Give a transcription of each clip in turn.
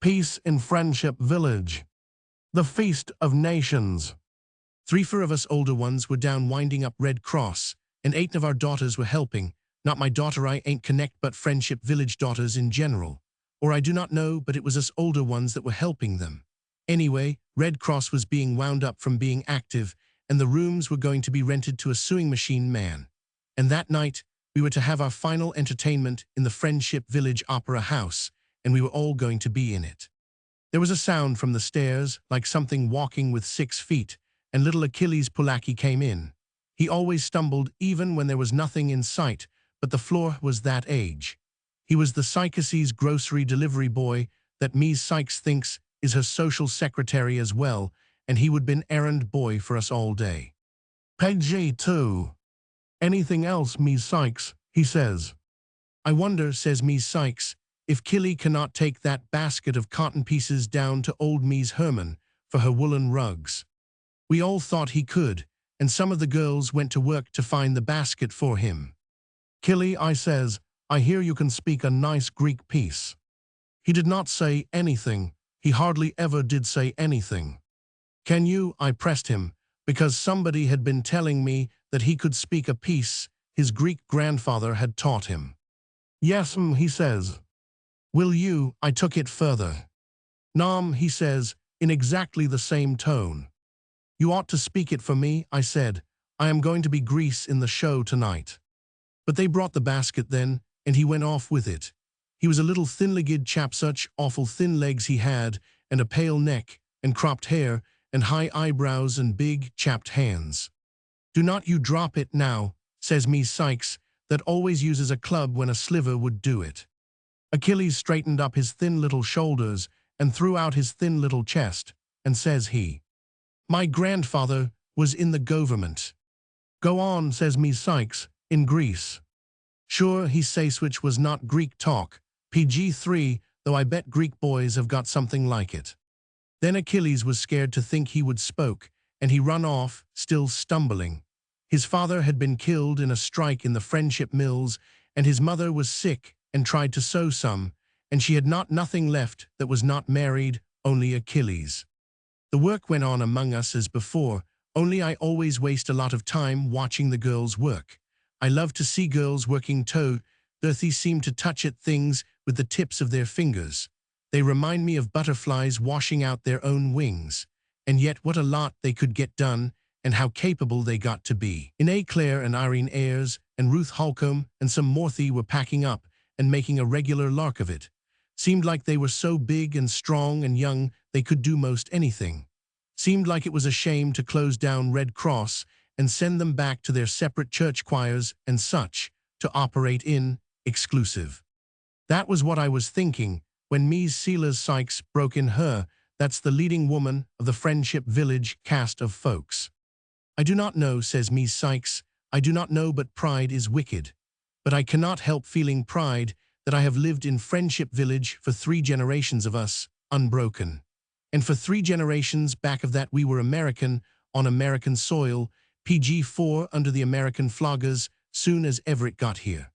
Peace in Friendship Village. The Feast of Nations. 3-4 of us older ones were down winding up Red Cross, and 8 of our daughters were helping. Not my daughter I ain't connect, but Friendship Village daughters in general. Or I do not know, but it was us older ones that were helping them. Anyway, Red Cross was being wound up from being active, and the rooms were going to be rented to a sewing machine man. And that night, we were to have our final entertainment in the Friendship Village Opera House, and we were all going to be in it. There was a sound from the stairs, like something walking with 6 feet, and little Achilles Pulaki came in. He always stumbled even when there was nothing in sight, but the floor was that age. He was the Psychos's grocery delivery boy that Ms. Sykes thinks is her social secretary as well, and he would been errand boy for us all day. Page 2. Anything else, Ms. Sykes, he says. I wonder, says Ms. Sykes, if Killy cannot take that basket of cotton pieces down to old Ms. Herman for her woolen rugs. We all thought he could, and some of the girls went to work to find the basket for him. Killy, I says, I hear you can speak a nice Greek piece. He did not say anything. He hardly ever did say anything. Can you? I pressed him, because somebody had been telling me that he could speak a piece his Greek grandfather had taught him. Yes, he says. Will you? I took it further. Nam, he says, in exactly the same tone. You ought to speak it for me, I said. I am going to be Greece in the show tonight. But they brought the basket then, and he went off with it. He was a little thin-legged chap, such awful thin legs he had, and a pale neck, and cropped hair, and high eyebrows and big, chapped hands. Do not you drop it now, says Ms. Sykes, that always uses a club when a sliver would do it. Achilles straightened up his thin little shoulders and threw out his thin little chest, and says he, my grandfather was in the government. Go on, says Ms. Sykes, in Greece. Sure, he says, which was not Greek talk, PG-3, though I bet Greek boys have got something like it. Then Achilles was scared to think he would spoke, and he run off, still stumbling. His father had been killed in a strike in the Friendship Mills, and his mother was sick and tried to sew some, and she had nothing left that was not married, only Achilles. The work went on among us as before, only I always waste a lot of time watching the girls work. I love to see girls working toe. They seem to touch at things with the tips of their fingers. They remind me of butterflies washing out their own wings. And yet what a lot they could get done, and how capable they got to be. Ine Claire and Irene Ayres and Ruth Holcomb and some Morthy were packing up and making a regular lark of it. Seemed like they were so big and strong and young they could do most anything. Seemed like it was a shame to close down Red Cross and send them back to their separate church choirs and such, to operate in exclusive. That was what I was thinking when Ms. Silas Sykes broke in her, that's the leading woman of the Friendship Village cast of folks. I do not know, says Ms. Sykes, I do not know, but pride is wicked. But I cannot help feeling pride that I have lived in Friendship Village for 3 generations of us, unbroken. And for 3 generations back of that we were American, on American soil, PG-4 under the American floggers, soon as Everett got here.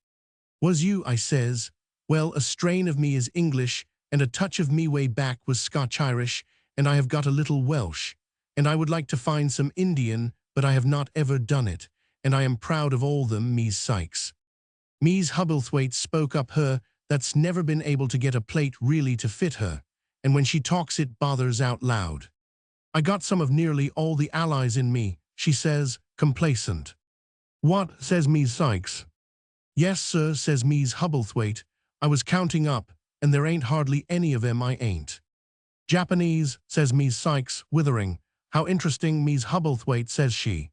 Was you, I says, well, a strain of me is English, and a touch of me way back was Scotch-Irish, and I have got a little Welsh, and I would like to find some Indian, but I have not ever done it, and I am proud of all them, Ms. Sykes. Ms. Hubblethwaite spoke up her, that's never been able to get a plate really to fit her, and when she talks it bothers out loud. I got some of nearly all the allies in me, she says, complacent. What, says Ms. Sykes. Yes, sir, says Ms. Hubblethwaite, I was counting up, and there ain't hardly any of 'em I ain't. Japanese, says Ms. Sykes, withering. How interesting, Ms. Hubblethwaite, says she.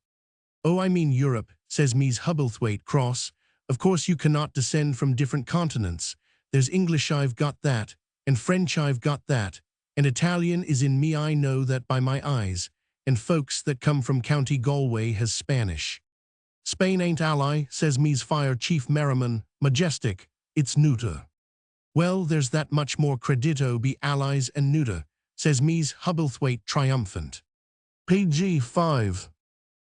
Oh, I mean Europe, says Ms. Hubblethwaite, cross. Of course you cannot descend from different continents. There's English, I've got that, and French, I've got that, and Italian is in me, I know that by my eyes, and folks that come from County Galway has Spanish. Spain ain't ally, says Ms. Fire Chief Merriman, majestic, it's neuter. Well, there's that much more credito be allies and neuter, says Ms. Hubblethwaite triumphant. PG-5.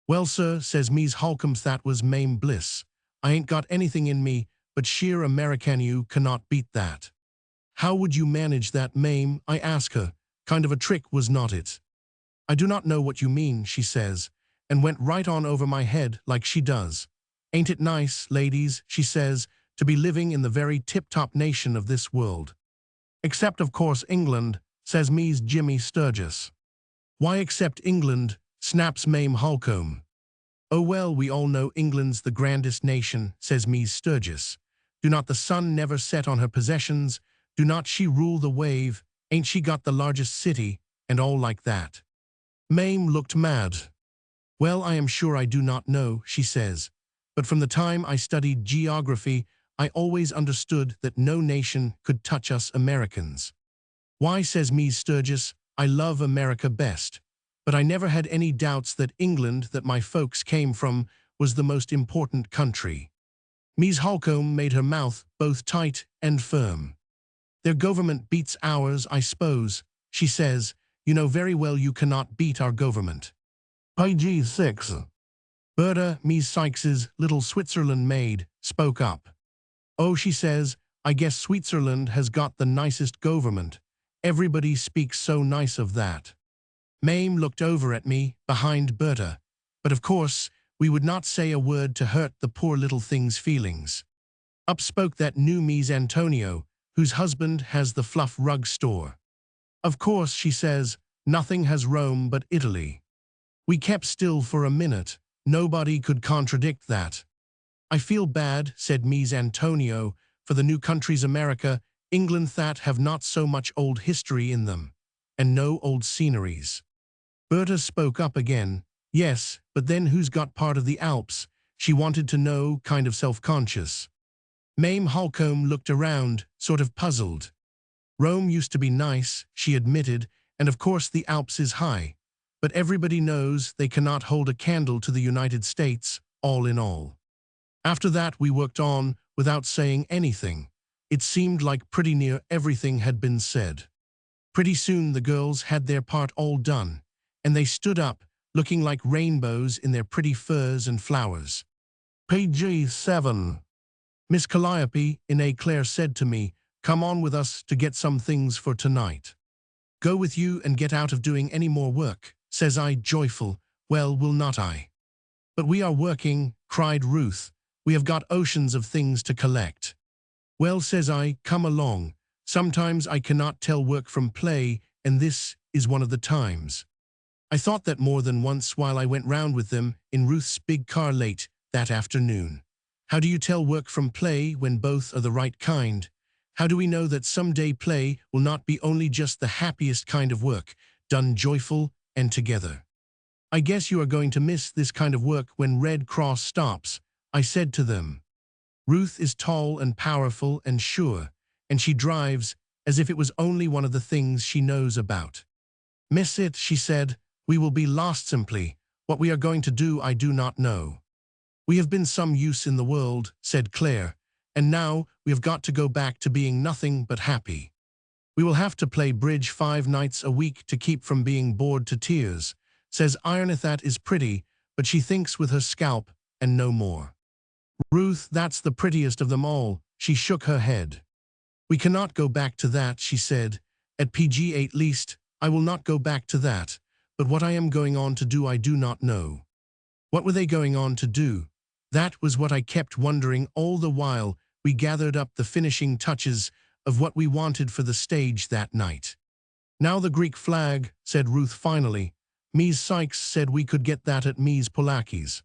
Well, sir, says Ms. Holcomb, that was main bliss. I ain't got anything in me, but sheer American, you cannot beat that. How would you manage that, Mame? I ask her. Kind of a trick, was not it? I do not know what you mean, she says, and went right on over my head like she does. Ain't it nice, ladies, she says, to be living in the very tip-top nation of this world. Except, of course, England, says Mies Jimmy Sturgis. Why except England, snaps Mame Holcomb. Oh well, we all know England's the grandest nation, says Mies Sturgis. Do not the sun never set on her possessions? Do not she rule the wave? Ain't she got the largest city? And all like that. Mame looked mad. Well, I am sure I do not know, she says. But from the time I studied geography, I always understood that no nation could touch us Americans. Why, says Mies Sturgis, I love America best. But I never had any doubts that England, that my folks came from, was the most important country. Mies Holcomb made her mouth both tight and firm. Their government beats ours, I suppose, she says. You know very well you cannot beat our government. Page 6. Berta, Mies Sykes's little Switzerland maid, spoke up. Oh, she says, I guess Switzerland has got the nicest government. Everybody speaks so nice of that. Mame looked over at me, behind Berta. But of course, we would not say a word to hurt the poor little thing's feelings. Up spoke that new Mies Antonio, whose husband has the fluff rug store. Of course, she says, nothing has Rome but Italy. We kept still for a minute. Nobody could contradict that. I feel bad, said Mies Antonio, for the new countries America, England that have not so much old history in them, and no old sceneries. Berta spoke up again. Yes, but then who's got part of the Alps? She wanted to know, kind of self-conscious. Mame Holcomb looked around, sort of puzzled. Rome used to be nice, she admitted, and of course the Alps is high. But everybody knows they cannot hold a candle to the United States, all in all. After that we worked on, without saying anything. It seemed like pretty near everything had been said. Pretty soon the girls had their part all done, and they stood up, looking like rainbows in their pretty furs and flowers. Page 7. Miss Calliope, in A. Claire said to me, come on with us to get some things for tonight. Go with you and get out of doing any more work, says I, joyful. Well, will not I? But we are working, cried Ruth. We have got oceans of things to collect. Well, says I, come along. Sometimes I cannot tell work from play, and this is one of the times. I thought that more than once while I went round with them in Ruth's big car late that afternoon. How do you tell work from play when both are the right kind? How do we know that someday play will not be only just the happiest kind of work, done joyful and together? I guess you are going to miss this kind of work when Red Cross stops, I said to them. Ruth is tall and powerful and sure, and she drives as if it was only one of the things she knows about. Miss it, she said. We will be lost simply. What we are going to do I do not know. We have been some use in the world, said Claire, and now we have got to go back to being nothing but happy. We will have to play bridge 5 nights a week to keep from being bored to tears, says Ironathat is pretty, but she thinks with her scalp and no more. Ruth, that's the prettiest of them all, she shook her head. We cannot go back to that, she said. At PG-8 least, I will not go back to that, but what I am going on to do I do not know. What were they going on to do? That was what I kept wondering all the while we gathered up the finishing touches of what we wanted for the stage that night. Now the Greek flag, said Ruth finally. Mies Sykes said we could get that at Mies Polaki's.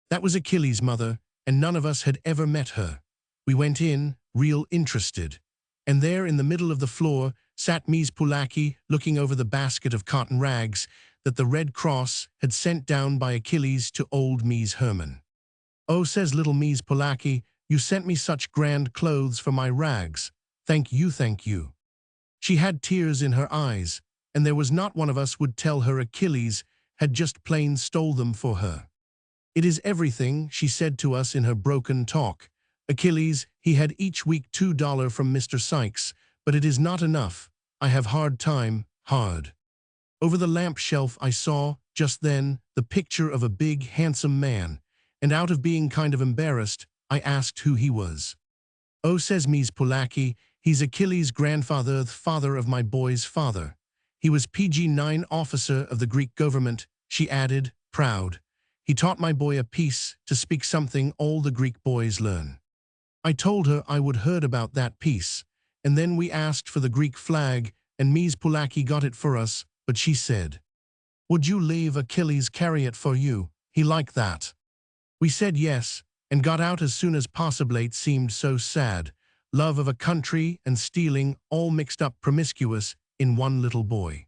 That was Achilles' mother, and none of us had ever met her. We went in, real interested. And there in the middle of the floor sat Mies Pulaki looking over the basket of cotton rags that the Red Cross had sent down by Achilles to old Mies Herman. Oh, says little Mies Pulaki, you sent me such grand clothes for my rags. Thank you, thank you. She had tears in her eyes, and there was not one of us would tell her Achilles had just plain stole them for her. It is everything, she said to us in her broken talk. Achilles, he had each week $2 from Mr. Sykes, but it is not enough. I have hard time, hard. Over the lamp shelf I saw, just then, the picture of a big, handsome man, and out of being kind of embarrassed, I asked who he was. Oh, says Mies Pulaki, He's Achilles' grandfather, the father of my boy's father. He was PG-9 officer of the Greek government, she added, proud. He taught my boy a piece to speak something all the Greek boys learn. I told her I would heard about that piece, and then we asked for the Greek flag, and Ms. Pulaki got it for us, but she said, "Would you leave Achilles carry it for you? He liked that." We said yes, and got out as soon as possible. It seemed so sad. Love of a country and stealing, all mixed up promiscuous in one little boy.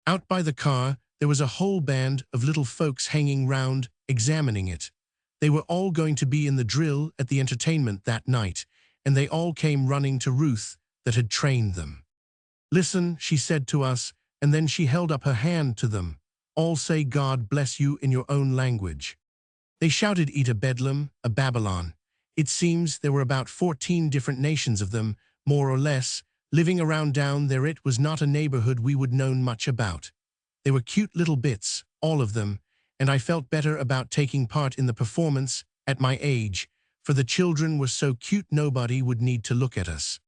Out by the car, there was a whole band of little folks hanging round, examining it. They were all going to be in the drill at the entertainment that night, and they all came running to Ruth that had trained them. "Listen," she said to us, and then she held up her hand to them. "All say God bless you in your own language." They shouted Eta Bedlam, a Babylon. It seems there were about 14 different nations of them, more or less, living around down there. It was not a neighborhood we would known much about. They were cute little bits, all of them, and I felt better about taking part in the performance at my age, for the children were so cute nobody would need to look at us.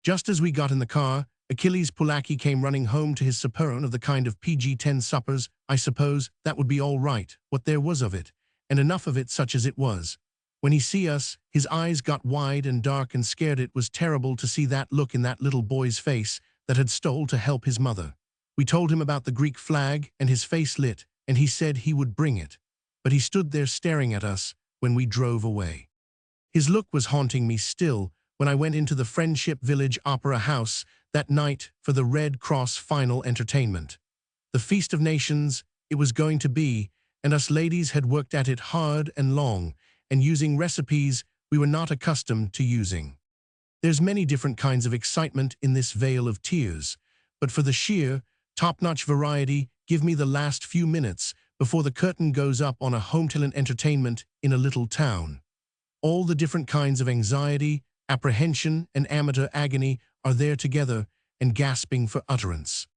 Just as we got in the car, Achilles Pulaki came running home to his supperon of the kind of PG-10 suppers. I suppose that would be all right, what there was of it, and enough of it such as it was. When he see us, his eyes got wide and dark and scared. It was terrible to see that look in that little boy's face that had stole to help his mother. We told him about the Greek flag, and his face lit, and he said he would bring it. But he stood there staring at us when we drove away. His look was haunting me still when I went into the Friendship Village Opera House that night for the Red Cross final entertainment. The Feast of Nations it was going to be, and us ladies had worked at it hard and long, and using recipes we were not accustomed to using. There's many different kinds of excitement in this vale of tears, but for the sheer, top-notch variety, give me the last few minutes before the curtain goes up on a home talent entertainment in a little town. All the different kinds of anxiety, apprehension, and amateur agony are there together and gasping for utterance.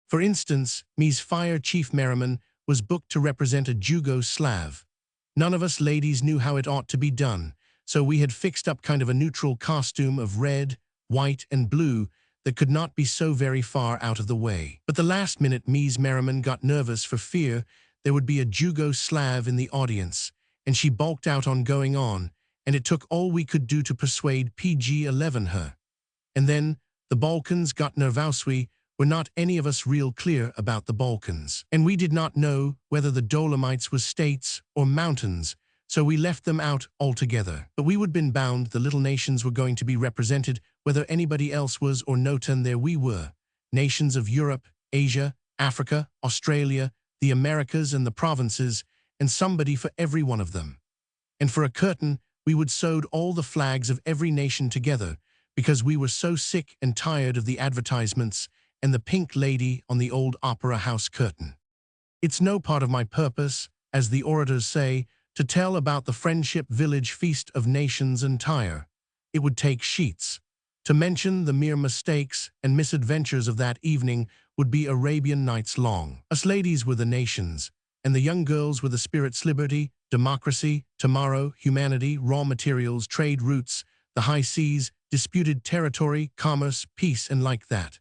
For instance, Ms. Fire Chief Merriman was booked to represent a Jugo-Slav. None of us ladies knew how it ought to be done, so we had fixed up kind of a neutral costume of red, white, and blue that could not be so very far out of the way. But the last minute Ms. Merriman got nervous for fear there would be a Jugo-Slav in the audience, and she balked out on going on, and it took all we could do to persuade PG-11 her. And then the Balkans got nervous. We were not any of us real clear about the Balkans, and we did not know whether the Dolomites was states or mountains, so we left them out altogether. But we would been bound the little nations were going to be represented, whether anybody else was or not, and there we were, nations of Europe, Asia, Africa, Australia, the Americas, and the provinces, and somebody for every one of them. And for a curtain, we would sewed all the flags of every nation together, because we were so sick and tired of the advertisements and the pink lady on the old opera house curtain. It's no part of my purpose, as the orators say, to tell about the Friendship Village Feast of Nations entire. It would take sheets. To mention the mere mistakes and misadventures of that evening would be Arabian Nights long. Us ladies were the nations, and the young girls were the spirits: liberty, democracy, tomorrow, humanity, raw materials, trade routes, the high seas, disputed territory, commerce, peace, and like that.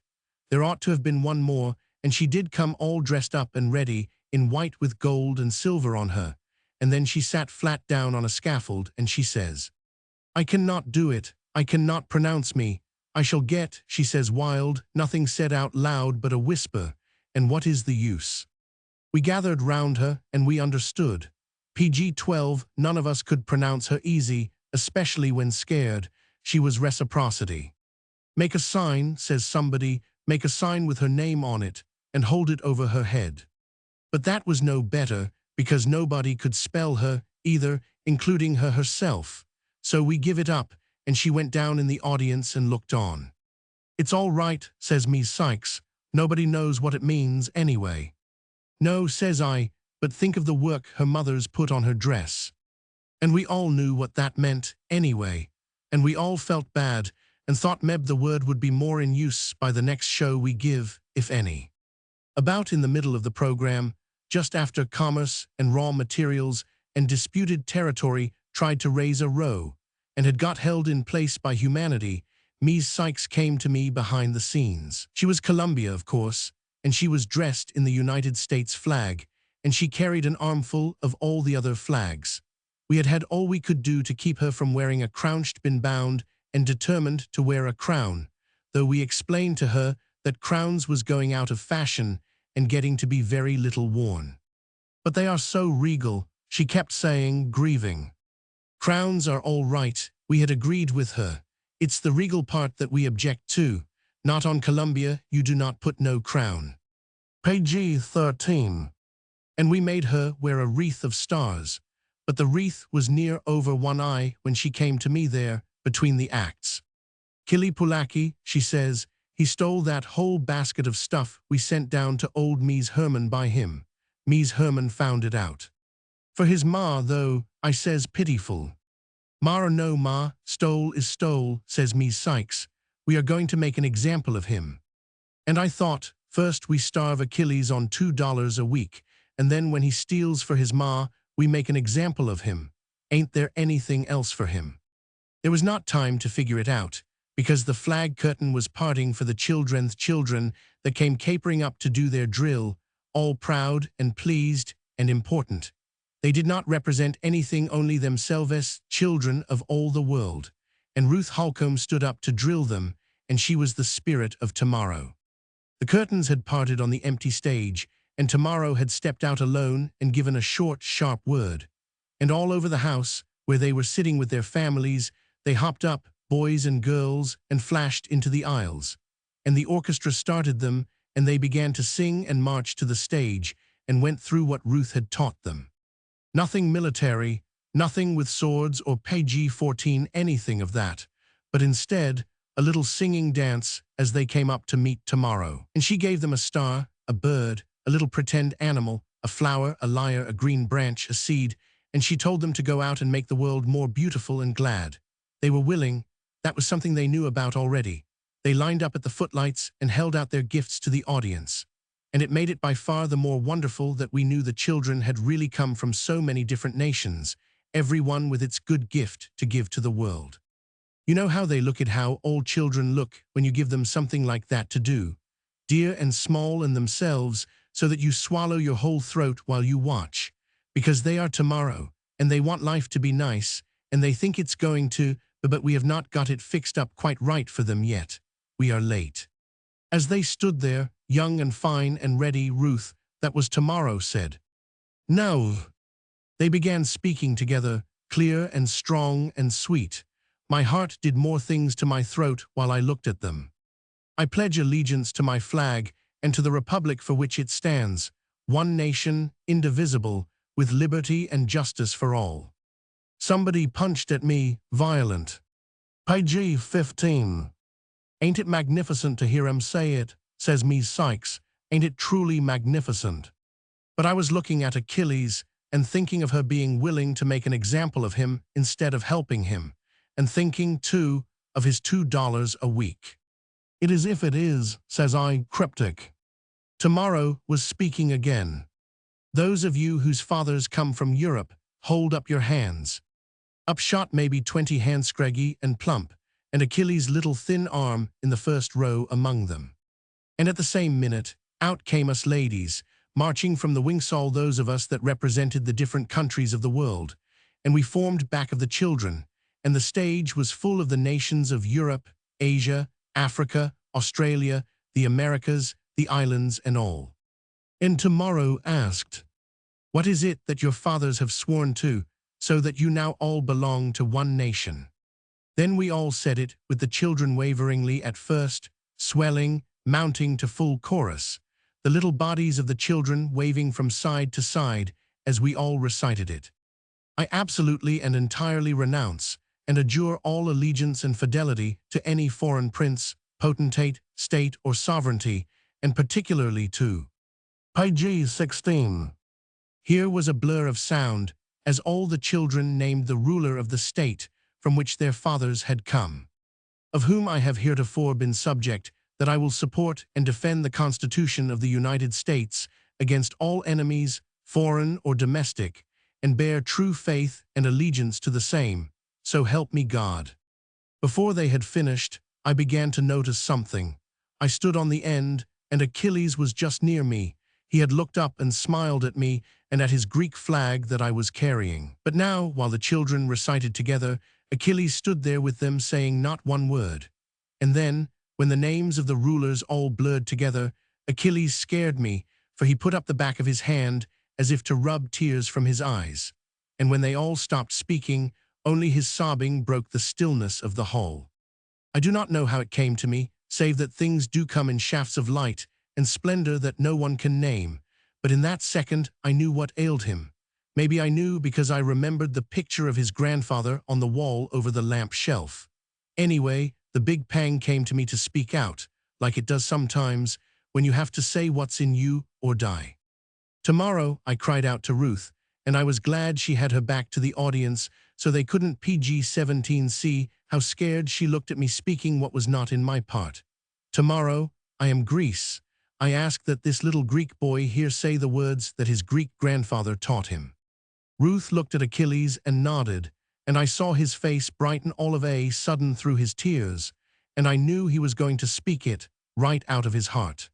There ought to have been one more, and she did come all dressed up and ready, in white with gold and silver on her, and then she sat flat down on a scaffold, and she says, "I cannot do it, I cannot pronounce me, I shall get," she says wild, nothing said out loud but a whisper, and what is the use? We gathered round her, and we understood. PG-12, none of us could pronounce her easy, especially when scared. She was reciprocity. "Make a sign," says somebody, "make a sign with her name on it, and hold it over her head." But that was no better, because nobody could spell her either, including her herself. So we give it up, and she went down in the audience and looked on. "It's all right," says Ms. Sykes. "Nobody knows what it means anyway." "No," says I, "but think of the work her mother's put on her dress." And we all knew what that meant anyway, and we all felt bad and thought maybe the word would be more in use by the next show we give, if any. About in the middle of the program, just after commerce and raw materials and disputed territory tried to raise a row, and had got held in place by humanity, Ms. Sykes came to me behind the scenes. She was Columbia, of course, and she was dressed in the United States flag, and she carried an armful of all the other flags. We had had all we could do to keep her from wearing a crown. She'd been bound and determined to wear a crown, though we explained to her that crowns was going out of fashion and getting to be very little worn. But they are so regal, she kept saying, grieving. Crowns are all right, we had agreed with her. It's the regal part that we object to. Not on Columbia, you do not put no crown. Page 13. And we made her wear a wreath of stars, but the wreath was near over one eye when she came to me there, between the acts. Kili Pulaki, she says, he stole that whole basket of stuff we sent down to old Mies Herman by him. Mies Herman found it out. For his ma, though, I says pitiful. Ma or no ma, stole is stole, says Mies Sykes. We are going to make an example of him. And I thought, first we starve Achilles on $2 a week, and then when he steals for his ma, we make an example of him. Ain't there anything else for him? There was not time to figure it out, because the flag curtain was parting for the children that came capering up to do their drill, all proud and pleased and important. They did not represent anything, only themselves, children of all the world. And Ruth Holcomb stood up to drill them, and she was the spirit of tomorrow. The curtains had parted on the empty stage, and tomorrow had stepped out alone and given a short, sharp word. And all over the house, where they were sitting with their families, they hopped up, boys and girls, and flashed into the aisles. And the orchestra started them, and they began to sing and march to the stage, and went through what Ruth had taught them. Nothing military, nothing with swords or page 14, anything of that, but instead, a little singing dance as they came up to meet tomorrow. And she gave them a star, a bird, a little pretend animal, a flower, a lyre, a green branch, a seed, and she told them to go out and make the world more beautiful and glad. They were willing. That was something they knew about already. They lined up at the footlights and held out their gifts to the audience. And it made it by far the more wonderful that we knew the children had really come from so many different nations, every one with its good gift to give to the world. You know how they look at how all children look when you give them something like that to do, dear and small in themselves, so that you swallow your whole throat while you watch, because they are tomorrow, and they want life to be nice, and they think it's going to, but we have not got it fixed up quite right for them yet. We are late. As they stood there, young and fine and ready, Ruth, that was tomorrow, said, "No." They began speaking together, clear and strong and sweet. My heart did more things to my throat while I looked at them. I pledge allegiance to my flag and to the republic for which it stands, one nation, indivisible, with liberty and justice for all. Somebody punched at me, violent. Page 15. Ain't it magnificent to hear 'em say it, says Mies Sykes. Ain't it truly magnificent? But I was looking at Achilles and thinking of her being willing to make an example of him instead of helping him, and thinking, too, of his $2 a week. It is if it is, says I, cryptic. Tomorrow was speaking again. Those of you whose fathers come from Europe, hold up your hands. Up shot maybe 20 hands, scraggy and plump, and Achilles' little thin arm in the first row among them. And at the same minute, out came us ladies, marching from the wingsall, those of us that represented the different countries of the world, and we formed back of the children, and the stage was full of the nations of Europe, Asia, Africa, Australia, the Americas, the islands, and all. And tomorrow asked, "What is it that your fathers have sworn to, so that you now all belong to one nation?" Then we all said it, with the children waveringly at first, swelling, mounting to full chorus, the little bodies of the children waving from side to side as we all recited it. I absolutely and entirely renounce and adjure all allegiance and fidelity to any foreign prince, potentate, state, or sovereignty, and particularly to Page 16. Here was a blur of sound, as all the children named the ruler of the state from which their fathers had come, of whom I have heretofore been subject, that I will support and defend the Constitution of the United States against all enemies, foreign or domestic, and bear true faith and allegiance to the same, so help me God. Before they had finished, I began to notice something. I stood on the end, and Achilles was just near me. He had looked up and smiled at me and at his Greek flag that I was carrying. But now, while the children recited together, Achilles stood there with them saying not one word. And then, when the names of the rulers all blurred together, Achilles scared me, for he put up the back of his hand as if to rub tears from his eyes. And when they all stopped speaking, only his sobbing broke the stillness of the hall. I do not know how it came to me, save that things do come in shafts of light and splendor that no one can name. But in that second, I knew what ailed him. Maybe I knew because I remembered the picture of his grandfather on the wall over the lamp shelf. Anyway, the big pang came to me to speak out, like it does sometimes, when you have to say what's in you or die. Tomorrow, I cried out to Ruth, and I was glad she had her back to the audience so they couldn't PG-17 see how scared she looked at me speaking what was not in my part. Tomorrow, I am Greece. I ask that this little Greek boy here say the words that his Greek grandfather taught him. Ruth looked at Achilles and nodded, and I saw his face brighten all of a sudden through his tears, and I knew he was going to speak it right out of his heart.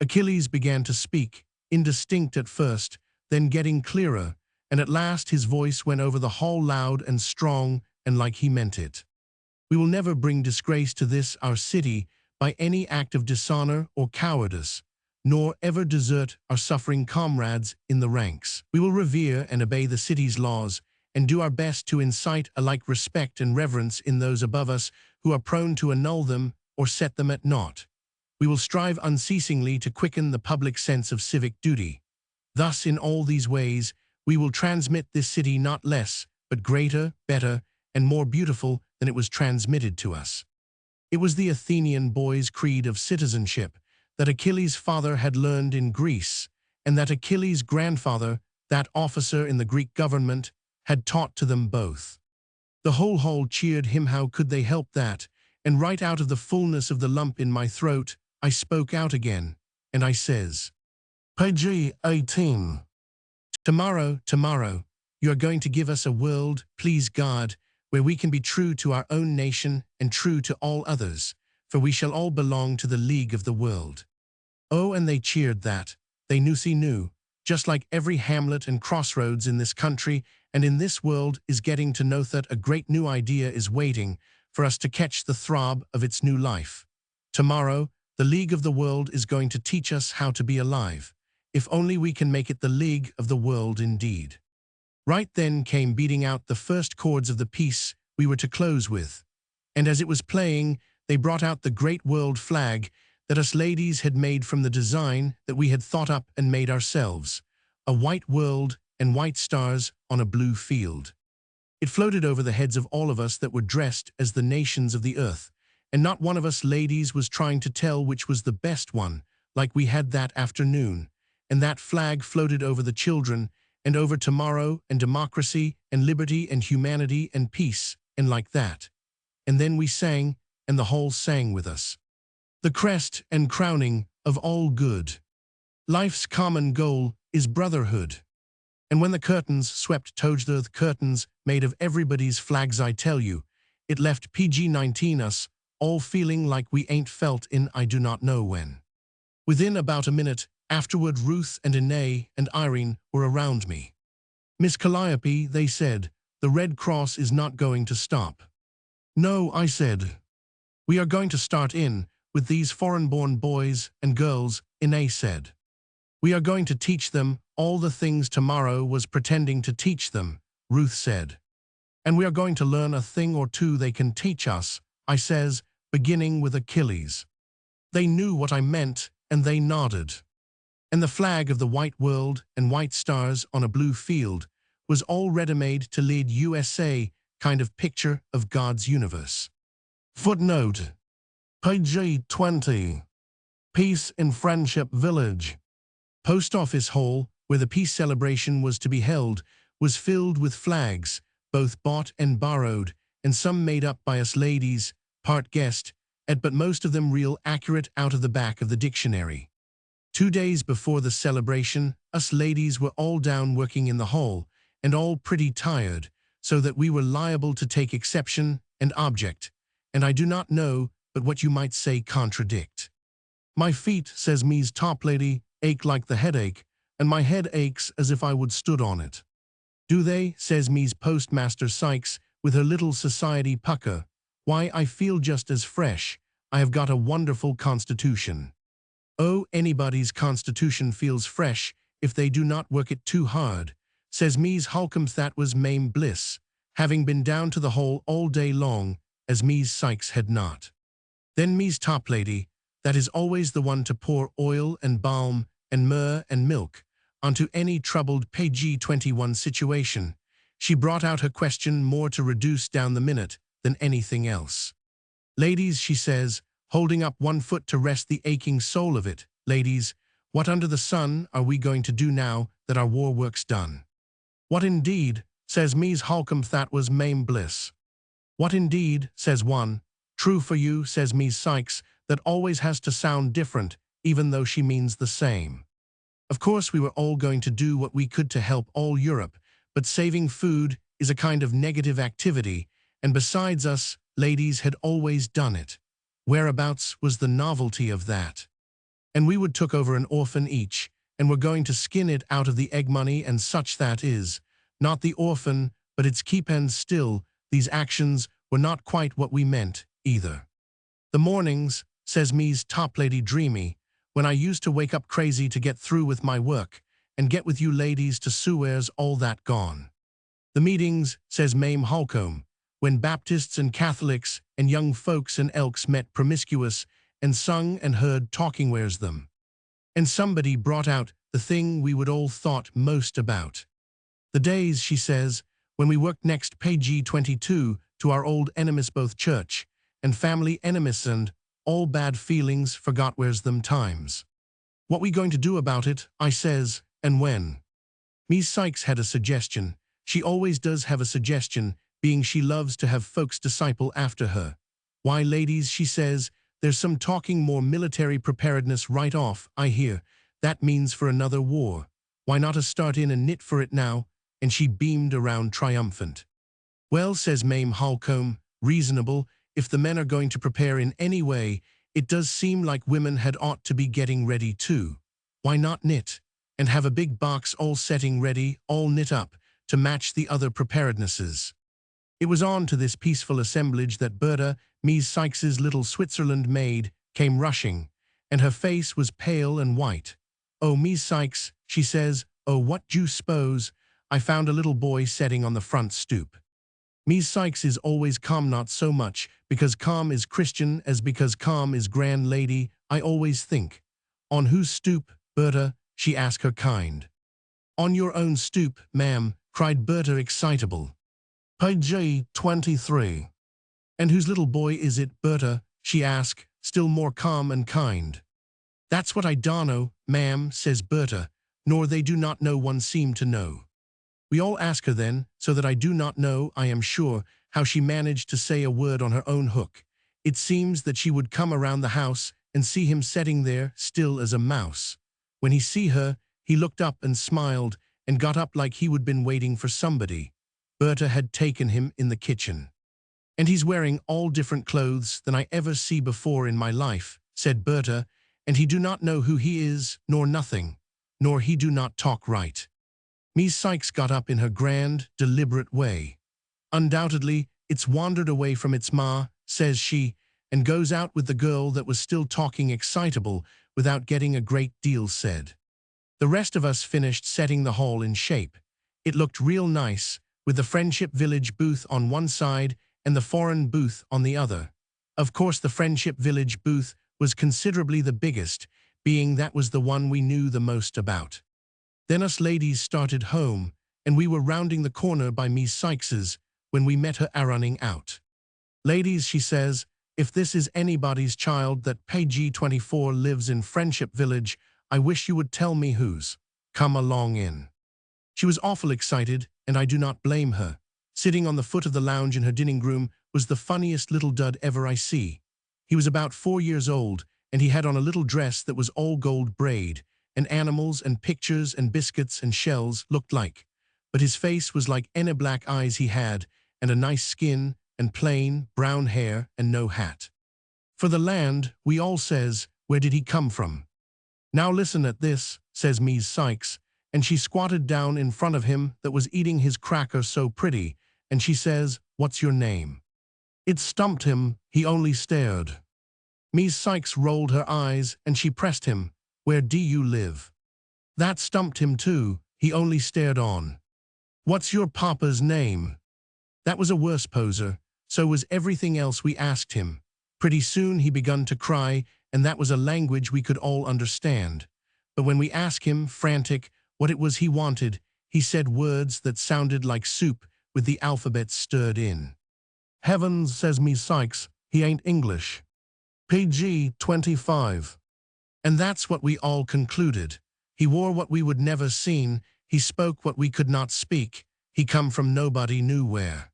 Achilles began to speak, indistinct at first, then getting clearer, and at last his voice went over the hall loud and strong and like he meant it. We will never bring disgrace to this our city by any act of dishonor or cowardice, nor ever desert our suffering comrades in the ranks. We will revere and obey the city's laws and do our best to incite alike respect and reverence in those above us who are prone to annul them or set them at naught. We will strive unceasingly to quicken the public sense of civic duty. Thus, in all these ways, we will transmit this city not less, but greater, better, and more beautiful than it was transmitted to us. It was the Athenian boy's creed of citizenship that Achilles' father had learned in Greece, and that Achilles' grandfather, that officer in the Greek government, had taught to them both. The whole hall cheered him. How could they help that? And right out of the fullness of the lump in my throat, I spoke out again, and I says, PG-18. Tomorrow, you are going to give us a world, please God, where we can be true to our own nation and true to all others, for we shall all belong to the League of the World. Oh, and they cheered that. They knew, just like every hamlet and crossroads in this country and in this world is getting to know that a great new idea is waiting for us to catch the throb of its new life. Tomorrow, the League of the World is going to teach us how to be alive, if only we can make it the League of the World indeed. Right then came beating out the first chords of the piece we were to close with, and as it was playing, they brought out the great world flag that us ladies had made from the design that we had thought up and made ourselves, a white world and white stars on a blue field. It floated over the heads of all of us that were dressed as the nations of the earth, and not one of us ladies was trying to tell which was the best one, like we had that afternoon, and that flag floated over the children, and over tomorrow, and democracy, and liberty, and humanity, and peace, and like that. And then we sang, and the whole sang with us. The crest and crowning of all good. Life's common goal is brotherhood. And when the curtains swept towards the curtains made of everybody's flags, I tell you, it left PG-19 us all feeling like we ain't felt in I do not know when. Within about a minute afterward, Ruth and Ine and Irene were around me. Miss Calliope, they said, the Red Cross is not going to stop. No, I said. We are going to start in with these foreign-born boys and girls, Ine said. We are going to teach them all the things tomorrow was pretending to teach them, Ruth said. And we are going to learn a thing or two they can teach us, I says, beginning with Achilles. They knew what I meant, and they nodded. And the flag of the white world and white stars on a blue field was all ready-made to lead USA kind of picture of God's universe. Footnote: PG-20. Peace in Friendship Village. Post Office Hall, where the peace celebration was to be held, was filled with flags, both bought and borrowed, and some made up by us ladies, part guessed, but most of them real accurate out of the back of the dictionary. 2 days before the celebration, us ladies were all down working in the hall, and all pretty tired, so that we were liable to take exception and object, and I do not know but what you might say contradict. My feet, says me's top lady, ache like the headache, and my head aches as if I would stood on it. Do they, says me's postmaster Sykes, with her little society pucker. Why, I feel just as fresh. I have got a wonderful constitution. Oh, anybody's constitution feels fresh if they do not work it too hard, says me's Holcomb. That was Mame Bliss, having been down to the hole all day long, as me's Sykes had not. Then me's top lady, that is always the one to pour oil and balm and myrrh and milk onto any troubled page 21 situation. She brought out her question more to reduce down the minute than anything else. Ladies, she says, holding up one foot to rest the aching soul of it, ladies, what under the sun are we going to do now that our war work's done? What indeed, says me's Holcomb. That was Mame Bliss. What indeed, says one. True for you, says me's Sykes, that always has to sound different, even though she means the same. Of course we were all going to do what we could to help all Europe, but saving food is a kind of negative activity, and besides us, ladies had always done it. Whereabouts was the novelty of that? And we would took over an orphan each, and were going to skin it out of the egg money and such. That is, not the orphan, but its keepend. Still, these actions were not quite what we meant, either. The mornings, says me's top lady dreamy, when I used to wake up crazy to get through with my work, and get with you ladies to Suez, all that gone. The meetings, says Mame Holcomb, when Baptists and Catholics and young folks and elks met promiscuous and sung and heard talking where's them. And somebody brought out the thing we would all thought most about. The days, she says, when we worked next page 22 to our old enemies, both church and family enemies, and all bad feelings forgot where's them times. What we going to do about it, I says, and when? Miss Sykes had a suggestion. She always does have a suggestion, being she loves to have folks disciple after her. Why, ladies, she says, there's some talking more military preparedness right off, I hear. That means for another war. Why not a start in and knit for it now? And she beamed around triumphant. Well, says Mame Holcomb, reasonable, if the men are going to prepare in any way, it does seem like women had ought to be getting ready too. Why not knit? And have a big box all setting ready, all knit up, to match the other preparednesses. It was on to this peaceful assemblage that Berta, Miss Sykes's little Switzerland maid, came rushing, and her face was pale and white. Oh, Miss Sykes, she says, oh, what d'you s'pose? I found a little boy setting on the front stoop. Miss Sykes is always calm, not so much because calm is Christian as because calm is grand lady, I always think. On whose stoop, Berta? She asked her kind. On your own stoop, ma'am, cried Berta excitable. Page 23. And whose little boy is it, Berta? She asked, still more calm and kind. That's what I dunno, ma'am, says Berta, nor they do not know, one seem to know. We all ask her then, so that I do not know, I am sure, how she managed to say a word on her own hook. It seems that she would come around the house and see him setting there, still as a mouse. When he see her, he looked up and smiled, and got up like he would been waiting for somebody. Berta had taken him in the kitchen. And he's wearing all different clothes than I ever see before in my life, said Berta, and he do not know who he is, nor nothing, nor he do not talk right. Miss Sykes got up in her grand, deliberate way. Undoubtedly, it's wandered away from its ma, says she, and goes out with the girl that was still talking excitable without getting a great deal said. The rest of us finished setting the hall in shape. It looked real nice, with the Friendship Village booth on one side and the foreign booth on the other. Of course, the Friendship Village booth was considerably the biggest, being that was the one we knew the most about. Then us ladies started home, and we were rounding the corner by Miss Sykes's when we met her a-running out. Ladies, she says, if this is anybody's child that page 24 lives in Friendship Village, I wish you would tell me whose. Come along in. She was awful excited, and I do not blame her. Sitting on the foot of the lounge in her dining room was the funniest little dud ever I see. He was about 4 years old, and he had on a little dress that was all gold braid, and animals and pictures and biscuits and shells looked like. But his face was like any black eyes he had, and a nice skin, and plain, brown hair, and no hat. For the land, we all says, where did he come from? Now listen at this, says Mies Sykes, and she squatted down in front of him that was eating his cracker so pretty, and she says, what's your name? It stumped him, he only stared. Mies Sykes rolled her eyes, and she pressed him, where do you live? That stumped him too, he only stared on. What's your papa's name? That was a worse poser, so was everything else we asked him. Pretty soon he begun to cry, and that was a language we could all understand. But when we asked him, frantic, what it was he wanted, he said words that sounded like soup with the alphabet stirred in. Heavens, says Mies Sykes, he ain't English. PG 25. And that's what we all concluded. He wore what we would never seen, he spoke what we could not speak, he come from nobody knew where.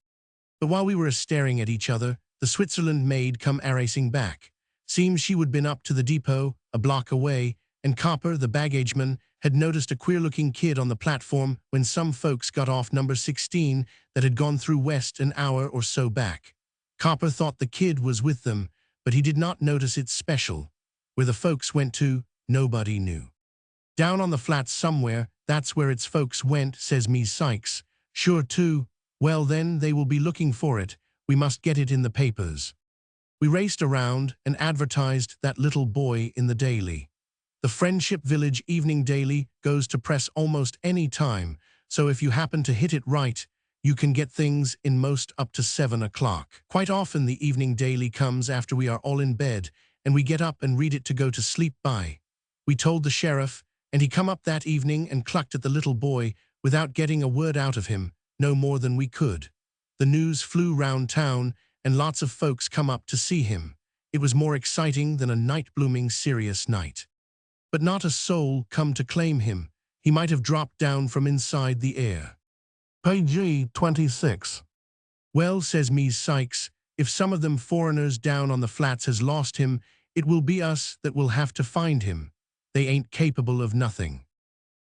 But while we were staring at each other, the Switzerland maid come a-racing back. Seems she would been up to the depot, a block away, and Copper, the baggageman, had noticed a queer-looking kid on the platform when some folks got off number 16 that had gone through west an hour or so back. Copper thought the kid was with them, but he did not notice it special. Where the folks went to, nobody knew. Down on the flats somewhere, that's where its folks went, says Mies Sykes. Sure too. Well then, they will be looking for it. We must get it in the papers. We raced around and advertised that little boy in the daily. The Friendship Village Evening Daily goes to press almost any time, so if you happen to hit it right, you can get things in most up to 7 o'clock. Quite often the Evening Daily comes after we are all in bed, and we get up and read it to go to sleep by. We told the sheriff, and he come up that evening and clucked at the little boy without getting a word out of him, no more than we could. The news flew round town, and lots of folks come up to see him. It was more exciting than a night-blooming serious night. But not a soul come to claim him. He might have dropped down from inside the air. PG 26. Well, says Mies Sykes, if some of them foreigners down on the flats has lost him, it will be us that will have to find him. They ain't capable of nothing.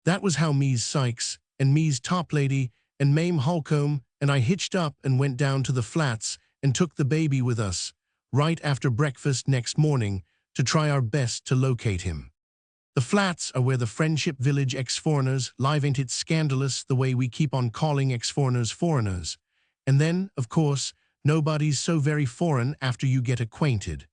That was how Mies Sykes and Mies Toplady and Mame Holcomb and I hitched up and went down to the flats and took the baby with us, right after breakfast next morning, to try our best to locate him. The flats are where the Friendship Village ex-foreigners live. Ain't it scandalous the way we keep on calling ex-foreigners foreigners? And then, of course, nobody's so very foreign after you get acquainted.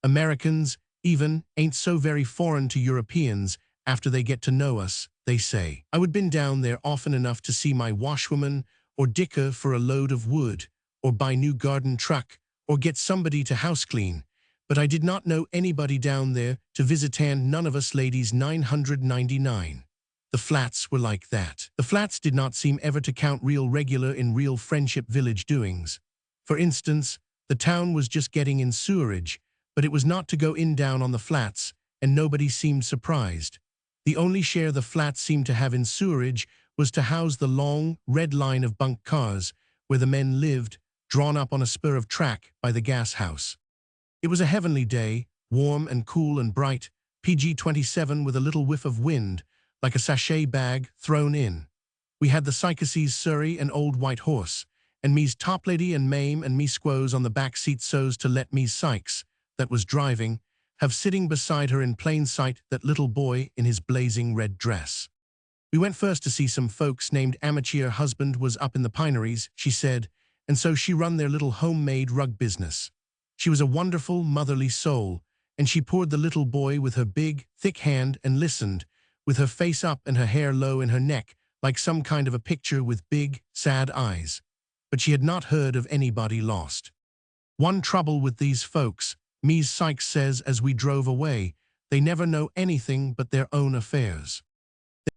Americans, even, ain't so very foreign to Europeans after they get to know us, they say. I would been down there often enough to see my washwoman or dicker for a load of wood, or buy new garden truck, or get somebody to house clean, but I did not know anybody down there to visit, and none of us ladies 999. The flats were like that. The flats did not seem ever to count real regular in real Friendship Village doings. For instance, the town was just getting in sewerage, but it was not to go in down on the flats, and nobody seemed surprised. The only share the flats seemed to have in sewerage was to house the long, red line of bunk cars where the men lived, drawn up on a spur of track by the gas house. It was a heavenly day, warm and cool and bright, PG 27 with a little whiff of wind, like a sachet bag thrown in. We had the Sycases Surrey and Old White Horse, and Mies Toplady and Mame and me Squoze on the back seat so's to let Mies Sykes, that was driving, have sitting beside her in plain sight that little boy in his blazing red dress. We went first to see some folks named Amateur husband was up in the pineries, she said, and so she run their little homemade rug business. She was a wonderful, motherly soul, and she poured the little boy with her big, thick hand and listened, with her face up and her hair low in her neck, like some kind of a picture with big, sad eyes. But she had not heard of anybody lost. One trouble with these folks, Mies Sykes says as we drove away, they never know anything but their own affairs.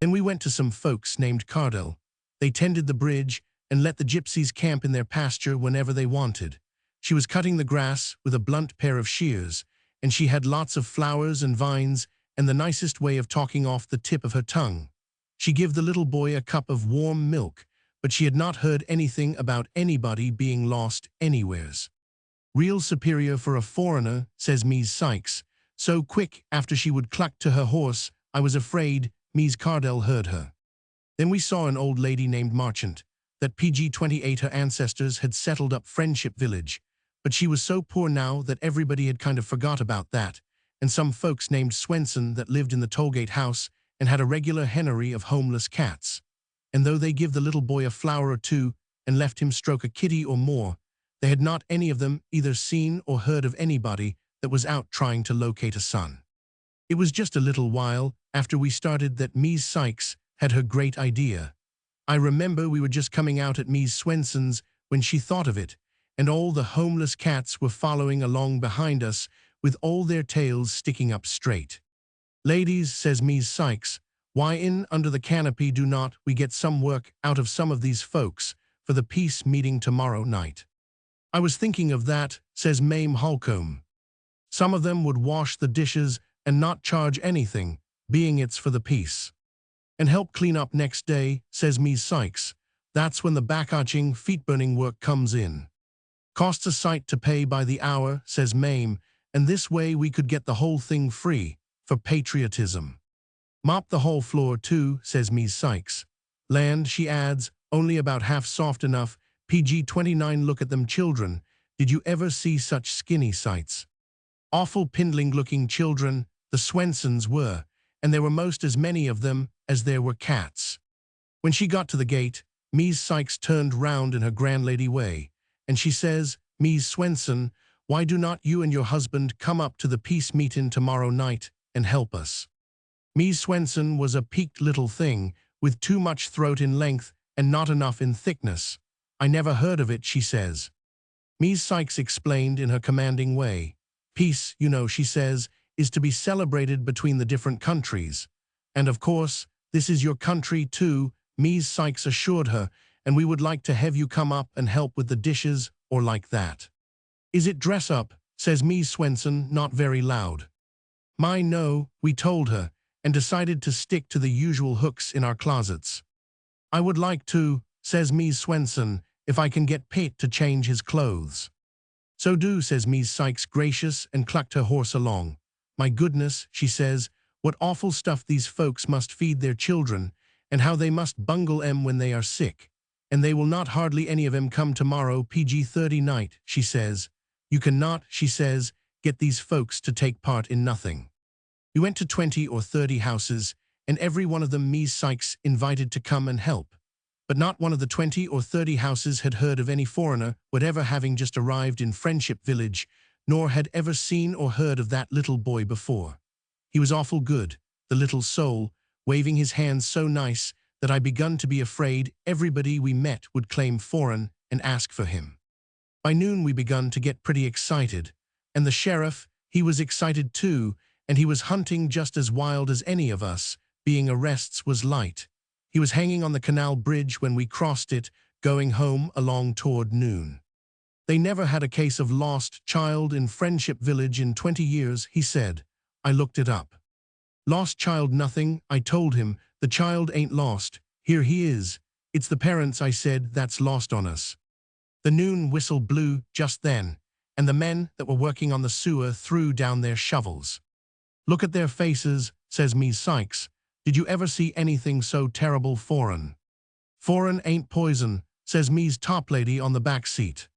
Then we went to some folks named Cardell. They tended the bridge and let the gypsies camp in their pasture whenever they wanted. She was cutting the grass with a blunt pair of shears, and she had lots of flowers and vines and the nicest way of talking off the tip of her tongue. She give the little boy a cup of warm milk, but she had not heard anything about anybody being lost anywheres. Real superior for a foreigner, says Mies Sykes. So quick after she would cluck to her horse, I was afraid Mies Cardell heard her. Then we saw an old lady named Marchant, that PG 28 her ancestors had settled up Friendship Village, but she was so poor now that everybody had kind of forgot about that, and some folks named Swenson that lived in the tollgate house and had a regular hennery of homeless cats. And though they give the little boy a flower or two and left him stroke a kitty or more, they had not any of them either seen or heard of anybody that was out trying to locate a son. It was just a little while after we started that Ms. Sykes had her great idea. I remember we were just coming out at Ms. Swenson's when she thought of it, and all the homeless cats were following along behind us with all their tails sticking up straight. "Ladies," says Ms. Sykes, "why in under the canopy do not we get some work out of some of these folks for the peace meeting tomorrow night?" "I was thinking of that," says Mame Holcomb. "Some of them would wash the dishes and not charge anything, being it's for the peace. And help clean up next day," says Ms. Sykes. "That's when the back-arching, feet-burning work comes in. Costs a sight to pay by the hour," says Mame, "and this way we could get the whole thing free, for patriotism. Mop the whole floor too," says Ms. Sykes. "Land," she adds, "only about half soft enough. PG-29 look at them children. Did you ever see such skinny sights? Awful pindling-looking children, the Swensons were, and there were most as many of them as there were cats." When she got to the gate, Ms. Sykes turned round in her grand lady way, and she says, "Ms. Swenson, why do not you and your husband come up to the peace meeting tomorrow night and help us?" Ms. Swenson was a peaked little thing, with too much throat in length and not enough in thickness. "I never heard of it," she says. Ms. Sykes explained in her commanding way. "Peace, you know," she says, "is to be celebrated between the different countries. And of course, this is your country too," Ms. Sykes assured her, "and we would like to have you come up and help with the dishes or like that." "Is it dress up?" says Ms. Swenson, not very loud. "My no," we told her, and decided to stick to the usual hooks in our closets. "I would like to," says Ms. Swenson, "if I can get Pete to change his clothes." "So do," says Ms. Sykes, gracious, and clucked her horse along. "My goodness," she says, "what awful stuff these folks must feed their children, and how they must bungle 'em when they are sick. And they will not hardly any of 'em come tomorrow PG-30 night," she says. "You cannot," she says, "get these folks to take part in nothing." We went to 20 or 30 houses, and every one of them Ms. Sykes invited to come and help. But not one of the 20 or 30 houses had heard of any foreigner, whatever, having just arrived in Friendship Village, nor had ever seen or heard of that little boy before. He was awful good, the little soul, waving his hands so nice that I begun to be afraid everybody we met would claim foreign and ask for him. By noon we begun to get pretty excited, and the sheriff, he was excited too, and he was hunting just as wild as any of us, being arrests was light. He was hanging on the canal bridge when we crossed it, going home along toward noon. "They never had a case of lost child in Friendship Village in 20 years, he said. I looked it up. "Lost child nothing," I told him. "The child ain't lost. Here he is. It's the parents," I said, "that's lost on us." The noon whistle blew just then, and the men that were working on the sewer threw down their shovels. "Look at their faces," says Ms. Sykes. "Did you ever see anything so terrible foreign?" "Foreign ain't poison," says Ms. Toplady on the back seat.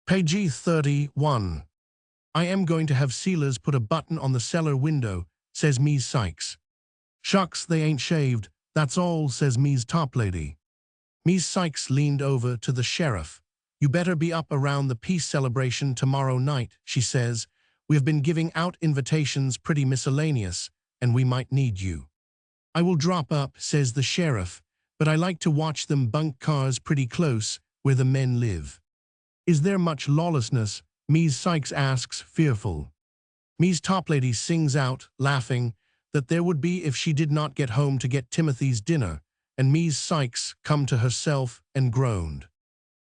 PG-31. "I am going to have sealers put a button on the cellar window," says Ms. Sykes. "Shucks, they ain't shaved, that's all," says Ms. Toplady. Ms. Sykes leaned over to the sheriff. "You better be up around the peace celebration tomorrow night," she says. "We have been giving out invitations pretty miscellaneous, and we might need you." "I will drop up," says the sheriff, "but I like to watch them bunk cars pretty close where the men live." "Is there much lawlessness?" Ms. Sykes asks, fearful. Ms. Toplady sings out, laughing, that there would be if she did not get home to get Timothy's dinner, and Ms. Sykes come to herself and groaned.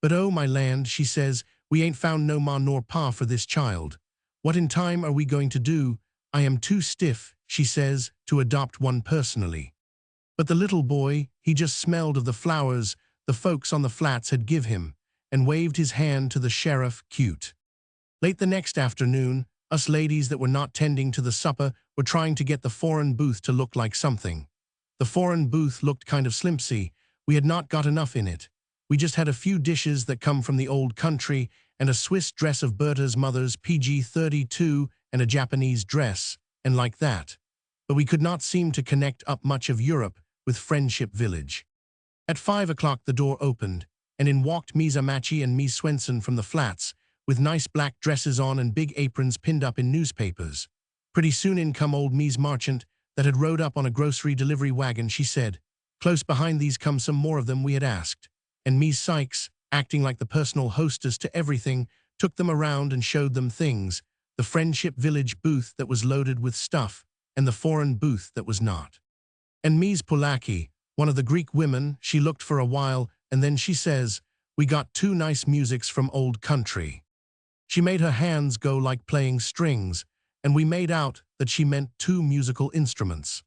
"But oh my land," she says, "we ain't found no ma nor pa for this child. What in time are we going to do? I am too stiff," she says, "to adopt one personally." But the little boy, he just smelled of the flowers the folks on the flats had give him, and waved his hand to the sheriff, cute. Late the next afternoon, us ladies that were not tending to the supper were trying to get the foreign booth to look like something. The foreign booth looked kind of slimpsy. We had not got enough in it. We just had a few dishes that come from the old country, and a Swiss dress of Berta's mother's PG-32 and a Japanese dress, and like that. But we could not seem to connect up much of Europe with Friendship Village. At 5 o'clock the door opened, and in walked Ms. Amachi and Ms. Swenson from the flats, with nice black dresses on and big aprons pinned up in newspapers. Pretty soon in come old Ms. Marchant, that had rode up on a grocery delivery wagon. She said, "Close behind these come some more of them," we had asked. And Ms. Sykes, acting like the personal hostess to everything, took them around and showed them things, the Friendship Village booth that was loaded with stuff, and the foreign booth that was not. And Ms. Polaki, one of the Greek women, she looked for a while, and then she says, "We got 2 nice musics from old country." She made her hands go like playing strings, and we made out that she meant 2 musical instruments.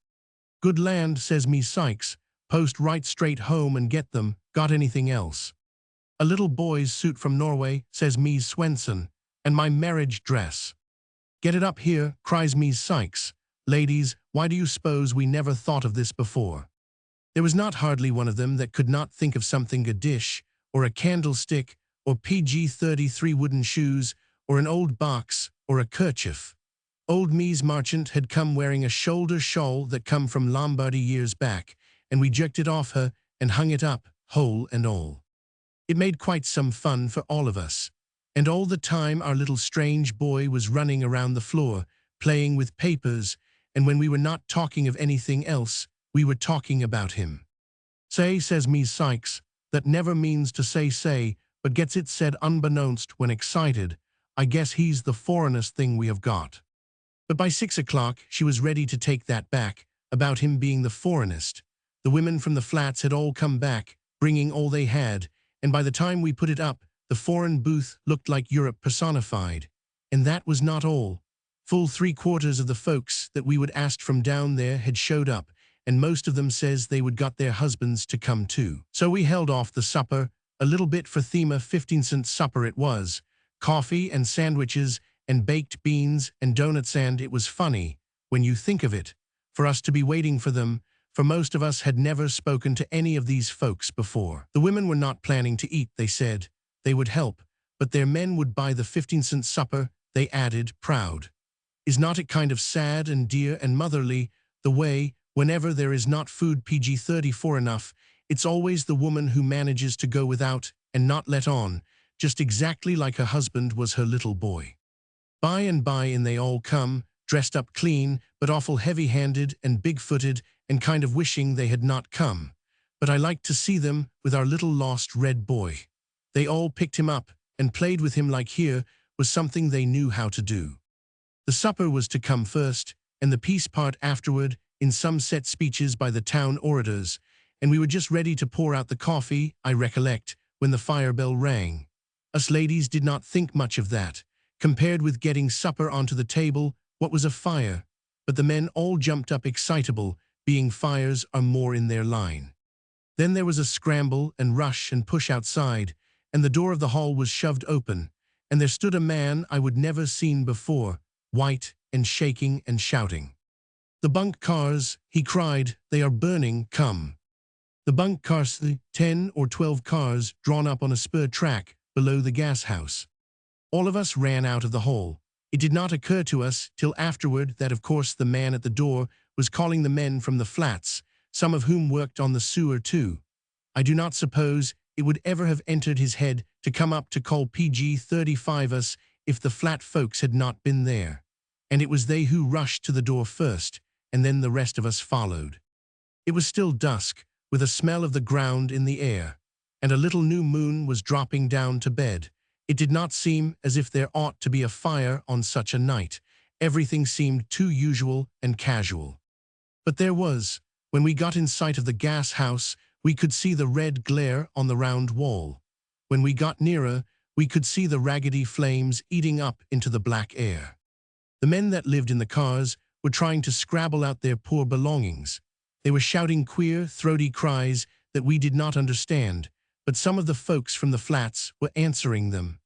"Good land," says Ms. Sykes, "post right straight home and get them. Got anything else?" "A little boy's suit from Norway," says Ms. Swenson, "and my marriage dress." "Get it up here," cries Ms. Sykes. "Ladies, why do you suppose we never thought of this before?" There was not hardly one of them that could not think of something, a dish, or a candlestick, or PG-33 wooden shoes, or an old box, or a kerchief. Old Ms. Marchant had come wearing a shoulder shawl that come from Lombardy years back, and we jerked it off her and hung it up, whole and all. It made quite some fun for all of us. And all the time our little strange boy was running around the floor, playing with papers, and when we were not talking of anything else, we were talking about him. "Say," says Ms. Sykes, "that never means to say, but gets it said unbeknownst when excited. I guess he's the foreignest thing we have got." But by 6 o'clock she was ready to take that back, about him being the foreignest. The women from the flats had all come back, bringing all they had, and by the time we put it up, the foreign booth looked like Europe personified. And that was not all. Full 3/4 of the folks that we would asked from down there had showed up, and most of them says they would got their husbands to come too. So we held off the supper, a little bit for thema. 15-cent supper it was, coffee and sandwiches and baked beans and donuts, and it was funny, when you think of it, for us to be waiting for them, for most of us had never spoken to any of these folks before. The women were not planning to eat, they said. They would help, but their men would buy the 15-cent supper, they added, proud. Is not it kind of sad and dear and motherly, the way, whenever there is not food PG-34 enough, it's always the woman who manages to go without and not let on, just exactly like her husband was her little boy. By and by in they all come, dressed up clean, but awful heavy-handed and big-footed, and kind of wishing they had not come. But I liked to see them with our little lost red boy. They all picked him up and played with him like here was something they knew how to do. The supper was to come first, and the peace part afterward, in some set speeches by the town orators, and we were just ready to pour out the coffee, I recollect, when the fire bell rang. Us ladies did not think much of that. Compared with getting supper onto the table, what was a fire? But the men all jumped up excitable, being fires are more in their line. Then there was a scramble and rush and push outside, and the door of the hall was shoved open, and there stood a man I would never seen before, white and shaking and shouting. "The bunk cars," he cried, "they are burning, come." The bunk cars, 10 or 12 cars drawn up on a spur track below the gas house. All of us ran out of the hall. It did not occur to us till afterward that of course the man at the door was calling the men from the flats, some of whom worked on the sewer too. I do not suppose it would ever have entered his head to come up to call PG-35 us if the flat folks had not been there. And it was they who rushed to the door first, and then the rest of us followed. It was still dusk, with a smell of the ground in the air, and a little new moon was dropping down to bed. It did not seem as if there ought to be a fire on such a night. Everything seemed too usual and casual. But there was. When we got in sight of the gas house, we could see the red glare on the round wall. When we got nearer, we could see the raggedy flames eating up into the black air. The men that lived in the cars were trying to scrabble out their poor belongings. They were shouting queer, throaty cries that we did not understand, but some of the folks from the flats were answering them.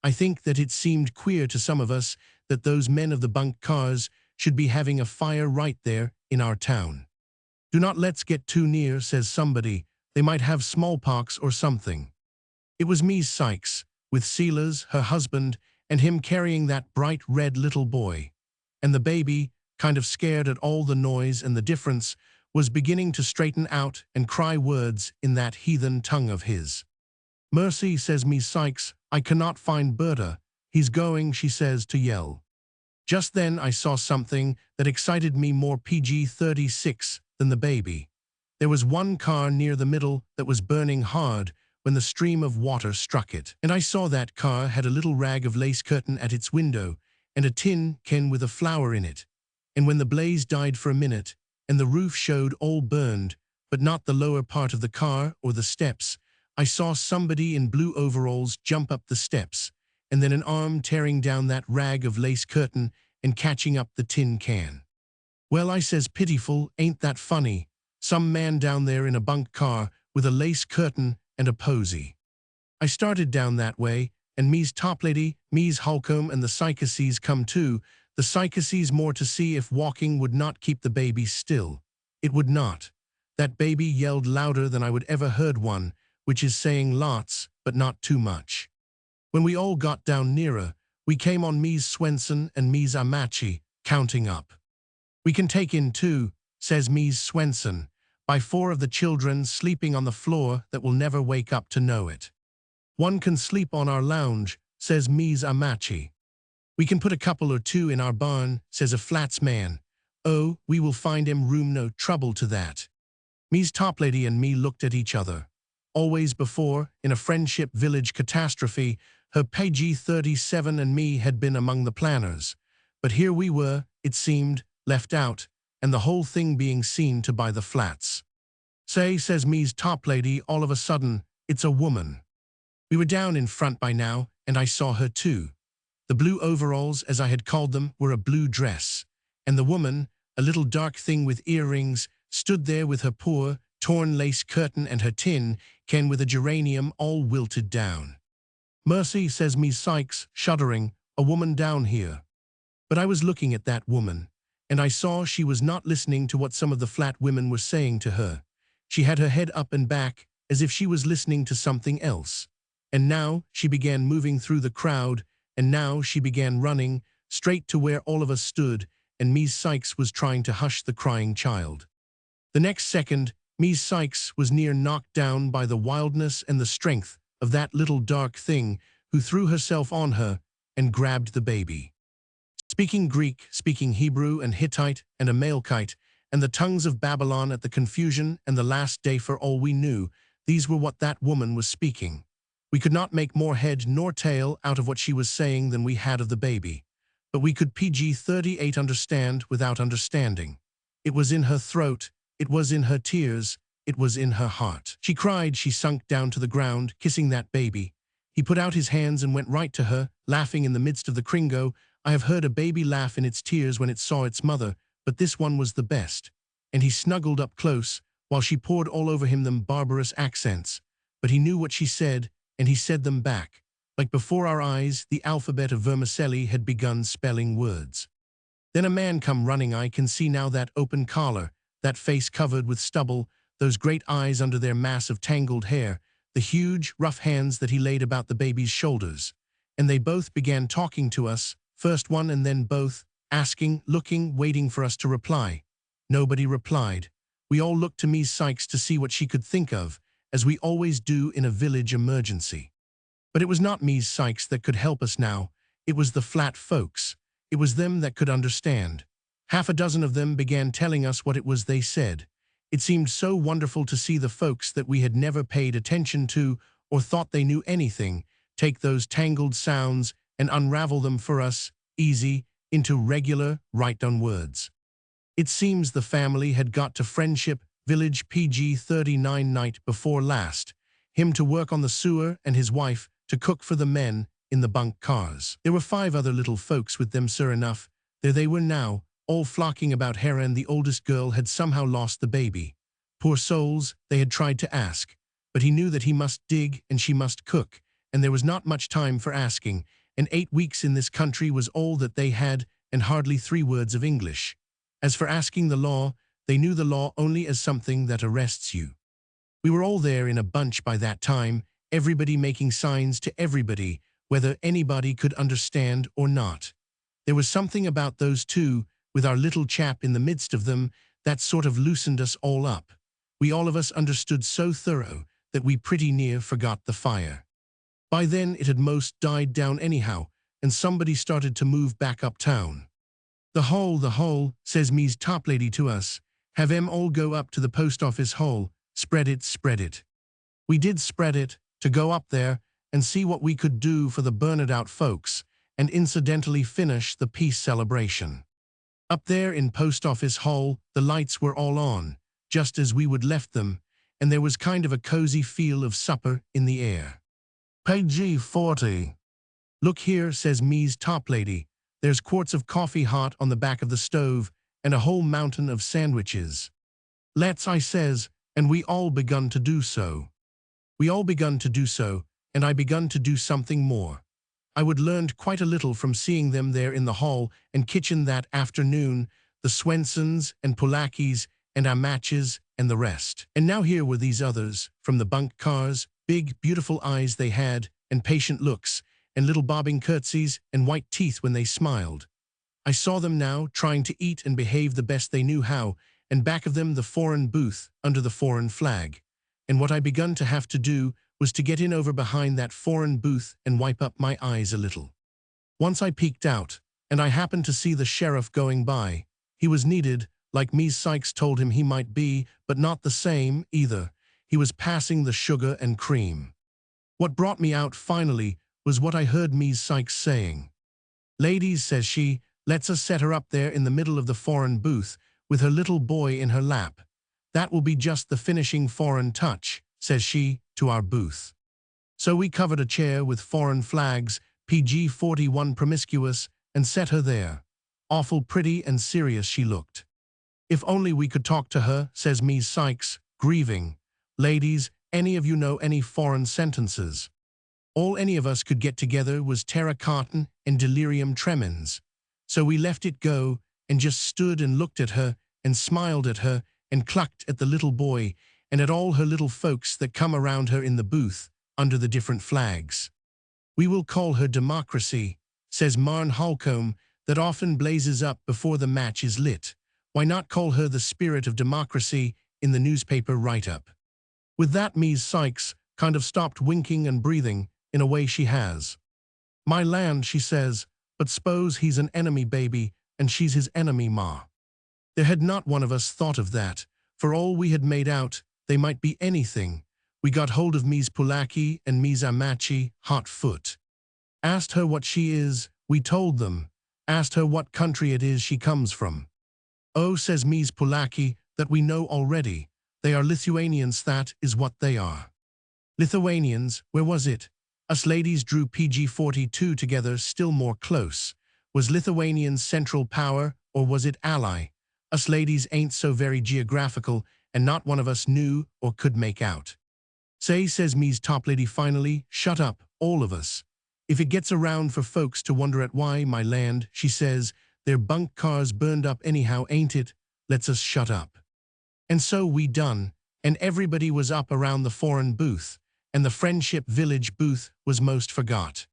I think that it seemed queer to some of us that those men of the bunk cars should be having a fire right there in our town. "Do not let's get too near," says somebody. "They might have smallpox or something." It was Ms. Sykes, with Silas, her husband, and him carrying that bright red little boy. And the baby, kind of scared at all the noise and the difference, was beginning to straighten out and cry words in that heathen tongue of his. "Mercy," says Ms. Sykes, "I cannot find Berta. He's going," she says, to yell. Just then I saw something that excited me more PG-36 than the baby. There was one car near the middle that was burning hard when the stream of water struck it. And I saw that car had a little rag of lace curtain at its window and a tin can with a flower in it. And when the blaze died for a minute and the roof showed all burned, but not the lower part of the car or the steps, I saw somebody in blue overalls jump up the steps, and then an arm tearing down that rag of lace curtain and catching up the tin can. "Well," I says, pitiful, "ain't that funny? Some man down there in a bunk car with a lace curtain and a posy." I started down that way, and me's Toplady, me's Holcomb, and the Sycases come too, the Sycases more to see if walking would not keep the baby still. It would not. That baby yelled louder than I would ever heard one, which is saying lots, but not too much. When we all got down nearer, we came on Ms. Swenson and Ms. Amachi, counting up. "We can take in 2, says Ms. Swenson, "by 4 of the children sleeping on the floor that will never wake up to know it." "One can sleep on our lounge," says Ms. Amachi. "We can put a couple or 2 in our barn," says a flats man. "Oh, we will find em room, no trouble to that." Ms. Toplady and me looked at each other. Always before, in a Friendship Village catastrophe, her PG-37 and me had been among the planners. But here we were, it seemed, left out, and the whole thing being seen to by the flats. "Say," says Ms. Toplady, all of a sudden, "it's a woman." We were down in front by now, and I saw her too. The blue overalls, as I had called them, were a blue dress. And the woman, a little dark thing with earrings, stood there with her poor, torn lace curtain and her tin can with a geranium all wilted down. "Mercy," says Ms. Sykes, shuddering, "a woman down here." But I was looking at that woman, and I saw she was not listening to what some of the flat women were saying to her. She had her head up and back, as if she was listening to something else. And now she began moving through the crowd, and now she began running, straight to where all of us stood, and Ms. Sykes was trying to hush the crying child. The next second, Ms. Sykes was near knocked down by the wildness and the strength of that little dark thing who threw herself on her and grabbed the baby. Speaking Greek, speaking Hebrew and Hittite and Amalekite, and the tongues of Babylon at the confusion and the last day for all we knew, these were what that woman was speaking. We could not make more head nor tail out of what she was saying than we had of the baby. But we could PG-38 understand without understanding. It was in her throat, it was in her tears, it was in her heart. She cried, she sunk down to the ground, kissing that baby. He put out his hands and went right to her, laughing in the midst of the kringo. I have heard a baby laugh in its tears when it saw its mother, but this one was the best. And he snuggled up close, while she poured all over him them barbarous accents. But he knew what she said, and he said them back. Like before our eyes, the alphabet of vermicelli had begun spelling words. Then a man come running. I can see now that open collar, that face covered with stubble, those great eyes under their mass of tangled hair, the huge, rough hands that he laid about the baby's shoulders. And they both began talking to us, first one and then both, asking, looking, waiting for us to reply. Nobody replied. We all looked to Ms. Sykes to see what she could think of, as we always do in a village emergency. But it was not Ms. Sykes that could help us now. It was the flat folks. It was them that could understand. Half a dozen of them began telling us what it was they said. It seemed so wonderful to see the folks that we had never paid attention to or thought they knew anything take those tangled sounds and unravel them for us, easy, into regular, right-down words. It seems the family had got to Friendship Village PG-39 night before last, him to work on the sewer and his wife to cook for the men in the bunk cars. There were 5 other little folks with them, sure enough. There they were now, all flocking about her, and the oldest girl had somehow lost the baby. Poor souls, they had tried to ask, but he knew that he must dig and she must cook, and there was not much time for asking, and 8 weeks in this country was all that they had, and hardly 3 words of English. As for asking the law, they knew the law only as something that arrests you. We were all there in a bunch by that time, everybody making signs to everybody, whether anybody could understand or not. There was something about those two, with our little chap in the midst of them, that sort of loosened us all up. We all of us understood so thorough that we pretty near forgot the fire. By then it had most died down anyhow, and somebody started to move back uptown. The hole, says Me's top lady to us. Have 'em all go up to the post office hole, spread it, spread it. We did spread it, to go up there and see what we could do for the burned-out folks, and incidentally finish the peace celebration. Up there in post office hall, the lights were all on, just as we would left them, and there was kind of a cozy feel of supper in the air. Page 40. Look here, says Me's top lady. There's quarts of coffee hot on the back of the stove, and a whole mountain of sandwiches. Let's, I says, and we all begun to do so. We all begun to do so, and I begun to do something more. I would learned quite a little from seeing them there in the hall and kitchen that afternoon, the Swensons and Polakis and Amatches and the rest. And now here were these others, from the bunk cars, big, beautiful eyes they had, and patient looks, and little bobbing curtsies and white teeth when they smiled. I saw them now, trying to eat and behave the best they knew how, and back of them the foreign booth under the foreign flag. And what I begun to have to do was to get in over behind that foreign booth and wipe up my eyes a little. Once I peeked out, and I happened to see the sheriff going by. He was needed, like Mies Sykes told him he might be, but not the same, either. He was passing the sugar and cream. What brought me out finally was what I heard Mies Sykes saying. Ladies, says she, let's us set her up there in the middle of the foreign booth, with her little boy in her lap. That will be just the finishing foreign touch, says she, to our booth. So we covered a chair with foreign flags, PG-41 promiscuous, and set her there. Awful pretty and serious she looked. If only we could talk to her, says Mies Sykes, grieving. Ladies, any of you know any foreign sentences? All any of us could get together was terra cotton and delirium tremens. So we left it go, and just stood and looked at her, and smiled at her, and clucked at the little boy, and at all her little folks that come around her in the booth, under the different flags. We will call her democracy, says Marn Holcomb, that often blazes up before the match is lit. Why not call her the spirit of democracy in the newspaper write-up? With that, Mies Sykes kind of stopped winking and breathing, in a way she has. My land, she says, but s'pose he's an enemy baby, and she's his enemy, ma. There had not one of us thought of that. For all we had made out, they might be anything. We got hold of Mies Polaki and Mies Amachi, hot foot. Asked her what she is, we told them. Asked her what country it is she comes from. Oh, says Mies Polaki, that we know already. They are Lithuanians, that is what they are. Lithuanians, where was it? Us ladies drew PG-42 together still more close. Was Lithuanians Central Power, or was it ally? Us ladies ain't so very geographical, and not one of us knew or could make out. Say, says Mies top lady finally, shut up, all of us. If it gets around for folks to wonder at why, my land, she says, their bunk cars burned up anyhow, ain't it? Let's us shut up. And so we done, and everybody was up around the foreign booth, and the Friendship Village booth was most forgot.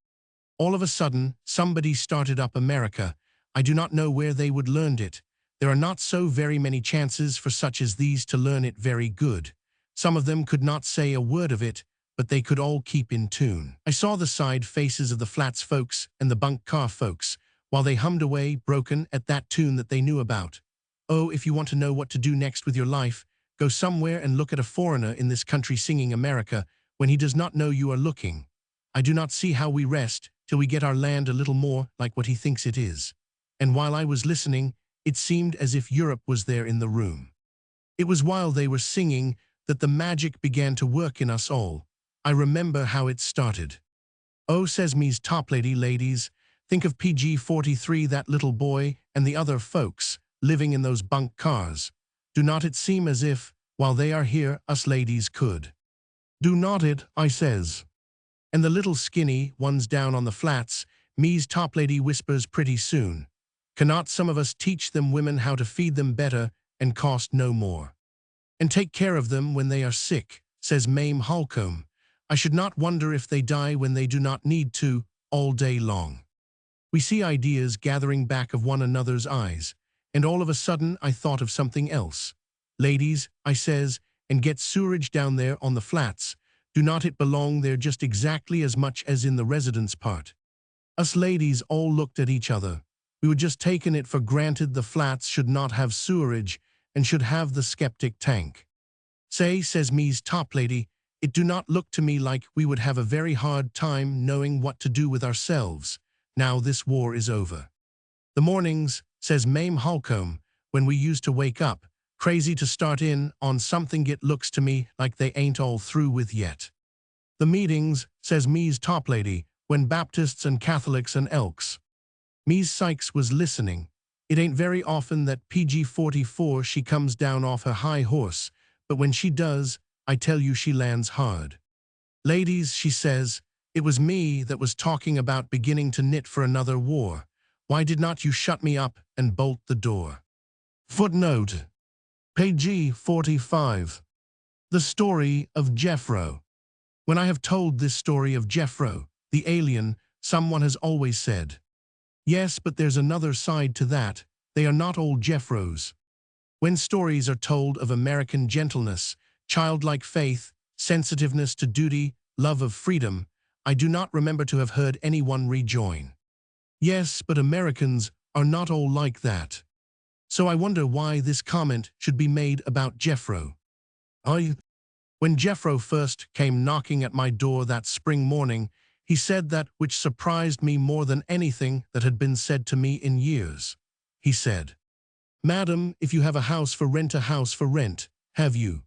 All of a sudden, somebody started up America. I do not know where they would learned it. There are not so very many chances for such as these to learn it very good. Some of them could not say a word of it, but they could all keep in tune. I saw the side faces of the flats folks and the bunk car folks, while they hummed away, broken, at that tune that they knew about. Oh, if you want to know what to do next with your life, go somewhere and look at a foreigner in this country singing America when he does not know you are looking. I do not see how we rest till we get our land a little more like what he thinks it is. And while I was listening, it seemed as if Europe was there in the room. It was while they were singing that the magic began to work in us all. I remember how it started. Oh, says Mies top lady, ladies, think of PG-43, that little boy, and the other folks, living in those bunk cars. Do not it seem as if, while they are here, us ladies could? Do not it, I says. And the little skinny ones down on the flats, Mies top lady whispers pretty soon. Cannot some of us teach them women how to feed them better and cost no more? And take care of them when they are sick, says Mame Holcomb. I should not wonder if they die when they do not need to, all day long. We see ideas gathering back of one another's eyes, and all of a sudden I thought of something else. Ladies, I says, and get sewerage down there on the flats. Do not it belong there just exactly as much as in the residence part? Us ladies all looked at each other. We were just taking it for granted the flats should not have sewerage and should have the skeptic tank. Say, says me's top lady, it do not look to me like we would have a very hard time knowing what to do with ourselves, now this war is over. The mornings, says Mame Holcomb, when we used to wake up, crazy to start in on something it looks to me like they ain't all through with yet. The meetings, says me's top lady, when Baptists and Catholics and Elks. Me's Sykes was listening. It ain't very often that PG-44 she comes down off her high horse, but when she does, I tell you she lands hard. Ladies, she says, it was me that was talking about beginning to knit for another war. Why did not you shut me up and bolt the door? Footnote. Page 45. The story of Jeffro. When I have told this story of Jeffro, the alien, someone has always said, yes, but there's another side to that. They are not all Jeffros. When stories are told of American gentleness, childlike faith, sensitiveness to duty, love of freedom, I do not remember to have heard anyone rejoin, yes, but Americans are not all like that. So I wonder why this comment should be made about Jeffro. When Jeffro first came knocking at my door that spring morning, he said that which surprised me more than anything that had been said to me in years. He said, "Madam, if you have a house for rent, a house for rent, have you?"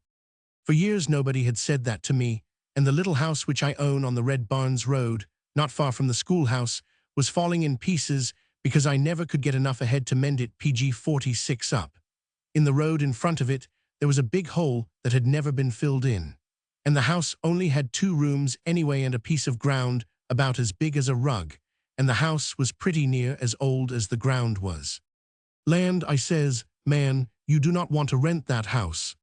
For years nobody had said that to me, and the little house which I own on the Red Barns Road, not far from the schoolhouse, was falling in pieces because I never could get enough ahead to mend it PG-46 up. In the road in front of it, there was a big hole that had never been filled in, and the house only had 2 rooms anyway and a piece of ground about as big as a rug, and the house was pretty near as old as the ground was. "Land," I says, "man, you do not want to rent that house."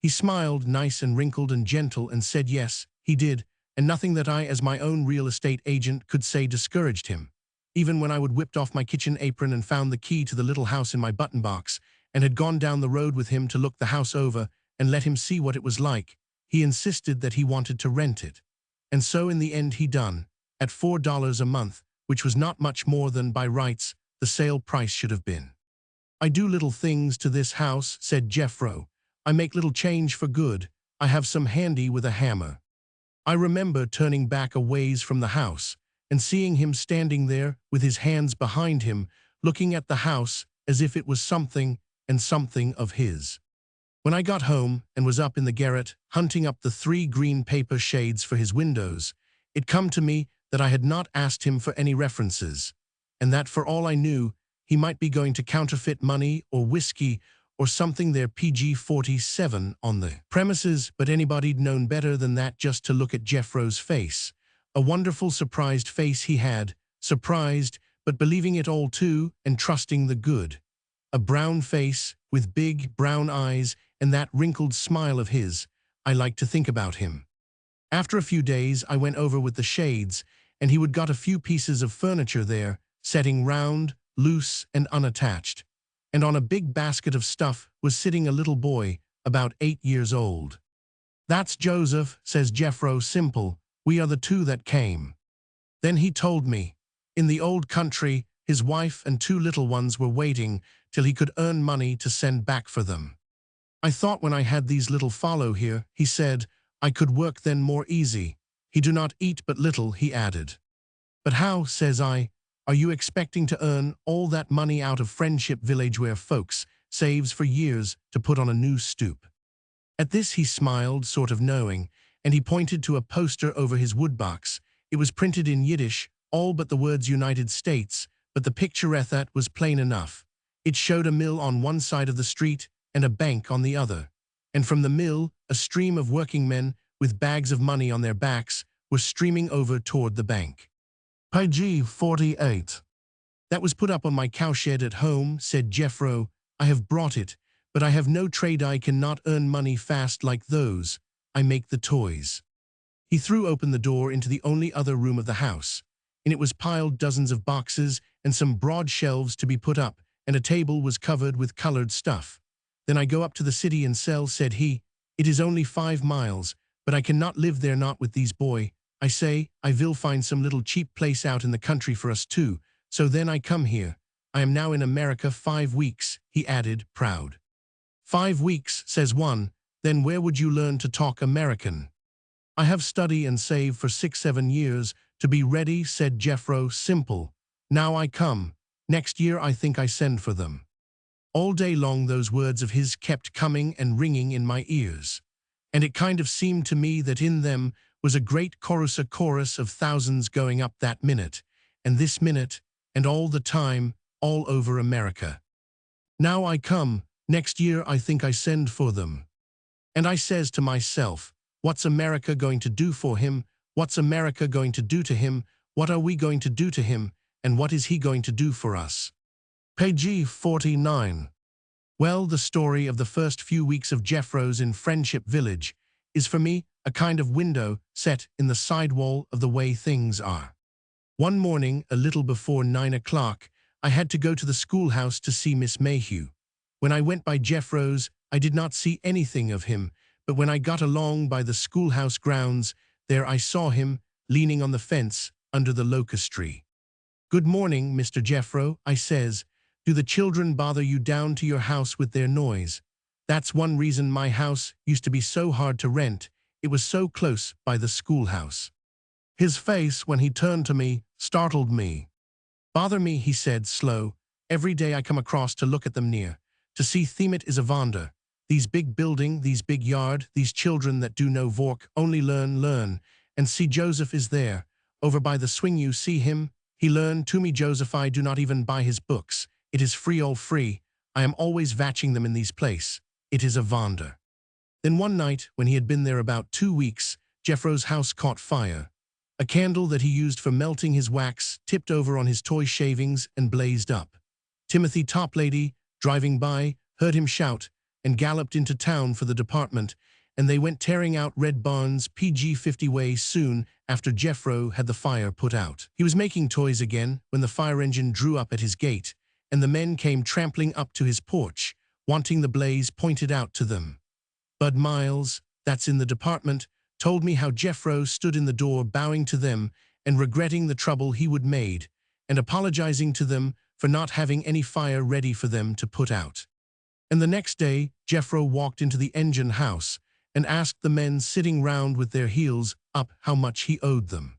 He smiled, nice and wrinkled and gentle, and said yes, he did, and nothing that I as my own real estate agent could say discouraged him. Even when I would whipped off my kitchen apron and found the key to the little house in my button box, and had gone down the road with him to look the house over and let him see what it was like, he insisted that he wanted to rent it. And so in the end he done, at $4 a month, which was not much more than, by rights, the sale price should have been. "I do little things to this house," said Jeffro. "I make little change for good. I have some handy with a hammer." I remember turning back a ways from the house and seeing him standing there with his hands behind him, looking at the house as if it was something and something of his. When I got home and was up in the garret hunting up the 3 green paper shades for his windows, it come to me that I had not asked him for any references, and that for all I knew, he might be going to counterfeit money or whiskey or something there PG-47 on the premises, but anybody'd known better than that just to look at Jeffro's face. A wonderful surprised face he had, surprised, but believing it all too and trusting the good. A brown face with big brown eyes and that wrinkled smile of his. I like to think about him. After a few days I went over with the shades, and he would got a few pieces of furniture there, setting round, loose and unattached. And on a big basket of stuff was sitting a little boy, about 8 years old. "That's Joseph," says Jeffro, simple. "We are the 2 that came." Then he told me, in the old country, his wife and 2 little ones were waiting till he could earn money to send back for them. "I thought when I had these little follow here," he said, "I could work then more easy. He do not eat but little," he added. "But how," says I, "are you expecting to earn all that money out of Friendship Village where folks saves for years to put on a new stoop?" At this he smiled, sort of knowing, and he pointed to a poster over his woodbox. It was printed in Yiddish, all but the words United States, but the picture at that was plain enough. It showed a mill on one side of the street and a bank on the other, and from the mill a stream of working men with bags of money on their backs were streaming over toward the bank. Page 48. "That was put up on my cowshed at home," said Jeffro. "I have brought it, but I have no trade. I cannot earn money fast like those. I make the toys." He threw open the door into the only other room of the house. In it was piled dozens of boxes and some broad shelves to be put up, and a table was covered with colored stuff. Then I go up to the city and sell, said he. It is only 5 miles, but I cannot live there, not with these boy. I say, I will find some little cheap place out in the country for us too. So then I come here. I am now in America 5 weeks, he added, proud. 5 weeks, says one, then where would you learn to talk American? I have study and save for 6-7 years to be ready, said Jeffro, simple. Now I come. Next year I think I send for them. All day long those words of his kept coming and ringing in my ears. And it kind of seemed to me that in them was a great chorus of thousands going up that minute, and this minute, and all the time, all over America. Now I come, next year I think I send for them. And I says to myself, what's America going to do for him? What's America going to do to him? What are we going to do to him? And what is he going to do for us? Page 49. Well, the story of the first few weeks of Jeffro's in Friendship Village is for me a kind of window set in the sidewall of the way things are. One morning, a little before 9 o'clock, I had to go to the schoolhouse to see Miss Mayhew. When I went by Jeffro's, I did not see anything of him, but when I got along by the schoolhouse grounds, there I saw him, leaning on the fence under the locust tree. Good morning, Mr. Jeffro, I says. Do the children bother you down to your house with their noise? That's one reason my house used to be so hard to rent. It was so close by the schoolhouse. His face, when he turned to me, startled me. Bother me, he said, slow. Every day I come across to look at them near. To see them it is a wonder. These big building, these big yard, these children that do no work, only learn. And see Joseph is there. Over by the swing you see him. He learn to me Joseph, I do not even buy his books. It is free, all free. I am always vatching them in these place. It is a wonder. Then one night, when he had been there about 2 weeks, Jeffro's house caught fire. A candle that he used for melting his wax tipped over on his toy shavings and blazed up. Timothy Toplady, driving by, heard him shout and galloped into town for the department, and they went tearing out Red Barn's PG-50 way soon after Jeffro had the fire put out. He was making toys again when the fire engine drew up at his gate, and the men came trampling up to his porch, wanting the blaze pointed out to them. Bud Miles, that's in the department, told me how Jeffro stood in the door bowing to them and regretting the trouble he would made, and apologizing to them for not having any fire ready for them to put out. And the next day, Jeffro walked into the engine house and asked the men sitting round with their heels up how much he owed them.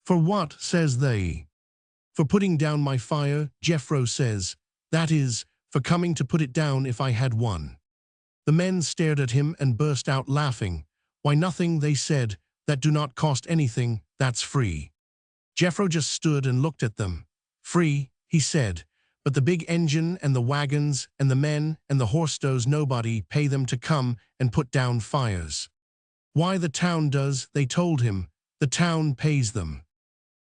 For what, says they. For putting down my fire, Jeffro says. That is, for coming to put it down if I had one. The men stared at him and burst out laughing. Why, nothing, they said, that do not cost anything, that's free. Jeffro just stood and looked at them. Free, he said, but the big engine and the wagons and the men and the horse-stows, nobody pay them to come and put down fires. Why, the town does, they told him. The town pays them.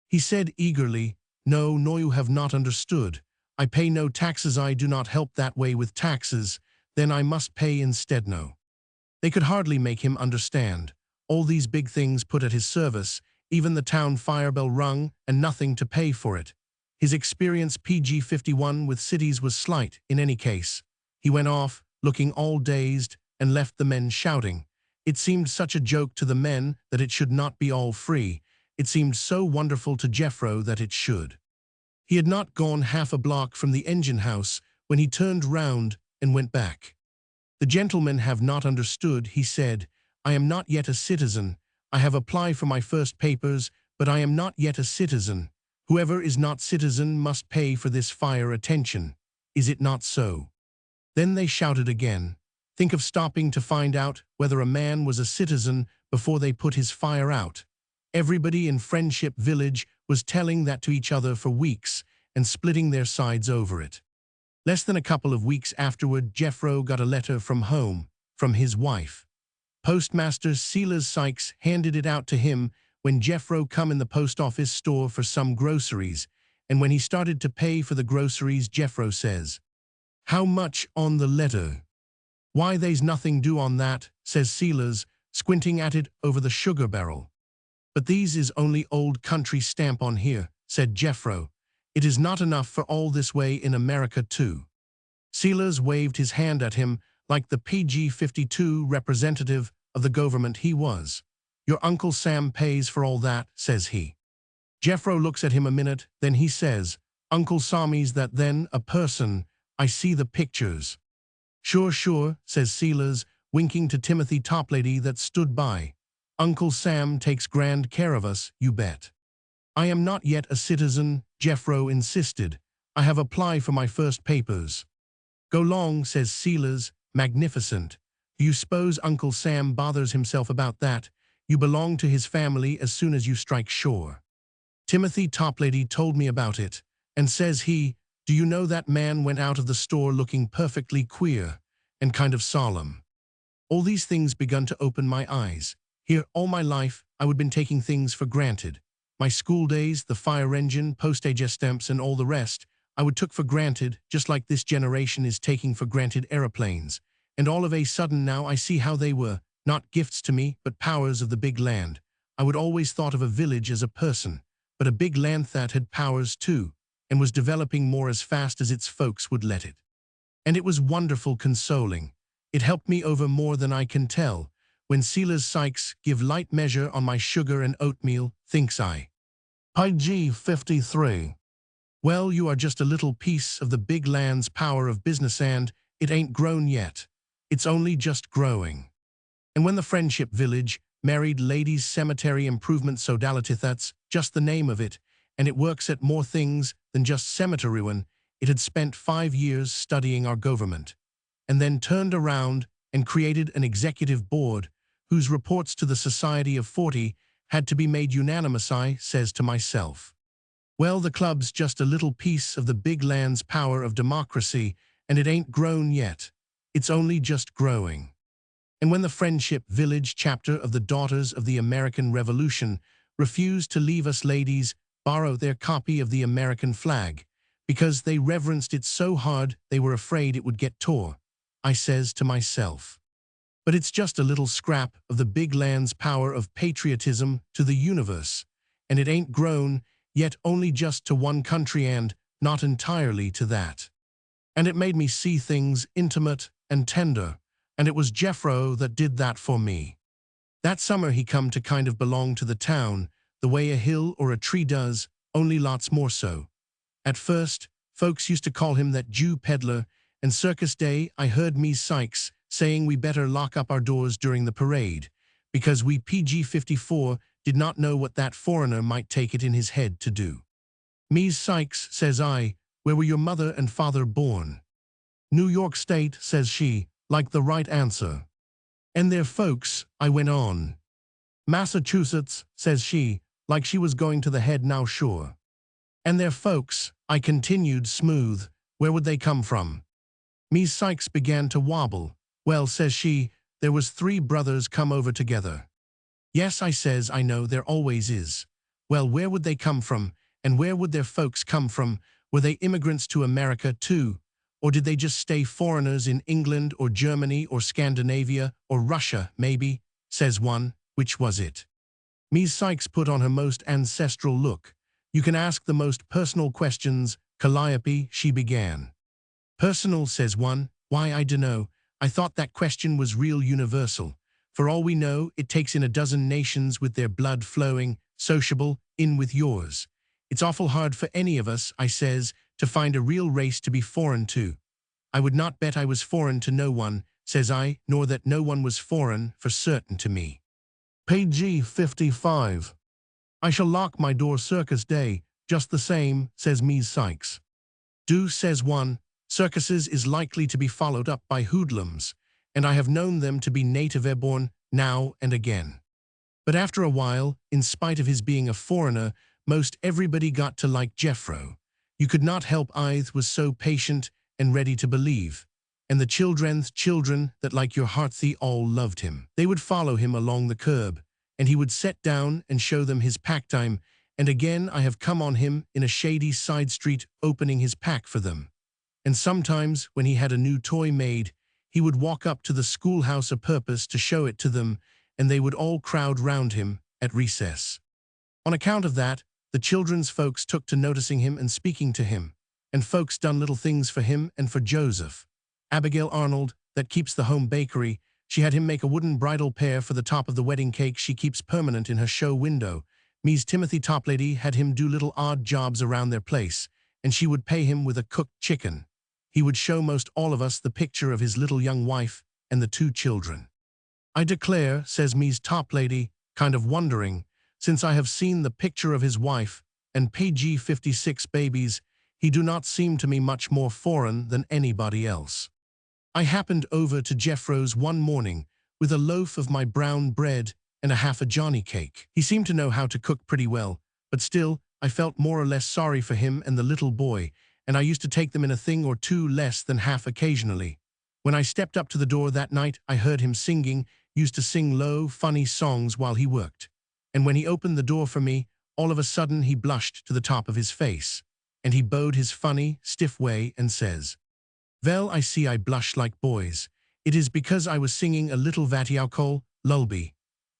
He said eagerly, no, you have not understood. I pay no taxes, I do not help that way with taxes, then I must pay instead. No. They could hardly make him understand. All these big things put at his service, even the town fire bell rung, and nothing to pay for it. His experience PG-51 with cities was slight in any case. He went off, looking all dazed, and left the men shouting. It seemed such a joke to the men that it should not be all free. It seemed so wonderful to Jeffro that it should. He had not gone half a block from the engine house when he turned round and went back. The gentlemen have not understood, he said. I am not yet a citizen. I have applied for my first papers, but I am not yet a citizen. Whoever is not citizen must pay for this fire attention. Is it not so? Then they shouted again. Think of stopping to find out whether a man was a citizen before they put his fire out. Everybody in Friendship Village was telling that to each other for weeks and splitting their sides over it. Less than a couple of weeks afterward, Jeffro got a letter from home, from his wife. Postmaster Silas Sykes handed it out to him when Jeffro come in the post office store for some groceries, and when he started to pay for the groceries, Jeffro says, "How much on the letter?" "Why, there's nothing due on that," says Silas, squinting at it over the sugar barrel. But these is only old country stamp on here, said Jeffro. It is not enough for all this way in America too. Sealers waved his hand at him like the PG-52 representative of the government he was. Your Uncle Sam pays for all that, says he. Jeffro looks at him a minute, then he says, Uncle Sammy's that then, a person, I see the pictures. Sure, sure, says Sealers, winking to Timothy Toplady that stood by. Uncle Sam takes grand care of us, you bet. I am not yet a citizen, Jeffro insisted. I have applied for my first papers. Go long, says Sealers, magnificent. Do you suppose Uncle Sam bothers himself about that? You belong to his family as soon as you strike shore. Timothy Toplady told me about it, and says he, do you know that man went out of the store looking perfectly queer and kind of solemn. All these things begun to open my eyes. Here, all my life, I would been taking things for granted. My school days, the fire engine, postage stamps, and all the rest, I would took for granted, just like this generation is taking for granted aeroplanes. And all of a sudden now I see how they were, not gifts to me, but powers of the big land. I would always thought of a village as a person, but a big land that had powers too, and was developing more as fast as its folks would let it. And it was wonderful consoling. It helped me over more than I can tell. When Sealers Sykes give light measure on my sugar and oatmeal, thinks I. PG-53. Well, you are just a little piece of the big land's power of business and it ain't grown yet. It's only just growing. And when the Friendship Village, Married Ladies Cemetery Improvement Sodality, that's just the name of it, and it works at more things than just cemetery ruin. It had spent 5 years studying our government, and then turned around and created an executive board whose reports to the Society of 40 had to be made unanimous. I says to myself, well, the club's just a little piece of the big land's power of democracy, and it ain't grown yet. It's only just growing. And when the Friendship Village chapter of the Daughters of the American Revolution refused to leave us ladies borrow their copy of the American flag, because they reverenced it so hard they were afraid it would get tore, I says to myself, but it's just a little scrap of the big land's power of patriotism to the universe, and it ain't grown yet only just to one country and not entirely to that. And it made me see things intimate and tender, and it was Jeffro that did that for me. That summer he come to kind of belong to the town, the way a hill or a tree does, only lots more so. At first, folks used to call him that Jew peddler, and circus day I heard Ms. Sykes saying we better lock up our doors during the parade, because we PG-54 did not know what that foreigner might take it in his head to do. Ms. Sykes, says I, where were your mother and father born? New York State, says she, like the right answer. And their folks, I went on. Massachusetts, says she, like she was going to the head now sure. And their folks, I continued smooth, where would they come from? Ms. Sykes began to wobble. Well, says she, there was 3 brothers come over together. Yes, I says, I know, there always is. Well, where would they come from, and where would their folks come from? Were they immigrants to America too? Or did they just stay foreigners in England or Germany or Scandinavia or Russia, maybe? Says one, which was it? Ms. Sykes put on her most ancestral look. You can ask the most personal questions, Calliope, she began. Personal, says one, why I dunno, I thought that question was real universal. For all we know, it takes in a dozen nations with their blood flowing, sociable, in with yours. It's awful hard for any of us, I says, to find a real race to be foreign to. I would not bet I was foreign to no one, says I, nor that no one was foreign for certain to me. PG-55. I shall lock my door circus day, just the same, says Ms. Sykes. Do, says one, circuses is likely to be followed up by hoodlums, and I have known them to be native airborne now and again. But after a while, in spite of his being a foreigner, most everybody got to like Jeffro. You could not help either was so patient and ready to believe. And the children that like your hearty all loved him. They would follow him along the curb, and he would set down and show them his pack time, and again I have come on him in a shady side street opening his pack for them. And sometimes, when he had a new toy made, he would walk up to the schoolhouse a purpose to show it to them, and they would all crowd round him, at recess. On account of that, the children's folks took to noticing him and speaking to him, and folks done little things for him and for Joseph. Abigail Arnold, that keeps the home bakery, she had him make a wooden bridal pair for the top of the wedding cake she keeps permanent in her show window. Me's Timothy Toplady had him do little odd jobs around their place, and she would pay him with a cooked chicken. He would show most all of us the picture of his little young wife and the 2 children. I declare, says Me's Toplady, kind of wondering, since I have seen the picture of his wife and PG 56 babies, he do not seem to me much more foreign than anybody else. I happened over to Jeffro's one morning with a loaf of my brown bread and a half a Johnny cake. He seemed to know how to cook pretty well, but still, I felt more or less sorry for him and the little boy, and I used to take them in a thing or two less than half occasionally. When I stepped up to the door that night, I heard him singing, used to sing low, funny songs while he worked. And when he opened the door for me, all of a sudden he blushed to the top of his face, and he bowed his funny, stiff way and says, "Well, I see I blush like boys. It is because I was singing a little vattiaucol, lullaby.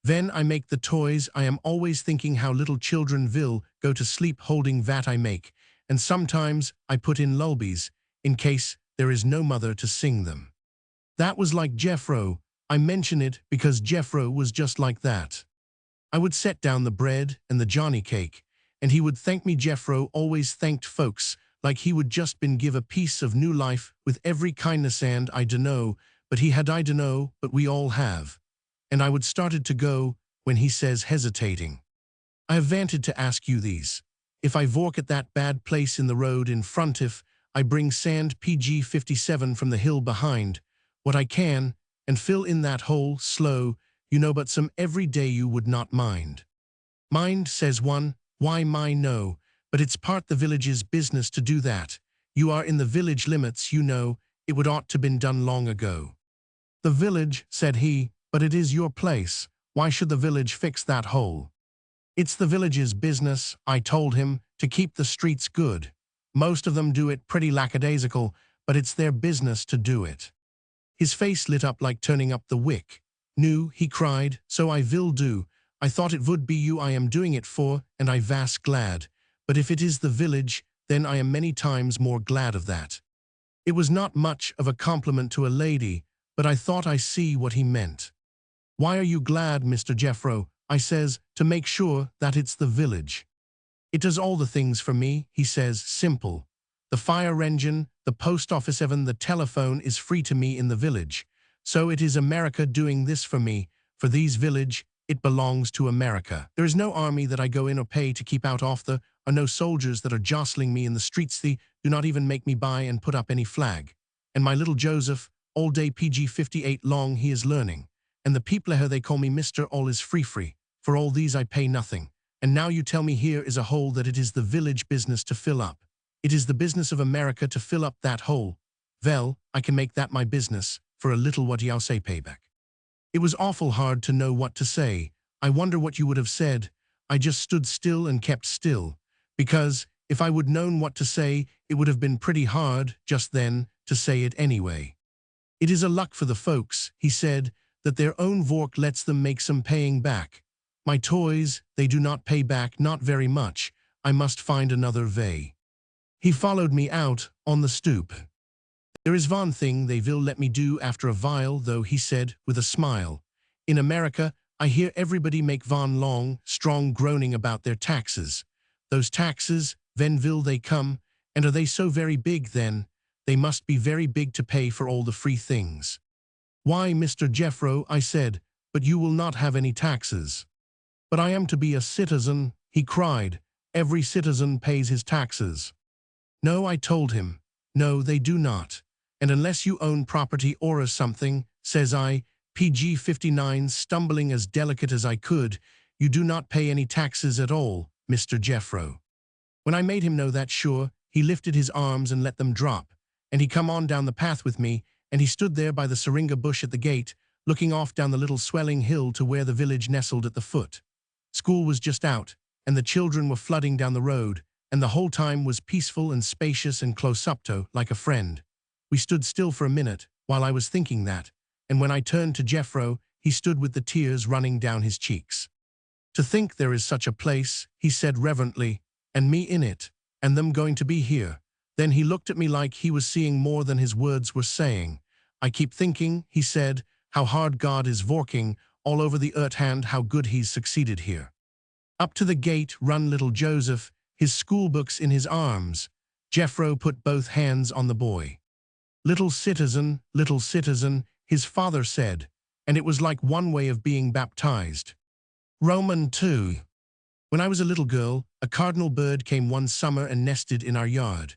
When I make the toys, I am always thinking how little children will go to sleep holding vat I make, and sometimes I put in lullabies, in case there is no mother to sing them." That was like Jeffro. I mention it because Jeffro was just like that. I would set down the bread and the Johnny cake, and he would thank me. Jeffro always thanked folks like he would just been give a piece of new life with every kindness, and I dunno, but he had I dunno, but we all have. And I would started to go when he says hesitating, "I have wanted to ask you these. If I walk at that bad place in the road in front, if I bring sand PG 57 from the hill behind, what I can, and fill in that hole, slow, you know, but some every day you would not mind." "Mind," says one, "why my no, but it's part the village's business to do that. You are in the village limits, you know, it would ought to been done long ago." "The village," said he, "but it is your place. Why should the village fix that hole?" "It's the village's business," I told him, "to keep the streets good. Most of them do it pretty lackadaisical, but it's their business to do it." His face lit up like turning up the wick. "Nu," he cried, "so I will do. I thought it would be you I am doing it for, and I vas glad. But if it is the village, then I am many times more glad of that." It was not much of a compliment to a lady, but I thought I see what he meant. "Why are you glad, Mr. Jeffro?" I says, "to make sure that it's the village." "It does all the things for me," he says, "simple. The fire engine, the post office, even the telephone is free to me in the village. So it is America doing this for me. For these village, it belongs to America. There is no army that I go in or pay to keep out off the, or no soldiers that are jostling me in the streets. They do not even make me buy and put up any flag. And my little Joseph, all day PG 58 long he is learning. And the people here they call me Mr. All is free. For all these I pay nothing. And now you tell me here is a hole that it is the village business to fill up. It is the business of America to fill up that hole. Well, I can make that my business, for a little what y'all say payback." It was awful hard to know what to say. I wonder what you would have said. I just stood still and kept still, because if I would known what to say, it would have been pretty hard, just then, to say it anyway. "It is a luck for the folks," he said, "that their own work lets them make some paying back. My toys, they do not pay back, not very much. I must find another way." He followed me out on the stoop. "There is one thing they will let me do after a while, though," he said with a smile. "In America, I hear everybody make one long, strong groaning about their taxes. Those taxes, when will they come, and are they so very big then? They must be very big to pay for all the free things." "Why, Mr. Jeffro," I said, "but you will not have any taxes." "But I am to be a citizen," he cried. "Every citizen pays his taxes." "No," I told him. "No, they do not. And unless you own property or something," says I, PG 59 stumbling as delicate as I could, "you do not pay any taxes at all, Mr. Jeffro." When I made him know that sure, he lifted his arms and let them drop, and he come on down the path with me, and he stood there by the syringa bush at the gate, looking off down the little swelling hill to where the village nestled at the foot. School was just out, and the children were flooding down the road, and the whole time was peaceful and spacious and close up to, like a friend. We stood still for a minute, while I was thinking that, and when I turned to Jeffro, he stood with the tears running down his cheeks. To think there is such a place, he said reverently, and me in it, and them going to be here. Then he looked at me like he was seeing more than his words were saying. I keep thinking, he said, how hard God is working all over the earth and how good he's succeeded here. Up to the gate run little Joseph, his schoolbooks in his arms. Jethro put both hands on the boy. Little citizen, his father said, and it was like one way of being baptized. Roman 2. When I was a little girl, a cardinal bird came one summer and nested in our yard.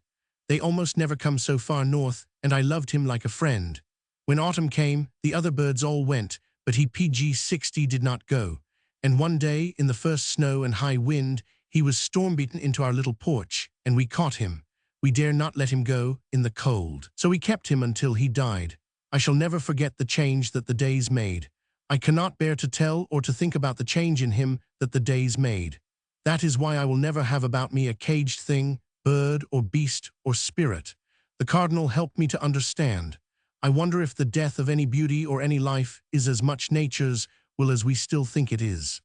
They almost never come so far north, and I loved him like a friend. When autumn came, the other birds all went, but he PG-60 did not go. And one day, in the first snow and high wind, he was storm-beaten into our little porch, and we caught him. We dare not let him go in the cold. So we kept him until he died. I shall never forget the change that the days made. I cannot bear to tell or to think about the change in him that the days made. That is why I will never have about me a caged thing, bird or beast or spirit. The cardinal helped me to understand. I wonder if the death of any beauty or any life is as much nature's will as we still think it is.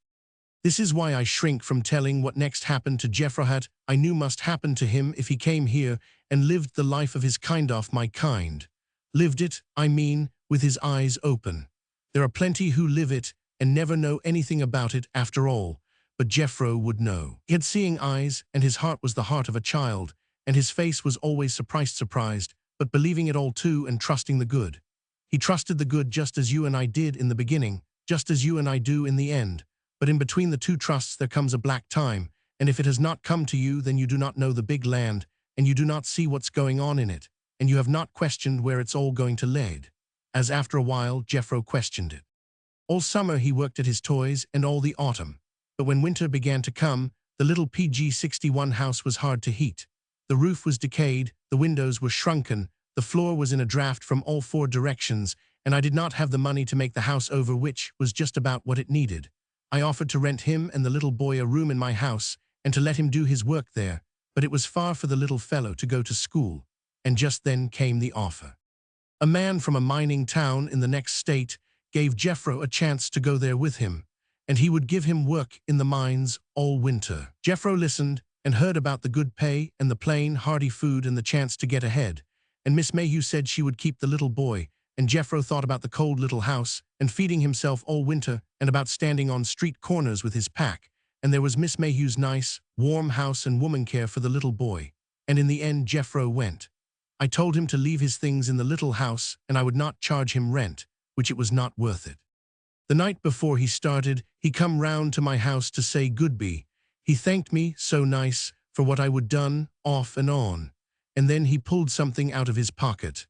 This is why I shrink from telling what next happened to Jephrahat. I knew must happen to him if he came here and lived the life of his kind off my kind. Lived it, I mean, with his eyes open. There are plenty who live it and never know anything about it after all, but Jethro would know. He had seeing eyes, and his heart was the heart of a child, and his face was always surprised, but believing it all too and trusting the good. He trusted the good just as you and I did in the beginning, just as you and I do in the end. But in between the two trusts there comes a black time, and if it has not come to you, then you do not know the big land, and you do not see what's going on in it, and you have not questioned where it's all going to lead. As after a while, Jethro questioned it. All summer he worked at his toys, and all the autumn. But when winter began to come, the little PG-61 house was hard to heat. The roof was decayed, the windows were shrunken, the floor was in a draft from all four directions, and I did not have the money to make the house over, which was just about what it needed. I offered to rent him and the little boy a room in my house and to let him do his work there, but it was far for the little fellow to go to school, and just then came the offer. A man from a mining town in the next state gave Jethro a chance to go there with him, and he would give him work in the mines all winter. Jethro listened and heard about the good pay and the plain, hearty food and the chance to get ahead, and Miss Mayhew said she would keep the little boy, and Jethro thought about the cold little house and feeding himself all winter and about standing on street corners with his pack, and there was Miss Mayhew's nice, warm house and woman care for the little boy, and in the end Jethro went. I told him to leave his things in the little house and I would not charge him rent, which it was not worth it. The night before he started, he come round to my house to say goodbye. He thanked me, so nice, for what I would done, off and on, and then he pulled something out of his pocket.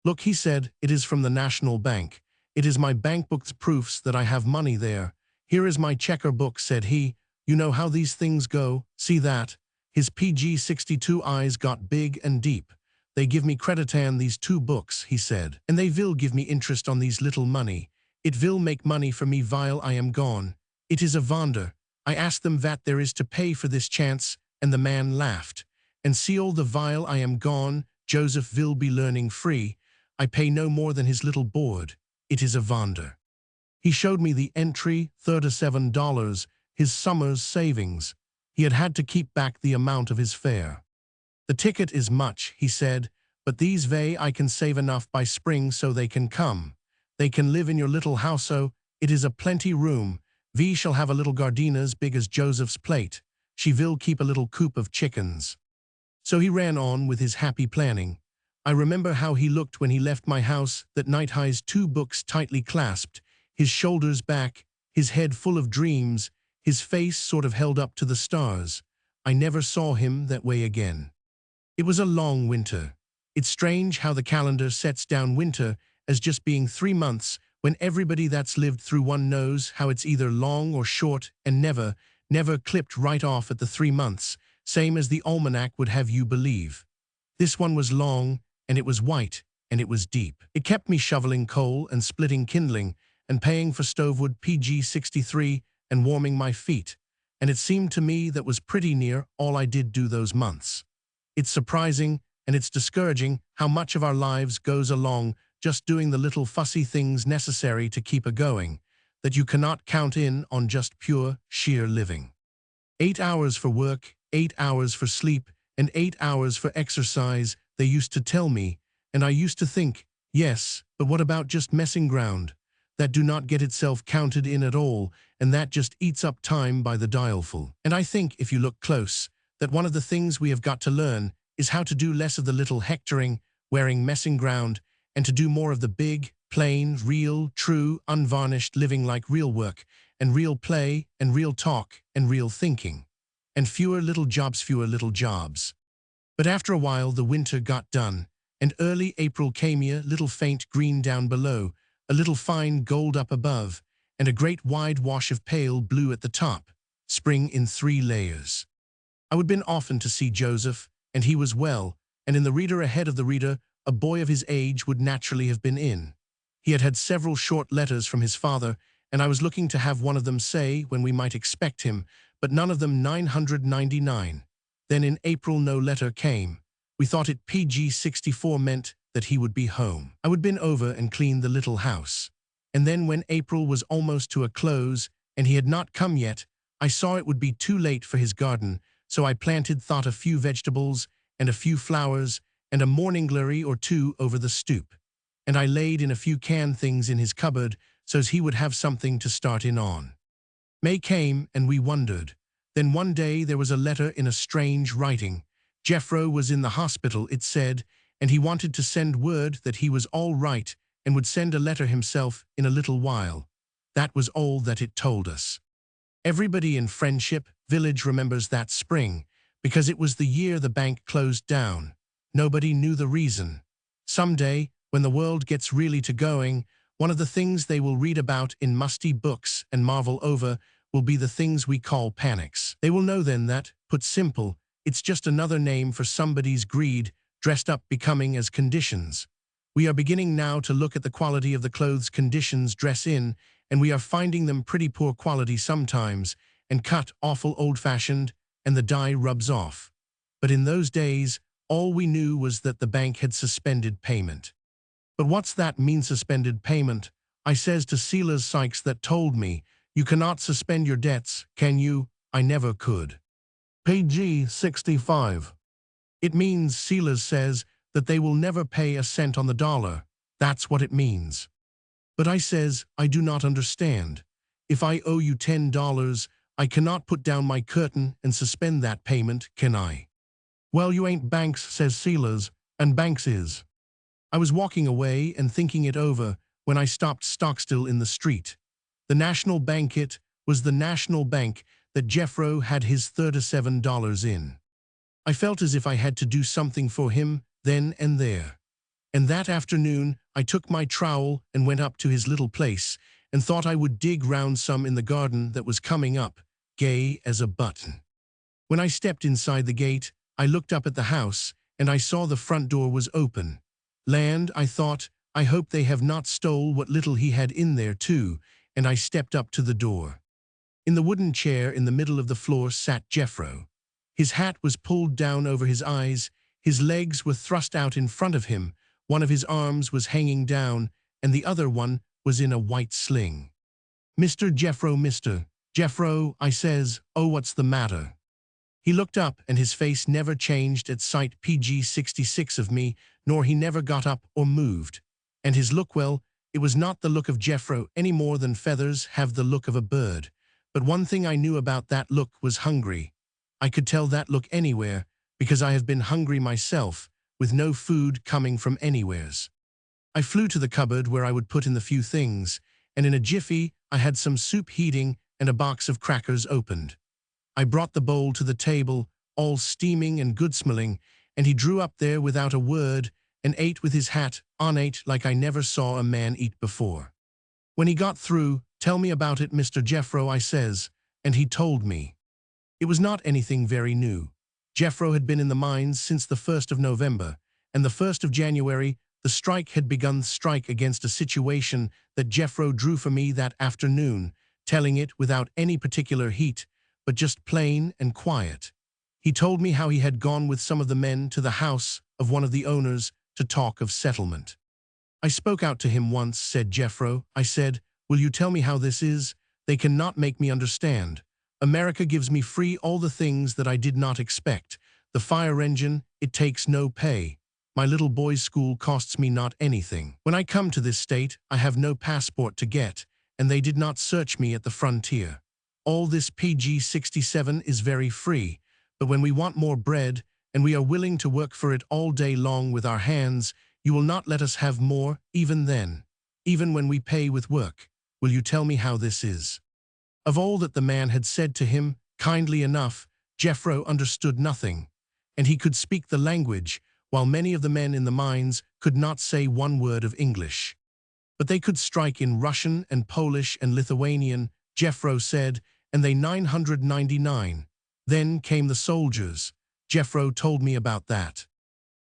Look, he said, it is from the National Bank. It is my bank book's proofs that I have money there. Here is my checker book, said he. You know how these things go, see that? His PG-62 eyes got big and deep. They give me credit on these two books, he said, and they will give me interest on these little money. It will make money for me while I am gone. It is a wonder. I asked them what there is to pay for this chance, and the man laughed. And see all the while I am gone, Joseph will be learning free. I pay no more than his little board. It is a wonder. He showed me the entry, $37, his summer's savings. He had to keep back the amount of his fare. The ticket is much, he said, but these way I can save enough by spring so they can come. They can live in your little house, so it is a plenty room. We shall have a little garden as big as Joseph's plate. She will keep a little coop of chickens. So he ran on with his happy planning. I remember how he looked when he left my house that night, his two books tightly clasped, his shoulders back, his head full of dreams, his face sort of held up to the stars. I never saw him that way again. It was a long winter. It's strange how the calendar sets down winter as just being 3 months when everybody that's lived through one knows how it's either long or short and never clipped right off at the 3 months, same as the almanac would have you believe. This one was long, and it was white, and it was deep. It kept me shoveling coal and splitting kindling and paying for stovewood PG-63 and warming my feet, and it seemed to me that was pretty near all I did do those months. It's surprising and it's discouraging how much of our lives goes along just doing the little fussy things necessary to keep a going. that you cannot count in on just pure, sheer living. 8 hours for work, 8 hours for sleep, and 8 hours for exercise, they used to tell me, and I used to think, yes, but what about just messing ground? That do not get itself counted in at all, and that just eats up time by the dialful. And I think, if you look close, that one of the things we have got to learn is how to do less of the little hectoring, wearing messing ground, and to do more of the big, plain, real, true, unvarnished living like real work, and real play, and real talk, and real thinking. And fewer little jobs. But after a while the winter got done, and early April came here, little faint green down below, a little fine gold up above, and a great wide wash of pale blue at the top, spring in 3 layers. I would been often to see Joseph, and he was well, and in the reader ahead of the reader, a boy of his age would naturally have been in. He had had several short letters from his father, and I was looking to have one of them say when we might expect him, but none of them 999. Then in April no letter came. We thought it PG 64 meant that he would be home. I would been over and cleaned the little house. And then when April was almost to a close, and he had not come yet, I saw it would be too late for his garden, so I planted thought a few vegetables, and a few flowers, and a morning glory or two over the stoop. And I laid in a few canned things in his cupboard, so's he would have something to start in on. May came, and we wondered. Then one day there was a letter in a strange writing. Jeffro was in the hospital, it said, and he wanted to send word that he was all right and would send a letter himself in a little while. That was all that it told us. Everybody in Friendship Village remembers that spring, because it was the year the bank closed down. Nobody knew the reason. Someday, when the world gets really to going, one of the things they will read about in musty books and marvel over will be the things we call panics. They will know then that, put simple, it's just another name for somebody's greed dressed up becoming as conditions. We are beginning now to look at the quality of the clothes conditions dress in, and we are finding them pretty poor quality sometimes, and cut awful old-fashioned, and the dye rubs off. But in those days, all we knew was that the bank had suspended payment. But what's that mean, suspended payment? I says to Silas Sykes that told me, you cannot suspend your debts, can you? I never could. PG 65. It means, Silas says, that they will never pay a cent on the dollar. That's what it means. But I says, I do not understand. If I owe you $10, I cannot put down my curtain and suspend that payment, can I? Well, you ain't Banks, says Silas, and Banks is. I was walking away and thinking it over when I stopped stock-still in the street. The National Bank, it was the National Bank that Jeffro had his $37 in. I felt as if I had to do something for him then and there. And that afternoon I took my trowel and went up to his little place and thought I would dig round some in the garden that was coming up, gay as a button. When I stepped inside the gate, I looked up at the house and I saw the front door was open. Land, I thought, I hope they have not stole what little he had in there too, and I stepped up to the door. In the wooden chair in the middle of the floor sat Jeffro. His hat was pulled down over his eyes, his legs were thrust out in front of him, one of his arms was hanging down, and the other one was in a white sling. Mr. Jeffro, I says, oh, what's the matter? He looked up, and his face never changed at sight PG 66 of me, nor he never got up or moved. And his look, well, it was not the look of Jeffro any more than feathers have the look of a bird. But one thing I knew about that look was hungry. I could tell that look anywhere, because I have been hungry myself, with no food coming from anywheres. I flew to the cupboard where I would put in the few things, and in a jiffy I had some soup heating and a box of crackers opened. I brought the bowl to the table, all steaming and good-smelling, and he drew up there without a word and ate with his hat on, ate like I never saw a man eat before. When he got through, tell me about it, Mr. Jeffro, I says, and he told me. It was not anything very new. Jeffro had been in the mines since the 1st of November, and the 1st of January, the strike had begun the strike against a situation that Jeffro drew for me that afternoon, telling it without any particular heat, but just plain and quiet. He told me how he had gone with some of the men to the house of one of the owners to talk of settlement. I spoke out to him once, said Jeffro. I said, Will you tell me how this is? They cannot make me understand. America gives me free all the things that I did not expect. The fire engine, it takes no pay. My little boy's school costs me not anything. When I come to this state, I have no passport to get, and they did not search me at the frontier. All this PG-67 is very free, but when we want more bread, and we are willing to work for it all day long with our hands, you will not let us have more, even then. Even when we pay with work. Will you tell me how this is? Of all that the man had said to him, kindly enough, Jeffro understood nothing, and he could speak the language, while many of the men in the mines could not say one word of English. But they could strike in Russian and Polish and Lithuanian, Jeffro said, and they 999. Then came the soldiers. Jeffro told me about that.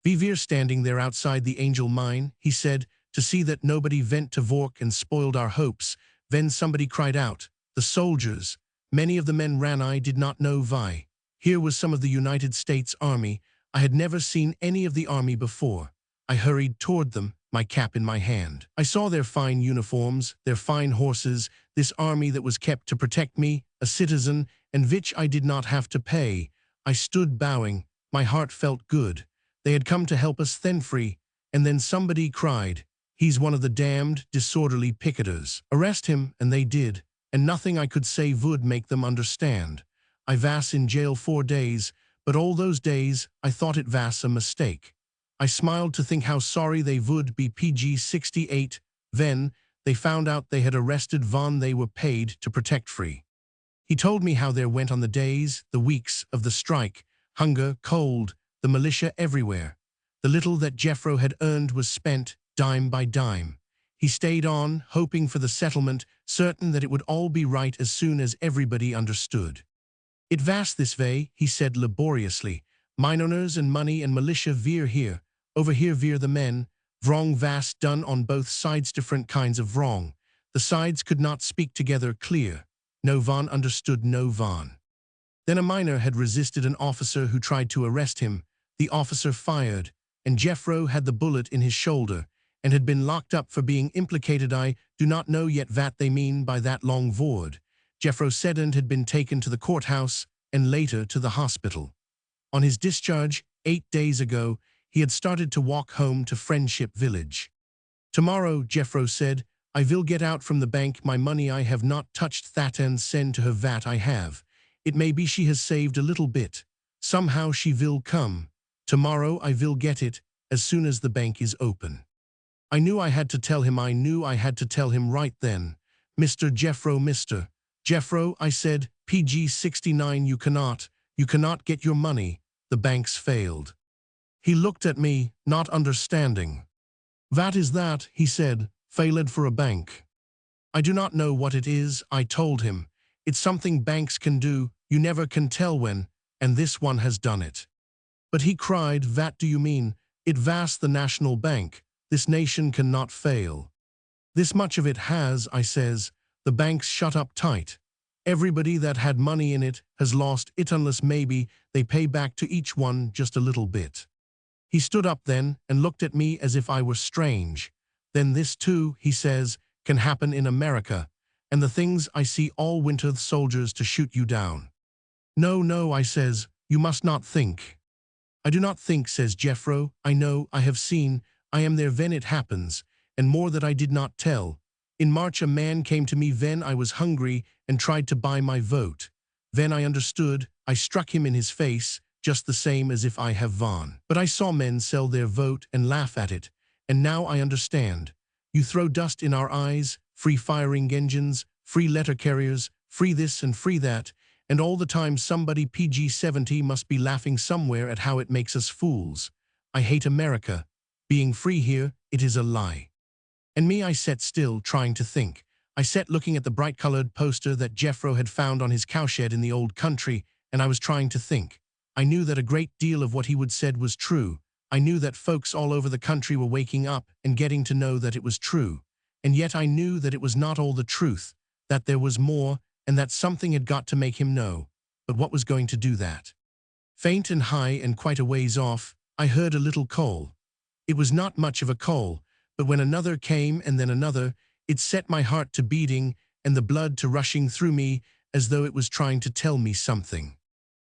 We were standing there outside the Angel mine, he said, to see that nobody went to work and spoiled our hopes. Then somebody cried out, the soldiers. Many of the men ran. I did not know why. Here was some of the United States Army. I had never seen any of the army before. I hurried toward them, my cap in my hand. I saw their fine uniforms, their fine horses, this army that was kept to protect me, a citizen, and which I did not have to pay. I stood bowing. My heart felt good. They had come to help us then free. And then somebody cried, he's one of the damned, disorderly picketers. Arrest him, and they did, and nothing I could say would make them understand. I was in jail 4 days, but all those days I thought it was a mistake. I smiled to think how sorry they would be. PG-68. Then they found out they had arrested Von. They were paid to protect free. He told me how there went on the days, the weeks of the strike, hunger, cold, the militia everywhere. The little that Jeffro had earned was spent, dime by dime. He stayed on, hoping for the settlement, certain that it would all be right as soon as everybody understood. It was this way, he said laboriously. Mine owners and money and militia veer here. Over here veer the men. Wrong was done on both sides, different kinds of wrong. The sides could not speak together clear. No Von understood no Von. Then a miner had resisted an officer who tried to arrest him. The officer fired, and Jeffro had the bullet in his shoulder, and had been locked up for being implicated. I do not know yet what they mean by that long word. Jeffro said and had been taken to the courthouse, and later to the hospital. On his discharge, 8 days ago, he had started to walk home to Friendship Village. Tomorrow, Jeffro said, I will get out from the bank my money. I have not touched that and send to her what I have. It may be she has saved a little bit. Somehow she will come. Tomorrow I will get it, as soon as the bank is open. I knew I had to tell him. I knew I had to tell him right then. Mr. Jeffro, Mr. Jeffro, I said, PG-69, you cannot get your money. The bank's failed. He looked at me, not understanding. What is that, he said, failed for a bank? I do not know what it is, I told him. It's something banks can do, you never can tell when, and this one has done it. But he cried, what do you mean? It was the national bank. This nation cannot fail. This much of it has, I says, the banks shut up tight. Everybody that had money in it has lost it unless maybe they pay back to each one just a little bit. He stood up then and looked at me as if I were strange. Then this too, he says, can happen in America, and the things I see all winter, the soldiers to shoot you down. No, no, I says, you must not think. I do not think, says Jeffro, I know, I have seen, I am there when it happens, and more that I did not tell. In March a man came to me when I was hungry and tried to buy my vote. Then I understood, I struck him in his face, just the same as if I have Von. But I saw men sell their vote and laugh at it, and now I understand. You throw dust in our eyes, free firing engines, free letter carriers, free this and free that, and all the time somebody PG-70 must be laughing somewhere at how it makes us fools. I hate America. Being free here, it is a lie. And me, I sat still, trying to think. I sat looking at the bright-colored poster that Jeffro had found on his cowshed in the old country, and I was trying to think. I knew that a great deal of what he would said was true. I knew that folks all over the country were waking up and getting to know that it was true. And yet I knew that it was not all the truth, that there was more, and that something had got to make him know. But what was going to do that? Faint and high and quite a ways off, I heard a little call. It was not much of a call, but when another came and then another, It set my heart to beating and the blood to rushing through me as though it was trying to tell me something.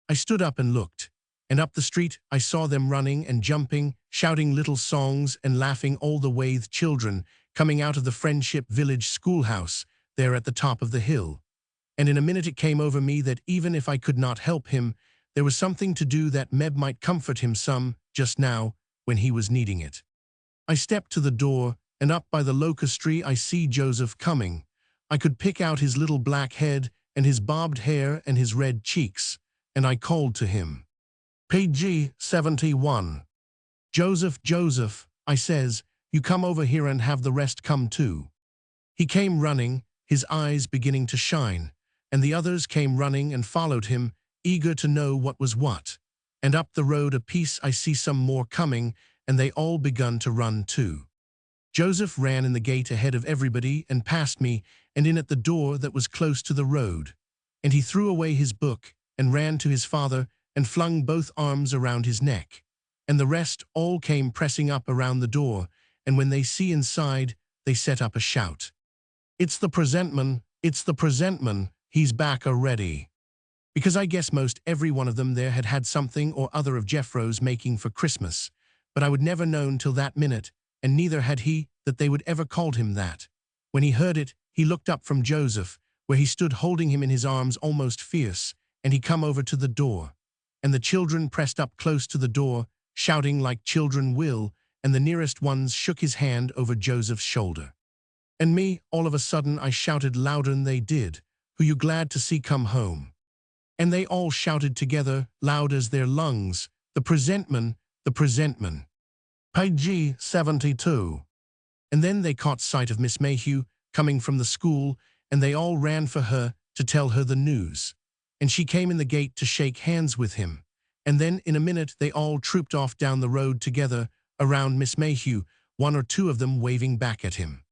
I stood up and looked, and up the street I saw them running and jumping, shouting little songs and laughing, all the way, the children coming out of the Friendship Village schoolhouse there at the top of the hill. And in a minute it came over me that even if I could not help him, there was something to do that Meb might comfort him some just now when he was needing it. I stepped to the door, and up by the locust tree I see Joseph coming. I could pick out his little black head and his bobbed hair and his red cheeks, and I called to him. "PG 71. Joseph, Joseph," I says, "you come over here and have the rest come too." He came running, his eyes beginning to shine, and the others came running and followed him, eager to know what was what. And up the road a piece I see some more coming, and they all begun to run too. Joseph ran in the gate ahead of everybody and past me, and in at the door that was close to the road. And he threw away his book and ran to his father and flung both arms around his neck. And the rest all came pressing up around the door, and when they see inside, they set up a shout. "It's the presentman, it's the presentman, he's back already." Because I guess most every one of them there had had something or other of Jeffro's making for Christmas, but I would never known till that minute, and neither had he, that they would ever called him that. When he heard it, he looked up from Joseph, where he stood holding him in his arms almost fierce, and he come over to the door. And the children pressed up close to the door, shouting like children will, and the nearest ones shook his hand over Joseph's shoulder. And me, all of a sudden I shouted louder'n they did, "Who you glad to see come home?" And they all shouted together, loud as their lungs, "The presentman, the presentman." PG 72. And then they caught sight of Miss Mayhew coming from the school, and they all ran for her to tell her the news. And she came in the gate to shake hands with him. And then in a minute they all trooped off down the road together around Miss Mayhew, one or two of them waving back at him.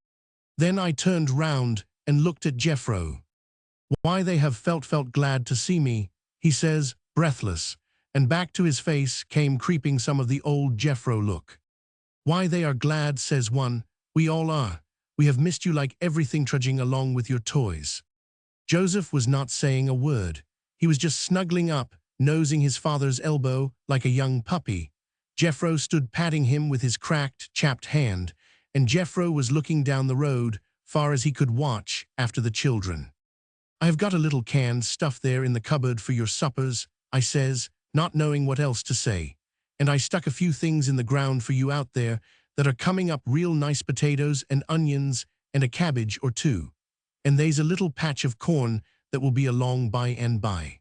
Then I turned round and looked at Jeffro. "Why they have felt glad to see me," he says, breathless, and back to his face came creeping some of the old Jeffro look. "Why they are glad," says one, "we all are. We have missed you like everything, trudging along with your toys." Joseph was not saying a word. He was just snuggling up, nosing his father's elbow like a young puppy. Jeffro stood patting him with his cracked, chapped hand, and Jeffro was looking down the road, far as he could watch, after the children. "I have got a little canned stuff there in the cupboard for your suppers," I says, not knowing what else to say. "And I stuck a few things in the ground for you out there that are coming up, real nice potatoes and onions and a cabbage or two. And they's a little patch of corn that will be along by and by."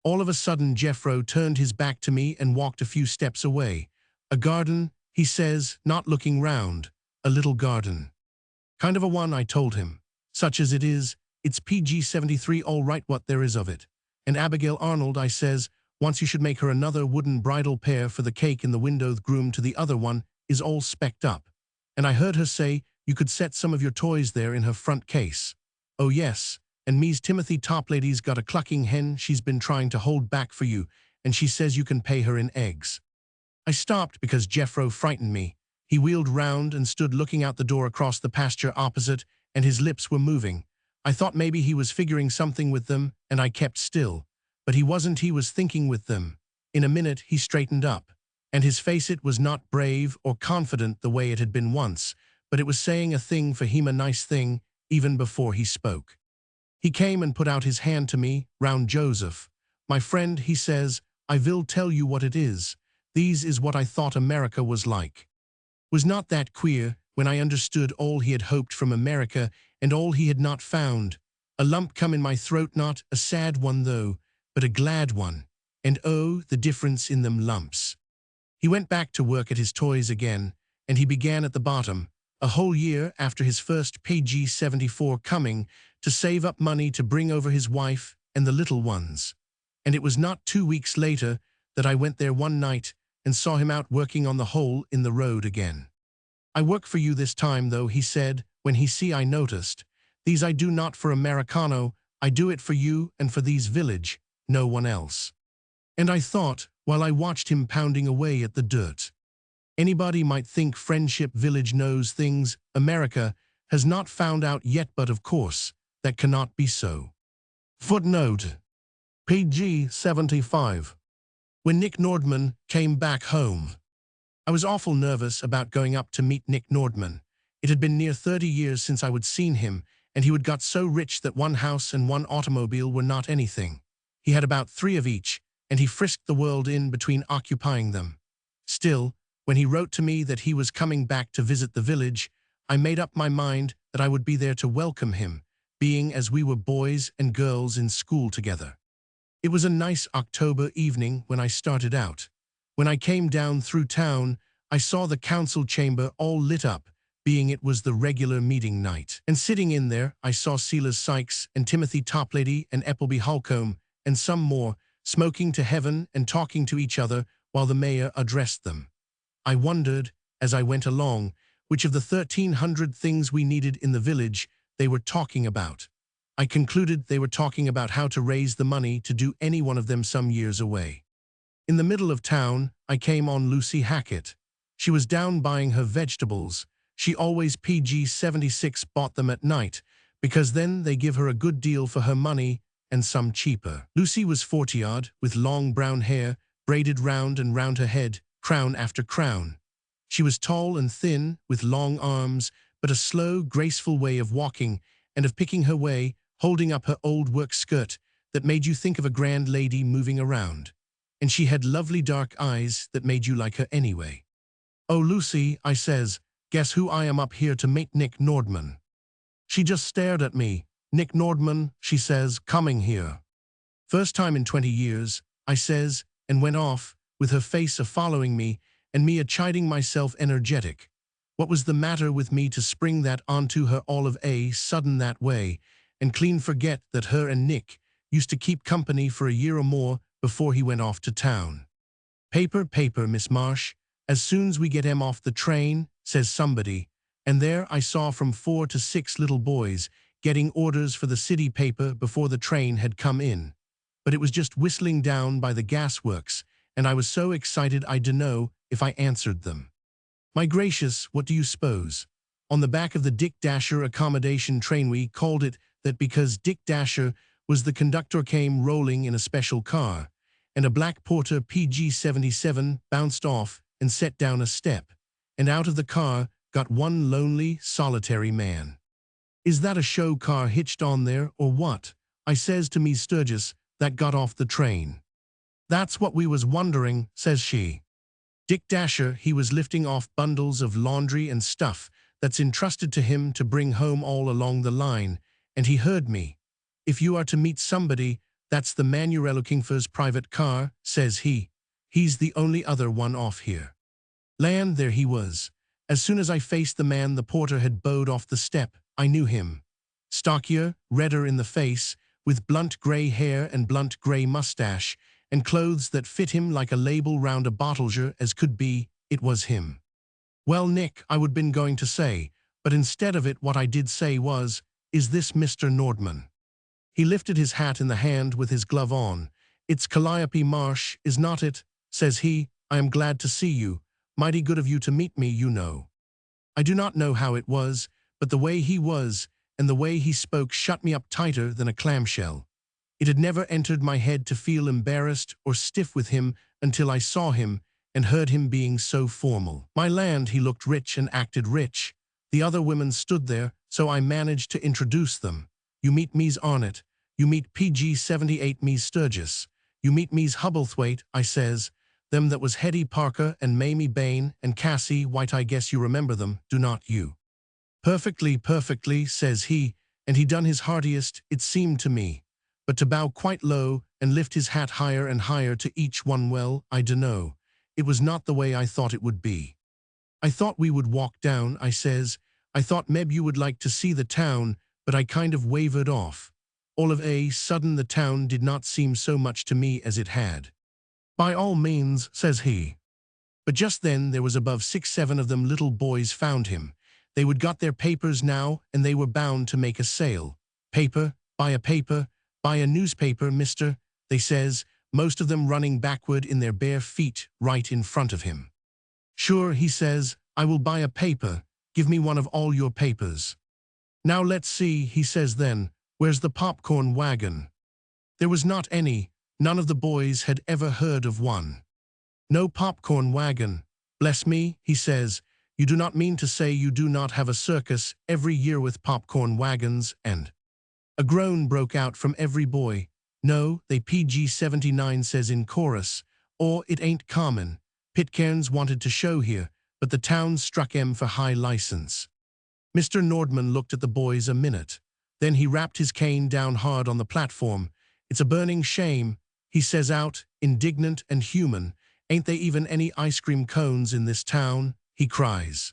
All of a sudden Jeffro turned his back to me and walked a few steps away. "A garden," he says, not looking round. "A little garden." "Kind of a one," I told him. "Such as it is, it's PG 73 all right what there is of it. And Abigail Arnold," I says, "once you should make her another wooden bridal pair for the cake in the window, the groom to the other one is all specked up. And I heard her say you could set some of your toys there in her front case. Oh yes, and me's Timothy Toplady's got a clucking hen she's been trying to hold back for you, and she says you can pay her in eggs." I stopped because Jeffro frightened me. He wheeled round and stood looking out the door across the pasture opposite, and his lips were moving. I thought maybe he was figuring something with them, and I kept still. But he wasn't, he was thinking with them. In a minute he straightened up, and his face, it was not brave or confident the way it had been once, but it was saying a thing for him, a nice thing, even before he spoke. He came and put out his hand to me, round Joseph. "My friend," he says, "I will tell you what it is. These is what I thought America was like." Was not that queer, when I understood all he had hoped from America and all he had not found? A lump come in my throat, not a sad one though, but a glad one. And oh, the difference in them lumps. He went back to work at his toys again, and he began at the bottom, a whole year after his first PG 74 coming, to save up money to bring over his wife and the little ones. And it was not 2 weeks later that I went there one night and saw him out working on the hole in the road again. "I work for you this time though," he said, when he see I noticed. "These I do not for Americano, I do it for you and for these village, no one else." And I thought, while I watched him pounding away at the dirt, anybody might think Friendship Village knows things, America, has not found out yet, but of course, that cannot be so. Footnote. PG 75. When Nick Nordman came back home. I was awful nervous about going up to meet Nick Nordman. It had been near 30 years since I would seen him, and he would got so rich that one house and one automobile were not anything. He had about 3 of each, and he frisked the world in between occupying them. Still, when he wrote to me that he was coming back to visit the village, I made up my mind that I would be there to welcome him, being as we were boys and girls in school together. It was a nice October evening when I started out. When I came down through town, I saw the council chamber all lit up, being it was the regular meeting night. And sitting in there, I saw Silas Sykes and Timothy Toplady and Appleby Holcomb and some more, smoking to heaven and talking to each other while the mayor addressed them. I wondered, as I went along, which of the 1,300 things we needed in the village they were talking about. I concluded they were talking about how to raise the money to do any one of them some years away. In the middle of town, I came on Lucy Hackett. She was down buying her vegetables. She always PG 76 bought them at night, because then they give her a good deal for her money and some cheaper. Lucy was 40-odd, with long brown hair, braided round and round her head, crown after crown. She was tall and thin, with long arms, but a slow, graceful way of walking and of picking her way, holding up her old work skirt that made you think of a grand lady moving around. And she had lovely dark eyes that made you like her anyway. "Oh, Lucy," I says, "guess who I am up here to meet Nick Nordman." She just stared at me. "Nick Nordman," she says, "coming here." "First time in 20 years, I says, and went off, with her face a-following me, and me a-chiding myself energetic. What was the matter with me to spring that onto her all of a sudden that way, and clean forget that her and Nick used to keep company for a year or more before he went off to town. "Paper, Miss Marsh, as soon's we get him off the train," says somebody, and there I saw from 4 to 6 little boys getting orders for the city paper before the train had come in. But it was just whistling down by the gasworks, and I was so excited I dunno if I answered them. My gracious, what do you suppose? On the back of the Dick Dasher accommodation train we called it that because Dick Dasher was the conductor came rolling in a special car, and a black porter PG 77 bounced off and set down a step, and out of the car got one lonely, solitary man. "Is that a show car hitched on there, or what?" I says to me Sturgis, that got off the train. "That's what we was wondering," says she. Dick Dasher, he was lifting off bundles of laundry and stuff that's entrusted to him to bring home all along the line, and he heard me. "If you are to meet somebody, that's the man you're looking for's private car," says he. "He's the only other one off here." Land, there he was. As soon as I faced the man the porter had bowed off the step, I knew him. Stockier, redder in the face, with blunt grey hair and blunt grey mustache, and clothes that fit him like a label round a bottleger as could be, it was him. "Well, Nick," I would been going to say, but instead of it what I did say was, "Is this Mr. Nordman?" He lifted his hat in the hand with his glove on. "It's Calliope Marsh, is not it?" says he. "I am glad to see you. Mighty good of you to meet me, you know." I do not know how it was, but the way he was, and the way he spoke shut me up tighter than a clamshell. It had never entered my head to feel embarrassed or stiff with him until I saw him and heard him being so formal. My land, he looked rich and acted rich. The other women stood there, so I managed to introduce them. "You meet me's Arnott. You meet PG 78 me's Sturgis. You meet me's Hubblethwaite," I says. "Them that was Hetty Parker and Mamie Bain and Cassie White, I guess you remember them, do not you?" Perfectly, says he, and he done his heartiest, it seemed to me. But to bow quite low and lift his hat higher and higher to each one, well, I dunno. It was not the way I thought it would be. "I thought we would walk down," I says. "I thought meb you would like to see the town," but I kind of wavered off. All of a sudden the town did not seem so much to me as it had. "By all means," says he. But just then there was above 6-7 of them little boys found him. They would got their papers now, and they were bound to make a sale. Paper, buy a newspaper, mister," they says, most of them running backward in their bare feet right in front of him. "Sure," he says, "I will buy a paper. Give me one of all your papers." Now let's see, he says then, where's the popcorn wagon? There was not any, none of the boys had ever heard of one. No popcorn wagon. Bless me, he says, you do not mean to say you do not have a circus every year with popcorn wagons, and a groan broke out from every boy. No, they PG-79 says in chorus, or it ain't common. Pitcairns wanted to show here, but the town struck 'em for high license. Mr. Nordman looked at the boys a minute. Then he rapped his cane down hard on the platform. It's a burning shame, he says out, indignant and human. Ain't they even any ice cream cones in this town? He cries.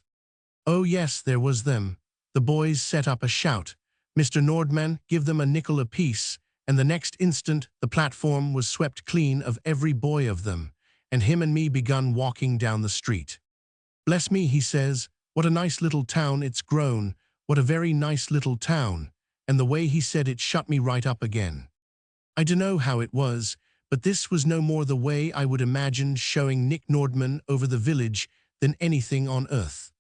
Oh yes, there was them. The boys set up a shout. Mr. Nordman, give them a nickel apiece, and the next instant the platform was swept clean of every boy of them, and him and me begun walking down the street. Bless me, he says, what a nice little town it's grown, what a very nice little town, and the way he said it shut me right up again. I dunno how it was, but this was no more the way I would imagine showing Nick Nordman over the village than anything on earth.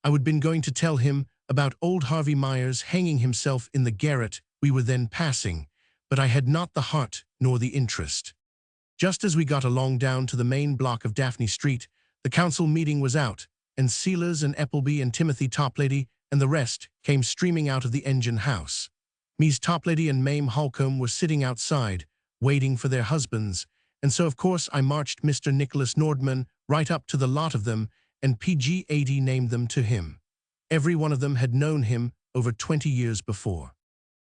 I would been going to tell him about old Harvey Myers hanging himself in the garret we were then passing, but I had not the heart nor the interest. Just as we got along down to the main block of Daphne Street, the council meeting was out, and Sealers and Appleby and Timothy Toplady and the rest came streaming out of the engine house. Mies Toplady and Mame Holcomb were sitting outside, waiting for their husbands, and so of course I marched Mr. Nicholas Nordman right up to the lot of them, and PG-80 named them to him. Every one of them had known him over 20 years before.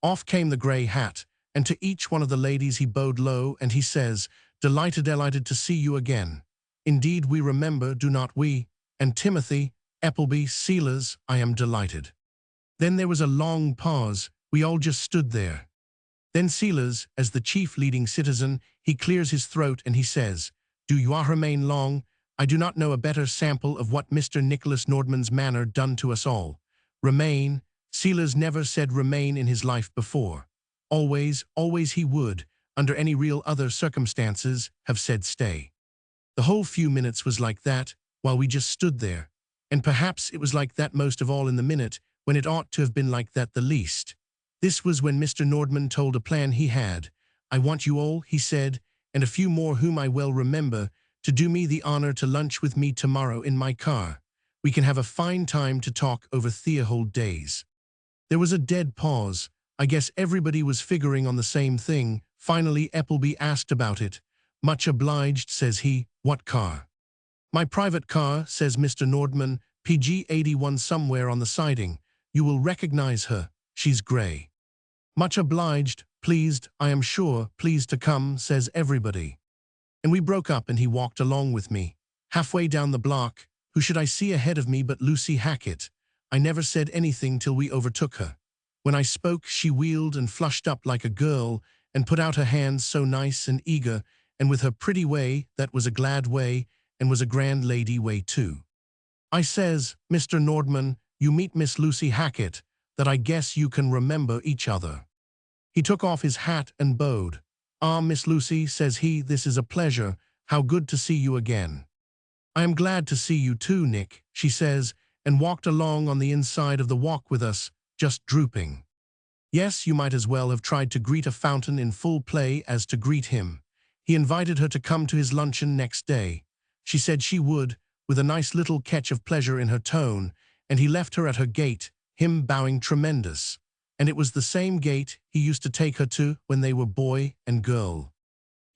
Off came the grey hat, and to each one of the ladies he bowed low, and he says, delighted to see you again. Indeed we remember, do not we? And Timothy, Appleby, Sealers, I am delighted. Then there was a long pause. We all just stood there. Then Sealers, as the chief leading citizen, he clears his throat and he says, do you remain long? I do not know a better sample of what Mr. Nicholas Nordman's manner done to us all. Remain. Sealers never said remain in his life before. Always he would, under any real other circumstances, have said stay. The whole few minutes was like that, while we just stood there. And perhaps it was like that most of all in the minute, when it ought to have been like that the least. This was when Mr. Nordman told a plan he had. I want you all, he said, and a few more whom I well remember, to do me the honor to lunch with me tomorrow in my car. We can have a fine time to talk over Theohold days. There was a dead pause. I guess everybody was figuring on the same thing. Finally Appleby asked about it. Much obliged, says he. What car? My private car, says Mr. Nordman, PG-81 somewhere on the siding. You will recognize her. She's grey. Much obliged, pleased, I am sure, pleased to come, says everybody. And we broke up and he walked along with me. Halfway down the block, who should I see ahead of me but Lucy Hackett? I never said anything till we overtook her. When I spoke, she wheeled and flushed up like a girl and put out her hands so nice and eager, and with her pretty way, that was a glad way, and was a grand lady way too. I says, Mr. Nordman, you meet Miss Lucy Hackett, that I guess you can remember each other. He took off his hat and bowed. Ah, Miss Lucy, says he, this is a pleasure. How good to see you again. I am glad to see you too, Nick, she says, and walked along on the inside of the walk with us, just drooping. Yes, you might as well have tried to greet a fountain in full play as to greet him. He invited her to come to his luncheon next day. She said she would, with a nice little catch of pleasure in her tone, and he left her at her gate, him bowing tremendous. And it was the same gate he used to take her to when they were boy and girl.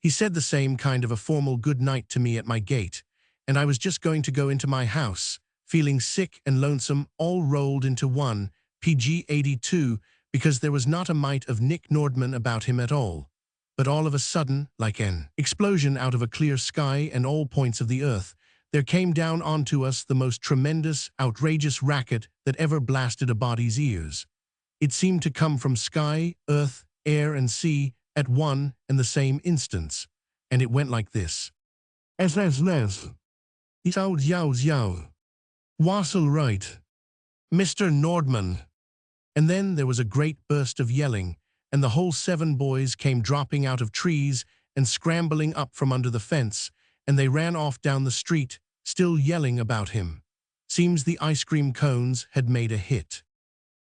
He said the same kind of a formal good night to me at my gate, and I was just going to go into my house, feeling sick and lonesome all rolled into one, PG-82, because there was not a mite of Nick Nordman about him at all. But all of a sudden, like an explosion out of a clear sky and all points of the earth, there came down onto us the most tremendous, outrageous racket that ever blasted a body's ears. It seemed to come from sky, earth, air, and sea at one and the same instance, and it went like this. Les. Yow. Wassel right. Mr. Nordman. And then there was a great burst of yelling, and the whole 7 boys came dropping out of trees and scrambling up from under the fence, and they ran off down the street, still yelling about him. Seems the ice cream cones had made a hit.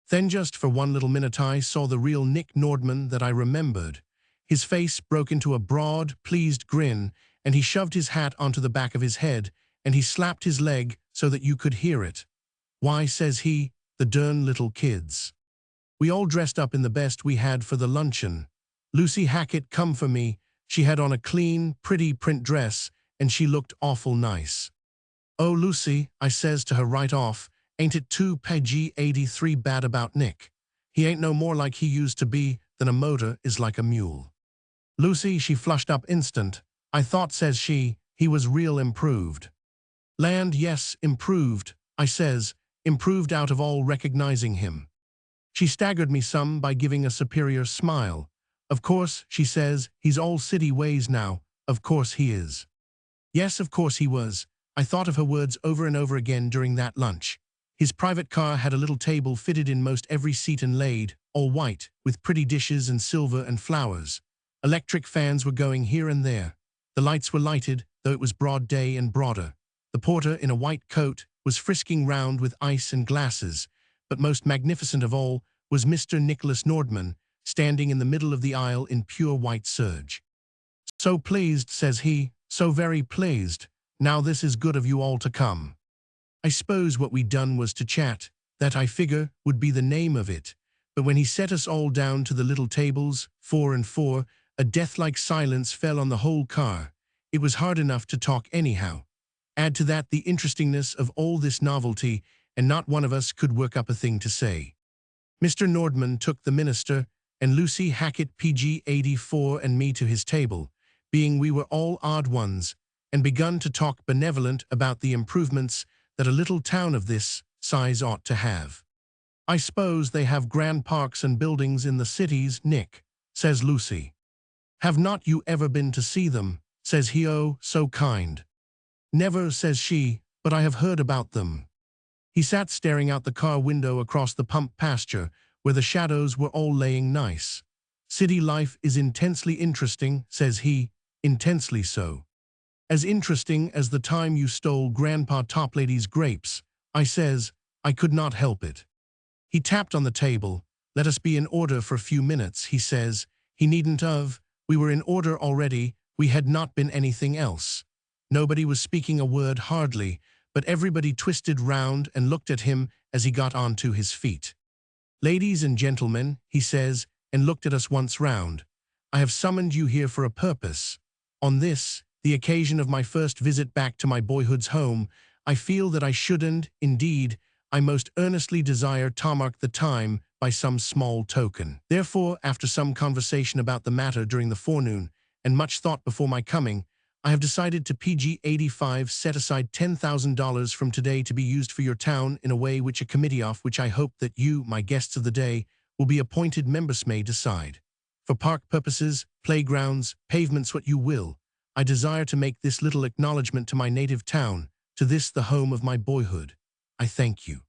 Then just for one little minute I saw the real Nick Nordman that I remembered. His face broke into a broad, pleased grin, and he shoved his hat onto the back of his head, and he slapped his leg so that you could hear it. "Why," says he, "the dern little kids." We all dressed up in the best we had for the luncheon. Lucy Hackett come for me. She had on a clean, pretty print dress, and she looked awful nice. "Oh, Lucy," I says to her right off, "ain't it too pg 83 bad about Nick? He ain't no more like he used to be than a motor is like a mule." Lucy, she flushed up instant. "I thought," says she, "he was real improved." "Land, yes, improved," I says, "improved out of all recognizing him." She staggered me some by giving a superior smile. "Of course," she says, "he's all city ways now, of course he is." Yes, of course he was. I thought of her words over and over again during that lunch. His private car had a little table fitted in most every seat and laid, all white, with pretty dishes and silver and flowers. Electric fans were going here and there. The lights were lighted, though it was broad day and broader. The porter in a white coat was frisking round with ice and glasses, but most magnificent of all was Mr. Nicholas Nordman, standing in the middle of the aisle in pure white serge. "So pleased," says he, "so very pleased. Now this is good of you all to come." I suppose what we'd done was to chat. That, I figure, would be the name of it. But when he set us all down to the little tables, 4 and 4, a death-like silence fell on the whole car. It was hard enough to talk anyhow. Add to that the interestingness of all this novelty, and not one of us could work up a thing to say. Mr. Nordman took the minister and Lucy Hackett PG 84 and me to his table, being we were all odd ones, and begun to talk benevolent about the improvements that a little town of this size ought to have. "I suppose they have grand parks and buildings in the cities, Nick," says Lucy. "Have not you ever been to see them?" says he. "Oh, so kind." "Never," says she, "but I have heard about them." He sat staring out the car window across the pump pasture, where the shadows were all laying nice. "City life is intensely interesting," says he, "intensely so." "As interesting as the time you stole Grandpa Toplady's grapes," I says. I could not help it. He tapped on the table. "Let us be in order for a few minutes," he says. He needn't of. We were in order already. We had not been anything else. Nobody was speaking a word hardly, but everybody twisted round and looked at him as he got onto his feet. "Ladies and gentlemen," he says, and looked at us once round, "I have summoned you here for a purpose. On this, the occasion of my first visit back to my boyhood's home, I feel that I should and, indeed, I most earnestly desire to mark the time by some small token. Therefore, after some conversation about the matter during the forenoon, and much thought before my coming, I have decided to PG 85 set aside $10,000 from today to be used for your town in a way which a committee of which I hope that you, my guests of the day, will be appointed members may decide. For park purposes, playgrounds, pavements, what you will, I desire to make this little acknowledgement to my native town, to this the home of my boyhood. I thank you."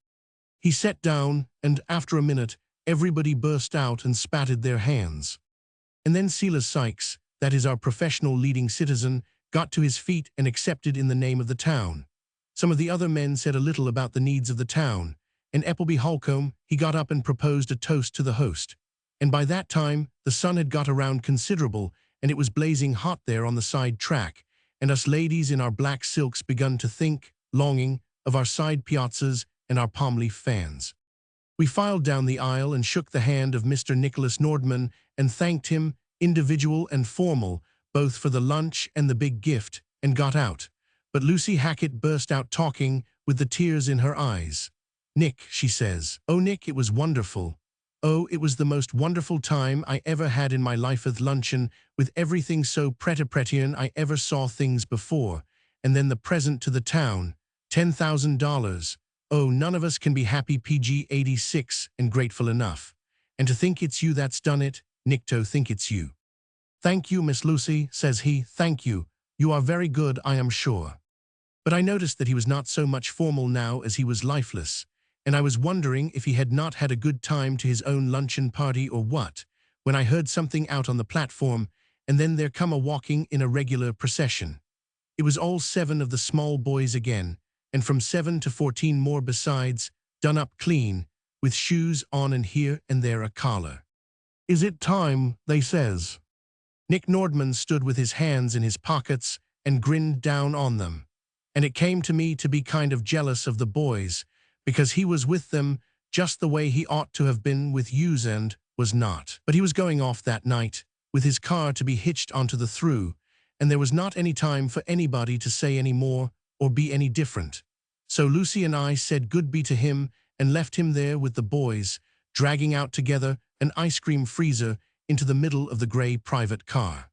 He sat down, and after a minute, everybody burst out and spatted their hands. And then Silas Sykes, that is our professional leading citizen, got to his feet and accepted in the name of the town. Some of the other men said a little about the needs of the town, and Appleby Holcomb, he got up and proposed a toast to the host. And by that time, the sun had got around considerable, and it was blazing hot there on the side track, and us ladies in our black silks begun to think, longing, of our side piazzas and our palm leaf fans. We filed down the aisle and shook the hand of Mr. Nicholas Nordman and thanked him, individual and formal, both for the lunch and the big gift, and got out. But Lucy Hackett burst out talking with the tears in her eyes. "Nick," she says, "oh Nick, it was wonderful. Oh, it was the most wonderful time I ever had in my life at luncheon, with everything so pretty I ever saw things before. And then the present to the town, $10,000. Oh, none of us can be happy PG 86 and grateful enough. And to think it's you that's done it, Nick, to think it's you." "Thank you, Miss Lucy," says he, "thank you. You are very good, I am sure." But I noticed that he was not so much formal now as he was lifeless, and I was wondering if he had not had a good time to his own luncheon party or what, when I heard something out on the platform, and then there come a walking in a regular procession. It was all 7 of the small boys again, and from 7 to 14 more besides, done up clean, with shoes on and here and there a collar. Is it time, they says. Nick Nordman stood with his hands in his pockets and grinned down on them. And it came to me to be kind of jealous of the boys, because he was with them just the way he ought to have been with yous and was not. But he was going off that night, with his car to be hitched onto the through, and there was not any time for anybody to say any more or be any different. So Lucy and I said goodbye to him and left him there with the boys, dragging out together an ice cream freezer into the middle of the gray private car.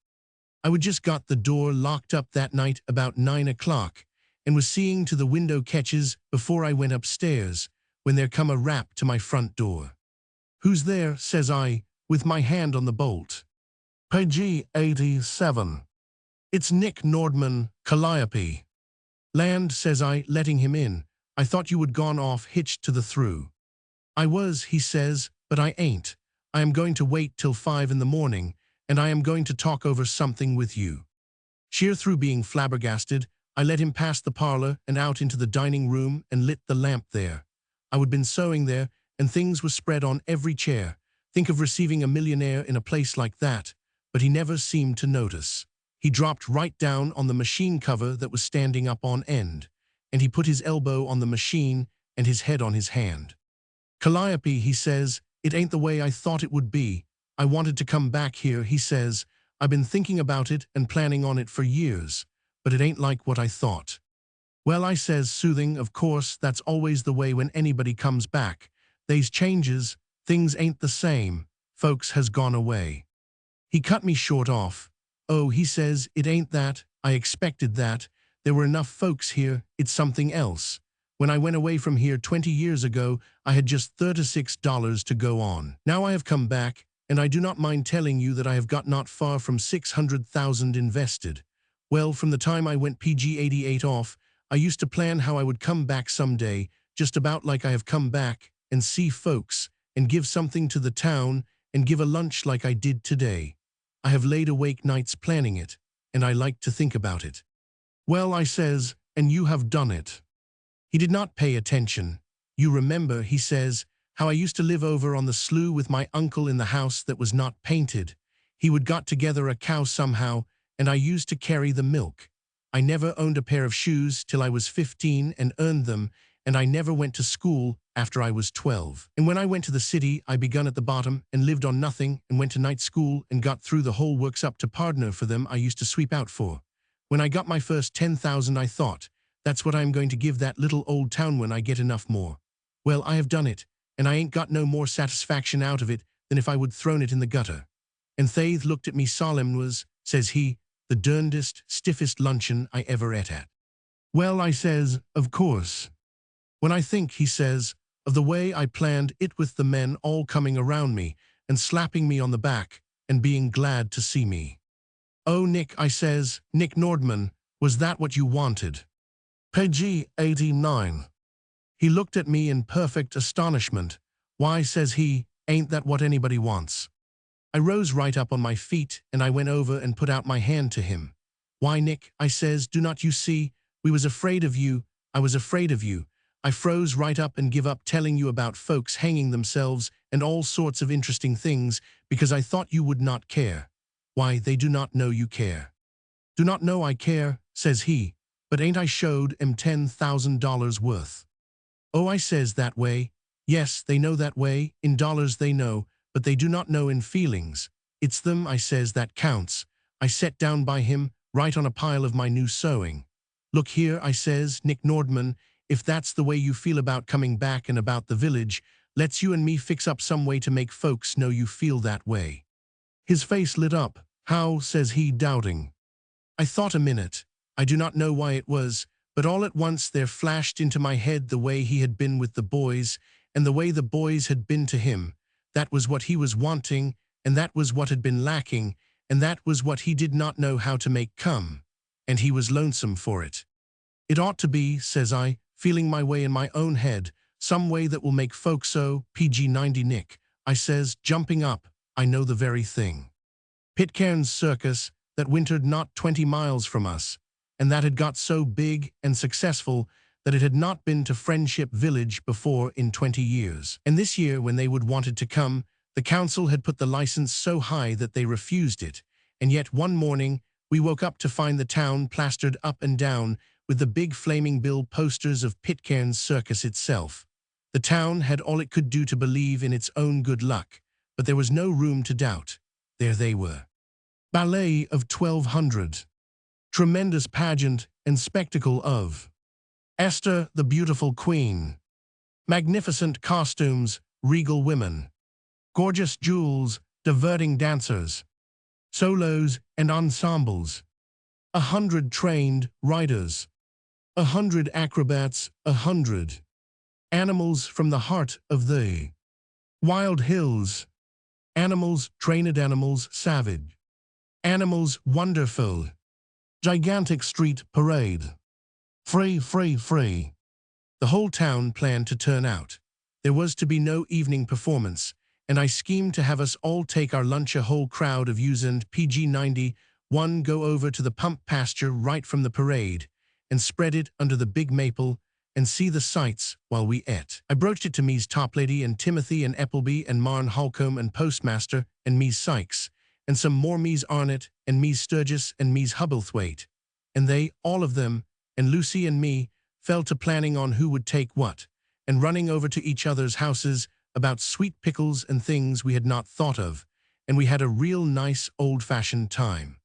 I would just got the door locked up that night about 9 o'clock and was seeing to the window catches before I went upstairs when there come a rap to my front door. "Who's there?" says I, with my hand on the bolt. "Page 87. "It's Nick Nordman, Calliope." "Land," says I, letting him in. "I thought you had gone off hitched to the through." "I was," he says, "but I ain't. I am going to wait till 5 in the morning, and I am going to talk over something with you." Sheer through being flabbergasted, I let him past the parlor and out into the dining room and lit the lamp there. I would been sewing there, and things were spread on every chair. Think of receiving a millionaire in a place like that, but he never seemed to notice. He dropped right down on the machine cover that was standing up on end, and he put his elbow on the machine and his head on his hand. "Calliope," he says, "it ain't the way I thought it would be. I wanted to come back here," he says. "I've been thinking about it and planning on it for years, but it ain't like what I thought." "Well," I says, soothing, "of course, that's always the way when anybody comes back. They's changes, things ain't the same, folks has gone away." He cut me short off. "Oh," he says, "it ain't that, I expected that. There were enough folks here, it's something else. When I went away from here 20 years ago, I had just $36 to go on. Now I have come back, and I do not mind telling you that I have got not far from 600,000 invested. Well, from the time I went PG 88 off, I used to plan how I would come back someday, just about like I have come back, and see folks, and give something to the town, and give a lunch like I did today. I have laid awake nights planning it, and I like to think about it." "Well," I says, "and you have done it." He did not pay attention. "You remember," he says, "how I used to live over on the slough with my uncle in the house that was not painted. He would got together a cow somehow, and I used to carry the milk. I never owned a pair of shoes till I was 15 and earned them, and I never went to school after I was 12. And when I went to the city, I begun at the bottom and lived on nothing and went to night school and got through the whole works up to partner for them I used to sweep out for. When I got my first 10,000, I thought, that's what I am going to give that little old town when I get enough more. Well, I have done it, and I ain't got no more satisfaction out of it than if I would thrown it in the gutter." And Thaith looked at me solemn. "Was," says he, "the derndest, stiffest luncheon I ever ate at." "Well," I says, "of course. When I think," he says, "of the way I planned it with the men all coming around me and slapping me on the back and being glad to see me." "Oh, Nick," I says, "Nick Nordman, was that what you wanted?" "Page 89. He looked at me in perfect astonishment. "Why," says he, "ain't that what anybody wants?" I rose right up on my feet, and I went over and put out my hand to him. "Why, Nick," I says, "do not you see? We was afraid of you. I was afraid of you. I froze right up and give up telling you about folks hanging themselves and all sorts of interesting things because I thought you would not care. Why, they do not know you care." "Do not know I care," says he, "but ain't I showed 'em $10,000 worth?" "Oh," I says, "that way. Yes, they know that way, in dollars they know, but they do not know in feelings. It's them," I says, "that counts." I sat down by him, right on a pile of my new sewing. "Look here," I says, "Nick Nordman, if that's the way you feel about coming back and about the village, let's you and me fix up some way to make folks know you feel that way." His face lit up. "How?" says he, doubting. I thought a minute. I do not know why it was, but all at once there flashed into my head the way he had been with the boys, and the way the boys had been to him. That was what he was wanting, and that was what had been lacking, and that was what he did not know how to make come, and he was lonesome for it. "It ought to be," says I, feeling my way in my own head, "some way that will make folks so, PG 90 Nick," I says, jumping up, "I know the very thing. Pitcairn's circus, that wintered not 20 miles from us, and that had got so big and successful that it had not been to Friendship Village before in 20 years. And this year, when they would wanted to come, the council had put the license so high that they refused it. And yet one morning, we woke up to find the town plastered up and down with the big flaming bill posters of Pitcairn's circus itself. The town had all it could do to believe in its own good luck, but there was no room to doubt. There they were. Ballet of 1200. Tremendous pageant and spectacle of Esther, the beautiful queen. Magnificent costumes, regal women. Gorgeous jewels, diverting dancers. Solos and ensembles. 100 trained riders. 100 acrobats, 100. Animals from the heart of the wild hills. Animals, trained animals, savage. Animals, wonderful. Gigantic street parade. Free, free, free. The whole town planned to turn out. There was to be no evening performance, and I schemed to have us all take our lunch, a whole crowd of yous and PG-91 go over to the pump pasture right from the parade and spread it under the big maple and see the sights while we ate. I broached it to Mies Toplady and Timothy and Appleby and Marn Holcomb and Postmaster and Mies Sykes and some more Mies Arnott and Mies Sturgis and Mies Hubblethwaite, and they, all of them, and Lucy and me, fell to planning on who would take what, and running over to each other's houses about sweet pickles and things we had not thought of, and we had a real nice old-fashioned time.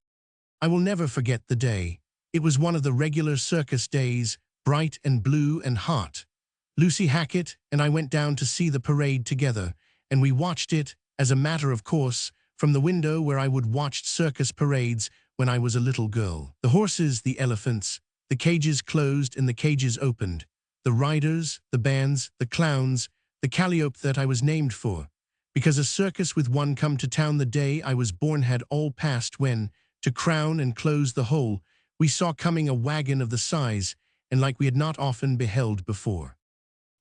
I will never forget the day. It was one of the regular circus days, bright and blue and hot. Lucy Hackett and I went down to see the parade together, and we watched it, as a matter of course, from the window where I would watch circus parades when I was a little girl. The horses, the elephants, the cages closed and the cages opened, the riders, the bands, the clowns, the calliope that I was named for, because a circus with one come to town the day I was born had all passed when, to crown and close the whole, we saw coming a wagon of the size and like we had not often beheld before.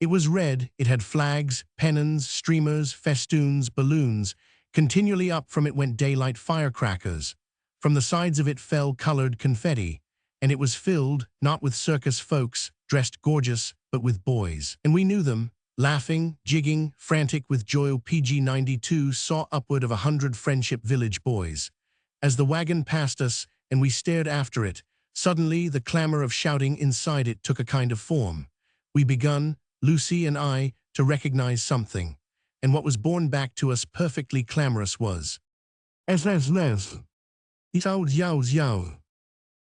It was red, it had flags, pennons, streamers, festoons, balloons. Continually up from it went daylight firecrackers. From the sides of it fell colored confetti, and it was filled, not with circus folks, dressed gorgeous, but with boys. And we knew them, laughing, jigging, frantic with joy. PG-92 saw upward of 100 Friendship Village boys. As the wagon passed us, and we stared after it, suddenly the clamor of shouting inside it took a kind of form. We begun, Lucy and I, to recognize something, and what was borne back to us perfectly clamorous was, "Es, yow.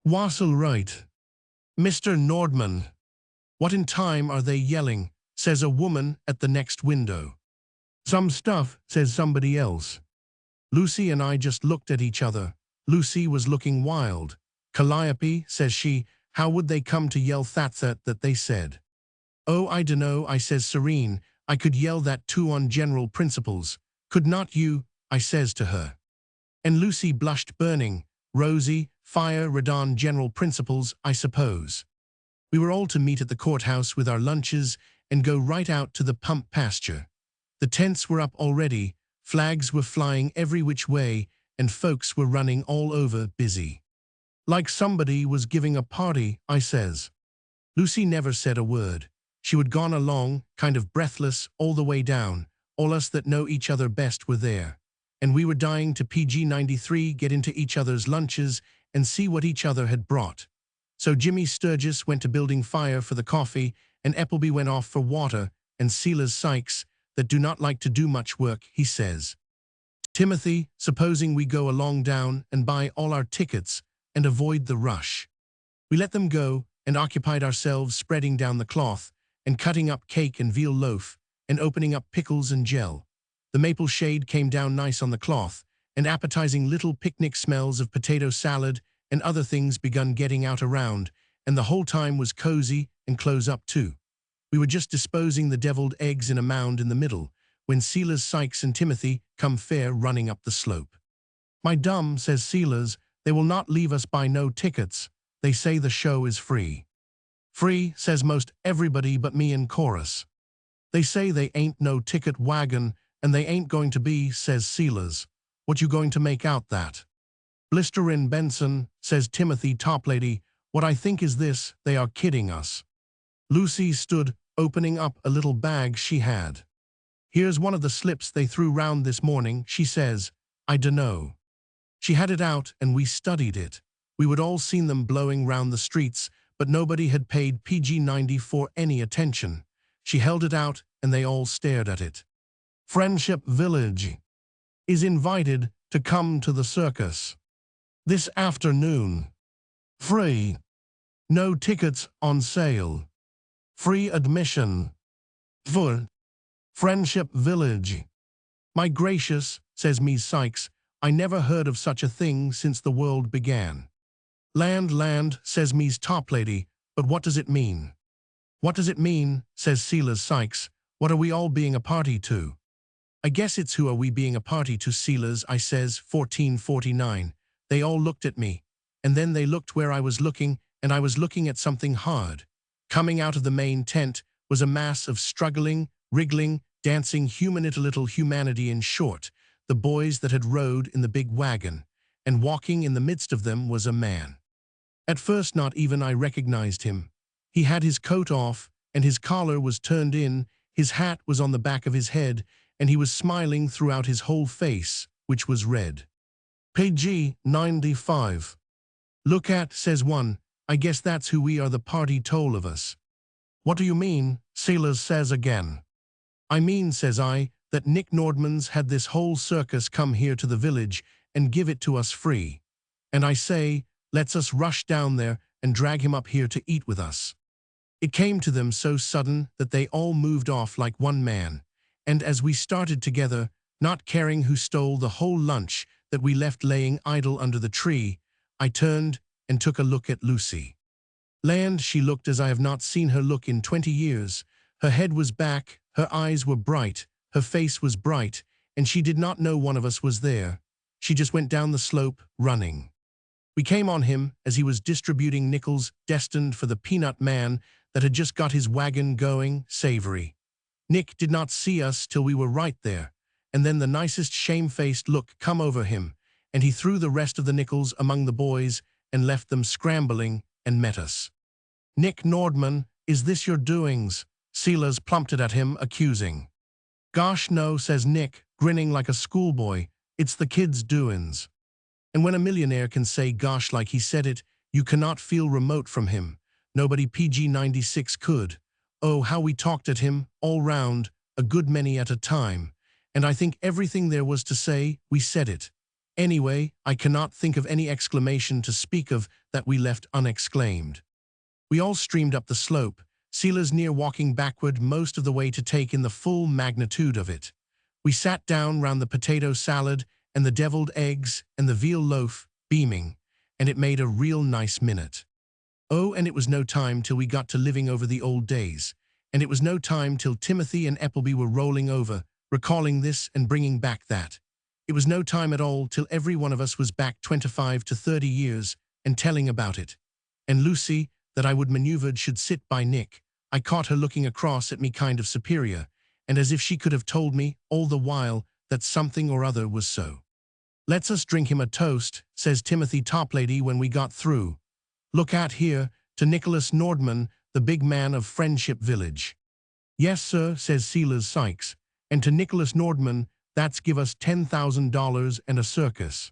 Wassel right. Mr. Nordman. What in time are they yelling?" says a woman at the next window. "Some stuff," says somebody else. Lucy and I just looked at each other. Lucy was looking wild. "Calliope," says she, "how would they come to yell that they said?" "Oh, I dunno," I says serene. "I could yell that too on general principles. Could not you?" I says to her. And Lucy blushed burning, rosy, fire red on general principles, I suppose. We were all to meet at the courthouse with our lunches and go right out to the pump pasture. The tents were up already, flags were flying every which way, and folks were running all over, busy. "Like somebody was giving a party," I says. Lucy never said a word. She would gone along, kind of breathless, all the way down. All us that know each other best were there. And we were dying to PG-93 get into each other's lunches and see what each other had brought. So Jimmy Sturgis went to building fire for the coffee, and Appleby went off for water, and Silas Sykes, that do not like to do much work, he says, "Timothy, supposing we go along down and buy all our tickets and avoid the rush." We let them go and occupied ourselves spreading down the cloth and cutting up cake and veal loaf and opening up pickles and jell. The maple shade came down nice on the cloth, and appetizing little picnic smells of potato salad and other things begun getting out around, and the whole time was cozy and close up too. We were just disposing the deviled eggs in a mound in the middle, when Silas Sykes and Timothy come fair running up the slope. "My dum," says Silas, "they will not leave us by no tickets. They say the show is free." "Free," says most everybody but me in chorus. "They say they ain't no ticket wagon, and they ain't going to be," says Silas. "What you going to make out that?" "Blisterin' Benson," says Timothy Toplady. "What I think is this, they are kidding us." Lucy stood, opening up a little bag she had. Here's one of the slips they threw round this morning, she says. I dunno. She had it out and we studied it. We would all seen them blowing round the streets, but nobody had paid PG-94 any attention. She held it out and they all stared at it. Friendship Village is invited to come to the circus this afternoon. Free. No tickets on sale. Free admission. For Friendship Village. My gracious, says Ms. Sykes, I never heard of such a thing since the world began. Land, says Ms. Toplady, but what does it mean? What does it mean, says Silas Sykes, what are we all being a party to? I guess it's who are we being a party to, Silas, I says, 1449. They all looked at me, and then they looked where I was looking, and I was looking at something hard. Coming out of the main tent was a mass of struggling, wriggling, dancing little humanity, in short, the boys that had rode in the big wagon, and walking in the midst of them was a man. At first not even I recognized him. He had his coat off, and his collar was turned in, his hat was on the back of his head, and he was smiling throughout his whole face, which was red. PG-95. Look at, says one, I guess that's who we are, the party toll of us. What do you mean? Silas says again. I mean, says I, that Nick Nordman's had this whole circus come here to the village and give it to us free. And I say, let's us rush down there and drag him up here to eat with us. It came to them so sudden that they all moved off like one man, and as we started together, not caring who stole the whole lunch that we left laying idle under the tree, I turned and took a look at Lucy. Land, she looked as I have not seen her look in 20 years. Her head was back, her eyes were bright, her face was bright, and she did not know one of us was there. She just went down the slope, running. We came on him as he was distributing nickels destined for the peanut man that had just got his wagon going, savory. Nick did not see us till we were right there, and then the nicest shamefaced look come over him, and he threw the rest of the nickels among the boys and left them scrambling and met us. Nick Nordman, is this your doings? Silas plumped at him, accusing. Gosh no, says Nick, grinning like a schoolboy, it's the kid's doings. And when a millionaire can say gosh like he said it, you cannot feel remote from him. Nobody PG-96 could. Oh, how we talked at him, all round, a good many at a time. And I think everything there was to say, we said it. Anyway, I cannot think of any exclamation to speak of that we left unexclaimed. We all streamed up the slope, Silas near walking backward most of the way to take in the full magnitude of it. We sat down round the potato salad and the deviled eggs and the veal loaf, beaming, and it made a real nice minute. Oh, and it was no time till we got to living over the old days, and it was no time till Timothy and Appleby were rolling over, recalling this and bringing back that. It was no time at all till every one of us was back 25 to 30 years and telling about it. And Lucy, that I would maneuvered should sit by Nick, I caught her looking across at me kind of superior, and as if she could have told me, all the while, that something or other was so. Let's us drink him a toast, says Timothy Toplady when we got through. Look at here, to Nicholas Nordman, the big man of Friendship Village. Yes, sir, says Silas Sykes, and to Nicholas Nordman, that's give us $10,000 and a circus.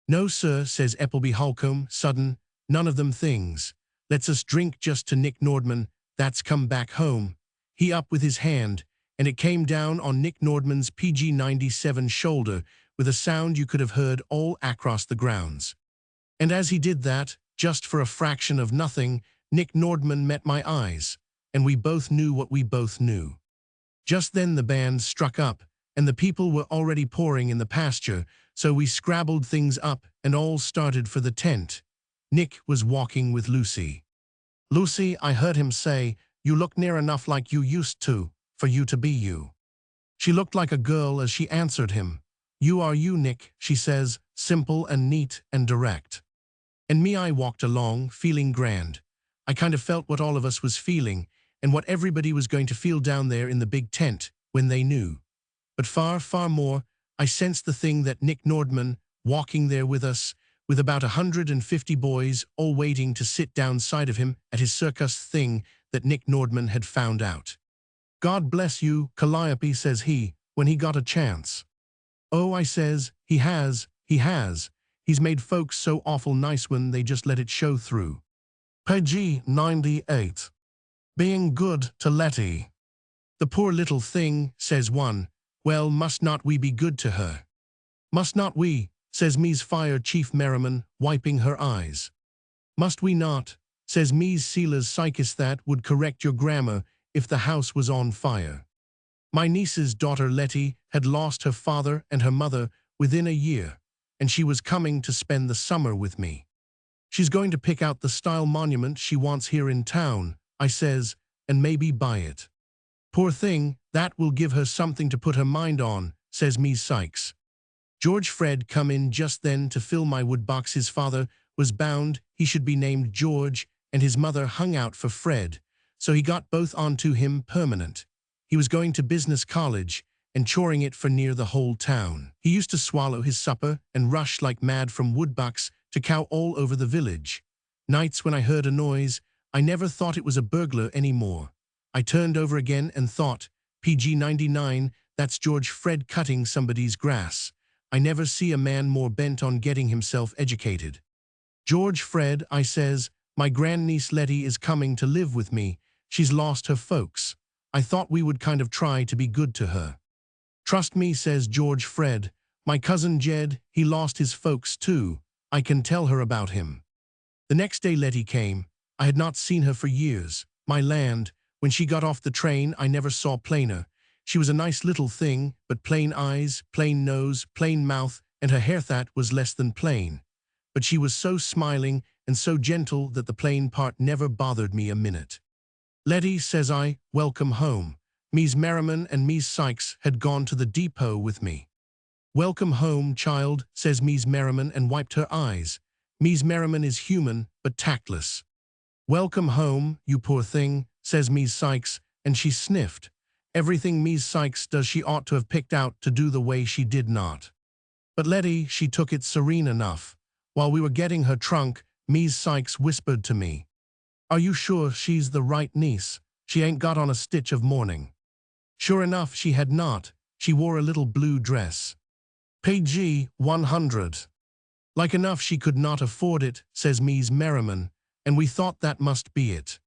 No, sir, says Appleby Holcomb, sudden, none of them things. Let's us drink just to Nick Nordman, that's come back home. He up with his hand, and it came down on Nick Nordman's PG-97 shoulder with a sound you could have heard all across the grounds. And as he did that, just for a fraction of nothing, Nick Nordman met my eyes, and we both knew what we both knew. Just then the band struck up, and the people were already pouring in the pasture, so we scrabbled things up and all started for the tent. Nick was walking with Lucy. Lucy, I heard him say, you look near enough like you used to, for you to be you. She looked like a girl as she answered him. You are you, Nick, she says, simple and neat and direct. And me, I walked along, feeling grand. I kind of felt what all of us was feeling, and what everybody was going to feel down there in the big tent, when they knew. But far, far more, I sensed the thing that Nick Nordman, walking there with us, with about 150 boys all waiting to sit down side of him at his circus thing that Nick Nordman had found out. "God bless you, Calliope," says he, when he got a chance. "Oh," I says, he has. He's made folks so awful nice when they just let it show through." Page 98. Being good to Letty. "The poor little thing," says one. "Well, must not we be good to her?" "Must not we?" says Mies Fire Chief Merriman, wiping her eyes. "Must we not?" says Mies Seela's psychist. "That would correct your grammar if the house was on fire." My niece's daughter Letty had lost her father and her mother within a year, and she was coming to spend the summer with me. "She's going to pick out the style monument she wants here in town," I says, "and maybe buy it." "Poor thing, that will give her something to put her mind on," says Mies Sykes. George Fred come in just then to fill my woodbox. His father was bound he should be named George, and his mother hung out for Fred, so he got both onto him permanent. He was going to business college and choring it for near the whole town. He used to swallow his supper and rush like mad from woodbox to cow all over the village. Nights when I heard a noise, I never thought it was a burglar anymore. I turned over again and thought, PG 99, that's George Fred cutting somebody's grass. I never see a man more bent on getting himself educated. "George Fred," I says, "my grandniece Letty is coming to live with me. She's lost her folks. I thought we would kind of try to be good to her." "Trust me," says George Fred, "my cousin Jed, he lost his folks too. I can tell her about him." The next day Letty came. I had not seen her for years. My land, when she got off the train I never saw plainer. She was a nice little thing, but plain eyes, plain nose, plain mouth, and her hair that was less than plain. But she was so smiling and so gentle that the plain part never bothered me a minute. "Letty," says I, "welcome home." Mies Merriman and Mies Sykes had gone to the depot with me. "Welcome home, child," says Mies Merriman and wiped her eyes. Mies Merriman is human, but tactless. "Welcome home, you poor thing," says Mies Sykes, and she sniffed. Everything Mies Sykes does she ought to have picked out to do the way she did not. But Letty, she took it serene enough. While we were getting her trunk, Mies Sykes whispered to me, "Are you sure she's the right niece? She ain't got on a stitch of mourning." Sure enough, she had not. She wore a little blue dress. Page 100. "Like enough she could not afford it," says Mies Merriman, and we thought that must be it.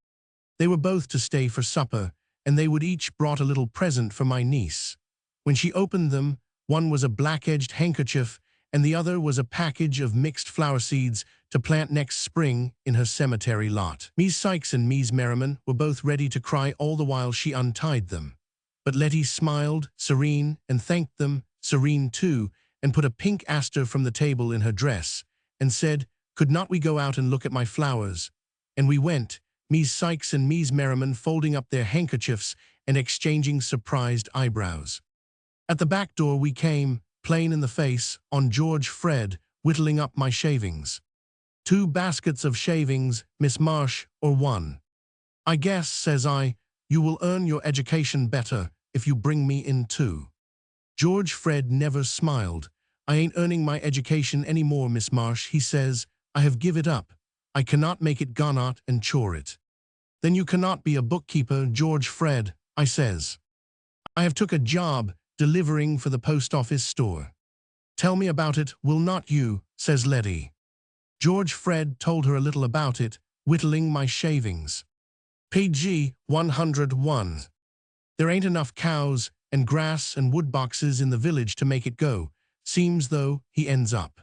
They were both to stay for supper, and they would each brought a little present for my niece. When she opened them, one was a black-edged handkerchief, and the other was a package of mixed flower seeds to plant next spring in her cemetery lot. Mies Sykes and Mies Merriman were both ready to cry all the while she untied them. But Letty smiled, serene, and thanked them, serene too, and put a pink aster from the table in her dress, and said, "Could not we go out and look at my flowers?" And we went, Mies Sykes and Mies Merriman folding up their handkerchiefs and exchanging surprised eyebrows. At the back door we came, plain in the face, on George Fred, whittling up my shavings. "2 baskets of shavings, Miss Marsh, or 1? "I guess," says I, "you will earn your education better if you bring me in 2. George Fred never smiled. "I ain't earning my education any more, Miss Marsh," he says. "I have give it up. I cannot make it gone out and chore it." "Then you cannot be a bookkeeper, George Fred," I says. "I have took a job delivering for the post office store." "Tell me about it, will not you?" says Letty. George Fred told her a little about it, whittling my shavings. Page 101. "There ain't enough cows and grass and woodboxes in the village to make it go. Seems though," he ends up.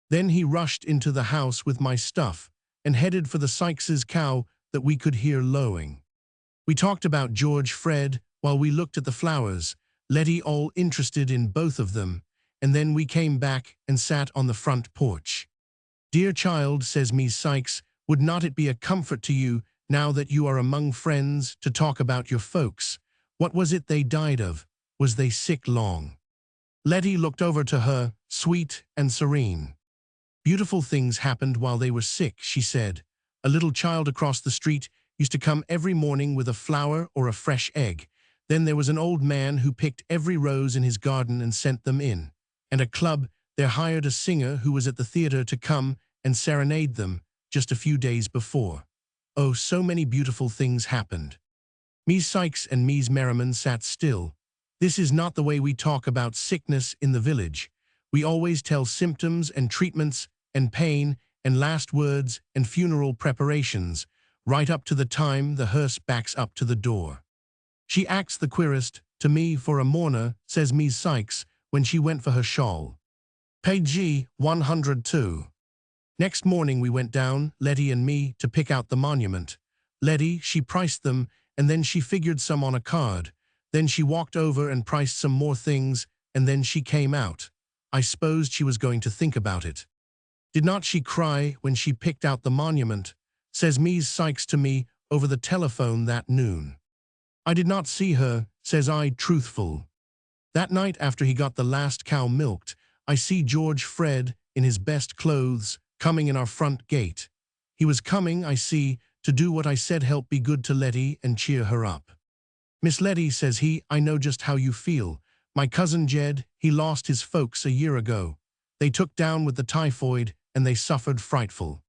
Then he rushed into the house with my stuff and headed for the Sykes' cow that we could hear lowing. We talked about George Fred while we looked at the flowers, Letty all interested in both of them, and then we came back and sat on the front porch. "Dear child," says Mies Sykes, "would not it be a comfort to you, now that you are among friends, to talk about your folks? What was it they died of? Was they sick long?" Letty looked over to her, sweet and serene. "Beautiful things happened while they were sick," she said. "A little child across the street used to come every morning with a flower or a fresh egg. Then there was an old man who picked every rose in his garden and sent them in. And a club there hired a singer who was at the theater to come and serenade them just a few days before. Oh, so many beautiful things happened. Ms. Sykes and Ms. Merriman sat still. This is not the way we talk about sickness in the village. We always tell symptoms and treatments and pain and last words and funeral preparations, right up to the time the hearse backs up to the door. She acts the queerest, to me for a mourner, says Ms. Sykes, when she went for her shawl. Page 102. Next morning we went down, Letty and me, to pick out the monument. Letty, she priced them, and then she figured some on a card. Then she walked over and priced some more things, and then she came out. I supposed she was going to think about it. Did not she cry when she picked out the monument, says Ms. Sykes to me over the telephone that noon. I did not see her, says I, truthful. That night after he got the last cow milked, I see George Fred, in his best clothes, coming in our front gate. He was coming, I see, to do what I said, help be good to Letty and cheer her up. Miss Letty, says he, I know just how you feel. My cousin Jed, he lost his folks a year ago. They took down with the typhoid, and they suffered frightful.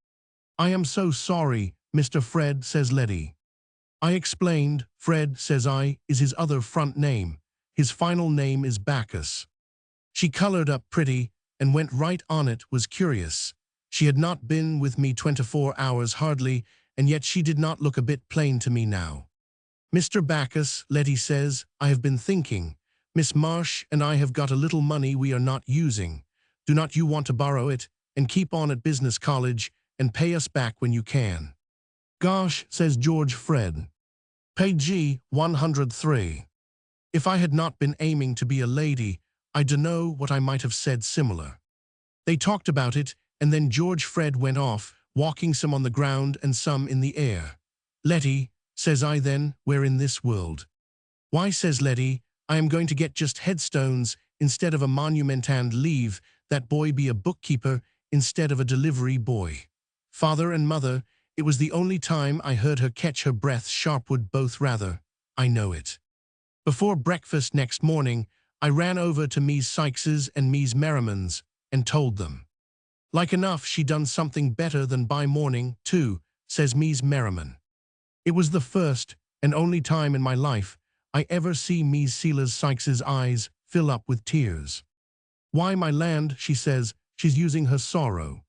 I am so sorry, Mr. Fred, says Letty. I explained. Fred, says I, is his other front name. His final name is Bacchus. She colored up pretty, and went right on it, was curious. She had not been with me 24 hours hardly, and yet she did not look a bit plain to me now. Mr. Bacchus, Letty says, I have been thinking. Miss Marsh and I have got a little money we are not using. Do not you want to borrow it, and keep on at business college, and pay us back when you can? Gosh, says George Fred. Page 103. If I had not been aiming to be a lady, I dunno what I might have said similar. They talked about it, and then George Fred went off, walking some on the ground and some in the air. Letty, says I then, we're in this world. Why, says Letty, I am going to get just headstones instead of a monument and leave that boy be a bookkeeper instead of a delivery boy. Father and mother, it was the only time I heard her catch her breath sharp, would both rather, I know it. Before breakfast next morning, I ran over to Ms. Sykes's and Ms. Merriman's and told them. Like enough she done something better than by morning, too, says Ms. Merriman. It was the first and only time in my life I ever see Ms. Sykes's eyes fill up with tears. Why, my land, she says, she's using her sorrow.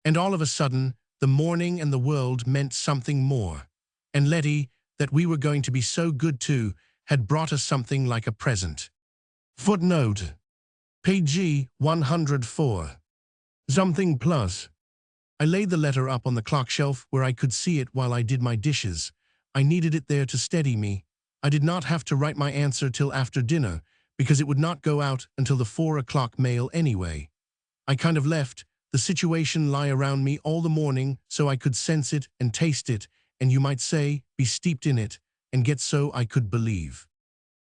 And all of a sudden, the morning and the world meant something more. And Letty, that we were going to be so good to, had brought us something like a present. Footnote. Page 104. Something plus. I laid the letter up on the clock shelf where I could see it while I did my dishes. I needed it there to steady me. I did not have to write my answer till after dinner, because it would not go out until the 4 o'clock mail anyway. I kind of left the situation lie around me all the morning so I could sense it and taste it, and you might say, be steeped in it, and get so I could believe.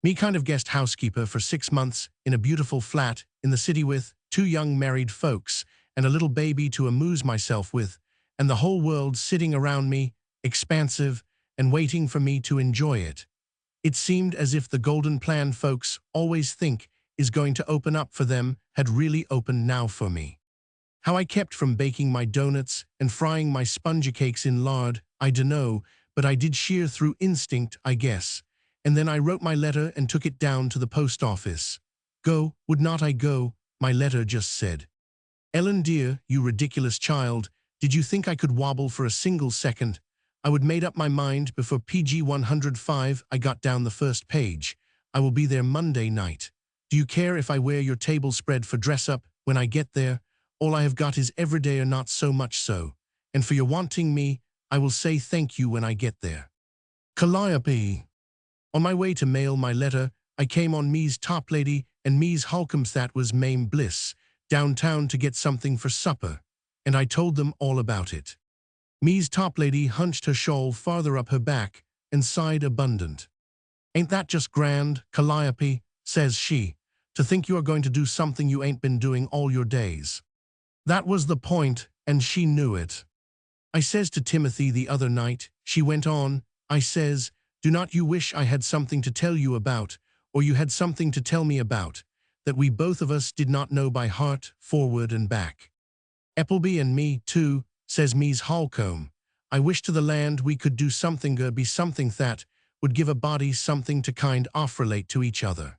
Me kind of guest housekeeper for 6 months in a beautiful flat in the city with 2 young married folks and a little baby to amuse myself with, and the whole world sitting around me, expansive, and waiting for me to enjoy it. It seemed as if the golden plan folks always think is going to open up for them had really opened now for me. How I kept from baking my donuts and frying my spongy cakes in lard, I dunno, but I did sheer through instinct, I guess. And then I wrote my letter and took it down to the post office. Go, would not I go, my letter just said. Ellen dear, you ridiculous child, did you think I could wobble for a single second? I would made up my mind before PG 105 I got down the first page. I will be there Monday night. Do you care if I wear your table spread for dress-up when I get there? All I have got is everyday or not so much so. And for your wanting me, I will say thank you when I get there. Calliope. On my way to mail my letter, I came on Mies Toplady and Mies Holcombs, that was Mame Bliss, downtown to get something for supper, and I told them all about it. Mies Toplady hunched her shawl farther up her back and sighed abundant. Ain't that just grand, Calliope, says she, to think you are going to do something you ain't been doing all your days. That was the point, and she knew it. I says to Timothy the other night, she went on, I says, do not you wish I had something to tell you about, or you had something to tell me about, that we both of us did not know by heart, forward and back? Appleby and me, too, says Mies Holcomb. I wish to the land we could do something be something that would give a body something to kind of relate to each other.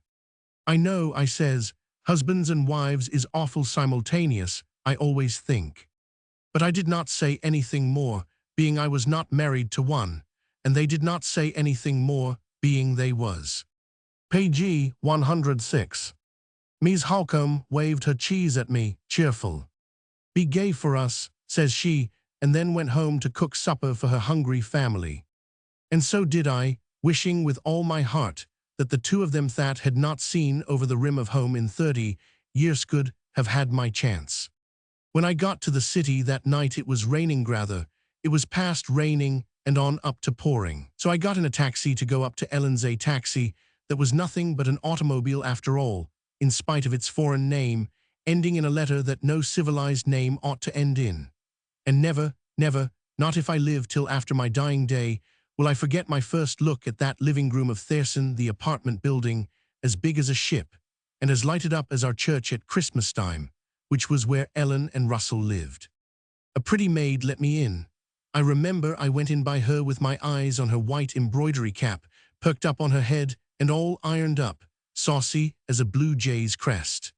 I know, I says, husbands and wives is awful simultaneous, I always think. But I did not say anything more, being I was not married to one, and they did not say anything more, being they was. Page 106. Ms. Holcomb waved her cheese at me, cheerful. Be gay for us, says she, and then went home to cook supper for her hungry family. And so did I, wishing with all my heart that the two of them that had not seen over the rim of home in 30 years could have had my chance. When I got to the city that night it was raining rather. It was past raining and on up to pouring. So I got in a taxi to go up to Ellen's, a taxi that was nothing but an automobile after all, in spite of its foreign name, ending in a letter that no civilized name ought to end in. And never, never, not if I live till after my dying day, will I forget my first look at that living room of Thayerson, the apartment building, as big as a ship, and as lighted up as our church at Christmas time, which was where Ellen and Russell lived. A pretty maid let me in. I remember I went in by her with my eyes on her white embroidery cap, perked up on her head and all ironed up, saucy as a blue jay's crest.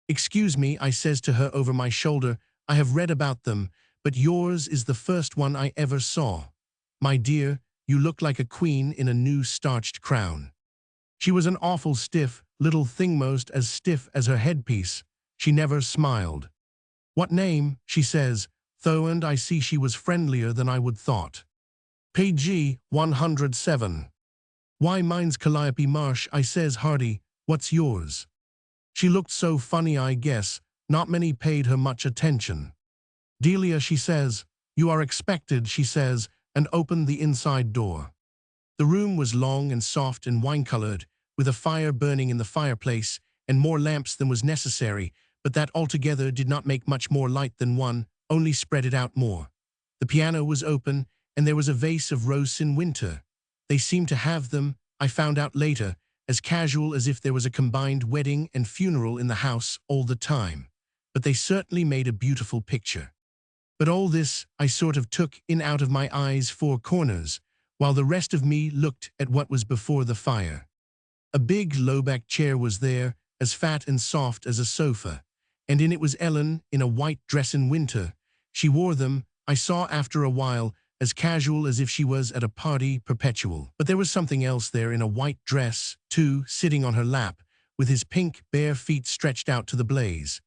Excuse me, I says to her over my shoulder, I have read about them, but yours is the first one I ever saw. My dear, you look like a queen in a new starched crown. She was an awful stiff little thing, most as stiff as her headpiece. She never smiled. What name, she says, though, and I see she was friendlier than I would thought. Page 107. Why, mine's Calliope Marsh, I says hearty, what's yours? She looked so funny, I guess, not many paid her much attention. Delia, she says, you are expected, she says, and opened the inside door. The room was long and soft and wine-colored, with a fire burning in the fireplace, and more lamps than was necessary, but that altogether did not make much more light than one, only spread it out more. The piano was open, and there was a vase of roses in winter. They seemed to have them, I found out later, as casual as if there was a combined wedding and funeral in the house all the time. But they certainly made a beautiful picture. But all this I sort of took in out of my eyes' four corners, while the rest of me looked at what was before the fire. A big low-backed chair was there, as fat and soft as a sofa, and in it was Ellen in a white dress in winter. She wore them, I saw after a while, as casual as if she was at a party perpetual. But there was something else there in a white dress, too, sitting on her lap, with his pink, bare feet stretched out to the blaze.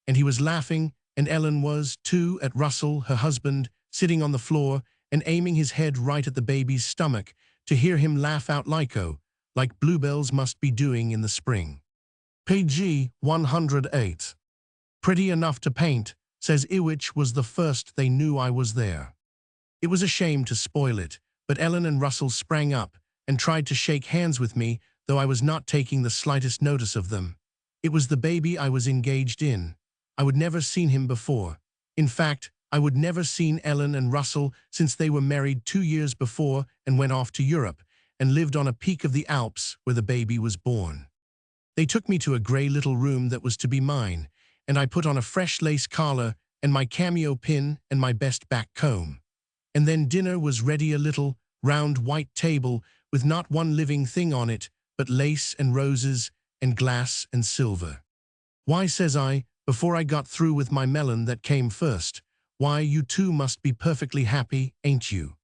And he was laughing, and Ellen was, too, at Russell, her husband, sitting on the floor and aiming his head right at the baby's stomach to hear him laugh out like bluebells must be doing in the spring. Page 108. Pretty enough to paint, says Iwich was the first they knew I was there. It was a shame to spoil it, but Ellen and Russell sprang up and tried to shake hands with me, though I was not taking the slightest notice of them. It was the baby I was engaged in. I would never seen him before. In fact, I would never seen Ellen and Russell since they were married 2 years before and went off to Europe and lived on a peak of the Alps where the baby was born. They took me to a grey little room that was to be mine, and I put on a fresh lace collar and my cameo pin and my best back comb. And then dinner was ready, a little, round white table with not one living thing on it, but lace and roses and glass and silver. Why, says I, before I got through with my melon that came first, why, you two must be perfectly happy, ain't you?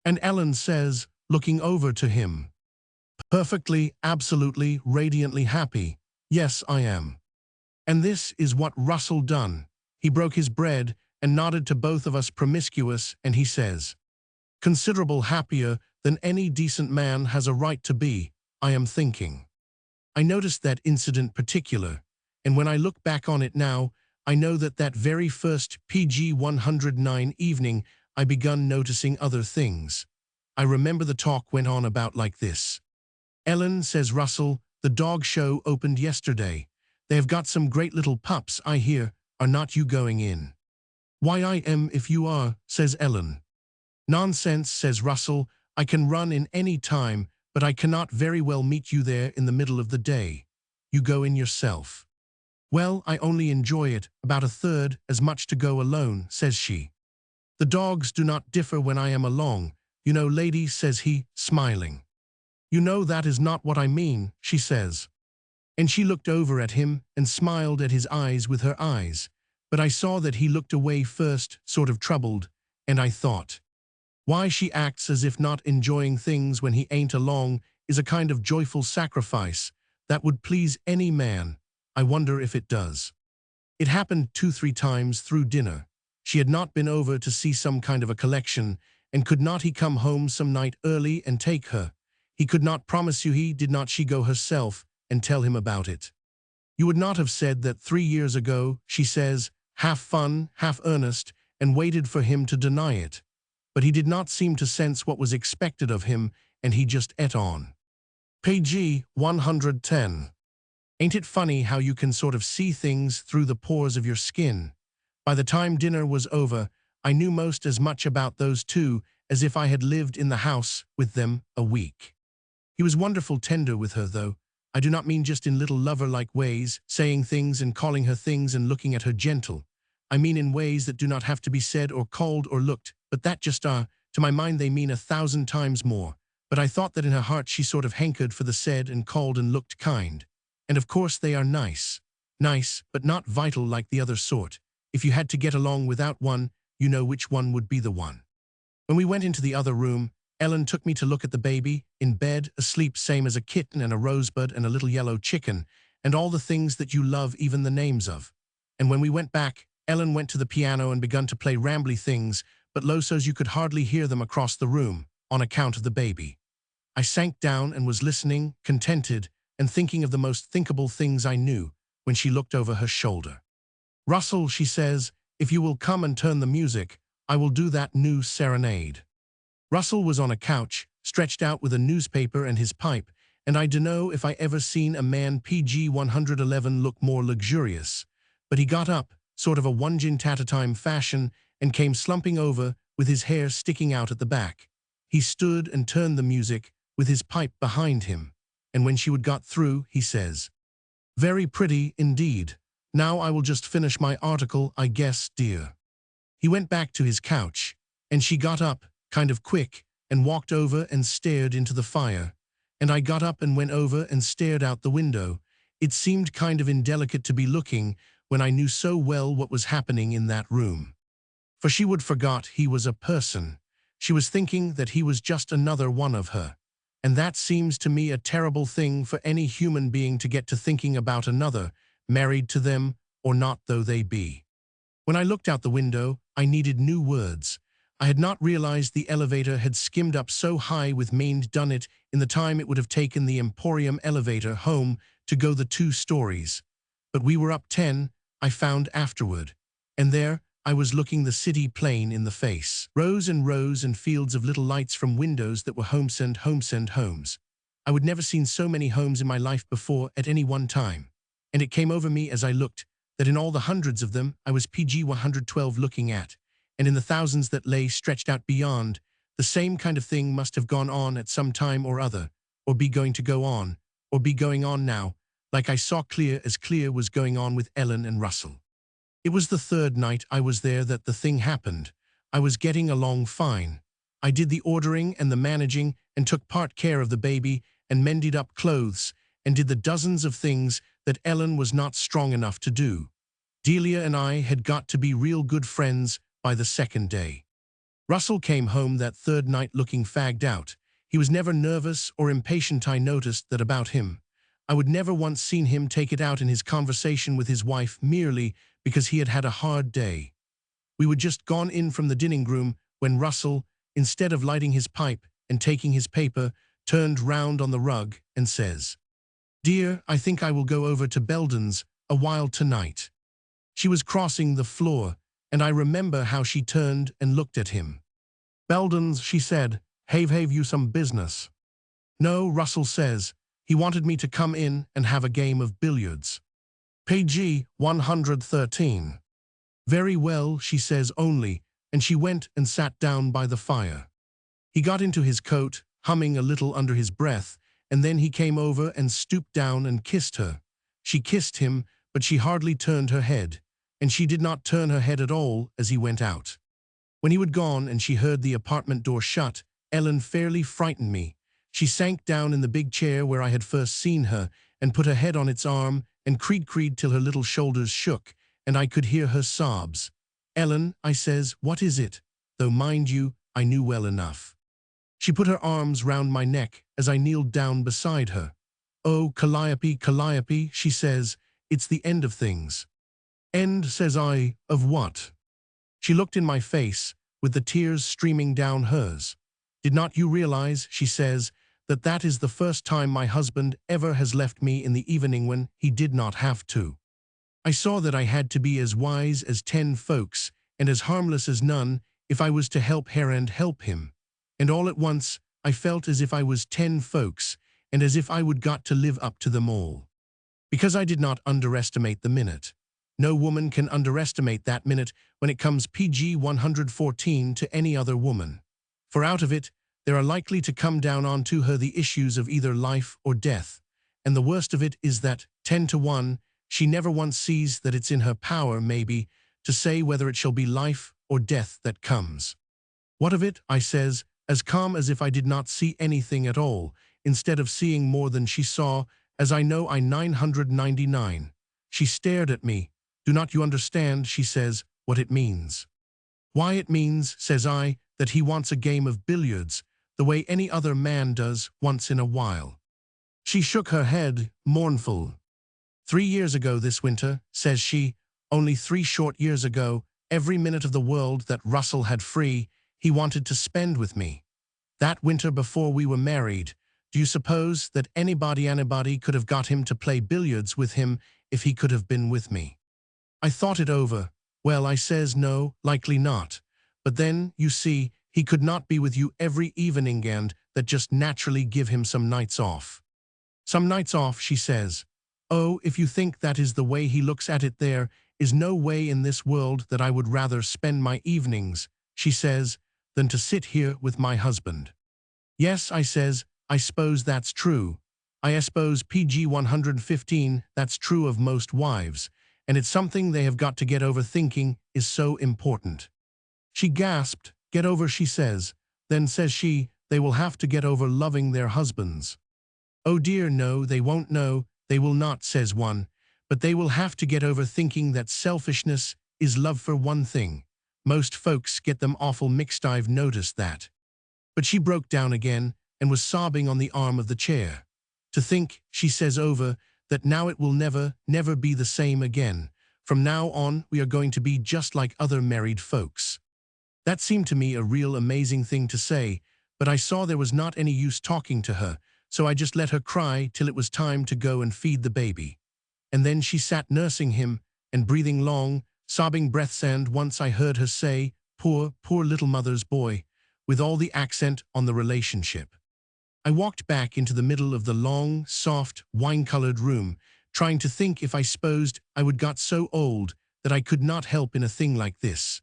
And Ellen says, looking over to him, perfectly, absolutely, radiantly happy. Yes, I am. And this is what Russell done. He broke his bread and nodded to both of us promiscuous, and he says, considerable happier than any decent man has a right to be, I am thinking. I noticed that incident particular, and when I look back on it now, I know that very first PG 109 evening I begun noticing other things. I remember the talk went on about like this. Ellen, says Russell, the dog show opened yesterday. They have got some great little pups, I hear. Are not you going in? Why, I am if you are, says Ellen. Nonsense, says Russell. I can run in any time, but I cannot very well meet you there in the middle of the day. You go in yourself. Well, I only enjoy it about a third as much to go alone, says she. The dogs do not differ when I am along, you know, lady, says he, smiling. You know that is not what I mean, she says. And she looked over at him and smiled at his eyes with her eyes. But I saw that he looked away first, sort of troubled, and I thought, why she acts as if not enjoying things when he ain't along is a kind of joyful sacrifice that would please any man. I wonder if it does. It happened 2-3 times through dinner. She had not been over to see some kind of a collection, and could not he come home some night early and take her? He could not promise you he did not she go herself and tell him about it. You would not have said that 3 years ago, she says, half fun, half earnest, and waited for him to deny it. But he did not seem to sense what was expected of him, and he just ate on. Page 110. Ain't it funny how you can sort of see things through the pores of your skin? By the time dinner was over, I knew most as much about those two as if I had lived in the house with them a week. He was wonderful tender with her, though. I do not mean just in little lover-like ways, saying things and calling her things and looking at her gentle. I mean in ways that do not have to be said or called or looked, but that just are, to my mind they mean 1,000 times more. But I thought that in her heart she sort of hankered for the said and called and looked kind. And of course they are nice. Nice, but not vital like the other sort. If you had to get along without one, you know which one would be the one. When we went into the other room, Ellen took me to look at the baby, in bed, asleep same as a kitten and a rosebud and a little yellow chicken, and all the things that you love even the names of. And when we went back, Ellen went to the piano and begun to play rambly things, but low so's you could hardly hear them across the room, on account of the baby. I sank down and was listening, contented, and thinking of the most thinkable things I knew, when she looked over her shoulder. Russell, she says, if you will come and turn the music, I will do that new serenade. Russell was on a couch, stretched out with a newspaper and his pipe, and I dunno if I ever seen a man PG 111 look more luxurious. But he got up, sort of a one-gin-at-a-time fashion, and came slumping over, with his hair sticking out at the back. He stood and turned the music, with his pipe behind him, and when she would got through, he says, very pretty indeed. Now I will just finish my article, I guess, dear. He went back to his couch, and she got up, kind of quick, and walked over and stared into the fire. And I got up and went over and stared out the window. It seemed kind of indelicate to be looking when I knew so well what was happening in that room. For she would forgot he was a person. She was thinking that he was just another one of her. And that seems to me a terrible thing for any human being to get to thinking about another, married to them or not though they be. When I looked out the window, I needed new words. I had not realized the elevator had skimmed up so high with Maind done it in the time it would have taken the Emporium elevator home to go the 2 stories. But we were up 10, I found afterward. And there, I was looking the city plain in the face. Rows and fields of little lights from windows that were homes. I would never seen so many homes in my life before at any one time. And it came over me as I looked, that in all the hundreds of them, I was PG 112 looking at. And in the thousands that lay stretched out beyond, the same kind of thing must have gone on at some time or other, or be going to go on, or be going on now, like I saw clear as clear was going on with Ellen and Russell. It was the 3rd night I was there that the thing happened. I was getting along fine. I did the ordering and the managing and took part care of the baby and mended up clothes and did the dozens of things that Ellen was not strong enough to do. Delia and I had got to be real good friends by the 2nd day. Russell came home that 3rd night looking fagged out. He was never nervous or impatient. I noticed that about him. I would never once seen him take it out in his conversation with his wife merely because he had had a hard day. We were just gone in from the dining room when Russell, instead of lighting his pipe and taking his paper, turned round on the rug and says, "Dear, I think I will go over to Belden's a while tonight." She was crossing the floor, and I remember how she turned and looked at him. "Belden's," she said, have you some business?" "No," Russell says. "He wanted me to come in and have a game of billiards." Page 113. "Very well," she says only, and she went and sat down by the fire. He got into his coat, humming a little under his breath, and then he came over and stooped down and kissed her. She kissed him, but she hardly turned her head, and she did not turn her head at all as he went out. When he would gone and she heard the apartment door shut, Ellen fairly frightened me. She sank down in the big chair where I had first seen her and put her head on its arm and creed till her little shoulders shook, and I could hear her sobs. "Ellen," I says, "what is it?" Though, mind you, I knew well enough. She put her arms round my neck as I kneeled down beside her. "Oh, Calliope, Calliope," she says, "it's the end of things." "End," says I, "of what?" She looked in my face, with the tears streaming down hers. "Did not you realize," she says, "that that is the first time my husband ever has left me in the evening when he did not have to? I saw that I had to be as wise as 10 folks and as harmless as none if I was to help her and help him. And all at once I felt as if I was 10 folks and as if I would got to live up to them all. Because I did not underestimate the minute. No woman can underestimate that minute when it comes PG 114 to any other woman. For out of it, there are likely to come down onto her the issues of either life or death. And the worst of it is that, 10 to 1, she never once sees that it's in her power, maybe, to say whether it shall be life or death that comes. What of it, I says, as calm as if I did not see anything at all, instead of seeing more than she saw, as I know I 999. She stared at me. "Do not you understand," she says, "what it means?" "Why, it means," says I, "that he wants a game of billiards, the way any other man does once in a while." She shook her head, mournful. "3 years ago this winter," says she, "only 3 short years ago, every minute of the world that Russell had free, he wanted to spend with me. That winter before we were married, do you suppose that anybody could have got him to play billiards with him if he could have been with me? I thought it over. Well, I says, no, likely not. But then, you see, he could not be with you every evening and that just naturally give him some nights off." "Some nights off," she says. "Oh, if you think that is the way he looks at it, there is no way in this world that I would rather spend my evenings," she says, "than to sit here with my husband." "Yes," I says, "I suppose that's true. I suppose PG 115, that's true of most wives, and it's something they have got to get over thinking is so important." She gasped. "Get over," she says. Then says she, "They will have to get over loving their husbands." "Oh dear, no, they won't, no, they will not," says one. "But they will have to get over thinking that selfishness is love for one thing. Most folks get them awful mixed, I've noticed that." But she broke down again and was sobbing on the arm of the chair. "To think," she says over, "that now it will never, never be the same again. From now on, we are going to be just like other married folks." That seemed to me a real amazing thing to say, but I saw there was not any use talking to her, so I just let her cry till it was time to go and feed the baby. And then she sat nursing him and breathing long, sobbing breaths, and once I heard her say, "Poor, poor little mother's boy," with all the accent on the relationship. I walked back into the middle of the long, soft, wine-colored room, trying to think if I supposed I would got so old that I could not help in a thing like this.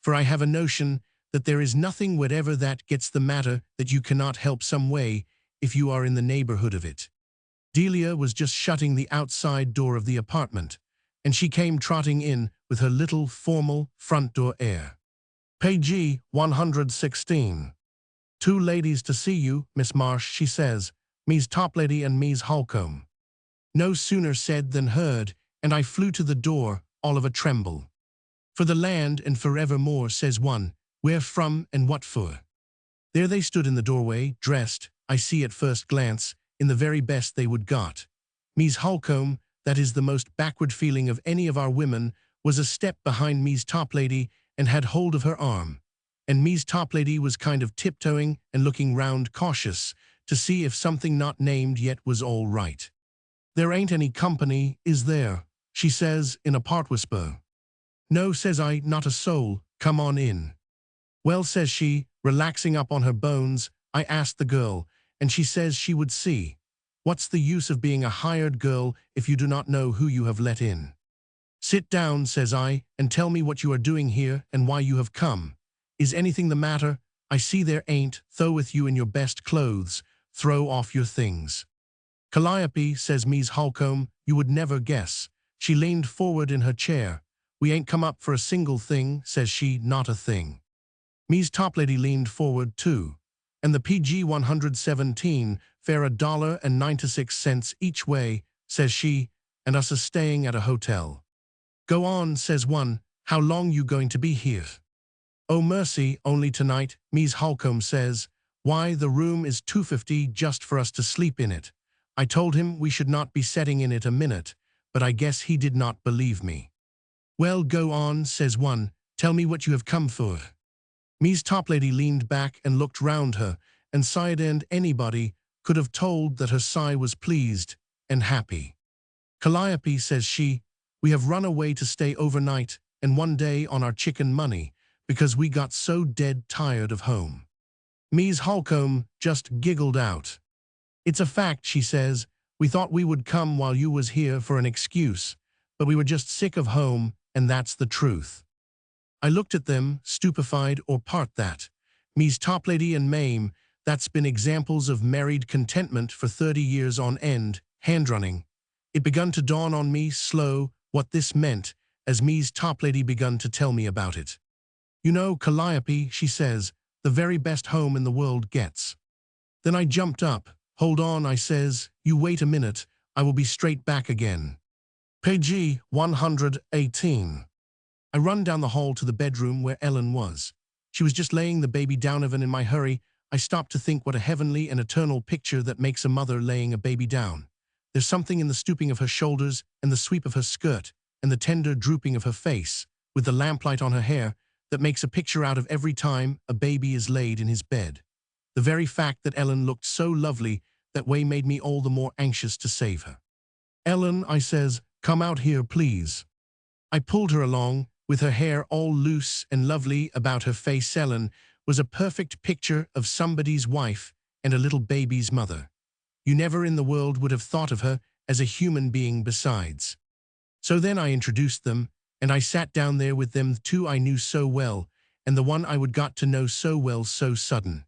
For I have a notion that there is nothing whatever that gets the matter that you cannot help some way if you are in the neighborhood of it. Delia was just shutting the outside door of the apartment, and she came trotting in with her little formal front door air. "Page 116. 2 ladies to see you, Miss Marsh," she says. "Me's Toplady and me's Holcomb." No sooner said than heard, and I flew to the door, all of a tremble. "For the land and forevermore," says one. "Where from and what for?" There they stood in the doorway, dressed, I see at first glance, in the very best they would got. Me's Holcomb, that is the most backward feeling of any of our women, was a step behind me's Toplady and had hold of her arm. And me's Toplady was kind of tiptoeing and looking round cautious to see if something not named yet was all right. "There ain't any company, is there?" she says in a part whisper. "No," says I, "not a soul. Come on in." "Well," says she, relaxing up on her bones, "I asked the girl, and she says she would see. What's the use of being a hired girl if you do not know who you have let in?" "Sit down," says I, "and tell me what you are doing here and why you have come. Is anything the matter? I see there ain't, though with you in your best clothes. Throw off your things." "Calliope," says Mies Holcomb, "you would never guess." She leaned forward in her chair. "We ain't come up for a single thing," says she, "not a thing." Me's top lady leaned forward too. And the PG 117 fare $1.96 each way, says she, and us a staying at a hotel. Go on, says one, how long you going to be here? Oh mercy, only tonight, Ms. Holcomb says. Why, the room is $250 just for us to sleep in it. I told him we should not be setting in it a minute, but I guess he did not believe me. Well, go on, says one, tell me what you have come for. Ms. Toplady leaned back and looked round her, and sighed, and anybody could have told that her sigh was pleased and happy. Calliope, says she, we have run away to stay overnight and one day on our chicken money, because we got so dead tired of home. Ms. Holcomb just giggled out. It's a fact, she says, we thought we would come while you was here for an excuse, but we were just sick of home, and that's the truth. I looked at them, stupefied or part that. Ms. Toplady and Mame, that's been examples of married contentment for 30 years on end, hand-running. It begun to dawn on me, slow, what this meant, as Ms. Toplady begun to tell me about it. You know, Calliope, she says, the very best home in the world gets. Then I jumped up. Hold on, I says, you wait a minute, I will be straight back again. PG 118. I run down the hall to the bedroom where Ellen was. She was just laying the baby down, and in my hurry, I stopped to think what a heavenly and eternal picture that makes a mother laying a baby down. There's something in the stooping of her shoulders and the sweep of her skirt and the tender drooping of her face, with the lamplight on her hair, that makes a picture out of every time a baby is laid in his bed. The very fact that Ellen looked so lovely that way made me all the more anxious to save her. Ellen, I says, come out here, please. I pulled her along, with her hair all loose and lovely about her face. Ellen was a perfect picture of somebody's wife and a little baby's mother. You never in the world would have thought of her as a human being besides. So then I introduced them, and I sat down there with them two I knew so well, and the one I would got to know so well so sudden.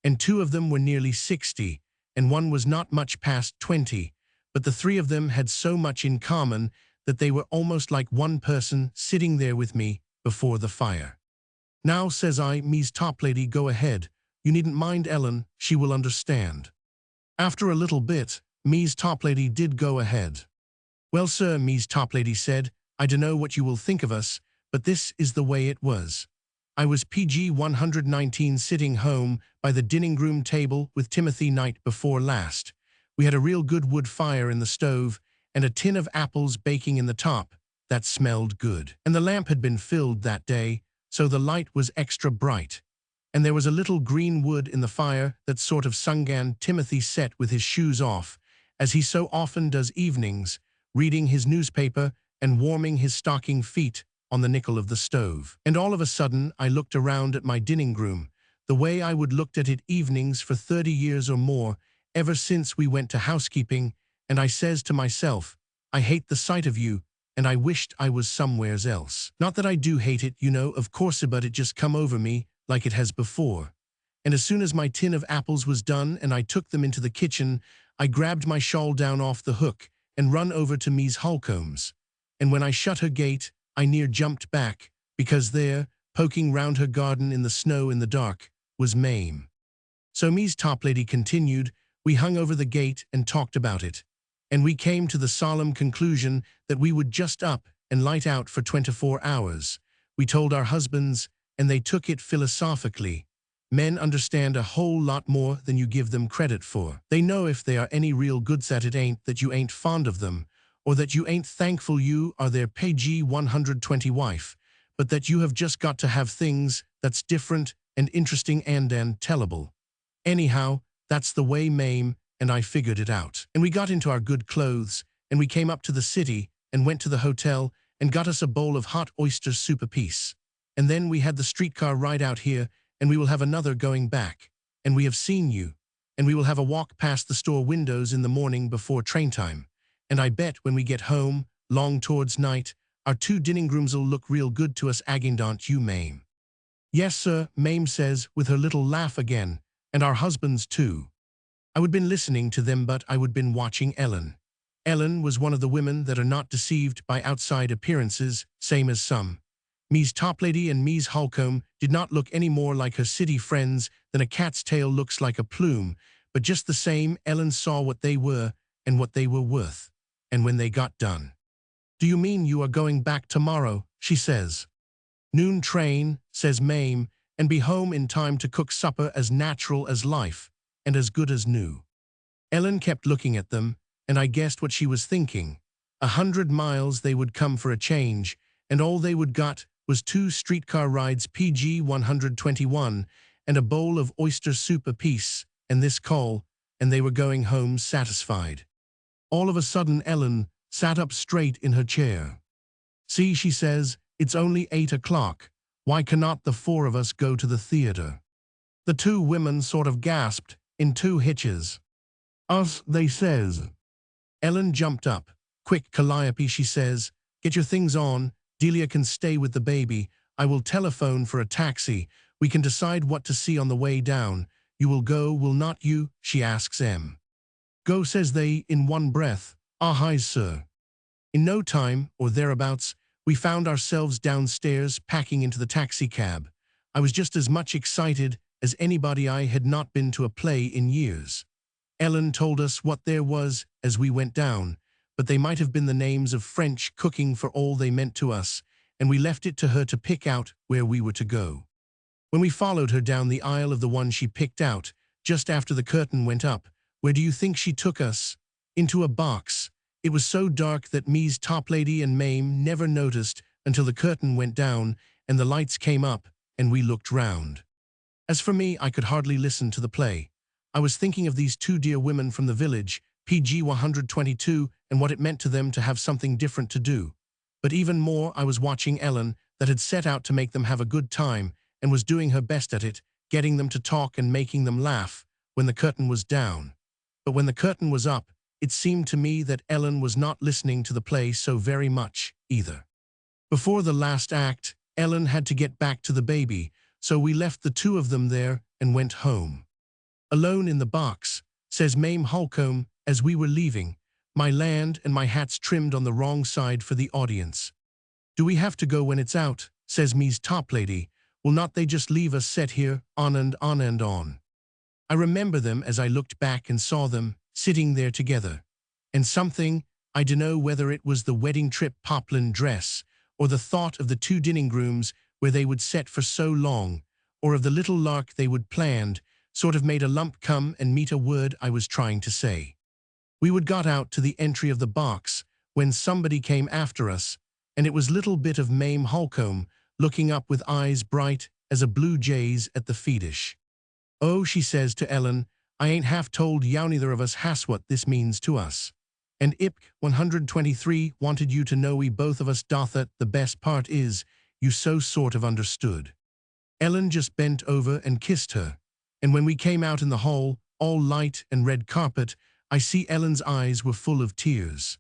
And two of them were nearly 60, and one was not much past 20, but the three of them had so much in common that they were almost like one person sitting there with me before the fire. Now, says I, Ms. Toplady, go ahead. You needn't mind Ellen, she will understand. After a little bit, Ms. Toplady did go ahead. Well, sir, Ms. Toplady said, I dunno what you will think of us, but this is the way it was. I was PG 119 sitting home by the dining room table with Timothy night before last. We had a real good wood fire in the stove and a tin of apples baking in the top that smelled good. And the lamp had been filled that day, so the light was extra bright. And there was a little green wood in the fire that sort of sungan Timothy set with his shoes off, as he so often does evenings, reading his newspaper and warming his stocking feet on the nickel of the stove. And all of a sudden I looked around at my dining room, the way I would looked at it evenings for 30 years or more, ever since we went to housekeeping, and I says to myself, I hate the sight of you, and I wished I was somewheres else. Not that I do hate it, you know, of course, but it just come over me like it has before. And as soon as my tin of apples was done and I took them into the kitchen, I grabbed my shawl down off the hook and run over to Ms. Holcomb's. And when I shut her gate, I near jumped back, because there, poking round her garden in the snow in the dark, was Mame. So Ms. Toplady continued, we hung over the gate and talked about it. And we came to the solemn conclusion that we would just up and light out for 24 hours. We told our husbands, and they took it philosophically. Men understand a whole lot more than you give them credit for. They know if they are any real goods at it ain't that you ain't fond of them, or that you ain't thankful you are their PG 120 wife, but that you have just got to have things that's different and interesting and tellable. Anyhow, that's the way Mame and I figured it out. And we got into our good clothes, and we came up to the city and went to the hotel and got us a bowl of hot oyster soup apiece. And then we had the streetcar ride out here, and we will have another going back. And we have seen you, and we will have a walk past the store windows in the morning before train time. And I bet when we get home, long towards night, our two dining rooms'll look real good to us, don't you, Mame? Yes, sir, Mame says, with her little laugh again, and our husbands too. I would been listening to them, but I would been watching Ellen. Ellen was one of the women that are not deceived by outside appearances, same as some. Mies Toplady and Mies Holcomb did not look any more like her city friends than a cat's tail looks like a plume, but just the same, Ellen saw what they were and what they were worth. And when they got done, "Do you mean you are going back tomorrow?" she says. "Noon train," says Mame, "and be home in time to cook supper as natural as life, and as good as new." Ellen kept looking at them, and I guessed what she was thinking. 100 miles they would come for a change, and all they would got was 2 streetcar rides PG 121 and a bowl of oyster soup apiece, and this coal, and they were going home satisfied. All of a sudden Ellen sat up straight in her chair. "See," she says, "it's only 8 o'clock. Why cannot the 4 of us go to the theater?" The 2 women sort of gasped in 2 hitches. "Us," they says. Ellen jumped up. "Quick, Calliope," she says, "get your things on. Delia can stay with the baby. I will telephone for a taxi. We can decide what to see on the way down. You will go, will not you?" she asks Em. "Go," says they in one breath. "Aye, sir." In no time, or thereabouts, we found ourselves downstairs packing into the taxicab. I was just as much excited as anybody. I had not been to a play in years. Ellen told us what there was as we went down, but they might have been the names of French cooking for all they meant to us, and we left it to her to pick out where we were to go. When we followed her down the aisle of the one she picked out, just after the curtain went up, where do you think she took us? Into a box. It was so dark that Mies Toplady and Mame never noticed until the curtain went down and the lights came up and we looked round. As for me, I could hardly listen to the play. I was thinking of these 2 dear women from the village, PG 122, and what it meant to them to have something different to do. But even more, I was watching Ellen, that had set out to make them have a good time, and was doing her best at it, getting them to talk and making them laugh, when the curtain was down. But when the curtain was up, it seemed to me that Ellen was not listening to the play so very much, either. Before the last act, Ellen had to get back to the baby, so we left the 2 of them there and went home. "Alone in the box," says Mame Holcomb as we were leaving, "my land and my hat's trimmed on the wrong side for the audience." "Do we have to go when it's out?" says Mies Toplady. "Will not they just leave us set here, on and on and on?" I remember them as I looked back and saw them, sitting there together. And something, I dunno whether it was the wedding trip poplin dress, or the thought of the 2 dinning rooms where they would set for so long, or of the little lark they would planned, sort of made a lump come and meet a word I was trying to say. We would got out to the entry of the box, when somebody came after us, and it was little bit of Mame Holcomb, looking up with eyes bright as a blue jay's at the fetish. "Oh," she says to Ellen, "I ain't half told yow neither of us has what this means to us. And Ipk 123 wanted you to know we both of us doth it. The best part is, you so sort of understood." Ellen just bent over and kissed her, and when we came out in the hall, all light and red carpet, I see Ellen's eyes were full of tears.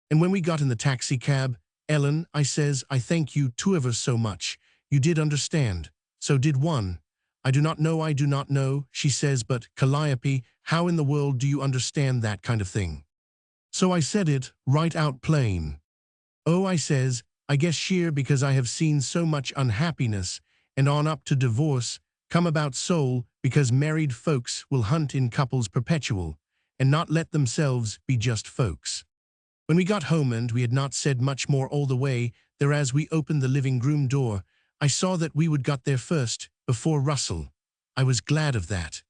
And when we got in the taxicab, "Ellen," I says, "I thank you 2 ever so much. You did understand. So did one." I do not know," she says, "but, Calliope, how in the world do you understand that kind of thing?" So I said it, right out plain. "Oh," I says, "I guess sheer because I have seen so much unhappiness, and on up to divorce, come about soul, because married folks will hunt in couples perpetual, and not let themselves be just folks." When we got home and we had not said much more all the way, there as we opened the living room door, I saw that we would got there first, before Russell. I was glad of that.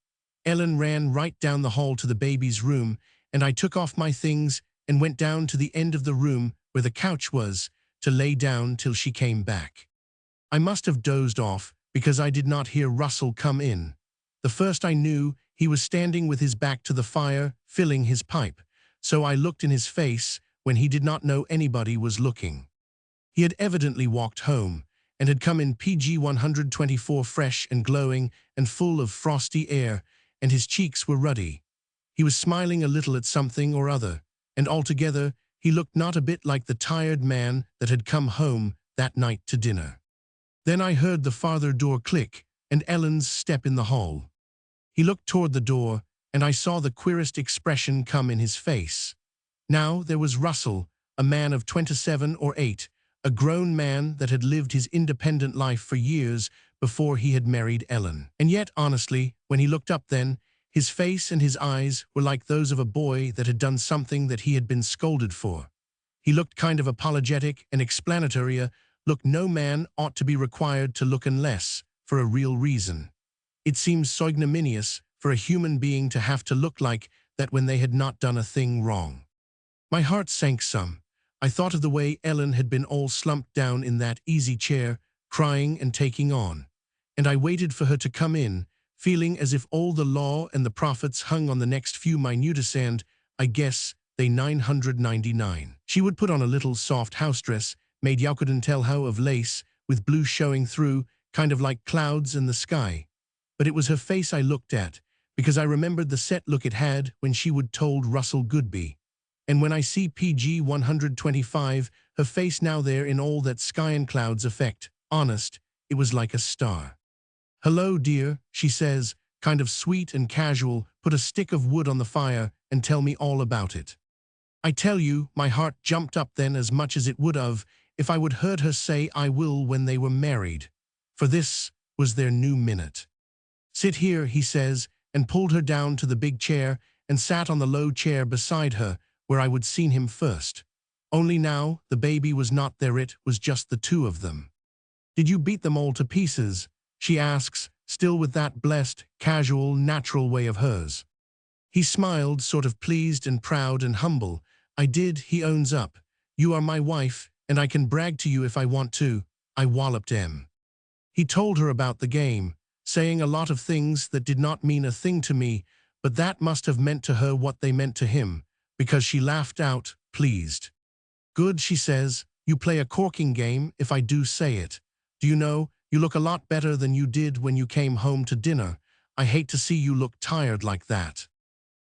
Ellen ran right down the hall to the baby's room, and I took off my things and went down to the end of the room where the couch was, to lay down till she came back. I must have dozed off, because I did not hear Russell come in. The first I knew, he was standing with his back to the fire, filling his pipe, so I looked in his face when he did not know anybody was looking. He had evidently walked home, and had come in PG 124 fresh and glowing and full of frosty air, and his cheeks were ruddy. He was smiling a little at something or other, and altogether he looked not a bit like the tired man that had come home that night to dinner. Then I heard the farther door click, and Ellen's step in the hall. He looked toward the door, and I saw the queerest expression come in his face. Now there was Russell, a man of 27 or 8, a grown man that had lived his independent life for years before he had married Ellen. And yet, honestly, when he looked up then, his face and his eyes were like those of a boy that had done something that he had been scolded for. He looked kind of apologetic and explanatory, look no man ought to be required to look unless for a real reason. It seems so ignominious for a human being to have to look like that when they had not done a thing wrong. My heart sank some. I thought of the way Ellen had been all slumped down in that easy chair, crying and taking on. And I waited for her to come in, feeling as if all the law and the prophets hung on the next few minutes and, I guess, they 999. She would put on a little soft house dress, made you couldn't tell how of lace, with blue showing through, kind of like clouds in the sky. But it was her face I looked at, because I remembered the set look it had when she would told Russell Goodby. And when I see PG 125, her face now there in all that sky and clouds effect, honest, it was like a star. "Hello, dear," she says, kind of sweet and casual, "put a stick of wood on the fire and tell me all about it." I tell you, my heart jumped up then as much as it would have if I would heard her say "I will" when they were married. For this was their new minute. "Sit here," he says, and pulled her down to the big chair and sat on the low chair beside her, where I would seen him first. Only now, the baby was not there, it was just the two of them. "Did you beat them all to pieces?" she asks, still with that blessed, casual, natural way of hers. He smiled, sort of pleased and proud and humble. "I did," he owns up. "You are my wife, and I can brag to you if I want to. I walloped em." He told her about the game, saying a lot of things that did not mean a thing to me, but that must have meant to her what they meant to him, because she laughed out, pleased. "Good," she says, "you play a corking game, if I do say it. Do you know, you look a lot better than you did when you came home to dinner. I hate to see you look tired like that."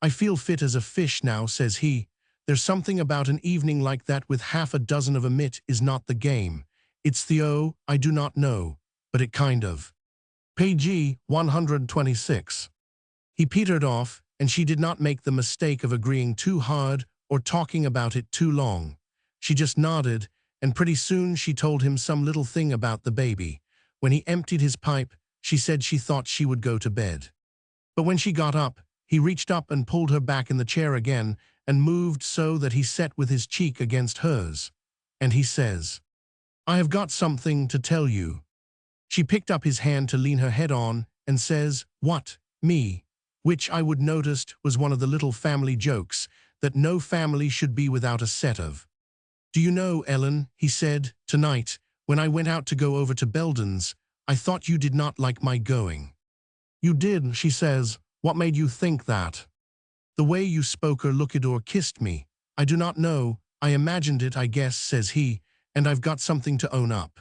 "I feel fit as a fish now," says he. "There's something about an evening like that with half a dozen of 'em. It is not the game. It's the I do not know, but it kind of." PG 126. He petered off, and she did not make the mistake of agreeing too hard or talking about it too long. She just nodded, and pretty soon she told him some little thing about the baby. When he emptied his pipe, she said she thought she would go to bed. But when she got up, he reached up and pulled her back in the chair again and moved so that he sat with his cheek against hers. And he says, "I have got something to tell you." She picked up his hand to lean her head on and says, "What, me?" Which I would noticed was one of the little family jokes that no family should be without a set of. "Do you know, Ellen," he said, "tonight, when I went out to go over to Belden's, I thought you did not like my going." "You did," she says. "What made you think that?" "The way you spoke or looked or kissed me. I do not know, I imagined it, I guess," says he, "and I've got something to own up."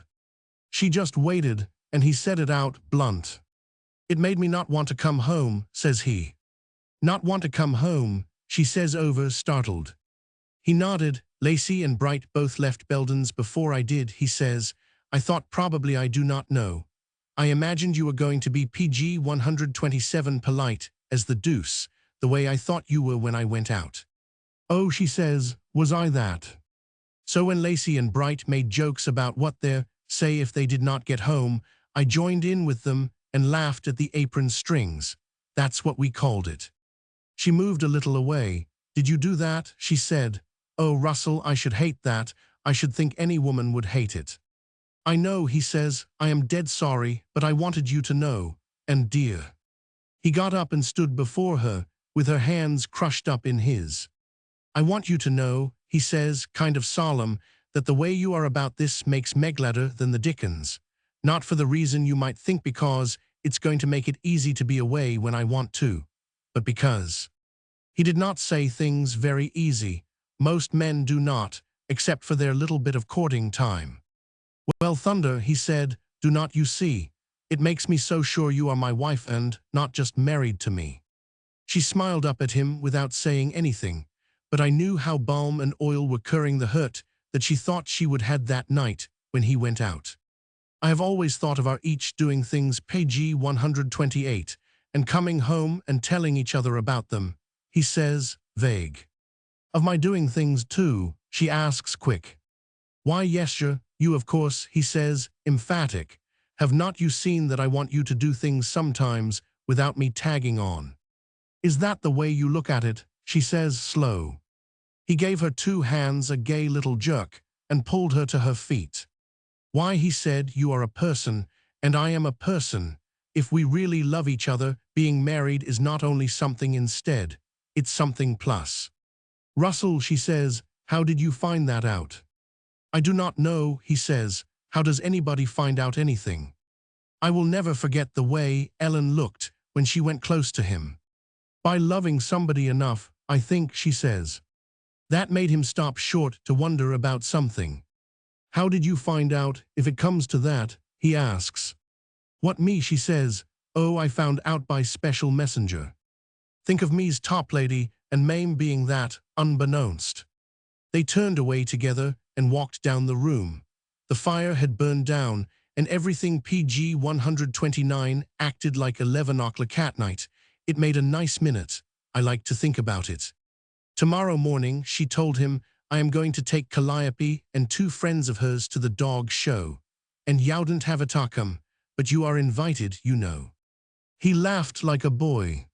She just waited, and he said it out, blunt. "It made me not want to come home," says he. "Not want to come home," she says, over startled. He nodded. "Lacey and Bright both left Belden's before I did," he says. "I thought probably I do not know. I imagined you were going to be PG 127 polite as the deuce, the way I thought you were when I went out." "Oh," she says, "was I that?" So when Lacey and Bright made jokes about what they'd say if they did not get home, I joined in with them and laughed at the apron strings. That's what we called it. She moved a little away. "Did you do that?" she said. "Oh, Russell, I should hate that. I should think any woman would hate it." "I know," he says. "I am dead sorry, but I wanted you to know. And dear." He got up and stood before her, with her hands crushed up in his. "I want you to know," he says, kind of solemn, "that the way you are about this makes me gladder than the dickens. Not for the reason you might think, because it's going to make it easy to be away when I want to, but because—" He did not say things very easy. Most men do not, except for their little bit of courting time. "Well, thunder," he said, "do not you see? It makes me so sure you are my wife and not just married to me." She smiled up at him without saying anything, but I knew how balm and oil were curing the hurt that she thought she would had that night when he went out. I have always thought of our each doing things PG 128 and coming home and telling each other about them, he says, vague. "Of my doing things too?" she asks quick. "Why, yes, sure, You, of course, he says, emphatic. Have not you seen that I want you to do things sometimes without me tagging on? Is that the way you look at it? She says, slow. He gave her 2 hands a gay little jerk and pulled her to her feet. Why, he said, you are a person, and I am a person. If we really love each other, being married is not only something instead, it's something plus. Russell, she says, how did you find that out? I do not know, he says. How does anybody find out anything? I will never forget the way Ellen looked when she went close to him. By loving somebody enough, I think, she says. That made him stop short to wonder about something. How did you find out, if it comes to that? He asks. What, me, she says. Oh, I found out by special messenger. Think of me's top lady and Mame being that, unbeknownst. They turned away together and walked down the room. The fire had burned down, and everything PG 129 acted like 11 o'clock at night. It made a nice minute. I like to think about it. Tomorrow morning, she told him, I am going to take Calliope and 2 friends of hers to the dog show. And y'ouldn't have to come, but you are invited, you know. He laughed like a boy.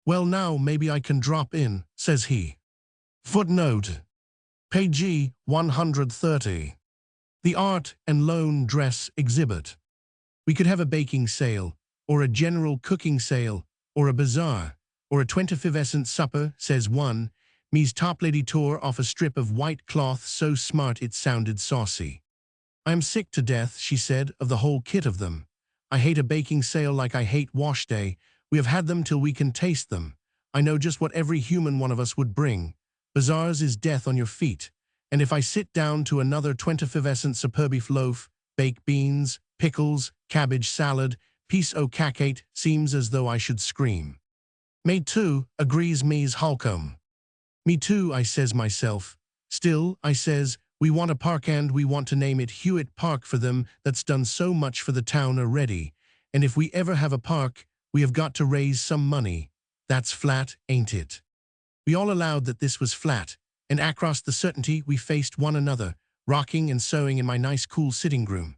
Well, now maybe I can drop in, says he. Footnote. Page 130. The Art and Loan Dress Exhibit. We could have a baking sale, or a general cooking sale, or a bazaar, or a 25th supper, says one. Me's top lady tore off a strip of white cloth so smart it sounded saucy. I am sick to death, she said, of the whole kit of them. I hate a baking sale like I hate wash day. We have had them till we can taste them. I know just what every human one of us would bring. Bazaars is death on your feet. And if I sit down to another 25th superbeef loaf, baked beans, pickles, cabbage salad, piece o' cacate, seems as though I should scream. Me too, agrees Ms. Holcomb. Me too, I says myself. Still, I says, we want a park and we want to name it Hewitt Park for them that's done so much for the town already. And if we ever have a park, we have got to raise some money. That's flat, ain't it? We all allowed that this was flat, and across the certainty we faced one another, rocking and sewing in my nice cool sitting room.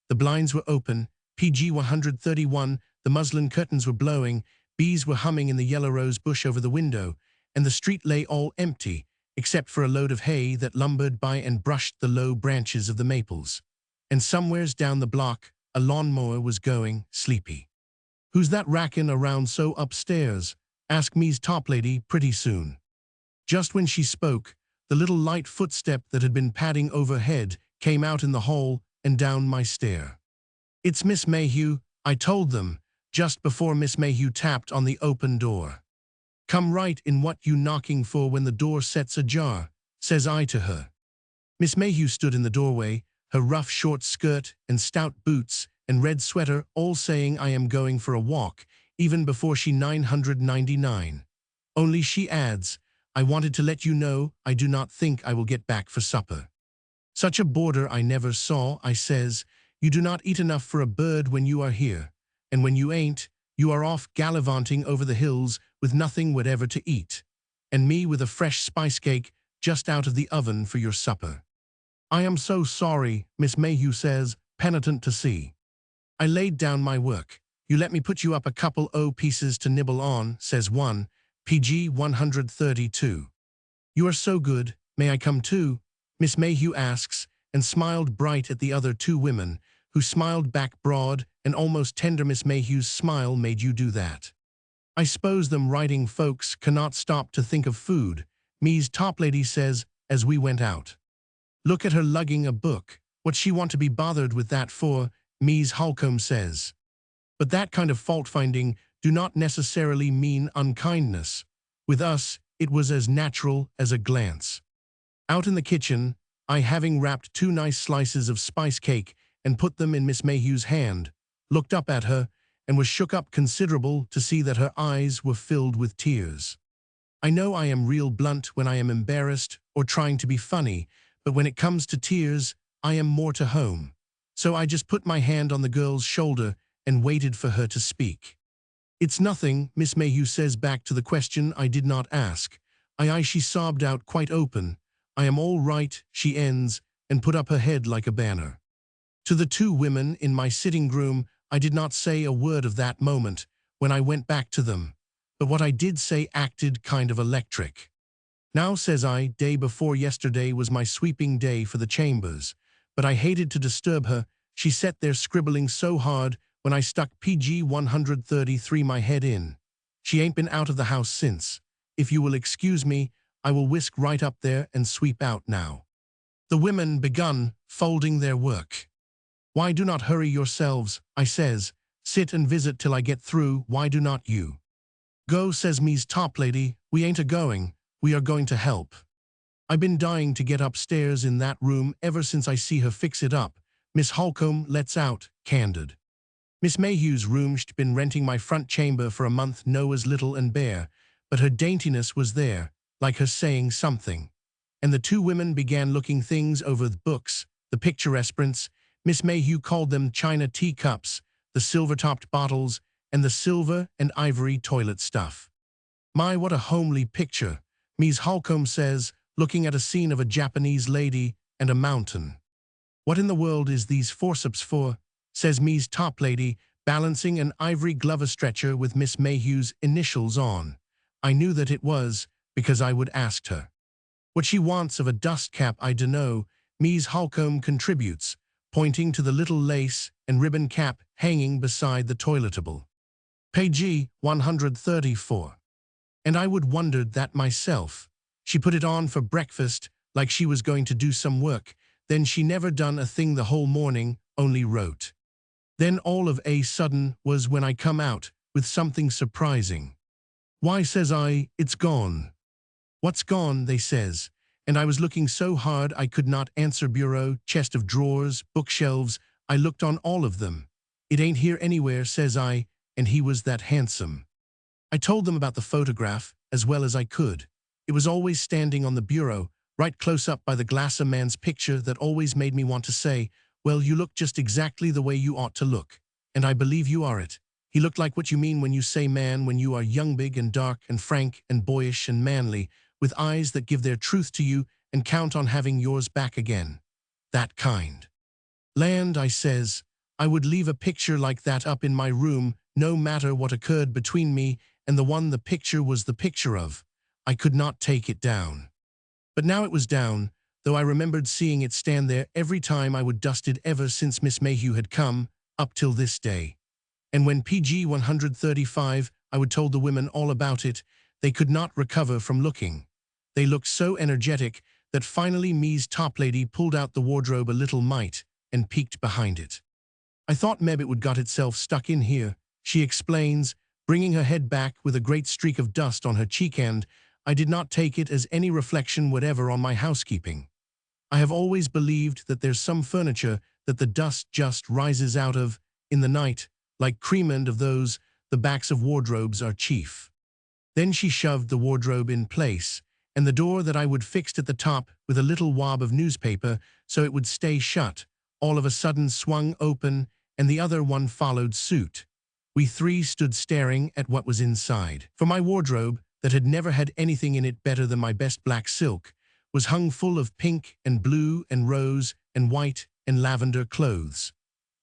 The blinds were open, PG 131, the muslin curtains were blowing, bees were humming in the yellow rose bush over the window, and the street lay all empty, except for a load of hay that lumbered by and brushed the low branches of the maples. And somewheres down the block, a lawnmower was going, sleepy. Who's that rackin' around so upstairs? Asked me's top lady pretty soon. Just when she spoke, the little light footstep that had been padding overhead came out in the hall and down my stair. It's Miss Mayhew, I told them, just before Miss Mayhew tapped on the open door. Come right in, what you knocking for when the door sets ajar, says I to her. Miss Mayhew stood in the doorway, her rough short skirt and stout boots and red sweater all saying I am going for a walk, even before she 999. Only she adds, I wanted to let you know I do not think I will get back for supper. Such a boarder I never saw, I says. You do not eat enough for a bird when you are here, and when you ain't, you are off gallivanting over the hills with nothing whatever to eat, and me with a fresh spice cake just out of the oven for your supper. I am so sorry, Miss Mayhew says, penitent to see. I laid down my work. You let me put you up a couple o' pieces to nibble on, says one, PG 132. You are so good, may I come too? Miss Mayhew asks, and smiled bright at the other 2 women, who smiled back broad and almost tender. Miss Mayhew's smile made you do that. I suppose them writing folks cannot stop to think of food, me's top lady says as we went out. Look at her lugging a book. What she want to be bothered with that for, Ms. Holcomb says. But that kind of fault-finding do not necessarily mean unkindness. With us, it was as natural as a glance. Out in the kitchen, I, having wrapped 2 nice slices of spice cake and put them in Miss Mayhew's hand, looked up at her and was shook up considerable to see that her eyes were filled with tears. I know I am real blunt when I am embarrassed or trying to be funny, but when it comes to tears, I am more to home. So I just put my hand on the girl's shoulder and waited for her to speak. It's nothing, Miss Mayhew says back to the question I did not ask. I, she sobbed out quite open. I am all right, she ends, and put up her head like a banner. To the two women in my sitting room, I did not say a word of that moment when I went back to them, but what I did say acted kind of electric. Now, says I, day before yesterday was my sweeping day for the chambers, but I hated to disturb her. She sat there scribbling so hard when I stuck PG 133 my head in. She ain't been out of the house since. If you will excuse me, I will whisk right up there and sweep out now. The women begun folding their work. Why do not hurry yourselves, I says. Sit and visit till I get through, why do not you? Go, says me's top lady, we ain't a-going, we are going to help. I been dying to get upstairs in that room ever since I see her fix it up. Miss Holcomb lets out, candid. Miss Mayhew's room she'd been renting my front chamber for a month know as little and bare, but her daintiness was there, like her saying something. And the two women began looking things over the books, the picturesque prints. Miss Mayhew called them china teacups, the silver-topped bottles, and the silver and ivory toilet stuff. My, what a homely picture, Ms. Holcomb says, looking at a scene of a Japanese lady and a mountain. What in the world is these forceps for, says Ms. Top Lady, balancing an ivory Glover stretcher with Miss Mayhew's initials on. I knew that it was, because I would asked her. What she wants of a dust cap I dunno, Ms. Holcomb contributes, pointing to the little lace and ribbon cap hanging beside the toiletable. Page 134. And I would wondered that myself. She put it on for breakfast like she was going to do some work, then she never done a thing the whole morning, only wrote. Then all of a sudden was when I come out with something surprising. Why, says I, it's gone. What's gone, they says, and I was looking so hard I could not answer. Bureau, chest of drawers, bookshelves, I looked on all of them. It ain't here anywhere, says I, and he was that handsome. I told them about the photograph as well as I could. It was always standing on the bureau, right close up by the glasser man's picture that always made me want to say, well, you look just exactly the way you ought to look. And I believe you are it. He looked like what you mean when you say man, when you are young, big and dark and frank and boyish and manly, with eyes that give their truth to you and count on having yours back again. That kind. Land, I says, I would leave a picture like that up in my room, no matter what occurred between me and the one the picture was the picture of. I could not take it down. But now it was down, though I remembered seeing it stand there every time I would dust it ever since Miss Mayhew had come, up till this day. And when PG 135, I would told the women all about it, they could not recover from looking. They looked so energetic that finally Ms. Top Lady pulled out the wardrobe a little mite and peeked behind it. I thought meb it would got itself stuck in here, she explains, bringing her head back with a great streak of dust on her cheek end. I did not take it as any reflection whatever on my housekeeping. I have always believed that there's some furniture that the dust just rises out of in the night, like cremand of those, the backs of wardrobes are chief. Then she shoved the wardrobe in place, and the door that I would fixed at the top with a little wab of newspaper so it would stay shut, all of a sudden swung open, and the other one followed suit. We three stood staring at what was inside. For my wardrobe, that had never had anything in it better than my best black silk, was hung full of pink and blue and rose and white and lavender clothes.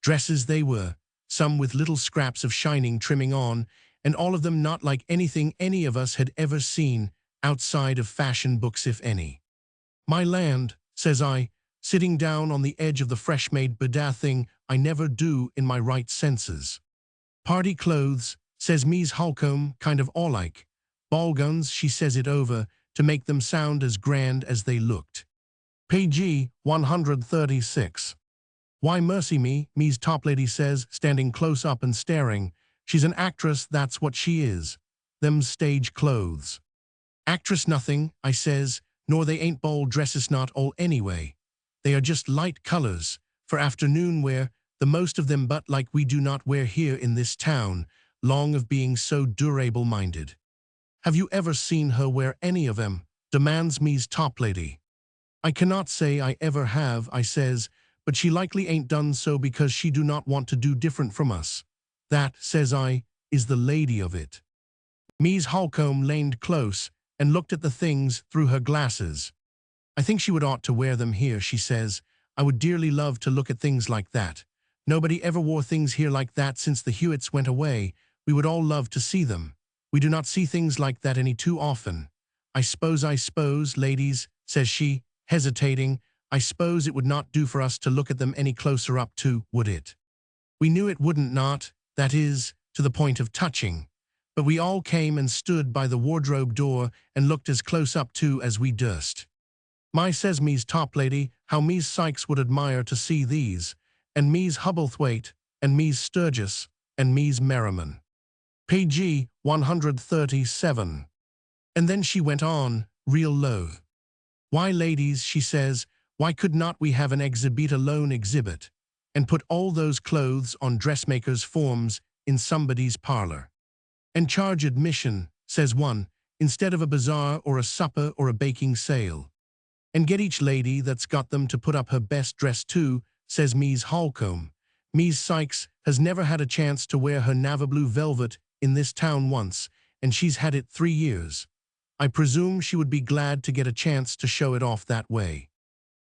Dresses they were, some with little scraps of shining trimming on, and all of them not like anything any of us had ever seen, outside of fashion books if any. My land, says I, sitting down on the edge of the fresh-made bada thing I never do in my right senses. Party clothes, says Ms. Holcomb, kind of all like. Ball guns, she says it over, to make them sound as grand as they looked. Page 136. Why mercy me, Ms. Top Lady says, standing close up and staring. She's an actress, that's what she is. Them stage clothes. Actress nothing, I says, nor they ain't ball dresses not all anyway. They are just light colors, for afternoon wear, the most of them but like we do not wear here in this town, long of being so durable-minded. Have you ever seen her wear any of them? Demands Ms. Top Lady. I cannot say I ever have, I says, but she likely ain't done so because she do not want to do different from us. That, says I, is the lady of it. Ms. Holcomb leaned close and looked at the things through her glasses. I think she would ought to wear them here, she says. I would dearly love to look at things like that. Nobody ever wore things here like that since the Hewitts went away. We would all love to see them. We do not see things like that any too often. I suppose, ladies, says she, hesitating, I suppose it would not do for us to look at them any closer up to, would it? We knew it wouldn't not, that is, to the point of touching. But we all came and stood by the wardrobe door and looked as close up to as we durst. My says me's Toplady, how me's Sykes would admire to see these, and me's Hubblethwaite, and me's Sturgis, and me's Merriman. PG 137. And then she went on, real low. Why, ladies, she says, why could not we have an exhibit-alone exhibit, and put all those clothes on dressmakers' forms in somebody's parlor? And charge admission, says one, instead of a bazaar or a supper or a baking sale. And get each lady that's got them to put up her best dress too, says Mies Holcomb. Mies Sykes has never had a chance to wear her navy blue velvet in this town once, and she's had it 3 years. I presume she would be glad to get a chance to show it off that way.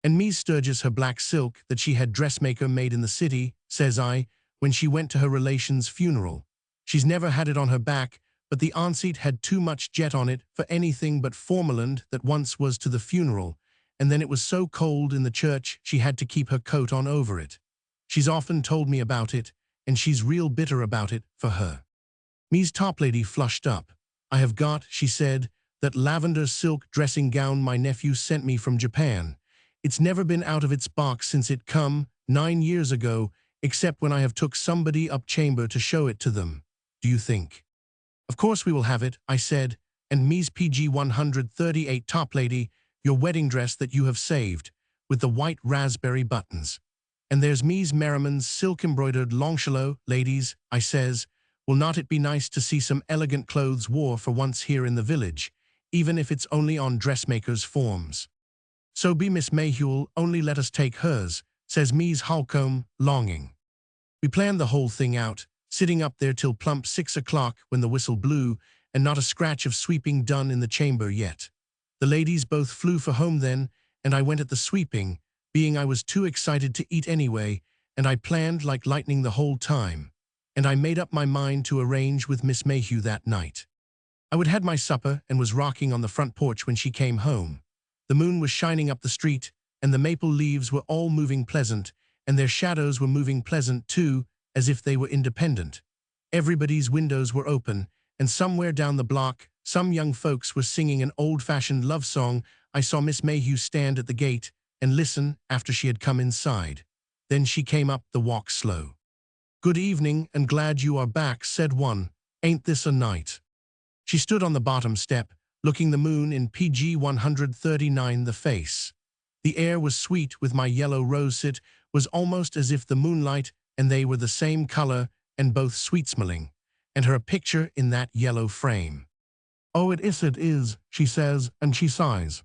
And Mies Sturgis her black silk that she had dressmaker made in the city, says I, when she went to her relation's funeral. She's never had it on her back, but the ensuite had too much jet on it for anything but formalin that once was to the funeral, and then it was so cold in the church she had to keep her coat on over it. She's often told me about it, and she's real bitter about it for her. Mies Toplady flushed up. I have got, she said, that lavender silk dressing gown my nephew sent me from Japan. It's never been out of its box since it come, 9 years ago, except when I have took somebody up chamber to show it to them. Do you think? Of course we will have it, I said, and Mies PG 138 Toplady, your wedding dress that you have saved, with the white raspberry buttons. And there's Mies Merriman's silk-embroidered longchalot, ladies, I says, will not it be nice to see some elegant clothes wore for once here in the village, even if it's only on dressmakers' forms? So be Miss Mayhewell, only let us take hers, says Mies Holcomb, longing. We planned the whole thing out, sitting up there till plump 6 o'clock when the whistle blew, and not a scratch of sweeping done in the chamber yet. The ladies both flew for home then, and I went at the sweeping, being I was too excited to eat anyway, and I planned like lightning the whole time. And I made up my mind to arrange with Miss Mayhew that night. I would had my supper and was rocking on the front porch when she came home. The moon was shining up the street, and the maple leaves were all moving pleasant, and their shadows were moving pleasant too, as if they were independent. Everybody's windows were open, and somewhere down the block, some young folks were singing an old-fashioned love song. I saw Miss Mayhew stand at the gate and listen after she had come inside. Then she came up the walk slow. Good evening, and glad you are back, said one. Ain't this a night? She stood on the bottom step, looking the moon in PG 139 the face. The air was sweet with my yellow rosette, was almost as if the moonlight and they were the same color and both sweet-smelling, and her a picture in that yellow frame. Oh, it is, she says, and she sighs.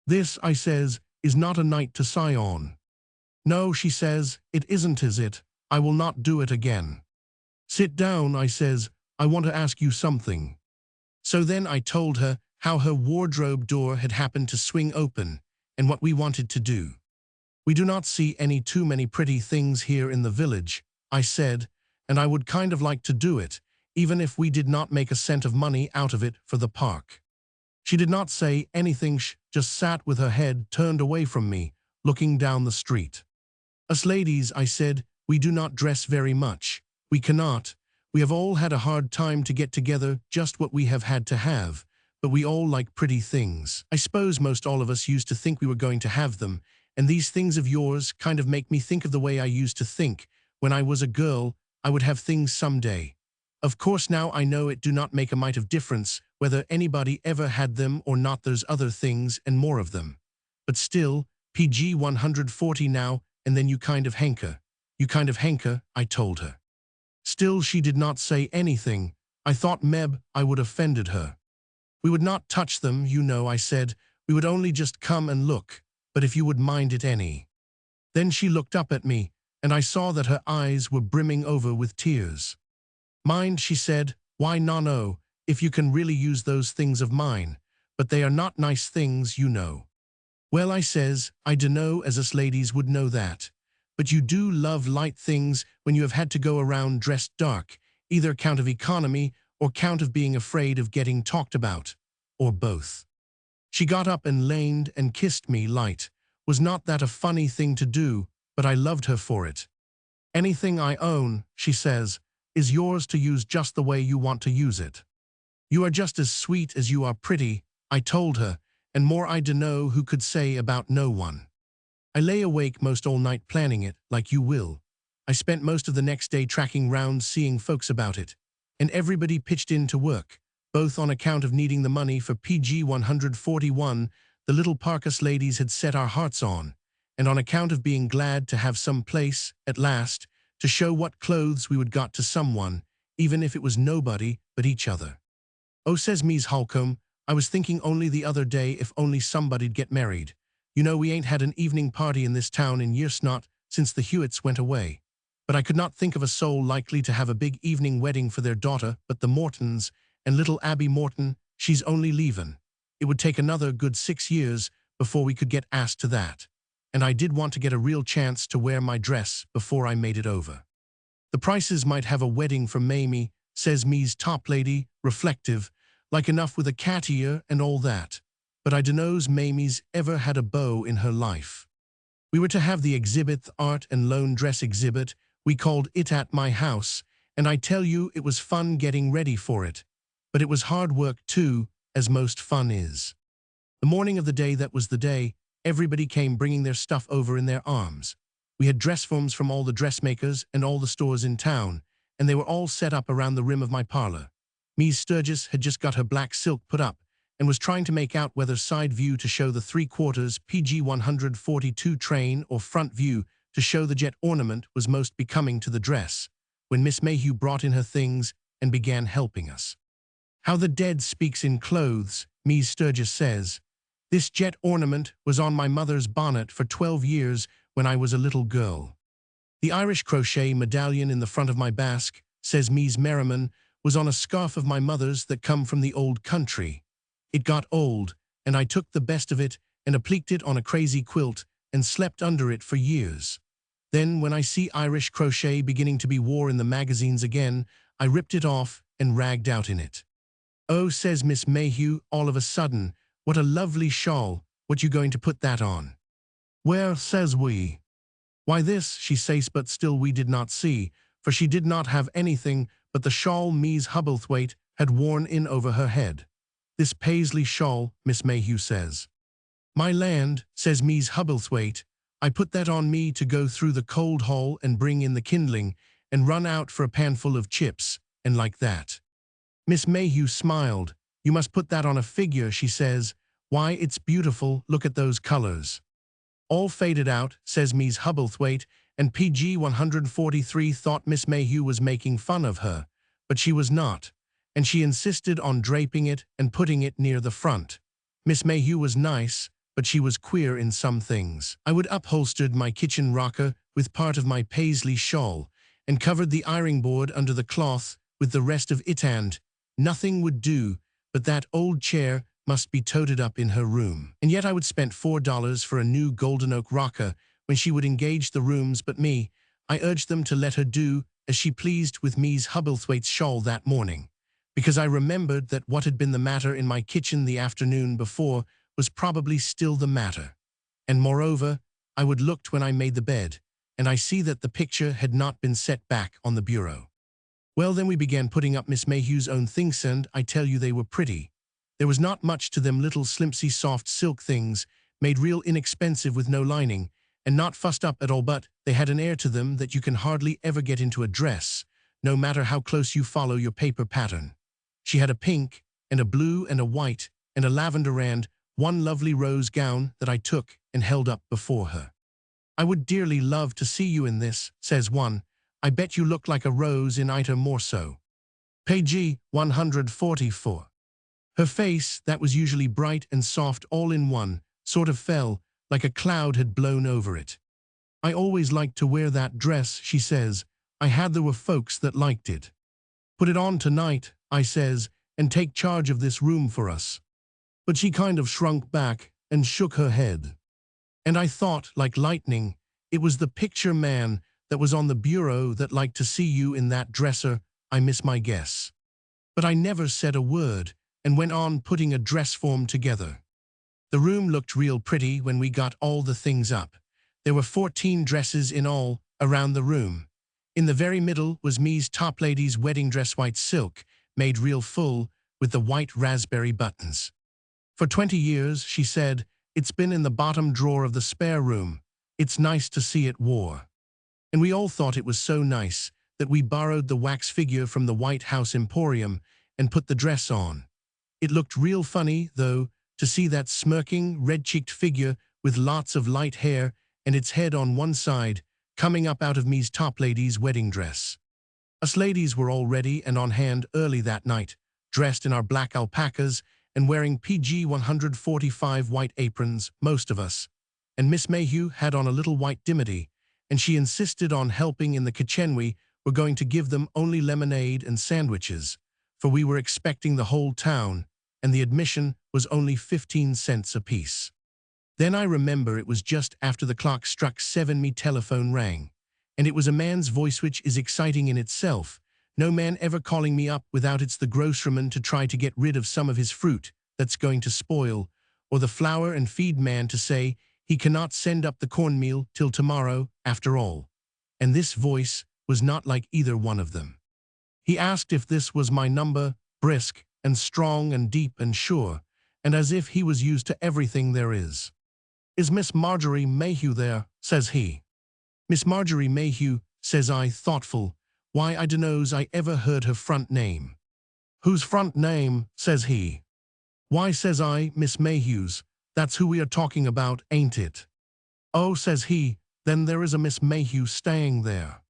This, I says, is not a night to sigh on. No, she says, it isn't, is it? I will not do it again. Sit down, I says, I want to ask you something. So then I told her how her wardrobe door had happened to swing open, and what we wanted to do. We do not see any too many pretty things here in the village, I said, and I would kind of like to do it, even if we did not make a cent of money out of it for the park. She did not say anything, just sat with her head turned away from me, looking down the street. Us ladies, I said, we do not dress very much. We cannot. We have all had a hard time to get together just what we have had to have, but we all like pretty things. I suppose most all of us used to think we were going to have them, and these things of yours kind of make me think of the way I used to think. When I was a girl, I would have things someday. Of course now I know it do not make a mite of difference whether anybody ever had them or not. There's other things and more of them. But still, PG 140 now, and then you kind of hanker. You kind of hanker, I told her. Still she did not say anything. I thought Meb I would offended her. We would not touch them, you know, I said. We would only just come and look, but if you would mind it any. Then she looked up at me, and I saw that her eyes were brimming over with tears. Mind, she said, why no, if you can really use those things of mine, but they are not nice things, you know. Well, I says, I dunno as us ladies would know that. But you do love light things when you have had to go around dressed dark, either count of economy or count of being afraid of getting talked about, or both. She got up and leaned and kissed me light. Was not that a funny thing to do, but I loved her for it. Anything I own, she says, is yours to use just the way you want to use it. You are just as sweet as you are pretty, I told her, and more I dunno who could say about no one. I lay awake most all night planning it, like you will. I spent most of the next day tracking round seeing folks about it. And everybody pitched in to work, both on account of needing the money for PG 141 the little Parkus ladies had set our hearts on, and on account of being glad to have some place, at last, to show what clothes we would got to someone, even if it was nobody but each other. Oh, says Mies Holcomb, I was thinking only the other day if only somebody'd get married. You know we ain't had an evening party in this town in years not since the Hewitts went away. But I could not think of a soul likely to have a big evening wedding for their daughter but the Mortons, and little Abby Morton, she's only leavin'. It would take another good 6 years before we could get asked to that. And I did want to get a real chance to wear my dress before I made it over. The Prices might have a wedding for Mamie, says Mies Toplady, reflective, like enough with a cat ear and all that. But I dunno's Mamie's ever had a beau in her life. We were to have the exhibit, the art and loan dress exhibit. We called it at my house, and I tell you it was fun getting ready for it. But it was hard work too, as most fun is. The morning of the day that was the day, everybody came bringing their stuff over in their arms. We had dress forms from all the dressmakers and all the stores in town, and they were all set up around the rim of my parlor. Mies Sturgis had just got her black silk put up, and was trying to make out whether side view to show the 3/4 PG 142 train or front view to show the jet ornament was most becoming to the dress, when Miss Mayhew brought in her things and began helping us. How the dead speaks in clothes, Mies Sturgis says. This jet ornament was on my mother's bonnet for 12 years when I was a little girl. The Irish crochet medallion in the front of my basque, says Mies Merriman, was on a scarf of my mother's that come from the old country. It got old, and I took the best of it and appliqued it on a crazy quilt and slept under it for years. Then, when I see Irish crochet beginning to be wore in the magazines again, I ripped it off and ragged out in it. Oh, says Miss Mayhew, all of a sudden, what a lovely shawl, what you going to put that on? Where, says we. Why this, she says, but still we did not see, for she did not have anything but the shawl Mies Hubblethwaite had worn in over her head. This Paisley shawl, Miss Mayhew says. My land, says Mies Hubblethwaite, I put that on me to go through the cold hall and bring in the kindling, and run out for a panful of chips, and like that. Miss Mayhew smiled. You must put that on a figure, she says. Why, it's beautiful, look at those colors. All faded out, says Mies Hubblethwaite, and PG 143 thought Miss Mayhew was making fun of her, but she was not, and she insisted on draping it and putting it near the front. Miss Mayhew was nice, but she was queer in some things. I would upholstered my kitchen rocker with part of my Paisley shawl, and covered the ironing board under the cloth with the rest of it, and nothing would do, but that old chair must be toted up in her room. And yet I would spend $4 for a new golden oak rocker when she would engage the rooms but me. I urged them to let her do as she pleased with Mies Hubblethwaite's shawl that morning, because I remembered that what had been the matter in my kitchen the afternoon before was probably still the matter. And moreover, I would looked when I made the bed, and I see that the picture had not been set back on the bureau. Well, then we began putting up Miss Mayhew's own things, and I tell you they were pretty. There was not much to them little slimpsy soft silk things, made real inexpensive with no lining, and not fussed up at all, but they had an air to them that you can hardly ever get into a dress, no matter how close you follow your paper pattern. She had a pink, and a blue, and a white, and a lavender, and one lovely rose gown that I took and held up before her. I would dearly love to see you in this, says one. I bet you look like a rose in iter more so. Page 144. Her face, that was usually bright and soft all in one, sort of fell, like a cloud had blown over it. I always liked to wear that dress, she says. I had there were folks that liked it. Put it on tonight, I says, and take charge of this room for us. But she kind of shrunk back and shook her head. And I thought, like lightning, it was the picture man that was on the bureau that liked to see you in that dresser. I miss my guess. But I never said a word and went on putting a dress form together. The room looked real pretty when we got all the things up. There were 14 dresses in all around the room. In the very middle was me's top lady's wedding dress, white silk, made real full with the white raspberry buttons. For 20 years, she said, it's been in the bottom drawer of the spare room. It's nice to see it wore. And we all thought it was so nice that we borrowed the wax figure from the White House Emporium and put the dress on. It looked real funny, though, to see that smirking, red-cheeked figure with lots of light hair and its head on one side coming up out of me's top lady's wedding dress. Us ladies were all ready and on hand early that night, dressed in our black alpacas and wearing PG 145 white aprons, most of us. And Miss Mayhew had on a little white dimity, and she insisted on helping in the kitchen. We were going to give them only lemonade and sandwiches, for we were expecting the whole town, and the admission was only 15 cents apiece. Then I remember it was just after the clock struck 7 me telephone rang, and it was a man's voice, which is exciting in itself. No man ever calling me up without it's the grocerman to try to get rid of some of his fruit that's going to spoil, or the flour and feed man to say he cannot send up the cornmeal till tomorrow after all. And this voice was not like either one of them. He asked if this was my number, brisk and strong and deep and sure, and as if he was used to everything there is. Is Miss Marjorie Mayhew there? Says he. Miss Marjorie Mayhew, says I, thoughtful. Why, I dunno's I ever heard her front name. Whose front name? Says he. Why, says I, Miss Mayhew's. That's who we are talking about, ain't it? Oh, says he, then there is a Miss Mayhew staying there.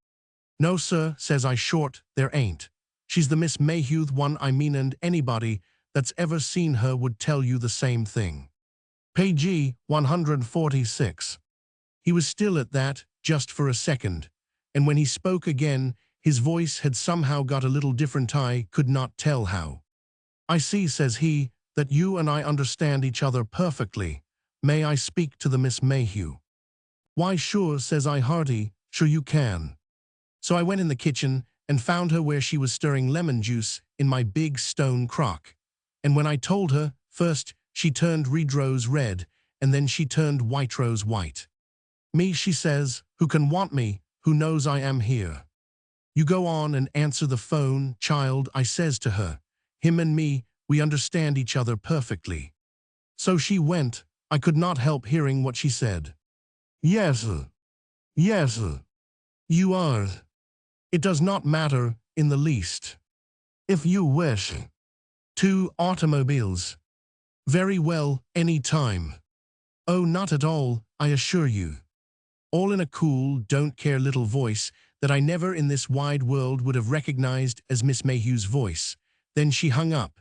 No, sir, says I, short, there ain't. She's the Miss Mayhew one I mean, and anybody that's ever seen her would tell you the same thing. Page 146. He was still at that, just for a second, and when he spoke again, his voice had somehow got a little different. I could not tell how. I see, says he, that you and I understand each other perfectly. May I speak to the Miss Mayhew? Why, sure, says I, hearty, sure you can. So I went in the kitchen and found her where she was stirring lemon juice in my big stone crock. And when I told her, first she turned red rose red, and then she turned white rose white. Me, she says, who can want me, who knows I am here? You go on and answer the phone, child, I says to her. Him and me, we understand each other perfectly. So she went. I could not help hearing what she said. Yes, yes, you are. It does not matter in the least. If you wish. 2 automobiles. Very well, any time. Oh, not at all, I assure you. All in a cool, don't-care little voice that I never in this wide world would have recognized as Miss Mayhew's voice. Then she hung up,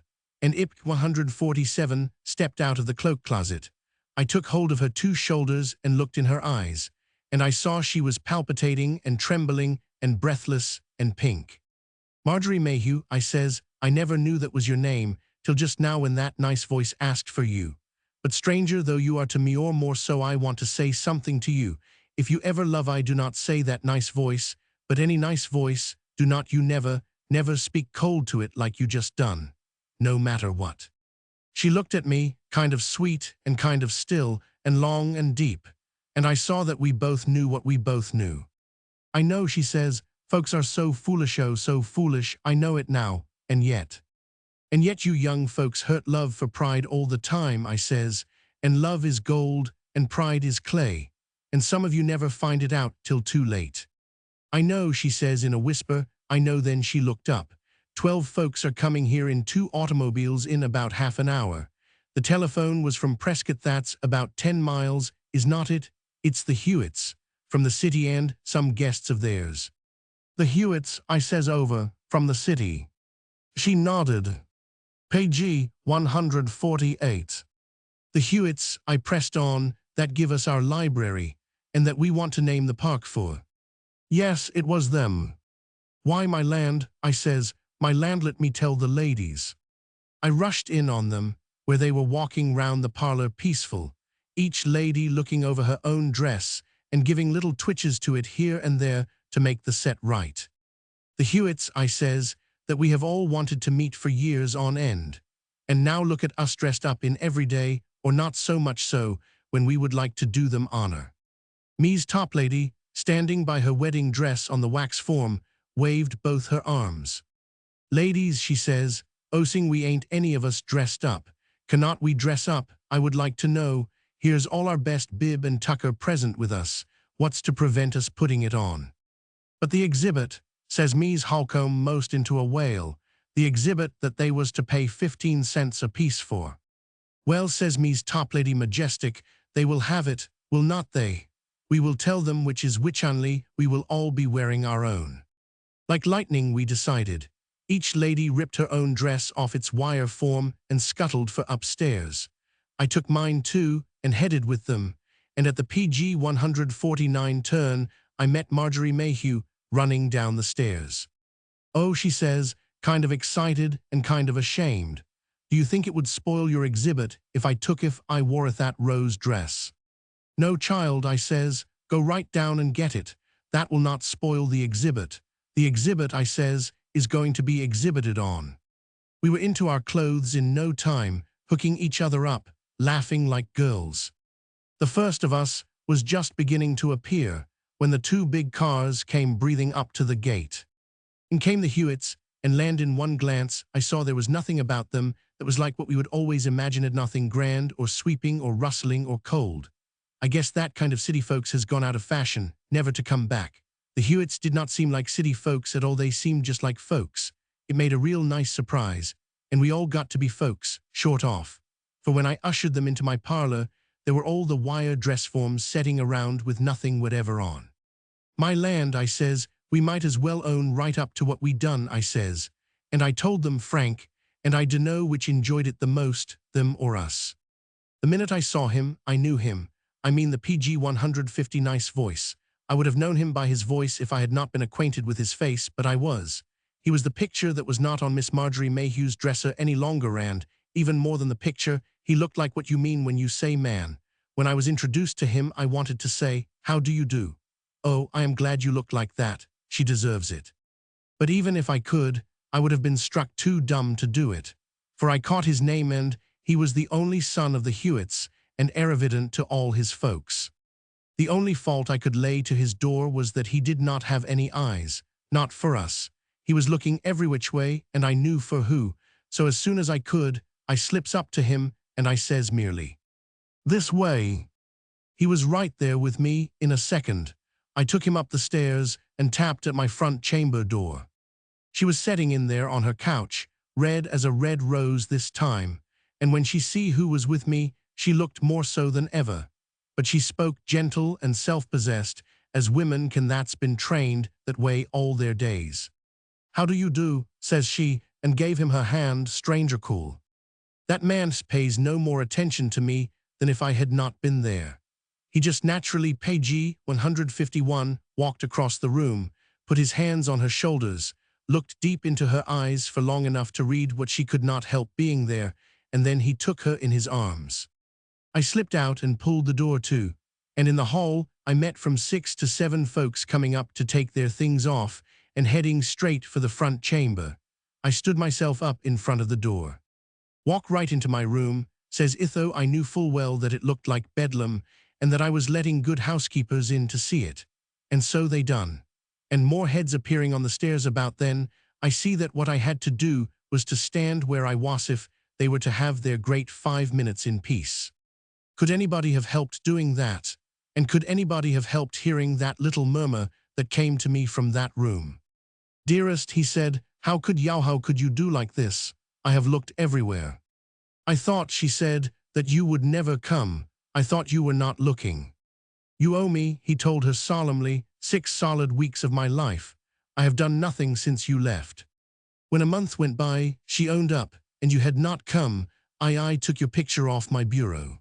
and IP 147 stepped out of the cloak closet. I took hold of her 2 shoulders and looked in her eyes, and I saw she was palpitating and trembling and breathless and pink. Marjorie Mayhew, I says, I never knew that was your name till just now when that nice voice asked for you. But stranger though you are to me, or more so, I want to say something to you. If you ever love, I do not say that nice voice, but any nice voice, do not you never, never speak cold to it like you just done, no matter what. She looked at me, kind of sweet and kind of still and long and deep, and I saw that we both knew what we both knew. I know, she says, folks are so foolish, oh so foolish, I know it now, and yet you young folks hurt love for pride all the time, I says, and love is gold and pride is clay, and some of you never find it out till too late. I know, she says in a whisper, I know. Then she looked up. 12 folks are coming here in 2 automobiles in about half an hour. The telephone was from Prescott, that's about 10 miles, is not it? It's the Hewitts, from the city, and some guests of theirs. The Hewitts, I says, over, from the city. She nodded. Page 148. The Hewitts, I pressed on, that give us our library, and that we want to name the park for. Yes, it was them. Why, my land, I says, my land, let me tell the ladies. I rushed in on them, where they were walking round the parlor peaceful, each lady looking over her own dress and giving little twitches to it here and there to make the set right. The Hewitts, I says, that we have all wanted to meet for years on end. And now look at us dressed up in everyday, or not so much so, when we would like to do them honor. Me's top lady, standing by her wedding dress on the wax form, waved both her arms. Ladies, she says, osing we ain't any of us dressed up. Cannot we dress up, I would like to know. Here's all our best bib and tucker present with us. What's to prevent us putting it on? But the exhibit, says Mies Holcomb most into a wail, the exhibit that they was to pay 15 cents a piece for. Well, says Mies top lady majestic, they will have it, will not they? We will tell them which is which only, we will all be wearing our own. Like lightning we decided. Each lady ripped her own dress off its wire form and scuttled for upstairs. I took mine too and headed with them, and at the PG 149 turn I met Marjorie Mayhew running down the stairs. Oh, she says, kind of excited and kind of ashamed. Do you think it would spoil your exhibit if I wore that rose dress? No, child, I says, go right down and get it. That will not spoil the exhibit. The exhibit, I says, is going to be exhibited on. We were into our clothes in no time, hooking each other up, laughing like girls. The first of us was just beginning to appear when the two big cars came breathing up to the gate. In came the Hewitts, and land in one glance I saw there was nothing about them that was like what we would always imagined, nothing grand or sweeping or rustling or cold. I guess that kind of city folks has gone out of fashion, never to come back. The Hewitts did not seem like city folks at all, they seemed just like folks. It made a real nice surprise, and we all got to be folks, short off. For when I ushered them into my parlor, there were all the wire dress forms setting around with nothing whatever on. My land, I says, we might as well own right up to what we done, I says. And I told them frank, and I dunno which enjoyed it the most, them or us. The minute I saw him, I knew him. I mean the PG 150 nice voice. I would have known him by his voice if I had not been acquainted with his face, but I was. He was the picture that was not on Miss Marjorie Mayhew's dresser any longer, and, even more than the picture, he looked like what you mean when you say man. When I was introduced to him, I wanted to say, how do you do? Oh, I am glad you look like that. She deserves it. But even if I could, I would have been struck too dumb to do it. For I caught his name, and he was the only son of the Hewitts, and evident to all his folks. The only fault I could lay to his door was that he did not have any eyes, not for us. He was looking every which way, and I knew for who. So as soon as I could, I slips up to him, and I says merely, this way. He was right there with me in a second. I took him up the stairs and tapped at my front chamber door. She was setting in there on her couch, red as a red rose this time, and when she see who was with me, she looked more so than ever. But she spoke gentle and self-possessed, as women can that's been trained that way all their days. How do you do, says she, and gave him her hand, stranger cool. That man pays no more attention to me than if I had not been there. He just naturally PG 151 walked across the room, put his hands on her shoulders, looked deep into her eyes for long enough to read what she could not help being there, and then he took her in his arms. I slipped out and pulled the door to, and in the hall I met from 6 to 7 folks coming up to take their things off and heading straight for the front chamber. I stood myself up in front of the door. Walk right into my room, says Itho. I knew full well that it looked like bedlam and that I was letting good housekeepers in to see it. And so they done. And more heads appearing on the stairs about then, I see that what I had to do was to stand where I was if they were to have their great 5 minutes in peace. Could anybody have helped doing that? And could anybody have helped hearing that little murmur that came to me from that room? Dearest, he said, how could you do like this? I have looked everywhere. I thought, she said, that you would never come. I thought you were not looking. You owe me, he told her solemnly, 6 solid weeks of my life. I have done nothing since you left. When a month went by, she owned up, and you had not come, I took your picture off my bureau.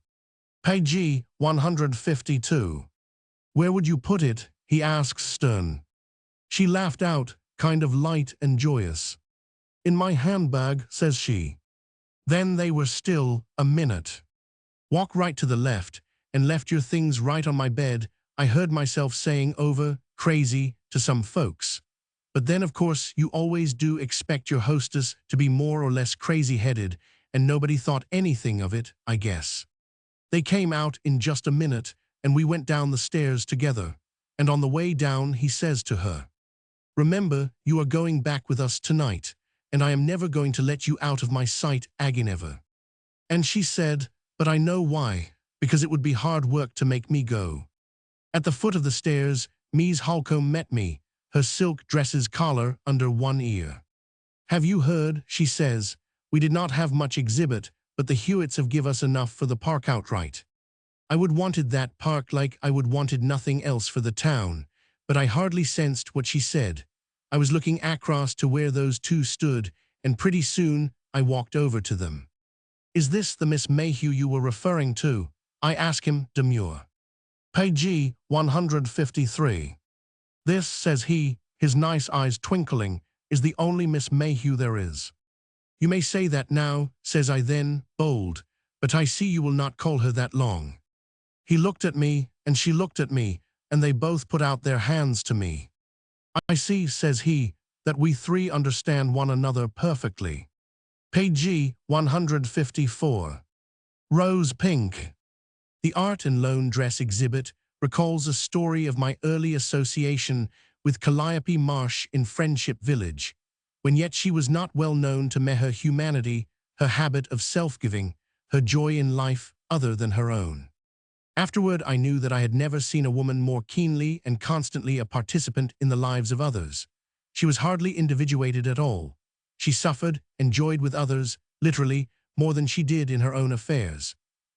Page 152. Where would you put it? He asked stern. She laughed out, kind of light and joyous. In my handbag, says she. Then they were still a minute. Walk right to the left, and left your things right on my bed, I heard myself saying over, crazy, to some folks. But then, of course, you always do expect your hostess to be more or less crazy-headed, and nobody thought anything of it, I guess. They came out in just a minute, and we went down the stairs together. And on the way down, he says to her, "Remember, you are going back with us tonight, and I am never going to let you out of my sight again ever." And she said, "But I know why, because it would be hard work to make me go." At the foot of the stairs, Mies Holcomb met me, her silk dresses collar under one ear. "Have you heard?" she says. "We did not have much exhibit, but the Hewitts have give us enough for the park outright. I would wanted that park like I would wanted nothing else for the town, but I hardly sensed what she said. I was looking across to where those two stood, and pretty soon I walked over to them. 'Is this the Miss Mayhew you were referring to?' I asked him, demure. Page 153. 'This,' says he, his nice eyes twinkling, 'is the only Miss Mayhew there is.' 'You may say that now,' says I then, bold, 'but I see you will not call her that long.' He looked at me, and she looked at me, and they both put out their hands to me. 'I see,' says he, 'that we three understand one another perfectly.'" Page 154. Rose Pink. The Art and Loan Dress exhibit recalls a story of my early association with Calliope Marsh in Friendship Village, when yet she was not well known to me her humanity, her habit of self-giving, her joy in life other than her own. Afterward I knew that I had never seen a woman more keenly and constantly a participant in the lives of others. She was hardly individuated at all. She suffered and joyed with others, literally, more than she did in her own affairs.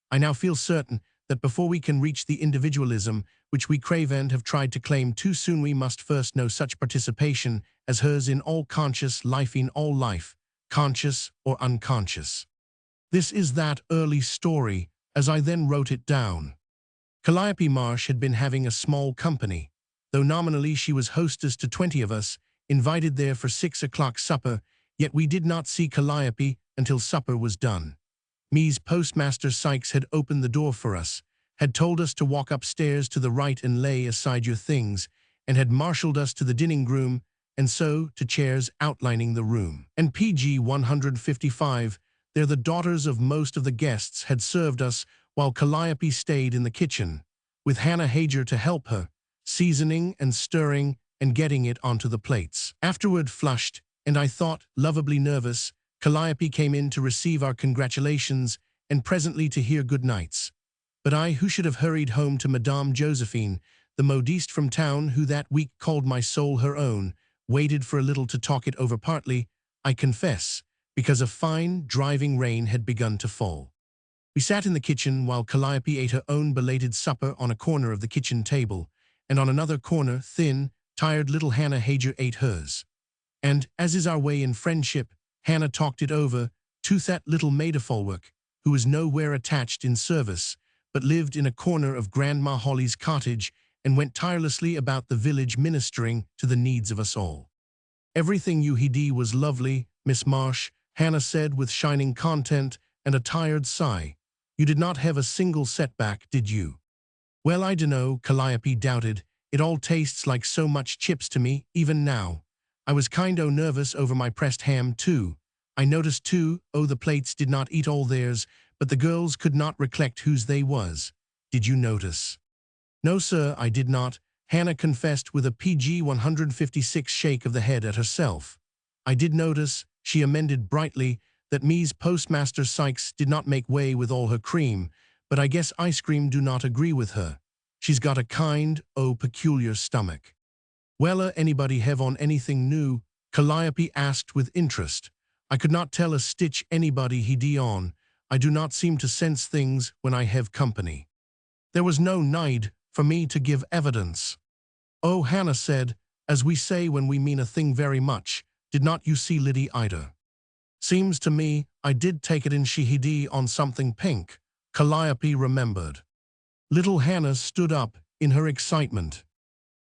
I now feel certain that before we can reach the individualism which we crave and have tried to claim too soon, we must first know such participation as hers in all conscious life, in all life, conscious or unconscious. This is that early story, as I then wrote it down. Calliope Marsh had been having a small company. Though nominally she was hostess to 20 of us, invited there for 6 o'clock supper, yet we did not see Calliope until supper was done. Mies Postmaster Sykes had opened the door for us, had told us to walk upstairs to the right and lay aside your things, and had marshaled us to the dining room, and so to chairs outlining the room. And PG 155, there the daughters of most of the guests had served us, while Calliope stayed in the kitchen, with Hannah Hager to help her, seasoning and stirring and getting it onto the plates. Afterward, flushed, and I thought lovably nervous, Calliope came in to receive our congratulations and presently to hear good nights. But I, who should have hurried home to Madame Josephine, the modiste from town who that week called my soul her own, waited for a little to talk it over, partly, I confess, because a fine, driving rain had begun to fall. We sat in the kitchen while Calliope ate her own belated supper on a corner of the kitchen table, and on another corner, thin, tired little Hannah Hager ate hers. And, as is our way in friendship, Hannah talked it over to that little maid-of-all-work, who was nowhere attached in service, but lived in a corner of Grandma Holly's cottage and went tirelessly about the village ministering to the needs of us all. "Everything you had was lovely, Miss Marsh," Hannah said with shining content and a tired sigh. "You did not have a single setback, did you?" "Well, I dunno," Calliope doubted. "It all tastes like so much chips to me, even now. I was kind-o nervous over my pressed ham, too. I noticed, too, the plates did not eat all theirs, but the girls could not recollect whose they was. Did you notice?" "No, sir, I did not," Hannah confessed with a PG 156 shake of the head at herself. "I did notice," she amended brightly, "that Mies Postmaster Sykes did not make way with all her cream, but I guess ice cream do not agree with her. She's got a kind, peculiar stomach." "Wella, anybody have on anything new?" Calliope asked with interest. "I could not tell a stitch anybody he on. I do not seem to sense things when I have company." There was no need for me to give evidence. "Oh," Hannah said, "as we say when we mean a thing very much, did not you see Liddy Ida? Seems to me I did take it in she had on something pink." Calliope remembered. Little Hannah stood up in her excitement.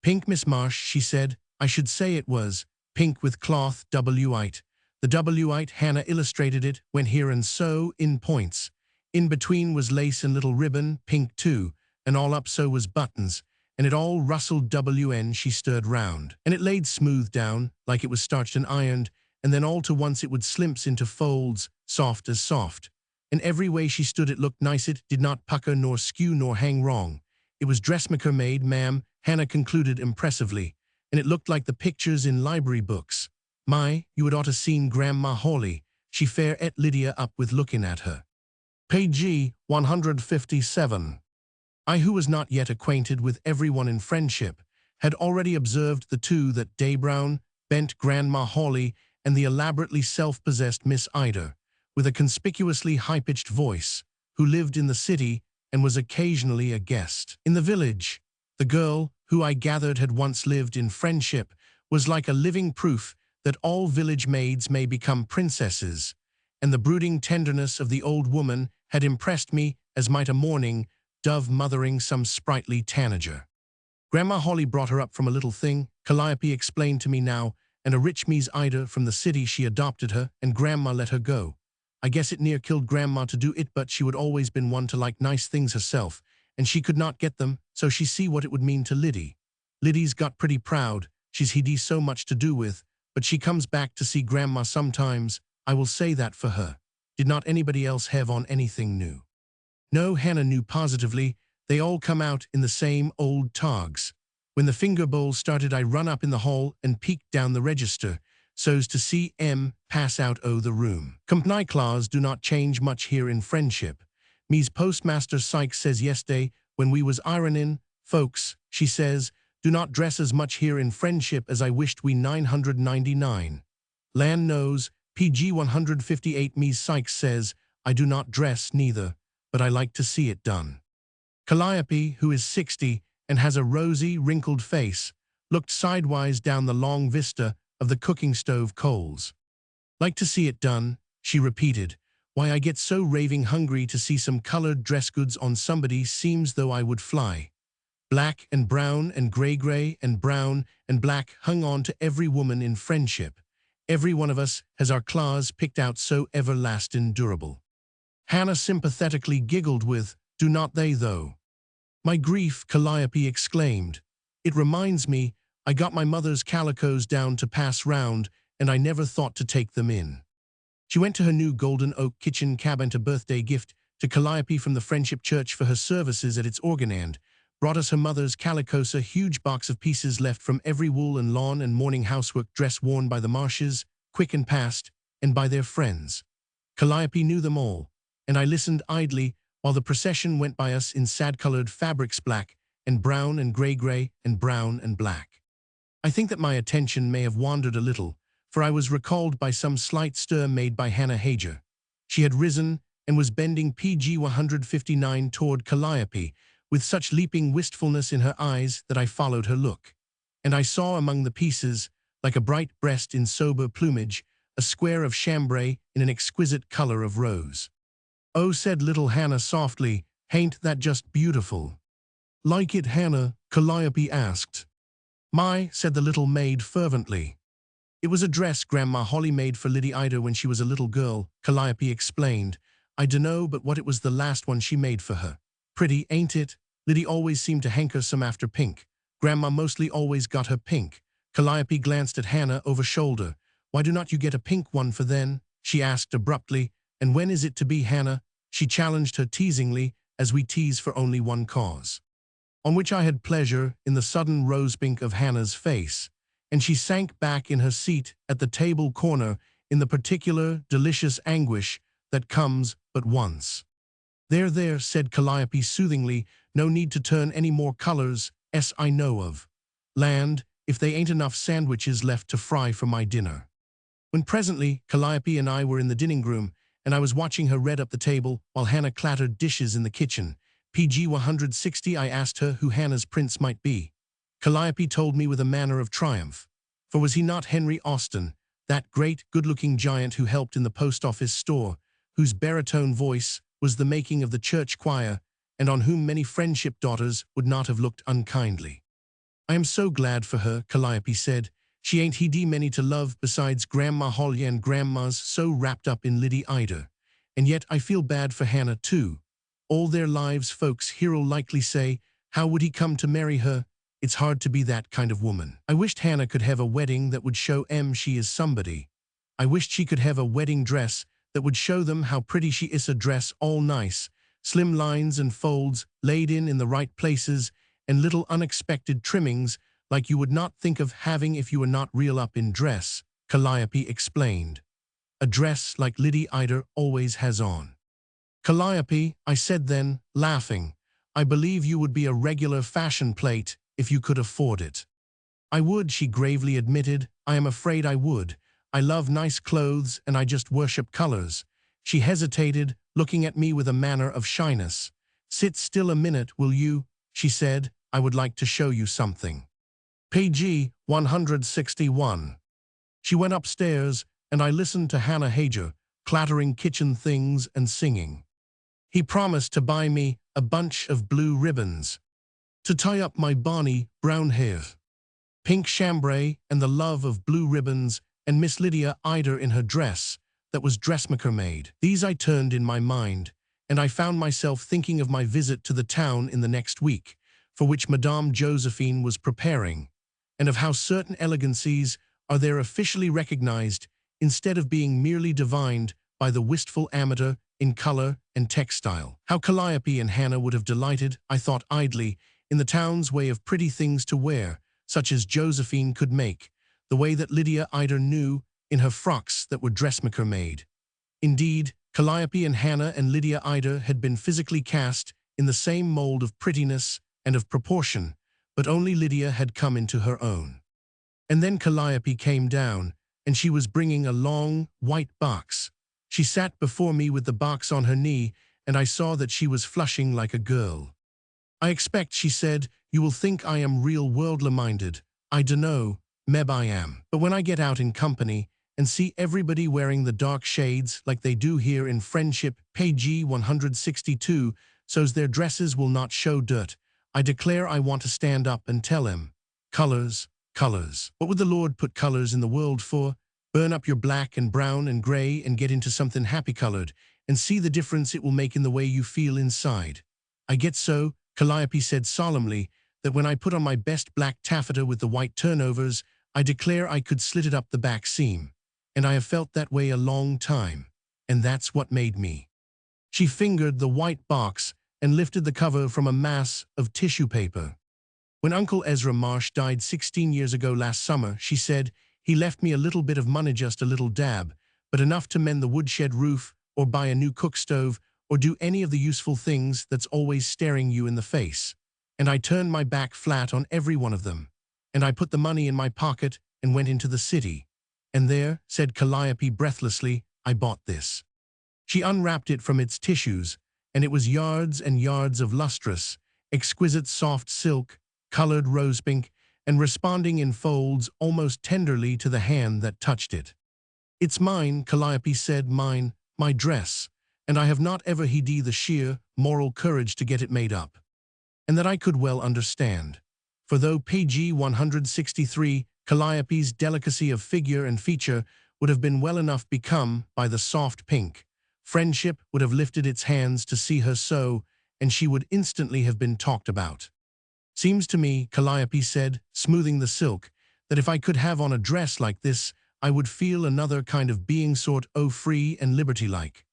"Pink, Miss Marsh," she said. "I should say it was pink with cloth white. The white, Hannah illustrated it, went here and so, in points. In between was lace and little ribbon, pink too, and all up so was buttons, and it all rustled when she stirred round, and it laid smooth down, like it was starched and ironed, and then all to once it would slimps into folds, soft as soft. In every way she stood it looked nice, it did not pucker nor skew nor hang wrong. It was dressmaker made, ma'am, Hannah concluded impressively, and it looked like the pictures in library books. My, you had oughta seen Grandma Hawley, she fair et Lydia up with looking at her. Page 157. I, who was not yet acquainted with everyone in friendship, had already observed the two that day Brown, bent Grandma Hawley, and the elaborately self-possessed Miss Ida, with a conspicuously high-pitched voice, who lived in the city and was occasionally a guest in the village. The girl, who I gathered had once lived in friendship, was like a living proof that all village maids may become princesses, and the brooding tenderness of the old woman had impressed me as might a mourning dove mothering some sprightly tanager. Grandma Hawley brought her up from a little thing, Calliope explained to me now, and a rich Miss Ida from the city she adopted her, and Grandma let her go. I guess it near killed Grandma to do it, but she would always been one to like nice things herself, and she could not get them, so she see what it would mean to Liddy. Liddy's got pretty proud, she's had so much to do with, but she comes back to see Grandma sometimes, I will say that for her. Did not anybody else have on anything new? No, Hannah knew positively, they all come out in the same old togs. When the finger bowl started I run up in the hall and peeked down the register, so's to see pass out o' the room. Company claws do not change much here in friendship. Me's postmaster Sykes says yesterday, when we was ironin', folks, she says, do not dress as much here in friendship as I wished we 999. Land knows, PG 158 Ms. Sykes says, I do not dress neither, but I like to see it done. Calliope, who is 60 and has a rosy, wrinkled face, looked sidewise down the long vista of the cooking stove coals. Like to see it done, she repeated. Why, I get so raving hungry to see some colored dress goods on somebody, seems though I would fly. Black and brown and gray and brown and black hung on to every woman in friendship. Every one of us has our claws picked out so everlasting durable. Hannah sympathetically giggled with, do not they though? My grief, Calliope exclaimed. It reminds me, I got my mother's calicos down to pass round, and I never thought to take them in. She went to her new golden oak kitchen cabin, a birthday gift to Calliope from the Friendship Church for her services at its organ, and brought us her mother's calicos, a huge box of pieces left from every wool and lawn and morning housework dress worn by the Marshes, quick and past, and by their friends. Calliope knew them all, and I listened idly while the procession went by us in sad-colored fabrics, black and brown and gray and brown and black. I think that my attention may have wandered a little, for I was recalled by some slight stir made by Hannah Hager. She had risen and was bending PG 159 toward Calliope, with such leaping wistfulness in her eyes that I followed her look. And I saw among the pieces, like a bright breast in sober plumage, a square of chambray in an exquisite color of rose. Oh, said little Hannah softly, hain't that just beautiful? Like it, Hannah? Calliope asked. My, said the little maid fervently. It was a dress Grandma Hawley made for Liddy Ida when she was a little girl, Calliope explained. I dunno but what it was the last one she made for her. Pretty, ain't it? Liddy always seemed to hanker some after pink. Grandma mostly always got her pink. Calliope glanced at Hannah over shoulder. Why do not you get a pink one for then? She asked abruptly. And when is it to be, Hannah? She challenged her teasingly, as we tease for only one cause. On which I had pleasure in the sudden rose-pink of Hannah's face, and she sank back in her seat at the table corner in the particular delicious anguish that comes but once. There, said Calliope soothingly, no need to turn any more colors, I know of. Land, if they ain't enough sandwiches left to fry for my dinner. When presently Calliope and I were in the dining room, and I was watching her red up the table while Hannah clattered dishes in the kitchen. PG 160 I asked her who Hannah's prince might be. Calliope told me with a manner of triumph. For was he not Henry Austen, that great, good-looking giant who helped in the post office store, whose baritone voice was the making of the church choir, and on whom many friendship daughters would not have looked unkindly? I am so glad for her, Calliope said. She ain't had many to love besides Grandma Hawley, and Grandma's so wrapped up in Liddy Ida. And yet I feel bad for Hannah too. All their lives folks here'll likely say, how would he come to marry her? It's hard to be that kind of woman. I wished Hannah could have a wedding that would show she is somebody. I wished she could have a wedding dress that would show them how pretty she is, a dress all nice, slim lines and folds laid in the right places, and little unexpected trimmings like you would not think of having if you were not real up in dress, Calliope explained. A dress like Lady Ida always has on. Calliope, I said then, laughing, I believe you would be a regular fashion plate if you could afford it. I would, she gravely admitted. I am afraid I would. I love nice clothes and I just worship colors. She hesitated, looking at me with a manner of shyness. Sit still a minute, will you? She said. I would like to show you something. Page 161. She went upstairs, and I listened to Hannah Hager, clattering kitchen things and singing. He promised to buy me a bunch of blue ribbons to tie up my bonny brown hair. Pink chambray and the love of blue ribbons and Miss Lydia Ida in her dress that was dressmaker made. These I turned in my mind, and I found myself thinking of my visit to the town in the next week, for which Madame Josephine was preparing, and of how certain elegancies are there officially recognized instead of being merely divined by the wistful amateur in color and textile. How Calliope and Hannah would have delighted, I thought idly, in the town's way of pretty things to wear, such as Josephine could make, the way that Lydia Ida knew in her frocks that were dressmaker made. Indeed, Calliope and Hannah and Lydia Ida had been physically cast in the same mold of prettiness and of proportion, but only Lydia had come into her own. And then Calliope came down, and she was bringing a long, white box. She sat before me with the box on her knee, and I saw that she was flushing like a girl. I expect, she said, you will think I am real worldly-minded. I dunno, meb I am. But when I get out in company and see everybody wearing the dark shades like they do here in Friendship, page 162, so's their dresses will not show dirt, I declare I want to stand up and tell him, colors, colors. What would the Lord put colors in the world for? Burn up your black and brown and gray and get into something happy-colored, and see the difference it will make in the way you feel inside. I get so, Calliope said solemnly, that when I put on my best black taffeta with the white turnovers, I declare I could slit it up the back seam. And I have felt that way a long time, and that's what made me. She fingered the white box and lifted the cover from a mass of tissue paper. When Uncle Ezra Marsh died 16 years ago last summer, she said, he left me a little bit of money, just a little dab, but enough to mend the woodshed roof or buy a new cook stove or do any of the useful things that's always staring you in the face. And I turned my back flat on every one of them. And I put the money in my pocket and went into the city. And there, said Calliope breathlessly, I bought this. She unwrapped it from its tissues, and it was yards and yards of lustrous, exquisite soft silk, colored rose pink, and responding in folds almost tenderly to the hand that touched it. It's mine, Calliope said, mine, my dress, and I have not ever had the sheer, moral courage to get it made up. And that I could well understand. For though page 163, Calliope's delicacy of figure and feature would have been well enough become by the soft pink, Friendship would have lifted its hands to see her so, and she would instantly have been talked about. Seems to me, Calliope said, smoothing the silk, that if I could have on a dress like this, I would feel another kind of being, sort o' free and liberty-like.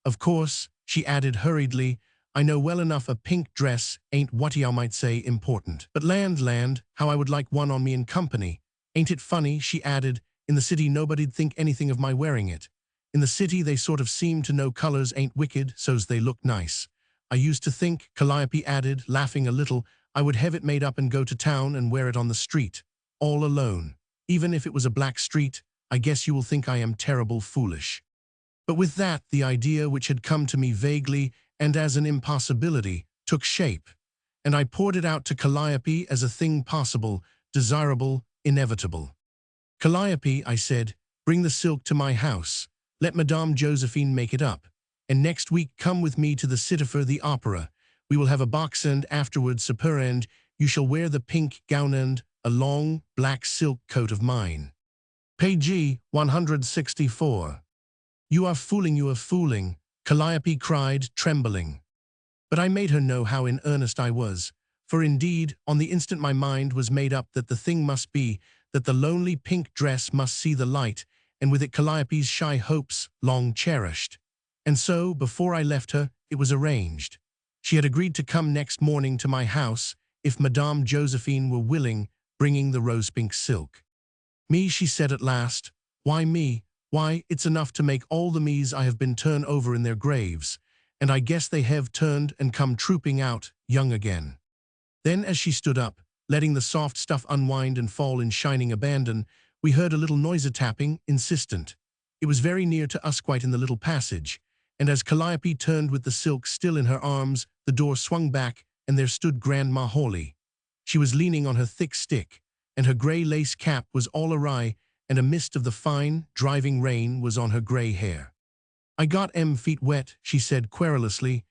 Of course, she added hurriedly, I know well enough a pink dress ain't what y'all might say important. But land, how I would like one on me in company. Ain't it funny, she added, in the city nobody'd think anything of my wearing it. In the city they sort of seem to know colors ain't wicked, so's they look nice. I used to think, Calliope added, laughing a little, I would have it made up and go to town and wear it on the street, all alone. Even if it was a black street, I guess you will think I am terrible foolish. But with that, the idea which had come to me vaguely and as an impossibility took shape, and I poured it out to Calliope as a thing possible, desirable, inevitable. Calliope, I said, bring the silk to my house. Let Madame Josephine make it up, and next week come with me to the Citifer the Opera. We will have a box, and afterwards supper, and you shall wear the pink gown and a long, black silk coat of mine. Page 164. You are fooling, Calliope cried, trembling. But I made her know how in earnest I was, for indeed, on the instant my mind was made up that the thing must be, that the lonely pink dress must see the light, and with it Calliope's shy hopes, long cherished. And so, before I left her, it was arranged. She had agreed to come next morning to my house, if Madame Josephine were willing, bringing the rose-pink silk. Me, she said at last. Why me? Why, it's enough to make all the me's I have been turned over in their graves, and I guess they have turned and come trooping out, young again. Then as she stood up, letting the soft stuff unwind and fall in shining abandon, we heard a little noise tapping, insistent. It was very near to us, quite in the little passage, and as Calliope turned with the silk still in her arms, the door swung back, and there stood Grandma Hawley. She was leaning on her thick stick, and her grey lace cap was all awry, and a mist of the fine, driving rain was on her grey hair. I got feet wet, she said querulously.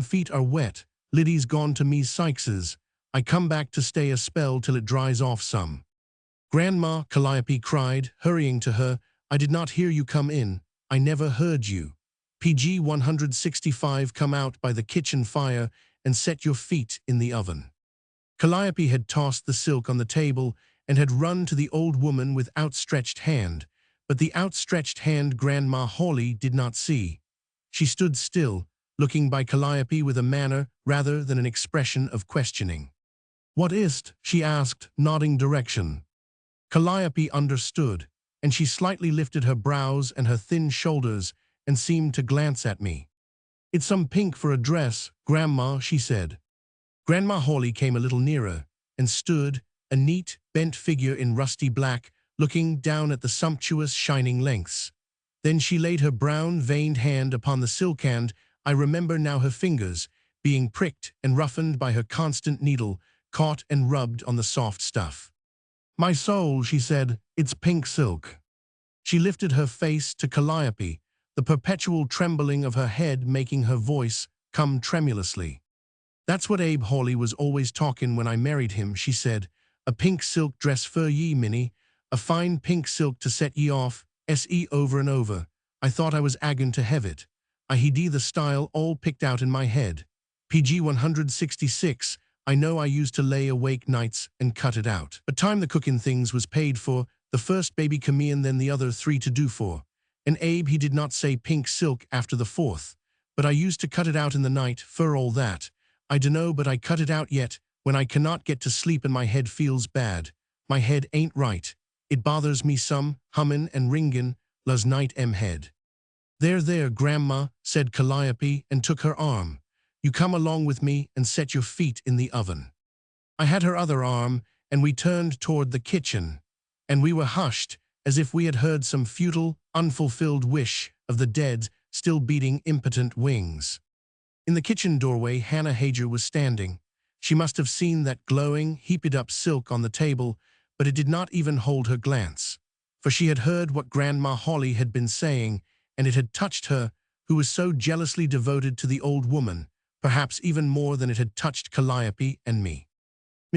Feet are wet. Liddy's gone to Mies Sykes's. I come back to stay a spell till it dries off some. Grandma, Calliope cried, hurrying to her, I did not hear you come in. I never heard you. PG 165 come out by the kitchen fire and set your feet in the oven. Calliope had tossed the silk on the table and had run to the old woman with outstretched hand, but the outstretched hand Grandma Hawley did not see. She stood still, looking by Calliope with a manner rather than an expression of questioning. What is't? She asked, nodding direction. Calliope understood, and she slightly lifted her brows and her thin shoulders and seemed to glance at me. It's some pink for a dress, Grandma, she said. Grandma Hawley came a little nearer and stood, a neat, bent figure in rusty black, looking down at the sumptuous, shining lengths. Then she laid her brown, veined hand upon the silk, and I remember now her fingers, being pricked and roughened by her constant needle, caught and rubbed on the soft stuff. My soul, she said, it's pink silk. She lifted her face to Calliope, the perpetual trembling of her head making her voice come tremulously. That's what Abe Hawley was always talkin' when I married him, she said. A pink silk dress for ye, Minnie. A fine pink silk to set ye off, S.E. over and over. I thought I was agon to have it. I had the style all picked out in my head. PG 166, I know I used to lay awake nights and cut it out. But time the cookin' things was paid for, the first baby come in, then the other three to do for. And Abe, he did not say pink silk after the fourth. But I used to cut it out in the night, for all that. I dunno, but I cut it out yet, when I cannot get to sleep and my head feels bad. My head ain't right. It bothers me some, hummin' and ringin', las night head. There, Grandma, said Calliope, and took her arm. You come along with me and set your feet in the oven. I had her other arm, and we turned toward the kitchen. And we were hushed, as if we had heard some futile, unfulfilled wish of the dead still beating impotent wings. In the kitchen doorway Hannah Hager was standing. She must have seen that glowing, heaped-up silk on the table, but it did not even hold her glance. For she had heard what Grandma Hawley had been saying, and it had touched her, who was so jealously devoted to the old woman, perhaps even more than it had touched Calliope and me.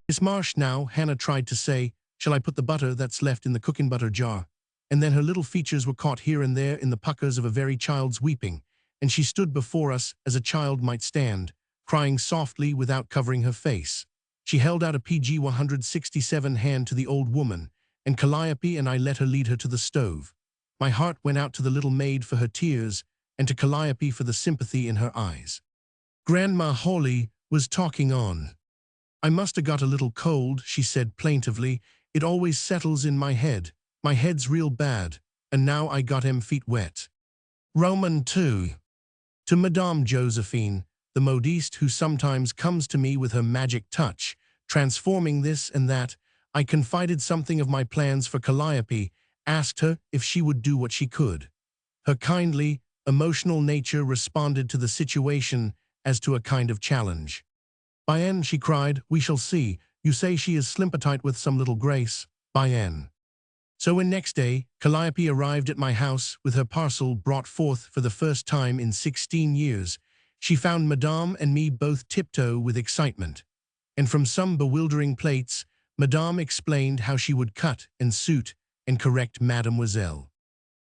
Miss Marsh, now, Hannah tried to say, shall I put the butter that's left in the cooking butter jar? And then her little features were caught here and there in the puckers of a very child's weeping, and she stood before us as a child might stand, crying softly without covering her face. She held out a PG 167 hand to the old woman, and Calliope and I let her lead her to the stove. My heart went out to the little maid for her tears, and to Calliope for the sympathy in her eyes. Grandma Hawley was talking on. I must have got a little cold, she said plaintively. It always settles in my head. My head's real bad, and now I got feet wet. Roman 2. To Madame Josephine, the modiste who sometimes comes to me with her magic touch, transforming this and that, I confided something of my plans for Calliope, asked her if she would do what she could. Her kindly, emotional nature responded to the situation as to a kind of challenge. Bien, she cried, we shall see. You say she is slimpetite with some little grace. Bien. So when next day, Calliope arrived at my house with her parcel brought forth for the first time in 16 years, she found Madame and me both tiptoe with excitement. And from some bewildering plates, Madame explained how she would cut and suit and correct Mademoiselle.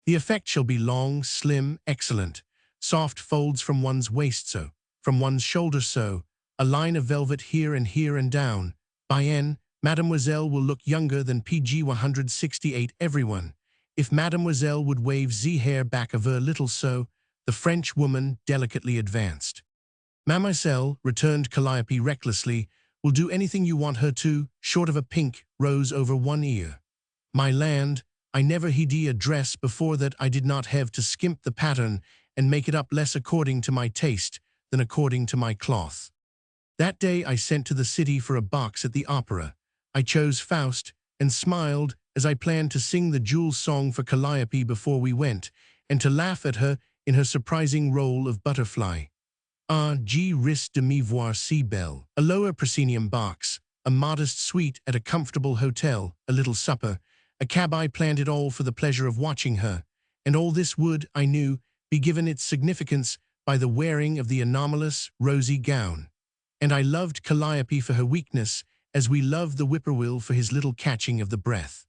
The effect shall be long, slim, excellent, soft folds from one's waist so. from one's shoulder so, a line of velvet here and down. By N, Mademoiselle will look younger than PG 168 everyone. If Mademoiselle would wave Z hair back of her little so, the French woman delicately advanced. Mademoiselle, returned Calliope recklessly, will do anything you want her to, short of a pink rose over one ear. My land, I never had a dress before that I did not have to skimp the pattern and make it up less according to my taste than according to my cloth. That day I sent to the city for a box at the opera. I chose Faust and smiled as I planned to sing the Jules song for Calliope before we went, and to laugh at her in her surprising role of butterfly. Ah, je risque de me voir si belle. A lower proscenium box, a modest suite at a comfortable hotel, a little supper, a cab. I planned it all for the pleasure of watching her, and all this would, I knew, be given its significance by the wearing of the anomalous, rosy gown. And I loved Calliope for her weakness, as we loved the whippoorwill for his little catching of the breath.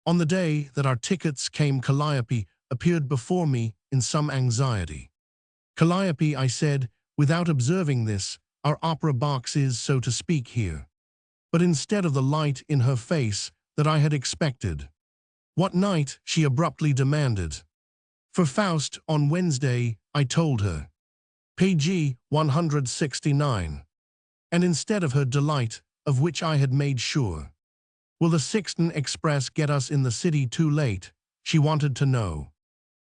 On the day that our tickets came, Calliope appeared before me in some anxiety. Calliope, I said, without observing this, our opera box is, so to speak, here. But instead of the light in her face that I had expected. What night? She abruptly demanded. For Faust on Wednesday, I told her. PG 169. And instead of her delight, of which I had made sure. Will the Sixton Express get us in the city too late? She wanted to know.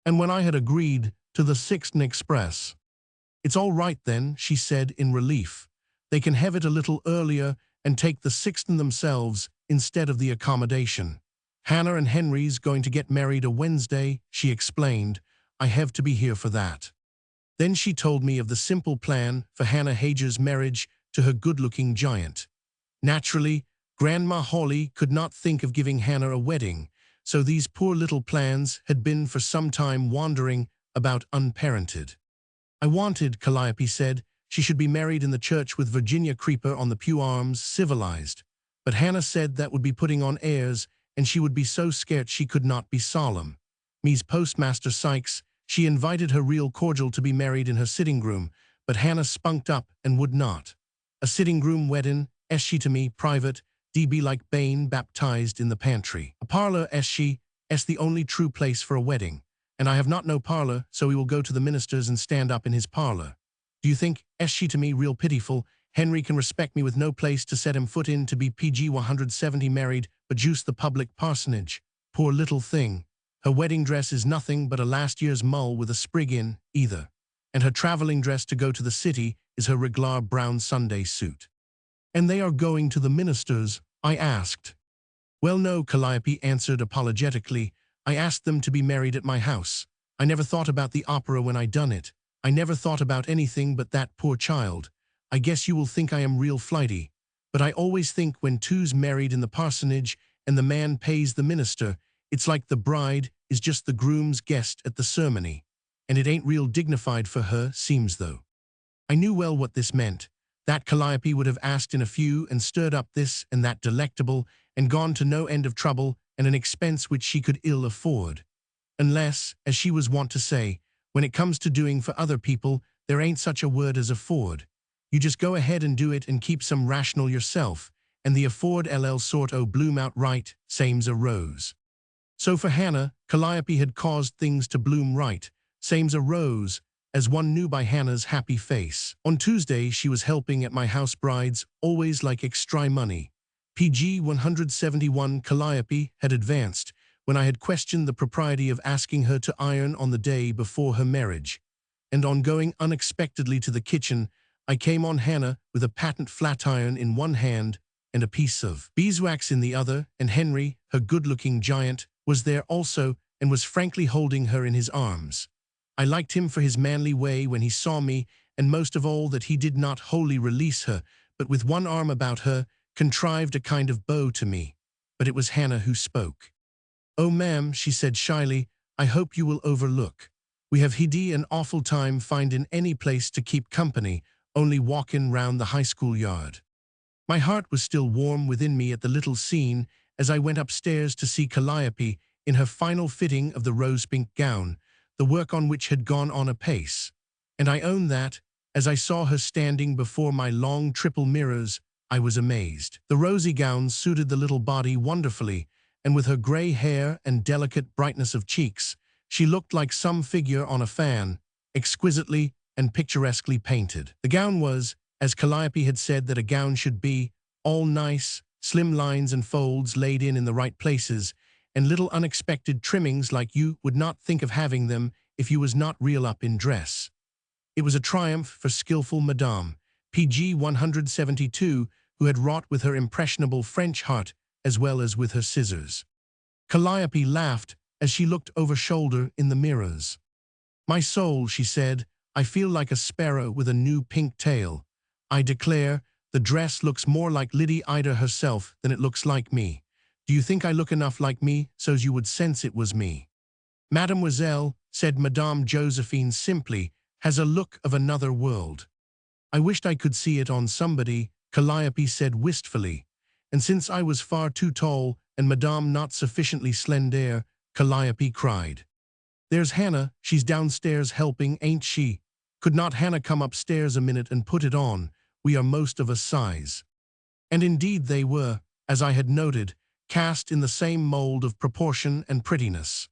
And when I had agreed to the Sixton Express, it's all right then, she said in relief. They can have it a little earlier and take the Sixton themselves instead of the accommodation. Hannah and Henry's going to get married a Wednesday, she explained. I have to be here for that. Then she told me of the simple plan for Hannah Hager's marriage to her good-looking giant. Naturally, Grandma Hawley could not think of giving Hannah a wedding, so these poor little plans had been for some time wandering about unparented. I wanted, Calliope said, she should be married in the church with Virginia Creeper on the pew arms, civilized. But Hannah said that would be putting on airs, and she would be so scared she could not be solemn. Me's Postmaster Sykes, she invited her real cordial to be married in her sitting room, but Hannah spunked up and would not. A sitting room wedding, as she to me, private, be like Bane baptized in the pantry. A parlor, as she, as the only true place for a wedding. And I have not no parlor, so we will go to the minister's and stand up in his parlor. Do you think, as she to me, real pitiful, Henry can respect me with no place to set him foot in to be PG 170 married, but juice the public parsonage? Poor little thing. Her wedding dress is nothing but a last year's mull with a sprig in, either. And her traveling dress to go to the city is her regular brown Sunday suit. And they are going to the minister's? I asked. Well, no, Calliope answered apologetically. I asked them to be married at my house. I never thought about the opera when I done it. I never thought about anything but that poor child. I guess you will think I am real flighty. But I always think when two's married in the parsonage and the man pays the minister, it's like the bride is just the groom's guest at the ceremony. And it ain't real dignified for her, seems though. I knew well what this meant. That Calliope would have asked in a few and stirred up this and that delectable and gone to no end of trouble and an expense which she could ill afford. Unless, as she was wont to say, when it comes to doing for other people, there ain't such a word as afford. You just go ahead and do it and keep some rational yourself, and the afford sort o bloom out right, same's a rose. So for Hannah, Calliope had caused things to bloom right, same's a rose, as one knew by Hannah's happy face. On Tuesday she was helping at my house brides, always like extra money. PG 171 Calliope had advanced, when I had questioned the propriety of asking her to iron on the day before her marriage. And on going unexpectedly to the kitchen, I came on Hannah with a patent flat iron in one hand and a piece of beeswax in the other, and Henry, her good-looking giant, was there also and was frankly holding her in his arms. I liked him for his manly way when he saw me, and most of all that he did not wholly release her, but with one arm about her, contrived a kind of bow to me. But it was Hannah who spoke. "Oh, ma'am," she said shyly, "I hope you will overlook. We have had an awful time finding any place to keep company, only walking round the high school yard." My heart was still warm within me at the little scene as I went upstairs to see Calliope in her final fitting of the rose-pink gown, the work on which had gone on apace. And I own that, As I saw her standing before my long triple mirrors, I was amazed. The rosy gown suited the little body wonderfully, and with her gray hair and delicate brightness of cheeks, she looked like some figure on a fan, exquisitely and picturesquely painted. The gown was, as Calliope had said that a gown should be, all nice, slim lines and folds laid in the right places, and little unexpected trimmings like you would not think of having them if you was not real up in dress. It was a triumph for skillful Madame, PG 172, who had wrought with her impressionable French heart as well as with her scissors. Calliope laughed as she looked over shoulder in the mirrors. "My soul," she said, "I feel like a sparrow with a new pink tail. I declare, the dress looks more like Lydie Ida herself than it looks like me. Do you think I look enough like me so's you would sense it was me?" "Mademoiselle," said Madame Josephine simply, "has a look of another world." "I wished I could see it on somebody," Calliope said wistfully. "And since I was far too tall and Madame not sufficiently slender," Calliope cried. "There's Hannah, she's downstairs helping, ain't she? Could not Hannah come upstairs a minute and put it on? We are most of us size." And indeed they were, as I had noted, cast in the same mold of proportion and prettiness.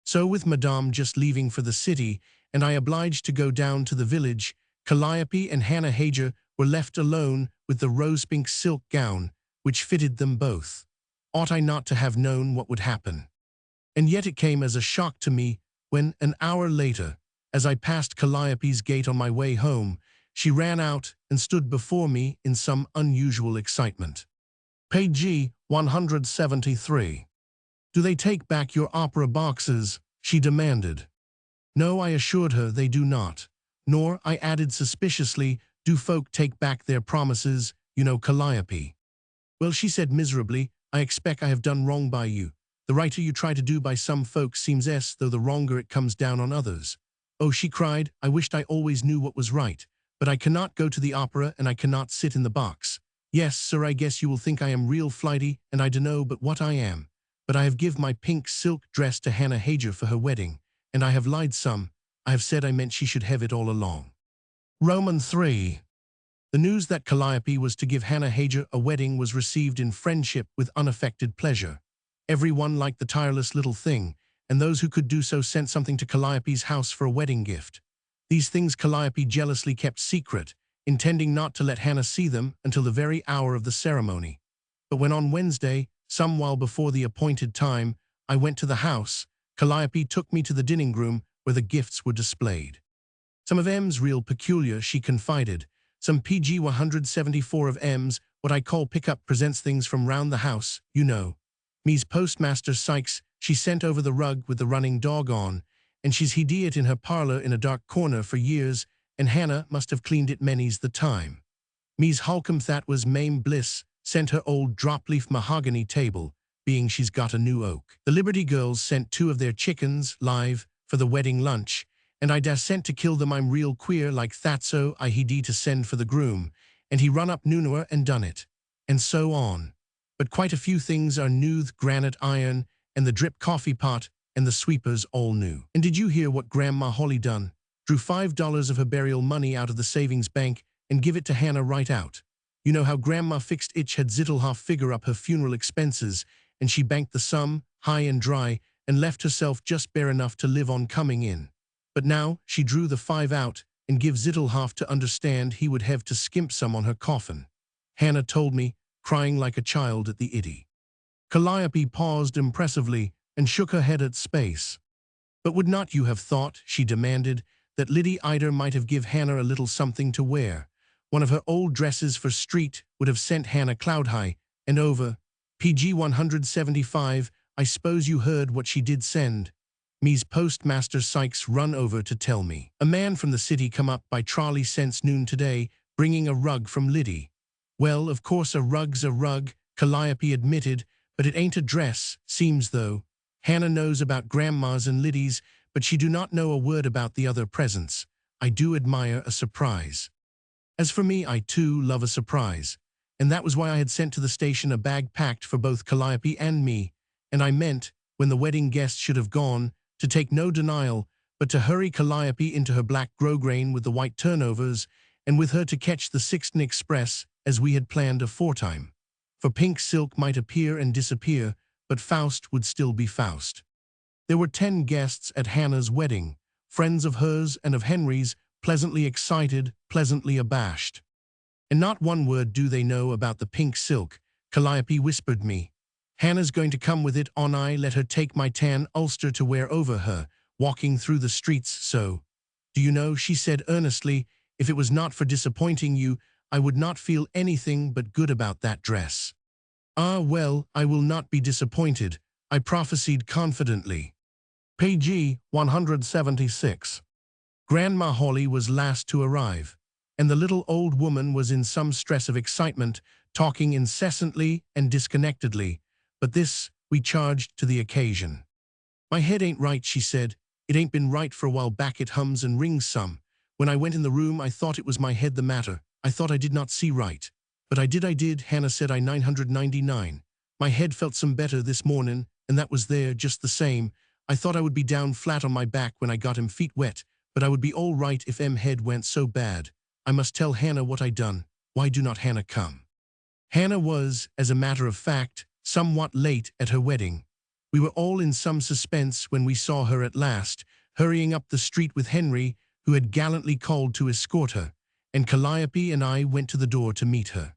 So with Madame just leaving for the city, and I obliged to go down to the village, Calliope and Hannah Hager were left alone with the rose-pink silk gown, which fitted them both. Ought I not to have known what would happen? And yet it came as a shock to me when, an hour later, as I passed Calliope's gate on my way home, she ran out and stood before me in some unusual excitement. Page 173. "Do they take back your opera boxes?" she demanded. "No," I assured her, "they do not. Nor," I added suspiciously, "do folk take back their promises, you know, Calliope." "Well," she said miserably, "I expect I have done wrong by you. The righter you try to do by some folks seems though the wronger it comes down on others." "Oh," she cried, "I wished I always knew what was right. But I cannot go to the opera and I cannot sit in the box. Yes, sir, I guess you will think I am real flighty, and I dunno but what I am. But I have give my pink silk dress to Hannah Hager for her wedding, and I have lied some. I have said I meant she should have it all along." Roman 3. The news that Calliope was to give Hannah Hager a wedding was received in friendship with unaffected pleasure. Everyone liked the tireless little thing, and those who could do so sent something to Calliope's house for a wedding gift. These things Calliope jealously kept secret, intending not to let Hannah see them until the very hour of the ceremony. But when on Wednesday, some while before the appointed time, I went to the house, Calliope took me to the dining room where the gifts were displayed. "Some of M's real peculiar," she confided. "Some PG 174 of M's, what I call pick-up presents things from round the house, you know. Me's postmaster Sykes, she sent over the rug with the running dog on, and she's hid it in her parlor in a dark corner for years, and Hannah must have cleaned it many's the time. Me's Holcomb that was Mame Bliss sent her old drop-leaf mahogany table, being she's got a new oak. The Liberty Girls sent 2 of their chickens, live, for the wedding lunch, and I da sent to kill them. I'm real queer like that, so I hid to send for the groom, and he run up Nooner and done it. And so on. But quite a few things are new: the granite iron, and the drip coffee pot, and the sweepers all new. And did you hear what Grandma Holly done? Drew $5 of her burial money out of the savings bank and give it to Hannah right out. You know how Grandma fixed itch had Zittelhoff figure up her funeral expenses, and she banked the sum, high and dry, and left herself just bare enough to live on coming in. But now she drew the 5 out and give Zittelhoff to understand he would have to skimp some on her coffin. Hannah told me, crying like a child at the iddy." Calliope paused impressively and shook her head at space. "But would not you have thought," she demanded, "that Lydie Ida might have give Hannah a little something to wear? One of her old dresses for street would have sent Hannah cloud high, and over. PG 175, I suppose you heard what she did send. Me's postmaster Sykes run over to tell me. A man from the city come up by trolley since noon today, bringing a rug from Lydie." "Well, of course a rug's a rug," Calliope admitted, "but it ain't a dress, seems though. Hannah knows about Grandma's and Lydie's, but she do not know a word about the other presents. I do admire a surprise. As for me, I too love a surprise. And that was why I had sent to the station a bag packed for both Calliope and me, and I meant, when the wedding guests should have gone, to take no denial, but to hurry Calliope into her black grosgrain with the white turnovers, and with her to catch the Sixton Express as we had planned aforetime. For pink silk might appear and disappear, but Faust would still be Faust. There were 10 guests at Hannah's wedding, friends of hers and of Henry's, pleasantly excited, pleasantly abashed. And not one word do they know about the pink silk, Calliope whispered me. Hannah's going to come with it on. I let her take my tan ulster to wear over her, walking through the streets so. Do you know, she said earnestly, if it was not for disappointing you, I would not feel anything but good about that dress. Ah, well, I will not be disappointed, I prophesied confidently. Page 176. Grandma Holly was last to arrive, and the little old woman was in some stress of excitement, talking incessantly and disconnectedly, but this we charged to the occasion. My head ain't right, she said. It ain't been right for a while back. It hums and rings some. When I went in the room, I thought it was my head the matter. I thought I did not see right. But I did, Hannah said. I 999. My head felt some better this morning, and that was there just the same. I thought I would be down flat on my back when I got him feet wet, but I would be all right if head went so bad. I must tell Hannah what I done. Why do not Hannah come? Hannah was, as a matter of fact, somewhat late at her wedding. We were all in some suspense when we saw her at last, hurrying up the street with Henry, who had gallantly called to escort her, and Calliope and I went to the door to meet her.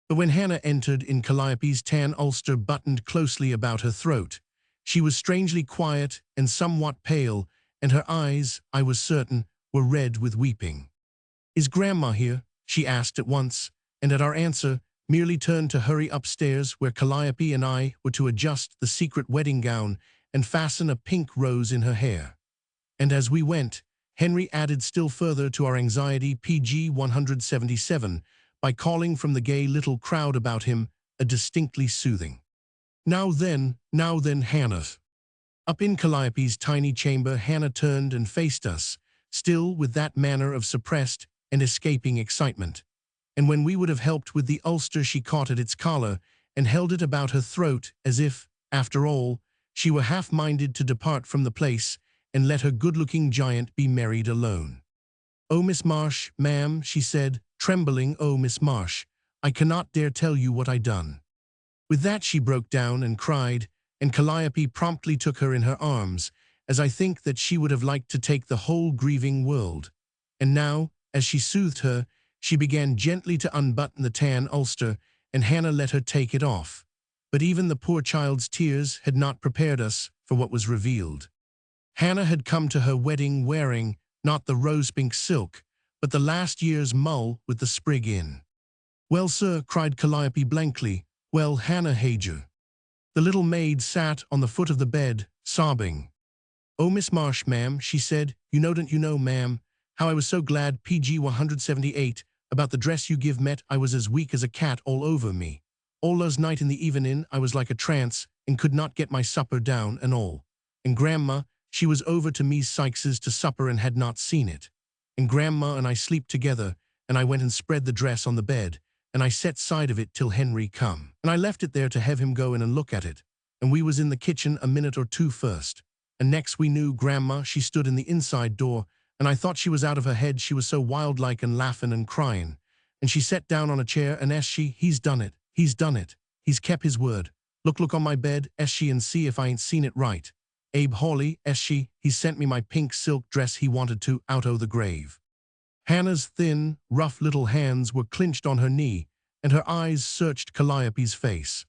But when Hannah entered in Calliope's tan ulster buttoned closely about her throat, she was strangely quiet and somewhat pale, and her eyes, I was certain, were red with weeping. Is Grandma here? She asked at once, and at our answer, merely turned to hurry upstairs where Calliope and I were to adjust the secret wedding gown and fasten a pink rose in her hair. And as we went, Henry added still further to our anxiety. Page 177 by calling from the gay little crowd about him a distinctly soothing, Now then, Hannah. Up in Calliope's tiny chamber, Hannah turned and faced us, still with that manner of suppressed and escaping excitement. And when we would have helped with the ulster, she caught at its collar and held it about her throat as if, after all, she were half-minded to depart from the place and let her good-looking giant be married alone. Oh, Miss Marsh, ma'am, she said, trembling, oh, Miss Marsh, I cannot dare tell you what I done. With that she broke down and cried, and Calliope promptly took her in her arms, as I think that she would have liked to take the whole grieving world. And now, as she soothed her, she began gently to unbutton the tan ulster, and Hannah let her take it off. But even the poor child's tears had not prepared us for what was revealed. Hannah had come to her wedding wearing, not the rose-pink silk, but the last year's mull with the sprig in. Well, sir, cried Calliope blankly. Well, Hannah Hager. The little maid sat on the foot of the bed, sobbing. Oh, Miss Marsh, ma'am, she said, don't you know, ma'am, how I was so glad, Page 178, about the dress you give met. I was as weak as a cat all over me. All last night in the evening I was like a trance, and could not get my supper down and all. And Grandma, she was over to Miss Sykes's to supper and had not seen it. And Grandma and I sleep together, and I went and spread the dress on the bed, and I set side of it till Henry come. And I left it there to have him go in and look at it. And we was in the kitchen a minute or two first. And next we knew Grandma, she stood in the inside door, and I thought she was out of her head, she was so wild-like and laughing and crying. And she sat down on a chair, and he's done it, he's kept his word. Look on my bed, and see if I ain't seen it right. Abe Hawley, he's sent me my pink silk dress he wanted to out o' the grave. Hannah's thin, rough little hands were clinched on her knee, and her eyes searched Calliope's face.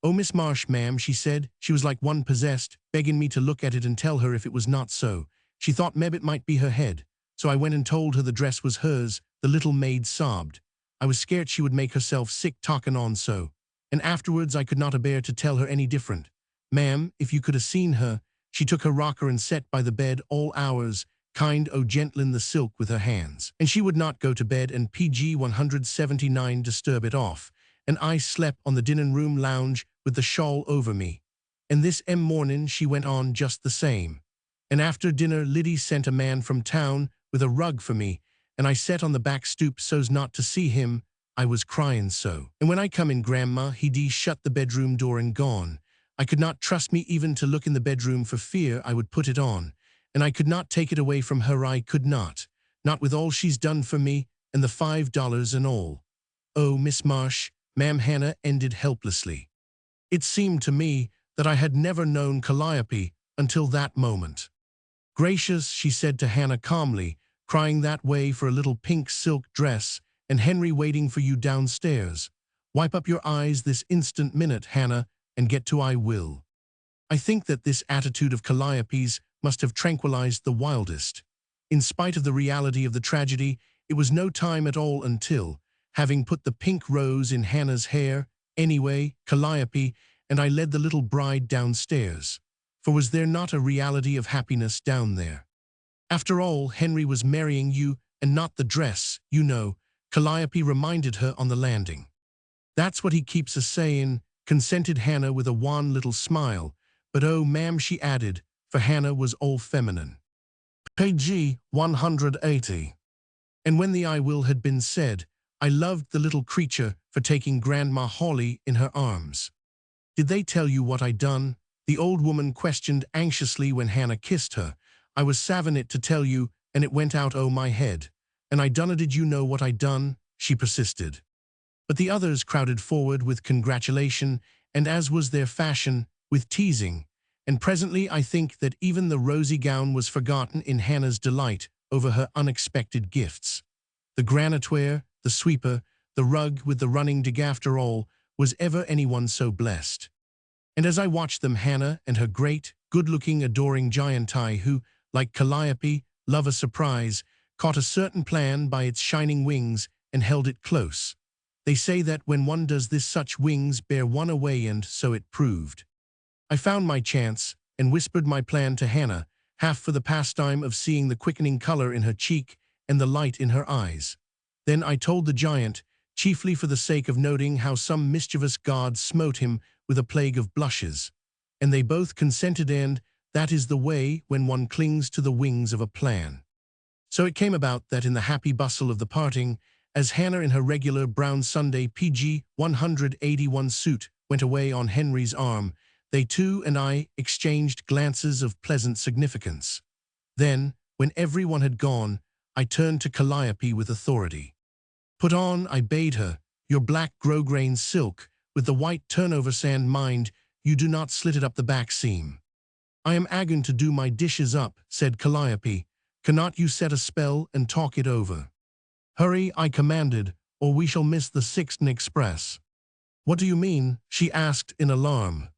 Oh, Miss Marsh, ma'am, she said, she was like one possessed, begging me to look at it and tell her if it was not so. She thought mebbe it might be her head, so I went and told her the dress was hers. The little maid sobbed. I was scared she would make herself sick talking on so, and afterwards I could not abear to tell her any different. Ma'am, if you could have seen her, she took her rocker and set by the bed all hours, kind o' gentlin' the silk with her hands. And she would not go to bed, and Page 179 disturb it off, and I slept on the dinner-room lounge with the shawl over me. And this morning she went on just the same. And after dinner Liddy sent a man from town with a rug for me, and I sat on the back stoop so's not to see him, I was crying so. And when I come in, Grandma, he'd shut the bedroom door and gone. I could not trust me even to look in the bedroom for fear I would put it on. and I could not take it away from her. I could not with all she's done for me, and the $5 and all. Oh, Miss Marsh, ma'am, Hannah ended helplessly. It seemed to me that I had never known Calliope until that moment. Gracious, she said to Hannah calmly, crying that way for a little pink silk dress, and Henry waiting for you downstairs. Wipe up your eyes this instant minute, Hannah, and get to I will. I think that this attitude of Calliope's must have tranquilized the wildest. In spite of the reality of the tragedy, it was no time at all until, having put the pink rose in Hannah's hair, anyway, Calliope, and I led the little bride downstairs. For was there not a reality of happiness down there? After all, Henry was marrying you, and not the dress, you know, Calliope reminded her on the landing. That's what he keeps a-sayin', consented Hannah with a wan little smile. But oh, ma'am, she added, for Hannah was all feminine. Page 180. And when the I will had been said, I loved the little creature for taking Grandma Hawley in her arms. Did they tell you what I done? The old woman questioned anxiously when Hannah kissed her. I was savin' it to tell you, and it went out o' my head. And I done it. Did you know what I done? She persisted. But the others crowded forward with congratulation, and as was their fashion, with teasing. And presently I think that even the rosy gown was forgotten in Hannah's delight over her unexpected gifts. The granitware, the sweeper, the rug with the running dig, after all, was ever anyone so blessed? And as I watched them, Hannah and her great, good-looking, adoring gianti who, like Calliope, love a surprise, caught a certain plan by its shining wings and held it close. They say that when one does this, such wings bear one away, and so it proved. I found my chance and whispered my plan to Hannah, half for the pastime of seeing the quickening color in her cheek and the light in her eyes. Then I told the giant, chiefly for the sake of noting how some mischievous god smote him with a plague of blushes. And they both consented, and that is the way when one clings to the wings of a plan. So it came about that in the happy bustle of the parting, as Hannah in her regular brown Sunday PG 181 suit went away on Henry's arm, they two and I exchanged glances of pleasant significance. Then, when everyone had gone, I turned to Calliope with authority. Put on, I bade her, your black grosgrain silk, with the white turnover sand. Mind, you do not slit it up the back seam. I am agon to do my dishes up, said Calliope. Cannot you set a spell and talk it over? Hurry, I commanded, or we shall miss the 6th express. What do you mean? She asked in alarm.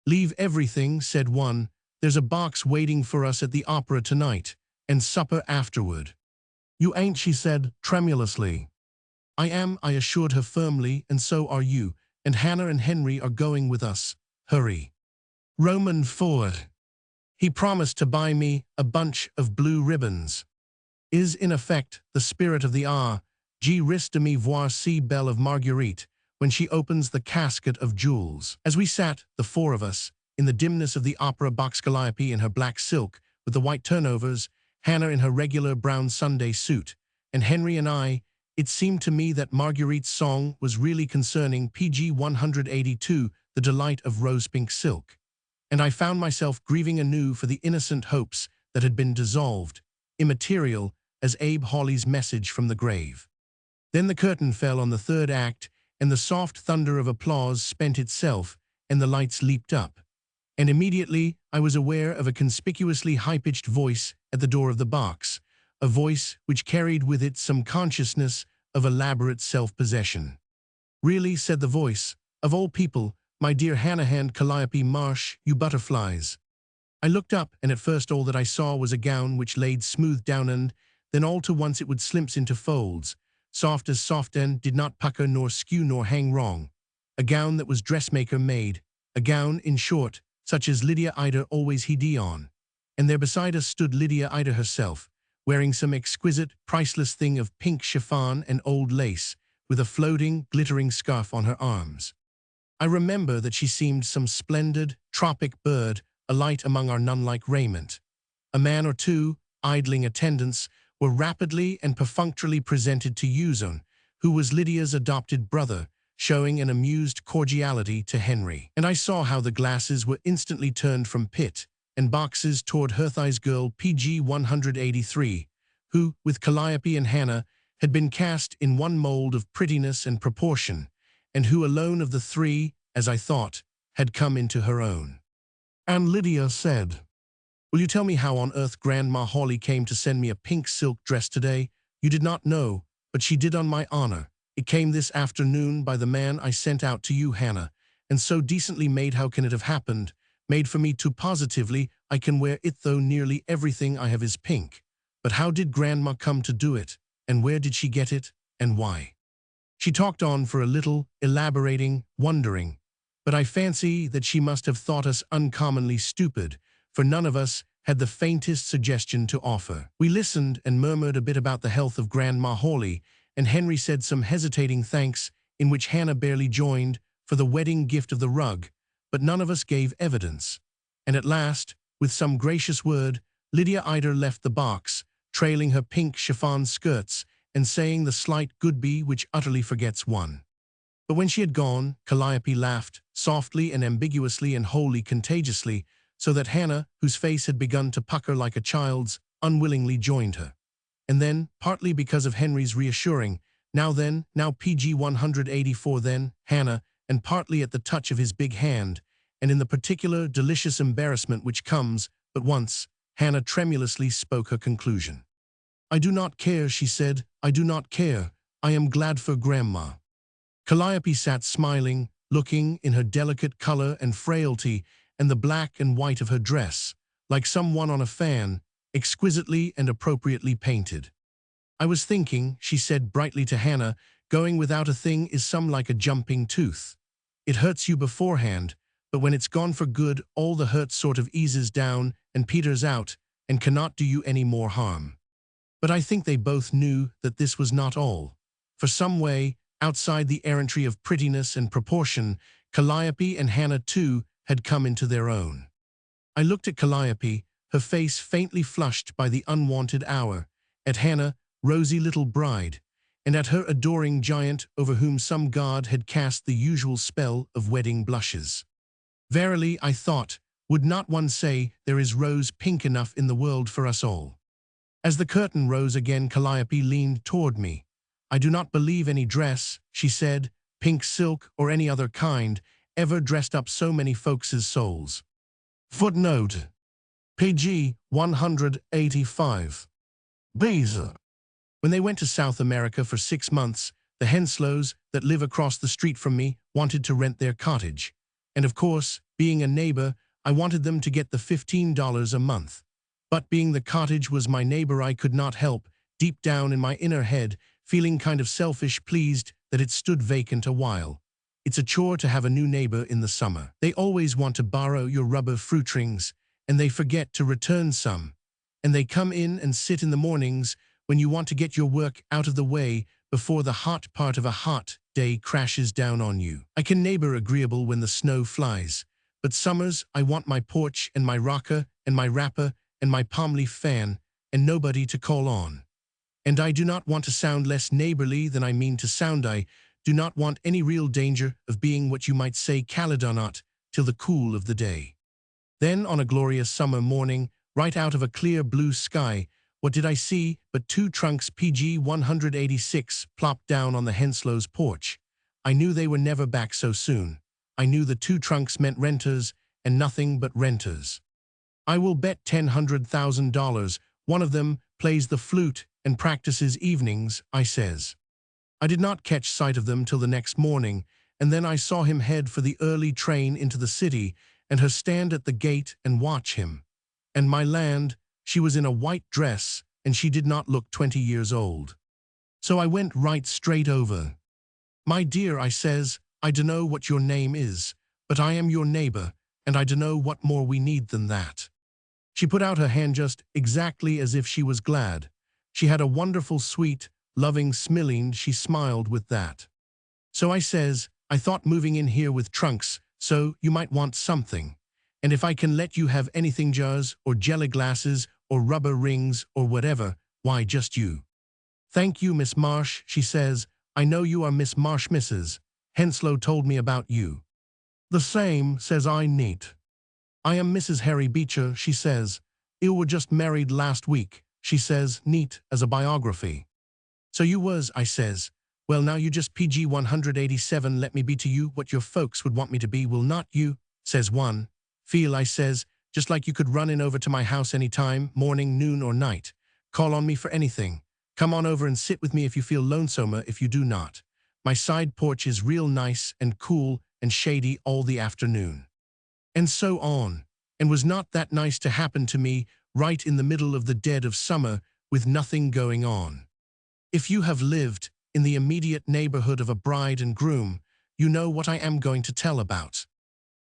Leave everything, said one. There's a box waiting for us at the opera tonight, and supper afterward. You ain't, she said tremulously. I am, I assured her firmly, and so are you, and Hannah and Henry are going with us. Hurry. Roman forward. He promised to buy me a bunch of blue ribbons. Is in effect the spirit of the G risque de me voir si belle of Marguerite when she opens the casket of jewels. As we sat, the four of us, in the dimness of the opera box, Calliope in her black silk with the white turnovers, Hannah in her regular brown Sunday suit, and Henry and I, it seemed to me that Marguerite's song was really concerning PG 182, the delight of rose-pink silk. And I found myself grieving anew for the innocent hopes that had been dissolved, immaterial as Abe Hawley's message from the grave. Then the curtain fell on the 3rd act, and the soft thunder of applause spent itself, and the lights leaped up. And immediately I was aware of a conspicuously high-pitched voice at the door of the box, a voice which carried with it some consciousness of elaborate self-possession. Really, said the voice, of all people, my dear Hannah Calliope Marsh, you butterflies. I looked up, and at first all that I saw was a gown which laid smooth down, and then all to once it would slimps into folds, soft as soft, and did not pucker nor skew nor hang wrong. A gown that was dressmaker made, a gown, in short, such as Lydia Ida always had on. And there beside us stood Lydia Ida herself, wearing some exquisite, priceless thing of pink chiffon and old lace, with a floating, glittering scarf on her arms. I remember that she seemed some splendid, tropic bird alight among our nun-like raiment. A man or two, idling attendants, were rapidly and perfunctorily presented to Uzon, who was Lydia's adopted brother, showing an amused cordiality to Henry. And I saw how the glasses were instantly turned from Pitt, and boxes toward Herthai's girl PG 183, who, with Calliope and Hannah, had been cast in one mold of prettiness and proportion, and who alone of the three, as I thought, had come into her own. And Lydia said, "Will you tell me how on earth Grandma Hawley came to send me a pink silk dress today? You did not know, but she did on my honor. It came this afternoon by the man I sent out to you, Hannah, and so decently made. How can it have happened? Made for me too positively. I can wear it though nearly everything I have is pink. But how did Grandma come to do it? And where did she get it? And why?" She talked on for a little, elaborating, wondering. But I fancy that she must have thought us uncommonly stupid, for none of us had the faintest suggestion to offer. We listened and murmured a bit about the health of Grandma Hawley, and Henry said some hesitating thanks, in which Hannah barely joined, for the wedding gift of the rug, but none of us gave evidence. And at last, with some gracious word, Lydia Eider left the box, trailing her pink chiffon skirts, and saying the slight goodbye which utterly forgets one. But when she had gone, Calliope laughed, softly and ambiguously and wholly contagiously, so that Hannah, whose face had begun to pucker like a child's, unwillingly joined her. And then, partly because of Henry's reassuring, "Now then, now PG 184 then, Hannah," and partly at the touch of his big hand, and in the particular delicious embarrassment which comes but once, Hannah tremulously spoke her conclusion. "I do not care," she said, "I do not care. I am glad for Grandma." Calliope sat smiling, looking, in her delicate color and frailty, and the black and white of her dress, like someone on a fan, exquisitely and appropriately painted. "I was thinking," she said brightly to Hannah, "going without a thing is some like a jumping tooth. It hurts you beforehand, but when it's gone for good, all the hurt sort of eases down and peters out and cannot do you any more harm." But I think they both knew that this was not all. For some way, outside the errantry of prettiness and proportion, Calliope and Hannah too had come into their own. I looked at Calliope, her face faintly flushed by the unwonted hour, at Hannah, rosy little bride, and at her adoring giant over whom some god had cast the usual spell of wedding blushes. Verily, I thought, would not one say there is rose pink enough in the world for us all? As the curtain rose again, Calliope leaned toward me. "I do not believe any dress," she said, "pink silk or any other kind, ever dressed up so many folks' souls." Footnote: PG 185. Beza. When they went to South America for 6 months, the Henslows, that live across the street from me, wanted to rent their cottage. And of course, being a neighbor, I wanted them to get the $15 a month. But being the cottage was my neighbor, I could not help, deep down in my inner head, feeling kind of selfish pleased that it stood vacant a while. It's a chore to have a new neighbor in the summer. They always want to borrow your rubber fruit rings, and they forget to return some. And they come in and sit in the mornings when you want to get your work out of the way before the hot part of a hot day crashes down on you. I can neighbor agreeable when the snow flies, but summers I want my porch and my rocker and my wrapper and my palm leaf fan, and nobody to call on. And I do not want to sound less neighborly than I mean to sound. I do not want any real danger of being what you might say caledonot till the cool of the day. Then on a glorious summer morning, right out of a clear blue sky, what did I see but 2 trunks PG 186 plopped down on the Henslows' porch. I knew they were never back so soon. I knew the 2 trunks meant renters and nothing but renters. I will bet $100,000 one of them plays the flute and practices evenings, I says. I did not catch sight of them till the next morning, and then I saw him head for the early train into the city, and her stand at the gate and watch him. And my land, she was in a white dress, and she did not look 20 years old. So I went right straight over. "My dear," I says, "I dunno what your name is, but I am your neighbor, and I dunno what more we need than that." She put out her hand just exactly as if she was glad. She had a wonderful, sweet, loving smiling. She smiled with that. So I says, "I thought moving in here with trunks, so you might want something. And if I can let you have anything, jars or jelly glasses or rubber rings or whatever, why just you." "Thank you, Miss Marsh," she says. "I know you are Miss Marsh, Mrs. Henslow told me about you." "The same," says I, neat. I am Mrs. Harry Beecher, she says. You were just married last week, she says, neat as a biography. So you was, I says. Well, now you just PG 187, let me be to you what your folks would want me to be, will not you, says one. Feel, I says, just like you could run in over to my house any time, morning, noon, or night. Call on me for anything. Come on over and sit with me if you feel lonesomer if you do not. My side porch is real nice and cool and shady all the afternoon. And so on. And was not that nice to happen to me right in the middle of the dead of summer with nothing going on? If you have lived in the immediate neighborhood of a bride and groom, you know what I am going to tell about.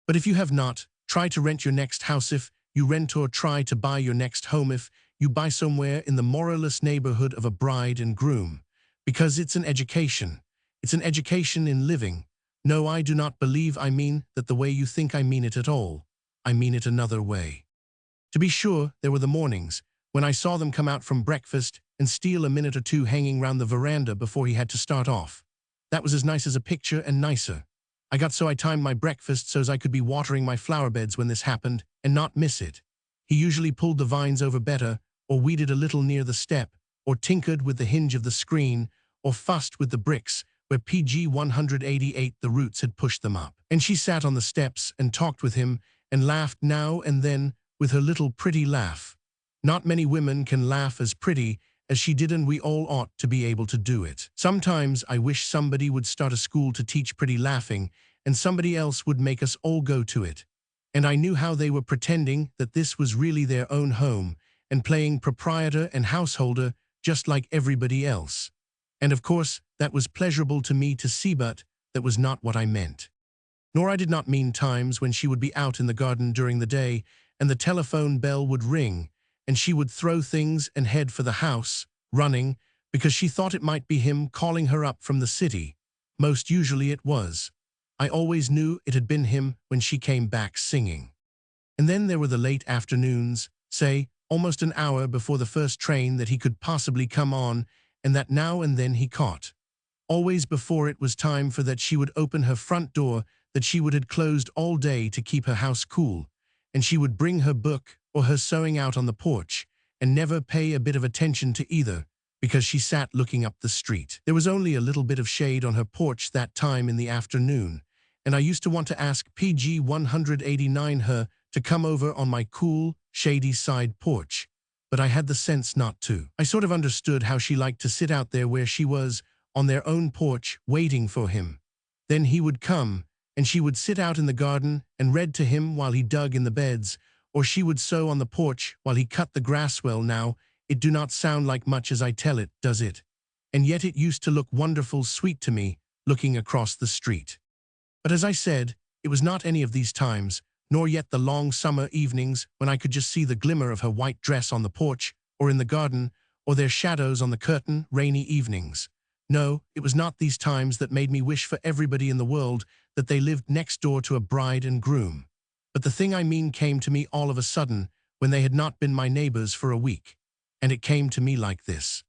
But if you have not, try to rent your next house if you rent, or try to buy your next home if you buy somewhere in the moralist neighborhood of a bride and groom. Because it's an education. It's an education in living. No, I do not believe I mean that the way you think I mean it at all. I mean it another way. To be sure, there were the mornings when I saw them come out from breakfast and steal a minute or two hanging round the veranda before he had to start off. That was as nice as a picture and nicer. I got so I timed my breakfast so's I could be watering my flower beds when this happened and not miss it. He usually pulled the vines over better, or weeded a little near the step, or tinkered with the hinge of the screen, or fussed with the bricks where PG 188 the roots had pushed them up. And she sat on the steps and talked with him and laughed now and then with her little pretty laugh. Not many women can laugh as pretty as she did, and we all ought to be able to do it. Sometimes I wish somebody would start a school to teach pretty laughing, and somebody else would make us all go to it. And I knew how they were pretending that this was really their own home, and playing proprietor and householder just like everybody else. And of course, that was pleasurable to me to see, but that was not what I meant. Nor I did not mean times when she would be out in the garden during the day, and the telephone bell would ring, and she would throw things and head for the house, running, because she thought it might be him calling her up from the city. Most usually it was. I always knew it had been him when she came back singing. And then there were the late afternoons, say, almost an hour before the first train that he could possibly come on, and that now and then he caught. Always before it was time for that she would open her front door that she would had closed all day to keep her house cool, and she would bring her book or her sewing out on the porch, and never pay a bit of attention to either, because she sat looking up the street. There was only a little bit of shade on her porch that time in the afternoon, and I used to want to ask PG 189 her to come over on my cool, shady side porch, but I had the sense not to. I sort of understood how she liked to sit out there where she was, on their own porch, waiting for him. Then he would come, and she would sit out in the garden and read to him while he dug in the beds, or she would sew on the porch while he cut the grass. Well, now, it do not sound like much as I tell it, does it? And yet it used to look wonderful sweet to me, looking across the street. But as I said, it was not any of these times, nor yet the long summer evenings when I could just see the glimmer of her white dress on the porch, or in the garden, or their shadows on the curtain, rainy evenings. No, it was not these times that made me wish for everybody in the world that they lived next door to a bride and groom. But the thing I mean came to me all of a sudden when they had not been my neighbors for a week. And it came to me like this.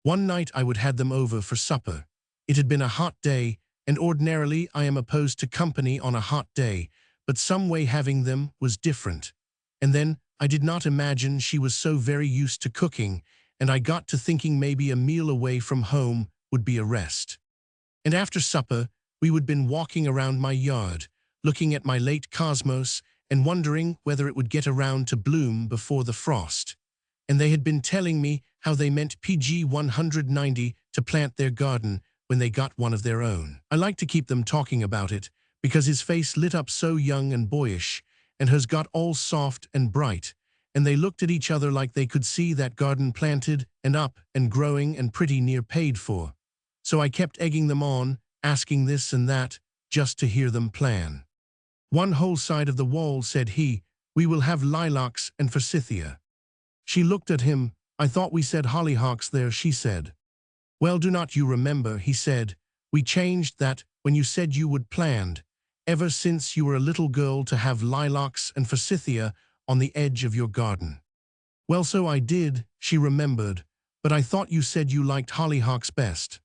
One night I would had them over for supper. It had been a hot day, and ordinarily I am opposed to company on a hot day, but some way having them was different. And then I did not imagine she was so very used to cooking, and I got to thinking maybe a meal away from home would be a rest. And after supper, we would been walking around my yard, looking at my late cosmos and wondering whether it would get around to bloom before the frost. And they had been telling me how they meant PG 190 to plant their garden when they got one of their own. I like to keep them talking about it, because his face lit up so young and boyish, and hers got all soft and bright, and they looked at each other like they could see that garden planted and up and growing and pretty near paid for. So I kept egging them on, asking this and that, just to hear them plan. One whole side of the wall, said he, we will have lilacs and forsythia. She looked at him. I thought we said hollyhocks there, she said. Well, do not you remember, he said, we changed that when you said you would planned, ever since you were a little girl, to have lilacs and forsythia on the edge of your garden. Well, so I did, she remembered, but I thought you said you liked hollyhocks best.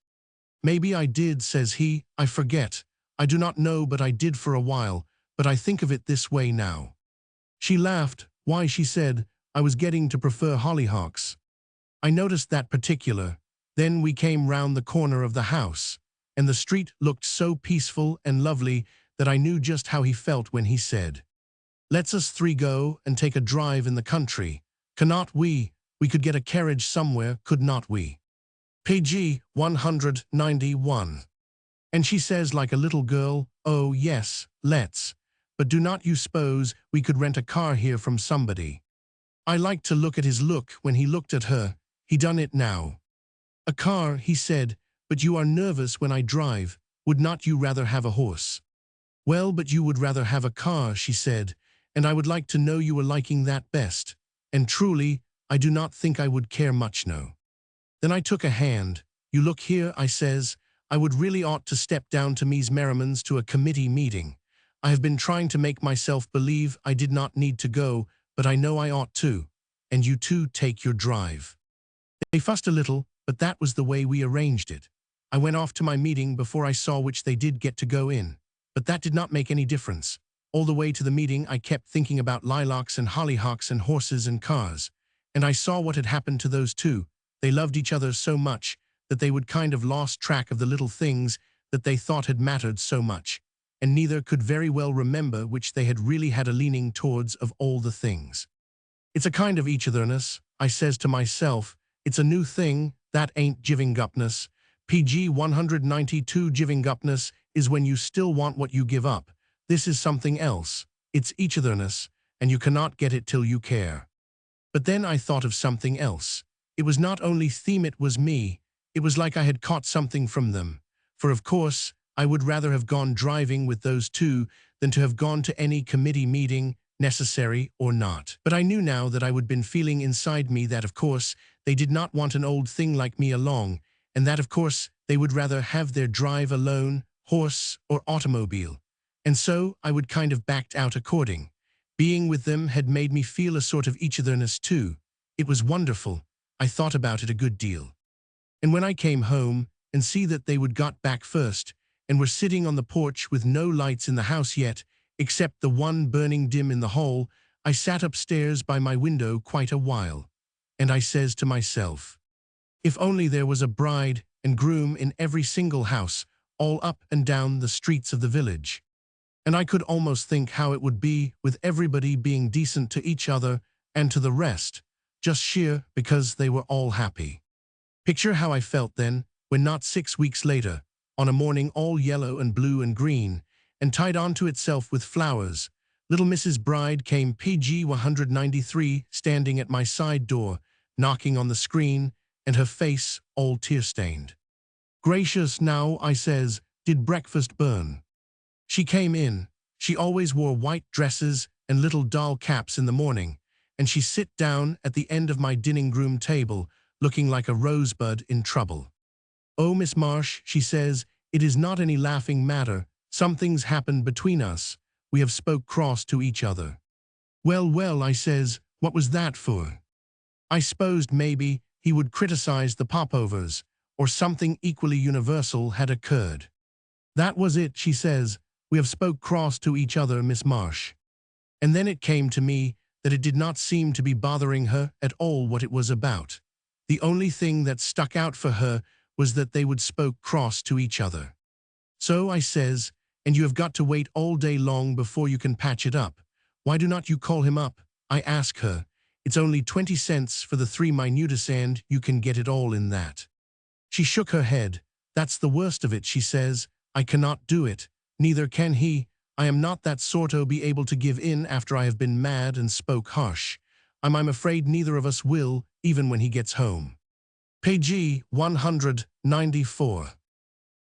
Maybe I did, says he, I forget. I do not know, but I did for a while, but I think of it this way now. She laughed. Why, she said, I was getting to prefer hollyhocks. I noticed that particular. Then we came round the corner of the house, and the street looked so peaceful and lovely that I knew just how he felt when he said, let's us three go and take a drive in the country. Cannot we? We could get a carriage somewhere, could not we? Page 191. And she says like a little girl, oh yes, let's. But do not you suppose we could rent a car here from somebody? I liked to look at his look when he looked at her. He done it now. A car, he said, but you are nervous when I drive. Would not you rather have a horse? Well, but you would rather have a car, she said, and I would like to know you were liking that best. And truly, I do not think I would care much, no. Then I took a hand. You look here, I says, I would really ought to step down to Mies Merriman's to a committee meeting. I have been trying to make myself believe I did not need to go, but I know I ought to. And you too take your drive. They fussed a little, but that was the way we arranged it. I went off to my meeting before I saw which they did get to go in. But that did not make any difference. All the way to the meeting I kept thinking about lilacs and hollyhocks and horses and cars. And I saw what had happened to those two. They loved each other so much that they would kind of lost track of the little things that they thought had mattered so much. And neither could very well remember which they had really had a leaning towards of all the things. It's a kind of each otherness, I says to myself. It's a new thing, that ain't giving upness. Page 192. Giving upness is when you still want what you give up. This is something else. It's each otherness, and you cannot get it till you care. But then I thought of something else. It was not only them, it was me. It was like I had caught something from them. For of course, I would rather have gone driving with those two than to have gone to any committee meeting, necessary or not. But I knew now that I would been feeling inside me that of course they did not want an old thing like me along, and that of course they would rather have their drive alone, horse or automobile. And so I would kind of backed out according. Being with them had made me feel a sort of each otherness too. It was wonderful. I thought about it a good deal. And when I came home and see that they would got back first and were sitting on the porch with no lights in the house yet, except the one burning dim in the hall, I sat upstairs by my window quite a while. And I says to myself, if only there was a bride and groom in every single house, all up and down the streets of the village. And I could almost think how it would be with everybody being decent to each other and to the rest, just sheer because they were all happy. Picture how I felt then, when not 6 weeks later, on a morning all yellow and blue and green, and tied onto itself with flowers, little Mrs. Bride came PG 193 standing at my side door, knocking on the screen, and her face all tear-stained. Gracious now, I says, did breakfast burn? She came in. She always wore white dresses and little doll caps in the morning, and she sit down at the end of my dining-room table, looking like a rosebud in trouble. Oh, Miss Marsh, she says, it is not any laughing matter. Something's happened between us. We have spoke cross to each other. Well, well, I says, what was that for? I supposed maybe he would criticize the popovers, or something equally universal had occurred. That was it, she says. We have spoke cross to each other, Miss Marsh. And then it came to me that it did not seem to be bothering her at all what it was about. The only thing that stuck out for her was that they would spoke cross to each other. So I says, and you have got to wait all day long before you can patch it up. Why do not you call him up? I ask her. It's only 20 cents for the 3 minutes and you can get it all in that. She shook her head. That's the worst of it, she says. I cannot do it. Neither can he. I am not that sort o' be able to give in after I have been mad and spoke harsh. I'm afraid neither of us will, even when he gets home. Page 194.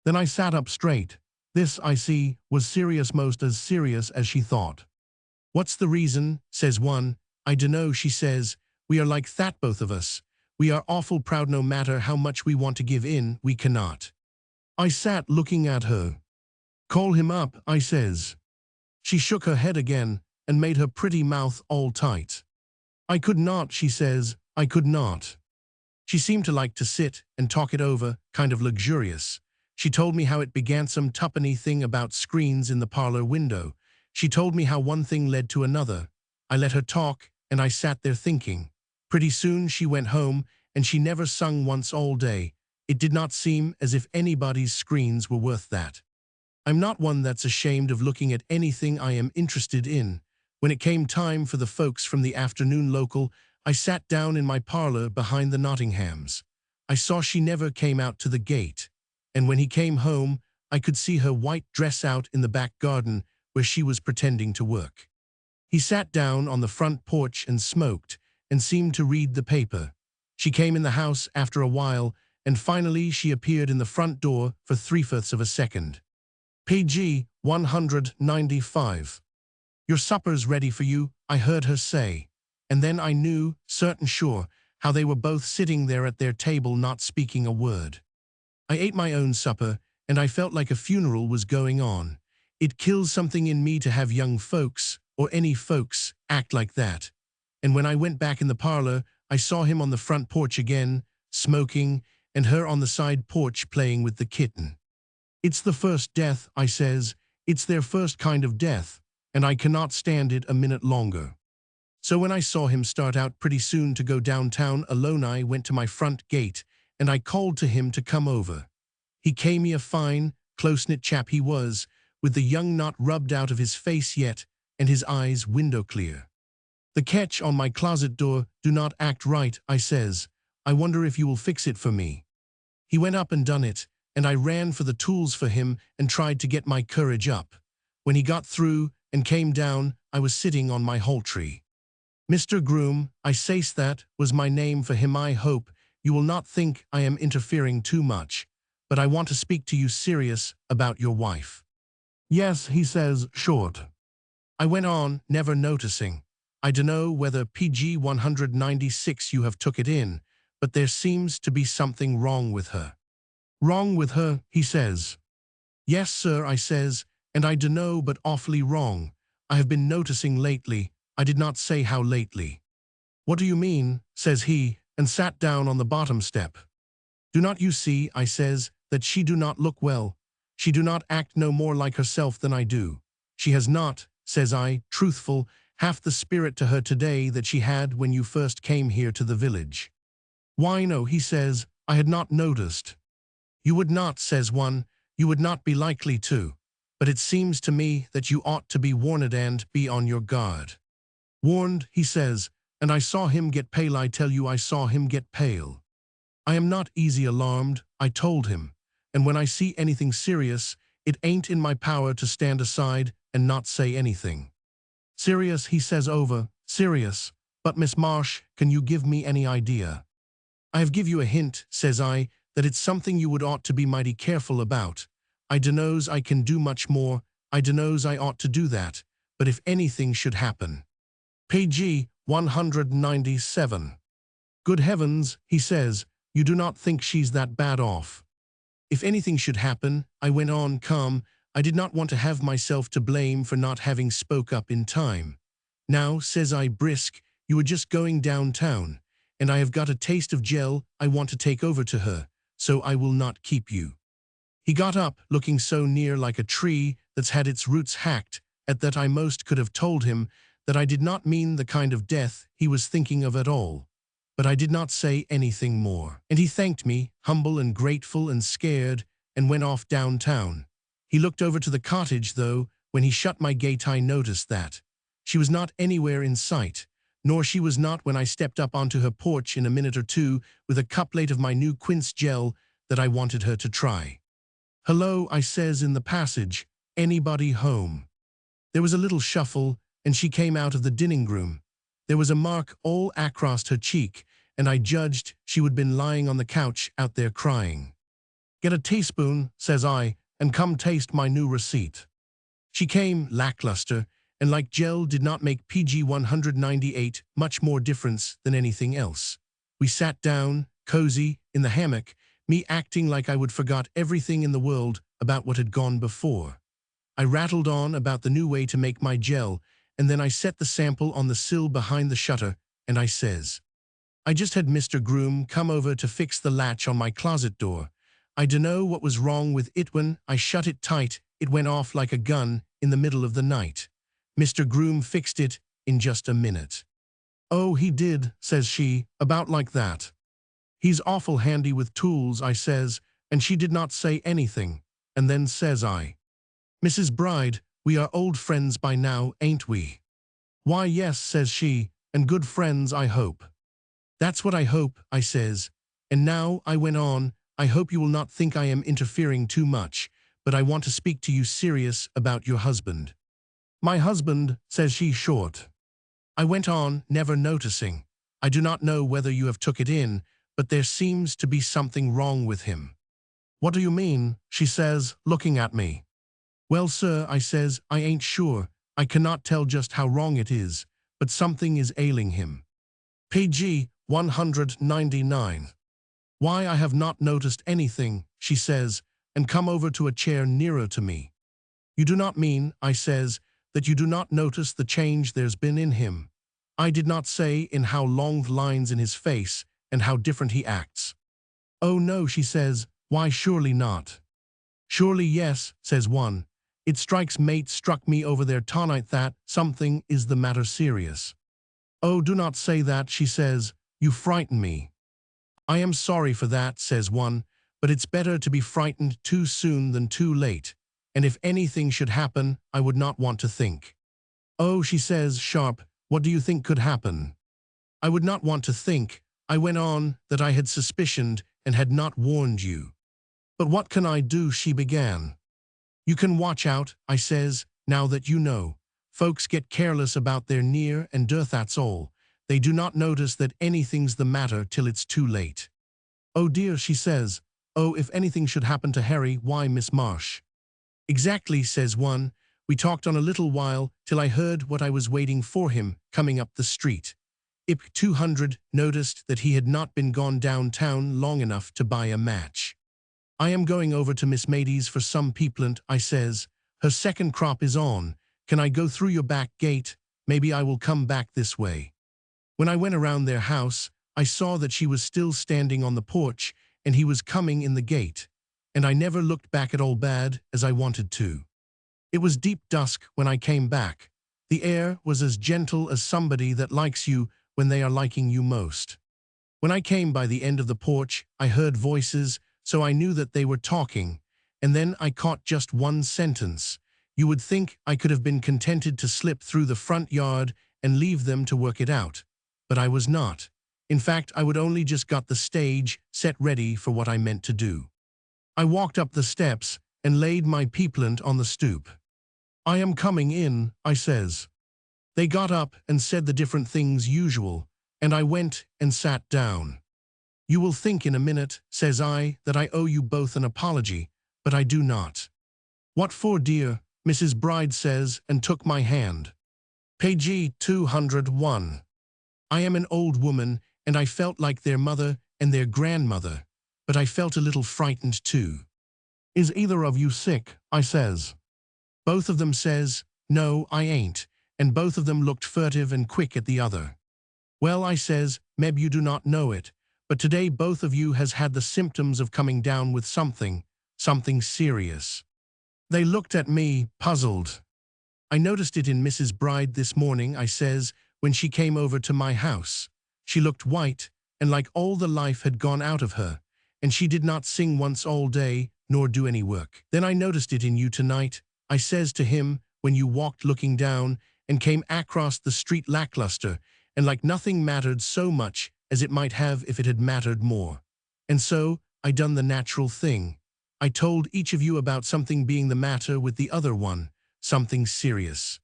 Then I sat up straight. This, I see, was serious, most as serious as she thought. What's the reason, says one. I dunno, she says. We are like that, both of us. We are awful proud no matter how much we want to give in, we cannot. I sat looking at her. Call him up, I says. She shook her head again and made her pretty mouth all tight. I could not, she says, I could not. She seemed to like to sit and talk it over, kind of luxurious. She told me how it began some tuppenny thing about screens in the parlor window. She told me how one thing led to another. I let her talk, and I sat there thinking. Pretty soon she went home, and she never sung once all day. It did not seem as if anybody's screens were worth that. I'm not one that's ashamed of looking at anything I am interested in. When it came time for the folks from the afternoon local, I sat down in my parlor behind the Nottinghams. I saw she never came out to the gate, and when he came home, I could see her white dress out in the back garden where she was pretending to work. He sat down on the front porch and smoked, and seemed to read the paper. She came in the house after a while, and finally she appeared in the front door for 3/4 of a second. PG 195. "Your supper's ready for you," I heard her say. And then I knew, certain sure, how they were both sitting there at their table not speaking a word. I ate my own supper, and I felt like a funeral was going on. It kills something in me to have young folks, or any folks, act like that. And when I went back in the parlor, I saw him on the front porch again, smoking, and her on the side porch playing with the kitten. "It's the first death," I says. "It's their first kind of death, and I cannot stand it a minute longer." So when I saw him start out pretty soon to go downtown alone, I went to my front gate, and I called to him to come over. He came, a fine, close-knit chap he was, with the young not rubbed out of his face yet, and his eyes window clear. "The catch on my closet door do not act right," I says. "I wonder if you will fix it for me." He went up and done it, and I ran for the tools for him and tried to get my courage up. When he got through and came down, I was sitting on my hall tree. "Mr. Groom," I says, that was my name for him. "I hope you will not think I am interfering too much, but I want to speak to you serious about your wife." "Yes," he says, short. I went on, never noticing. "I dunno whether PG 196 you have took it in, but there seems to be something wrong with her." "Wrong with her?" he says. "Yes, sir," I says, "and I dunno but awfully wrong. I have been noticing lately." I did not say how lately. "What do you mean?" says he, and sat down on the bottom step. "Do not you see," I says, "that she do not look well? She do not act no more like herself than I do. She has not," says I, truthful, "half the spirit to her today that she had when you first came here to the village." "Why no," he says, "I had not noticed." "You would not," says one, "you would not be likely to. But it seems to me that you ought to be warned and be on your guard." "Warned," he says, "and I saw him get pale. I tell you, I saw him get pale." "I am not easy alarmed," I told him, "and when I see anything serious, it ain't in my power to stand aside and not say anything." "Serious," he says over, "serious. But Miss Marsh, can you give me any idea?" "I have give you a hint," says I, "that it's something you would ought to be mighty careful about. I dunno's I can do much more, I dunno's I ought to do that, but if anything should happen." PG 197. "Good heavens," he says, "you do not think she's that bad off?" "If anything should happen," I went on calm, I did not want to have myself to blame for not having spoke up in time. "Now," says I brisk, "you were just going downtown, and I have got a taste of gel I want to take over to her, so I will not keep you." He got up, looking so near like a tree that's had its roots hacked, at that I most could have told him that I did not mean the kind of death he was thinking of at all. But I did not say anything more, and he thanked me, humble and grateful and scared, and went off downtown. He looked over to the cottage, though. When he shut my gate, I noticed that she was not anywhere in sight, nor she was not when I stepped up onto her porch in a minute or two with a cupplate of my new quince gel that I wanted her to try. "Hello," I says in the passage, "anybody home?" There was a little shuffle, and she came out of the dining room. There was a mark all across her cheek, and I judged she would been lying on the couch out there crying. "Get a teaspoon," says I, "and come taste my new receipt." She came, lackluster, and like gel did not make PG 198 much more difference than anything else. We sat down, cozy, in the hammock, me acting like I would forgot everything in the world about what had gone before. I rattled on about the new way to make my gel, and then I set the sample on the sill behind the shutter, and I says, "I just had Mr. Groom come over to fix the latch on my closet door. I dunno what was wrong with it. When I shut it tight, it went off like a gun in the middle of the night. Mr. Groom fixed it, in just a minute. Oh, he did, says she, about like that. He's awful handy with tools, I says, and she did not say anything, and then says I, Mrs. Bride, we are old friends by now, ain't we? Why, yes, says she, and good friends, I hope. That's what I hope, I says, and now, I went on, I hope you will not think I am interfering too much, but I want to speak to you serious about your husband. My husband, says she short. I went on, never noticing. I do not know whether you have took it in, but there seems to be something wrong with him. What do you mean? She says, looking at me. Well, sir, I says, I ain't sure. I cannot tell just how wrong it is, but something is ailing him. Page 199. Why, I have not noticed anything, she says, and come over to a chair nearer to me. You do not mean, I says, that you do not notice the change there's been in him. I did not say in how long the lines in his face and how different he acts. Oh no, she says, why surely not. Surely yes, says one. It strikes mate struck me over there tonight that something is the matter serious. Oh, do not say that, she says, you frighten me. I am sorry for that, says one, but it's better to be frightened too soon than too late. And if anything should happen, I would not want to think. Oh, she says, sharp, what do you think could happen? I would not want to think, I went on, that I had suspicioned and had not warned you. But what can I do, she began. You can watch out, I says, now that you know. Folks get careless about their near and dear, that's all. They do not notice that anything's the matter till it's too late. Oh dear, she says, oh, if anything should happen to Harry, why, Miss Marsh. Exactly, says one. We talked on a little while, till I heard what I was waiting for him, coming up the street. Ip 200 noticed that he had not been gone downtown long enough to buy a match. I am going over to Miss Mady's for some peaplant, I says. Her second crop is on. Can I go through your back gate? Maybe I will come back this way. When I went around their house, I saw that she was still standing on the porch, and he was coming in the gate. And I never looked back at all bad as I wanted to. It was deep dusk when I came back. The air was as gentle as somebody that likes you when they are liking you most. When I came by the end of the porch, I heard voices, so I knew that they were talking, and then I caught just one sentence. You would think I could have been contented to slip through the front yard and leave them to work it out, but I was not. In fact, I would only just got the stage set ready for what I meant to do. I walked up the steps and laid my peaplant on the stoop. I am coming in, I says. They got up and said the different things usual, and I went and sat down. You will think in a minute, says I, that I owe you both an apology, but I do not. What for, dear? Mrs. Bride says, and took my hand. Page 201. I am an old woman, and I felt like their mother and their grandmother, but I felt a little frightened too. Is either of you sick? I says. Both of them says, no, I ain't, and both of them looked furtive and quick at the other. Well, I says, meb you do not know it, but today both of you has had the symptoms of coming down with something serious. They looked at me, puzzled. I noticed it in Mrs. Bride this morning, I says, when she came over to my house. She looked white, and like all the life had gone out of her, and she did not sing once all day, nor do any work. Then I noticed it in you tonight, I says to him, when you walked looking down, and came across the street lackluster, and like nothing mattered so much as it might have if it had mattered more. And so, I done the natural thing. I told each of you about something being the matter with the other one, something serious.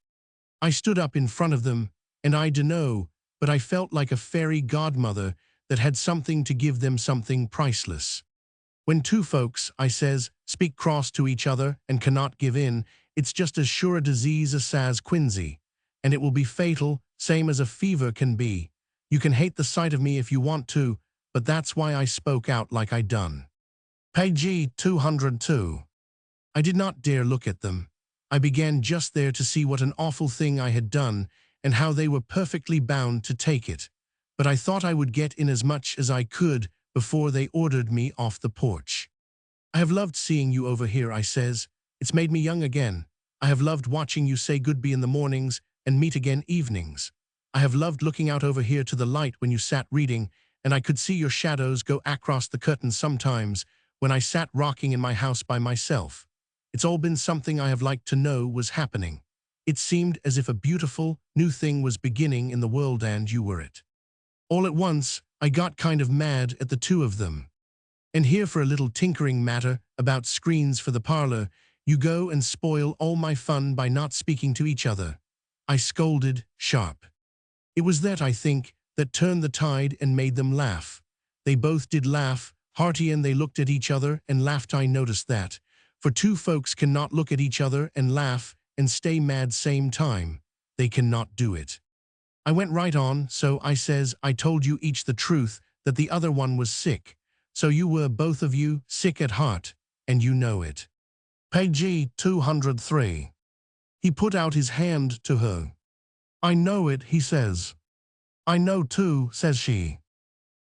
I stood up in front of them, and I dunno, but I felt like a fairy godmother that had something to give them, something priceless. When two folks, I says, speak cross to each other and cannot give in, it's just as sure a disease as sas quinsy, and it will be fatal, same as a fever can be. You can hate the sight of me if you want to, but that's why I spoke out like I done. Page 202. I did not dare look at them. I began just there to see what an awful thing I had done and how they were perfectly bound to take it. But I thought I would get in as much as I could before they ordered me off the porch. I have loved seeing you over here, I says. It's made me young again. I have loved watching you say goodbye in the mornings and meet again evenings. I have loved looking out over here to the light when you sat reading, and I could see your shadows go across the curtains sometimes when I sat rocking in my house by myself. It's all been something I have liked to know was happening. It seemed as if a beautiful, new thing was beginning in the world and you were it. All at once, I got kind of mad at the two of them. And here for a little tinkering matter about screens for the parlor, you go and spoil all my fun by not speaking to each other. I scolded, sharp. It was that, I think, that turned the tide and made them laugh. They both did laugh, hearty, and they looked at each other and laughed. I noticed that, for two folks cannot look at each other and laugh and stay mad same time. They cannot do it. I went right on, so I says, I told you each the truth, that the other one was sick. So you were both of you sick at heart, and you know it. Page 203. He put out his hand to her. I know it, he says. I know too, says she.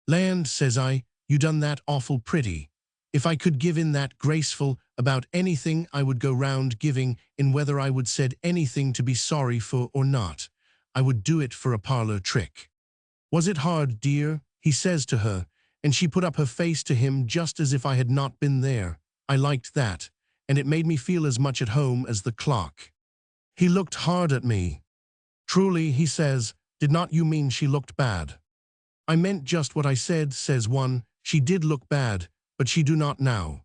Land, says I, you done that awful pretty. If I could give in that graceful about anything, I would go round giving in whether I would said anything to be sorry for or not. I would do it for a parlor trick. Was it hard, dear? He says to her, and she put up her face to him just as if I had not been there. I liked that, and it made me feel as much at home as the clock. He looked hard at me. Truly, he says, did not you mean she looked bad? I meant just what I said, says one, she did look bad, but she do not now.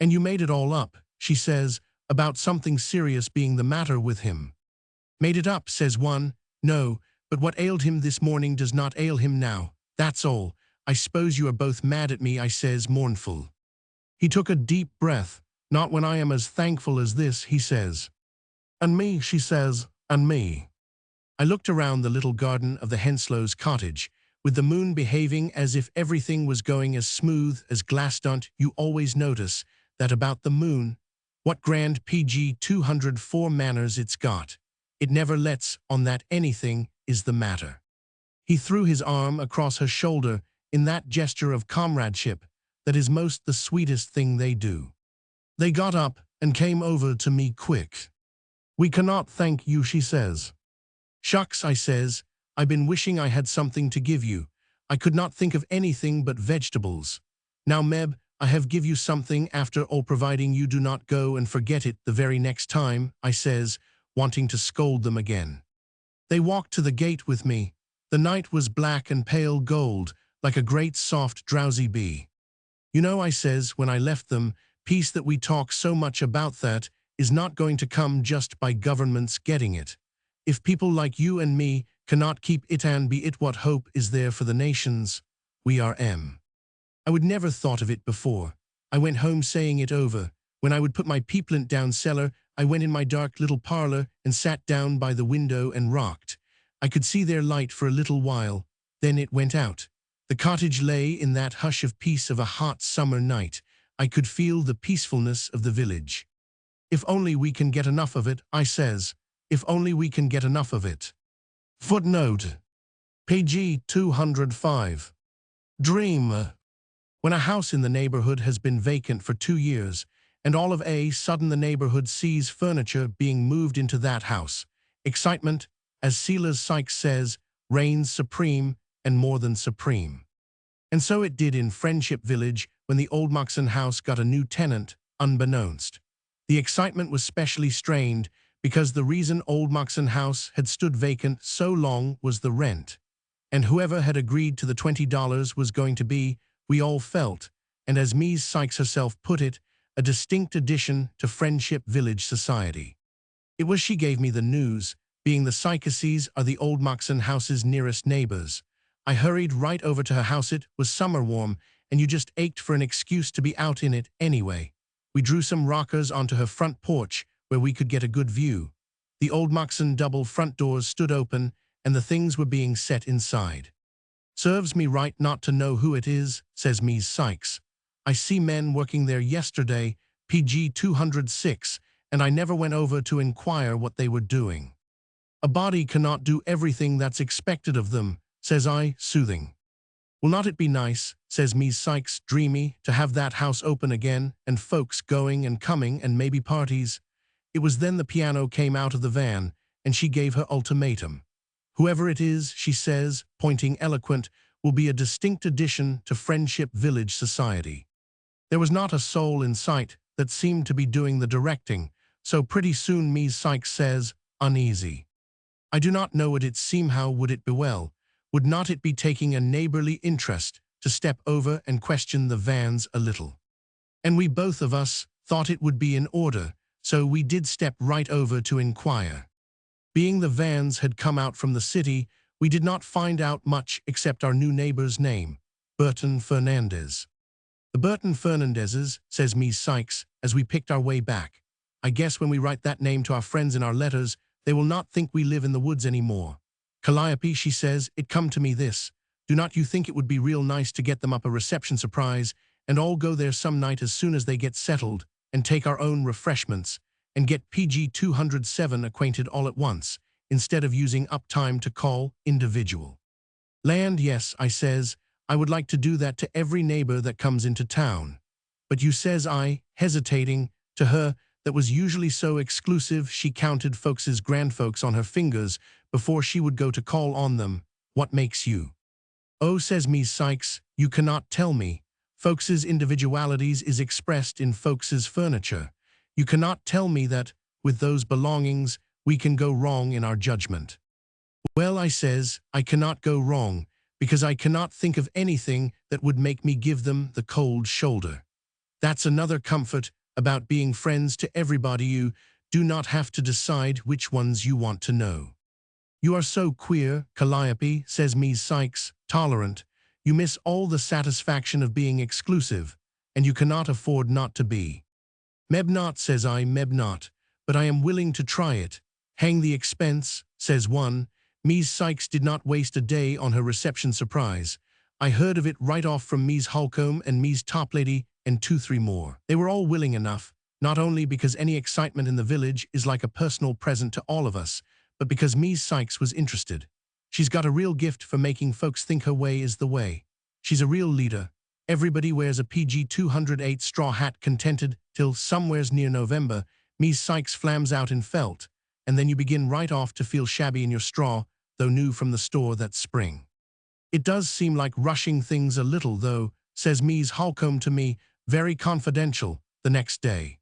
And you made it all up, she says, about something serious being the matter with him. Made it up, says one, no, but what ailed him this morning does not ail him now, that's all. I suppose you are both mad at me, I says, mournful. He took a deep breath. Not when I am as thankful as this, he says. And me, she says, and me. I looked around the little garden of the Henslows' cottage, with the moon behaving as if everything was going as smooth as glass. Don't you always notice that about the moon? What grand PG 204 manners it's got. It never lets on that anything is the matter. He threw his arm across her shoulder in that gesture of comradeship that is most the sweetest thing they do. They got up and came over to me quick. We cannot thank you, she says. Shucks, I says, I've been wishing I had something to give you. I could not think of anything but vegetables. Now, Meb, I have give you something after all, providing you do not go and forget it the very next time, I says, wanting to scold them again. They walked to the gate with me. The night was black and pale gold, like a great soft drowsy bee. You know, I says, when I left them, peace that we talk so much about that is not going to come just by governments getting it. If people like you and me cannot keep it, and be it, what hope is there for the nations? We are M. I would never thought of it before. I went home saying it over. When I would put my peeplant down cellar, I went in my dark little parlor and sat down by the window and rocked. I could see their light for a little while, then it went out. The cottage lay in that hush of peace of a hot summer night. I could feel the peacefulness of the village. If only we can get enough of it, I says. If only we can get enough of it. Footnote. Page 205. Dream. When a house in the neighborhood has been vacant for 2 years, and all of a sudden the neighborhood sees furniture being moved into that house, excitement, as Silas Sykes says, reigns supreme and more than supreme. And so it did in Friendship Village when the old Moxon house got a new tenant, unbeknownst. The excitement was specially strained because the reason old Moxon house had stood vacant so long was the rent. And whoever had agreed to the $20 was going to be, we all felt, and as Ms. Sykes herself put it, a distinct addition to Friendship Village society. It was she gave me the news, being the Sykeses are the old Moxon house's nearest neighbors. I hurried right over to her house. It was summer warm, and you just ached for an excuse to be out in it anyway. We drew some rockers onto her front porch where we could get a good view. The old Moxon double front doors stood open, and the things were being set inside. Serves me right not to know who it is, says Ms. Sykes. I see men working there yesterday, PG 206, and I never went over to inquire what they were doing. A body cannot do everything that's expected of them, says I, soothing. Will not it be nice, says Ms. Sykes, dreamy, to have that house open again, and folks going and coming and maybe parties? It was then the piano came out of the van, and she gave her ultimatum. Whoever it is, she says, pointing eloquent, will be a distinct addition to Friendship Village society. There was not a soul in sight that seemed to be doing the directing, so pretty soon Ms. Sykes says, uneasy. I do not know what it seem how would it be well. Would not it be taking a neighborly interest to step over and question the Vans a little? And we both of us thought it would be in order, so we did step right over to inquire. Being the Vans had come out from the city, we did not find out much except our new neighbor's name, Burton Fernandez. The Burton Fernandezes, says Ms. Sykes, as we picked our way back. I guess when we write that name to our friends in our letters, they will not think we live in the woods anymore. Calliope, she says, it come to me this. Do not you think it would be real nice to get them up a reception surprise and all go there some night as soon as they get settled and take our own refreshments and get PG 207 acquainted all at once instead of using up time to call individual? Land, yes, I says, I would like to do that to every neighbor that comes into town. But you says I, hesitating, to her, that was usually so exclusive she counted folks's grandfolks on her fingers before she would go to call on them. What makes you? Oh, says Ms. Sykes, you cannot tell me. Folks's individualities is expressed in folks's furniture. You cannot tell me that, with those belongings, we can go wrong in our judgment. Well, I says, I cannot go wrong, because I cannot think of anything that would make me give them the cold shoulder. That's another comfort about being friends to everybody. You do not have to decide which ones you want to know. You are so queer, Calliope, says Ms. Sykes, tolerant. You miss all the satisfaction of being exclusive, and you cannot afford not to be. Meb not, says I, meb not, but I am willing to try it. Hang the expense, says one. Ms. Sykes did not waste a day on her reception surprise. I heard of it right off from Ms. Holcomb and Ms. Toplady and 2-3 more. They were all willing enough, not only because any excitement in the village is like a personal present to all of us, but because Ms. Sykes was interested. She's got a real gift for making folks think her way is the way. She's a real leader. Everybody wears a PG 208 straw hat contented till somewheres near November, Ms. Sykes flams out in felt, and then you begin right off to feel shabby in your straw, though new from the store that spring. It does seem like rushing things a little, though, says Ms. Holcomb to me, very confidential, the next day.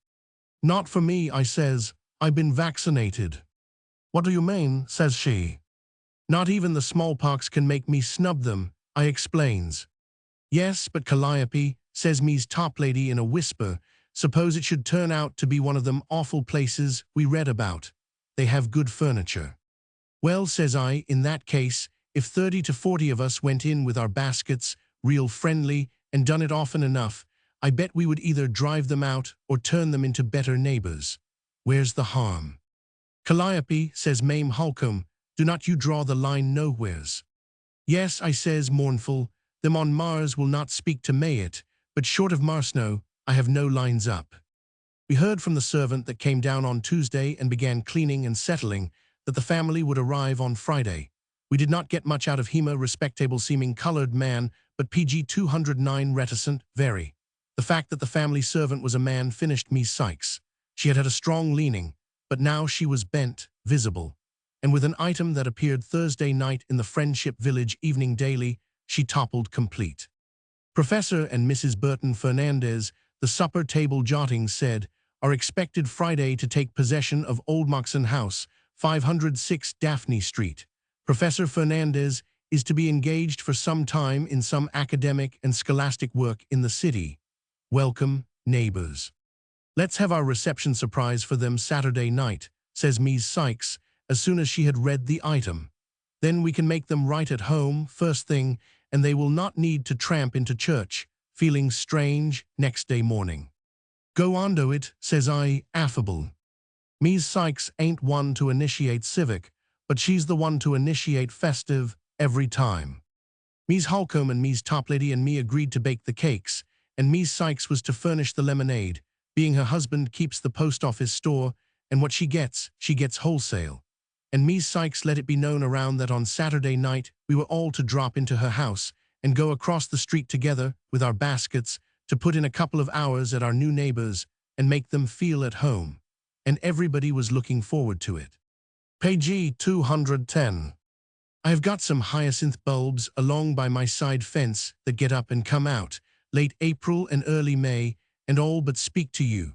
Not for me, I says, I've been vaccinated. What do you mean, says she. Not even the smallpox can make me snub them, I explains. Yes, but Calliope, says Ms. Toplady in a whisper, suppose it should turn out to be one of them awful places we read about. They have good furniture. Well, says I, in that case, if 30 to 40 of us went in with our baskets, real friendly, and done it often enough, I bet we would either drive them out or turn them into better neighbors. Where's the harm? Calliope, says Mame Holcomb, do not you draw the line nowheres. Yes, I says, mournful, them on Mars will not speak to May it, but short of Marsno, I have no lines up. We heard from the servant that came down on Tuesday and began cleaning and settling that the family would arrive on Friday. We did not get much out of him, a respectable-seeming colored man, but PG 209 reticent, very. The fact that the family servant was a man finished Ms. Sykes. She had a strong leaning, but now she was bent, visible. And with an item that appeared Thursday night in the Friendship Village Evening Daily, she toppled complete. Professor and Mrs. Burton Fernandez, the supper table jottings said, are expected Friday to take possession of Old Moxon House, 506 Daphne Street. Professor Fernandez is to be engaged for some time in some academic and scholastic work in the city. Welcome, neighbors. Let's have our reception surprise for them Saturday night, says Ms. Sykes, as soon as she had read the item. Then we can make them right at home, first thing, and they will not need to tramp into church, feeling strange next day morning. Go on to it, says I, affable. Ms. Sykes ain't one to initiate civic, but she's the one to initiate festive, every time. Ms. Holcomb and Ms. Toplady and me agreed to bake the cakes, and Ms. Sykes was to furnish the lemonade, being her husband keeps the post office store, and what she gets wholesale. And Ms. Sykes let it be known around that on Saturday night we were all to drop into her house and go across the street together with our baskets to put in a couple of hours at our new neighbors and make them feel at home. And everybody was looking forward to it. Page 210. I have got some hyacinth bulbs along by my side fence that get up and come out, late April and early May, and all but speak to you.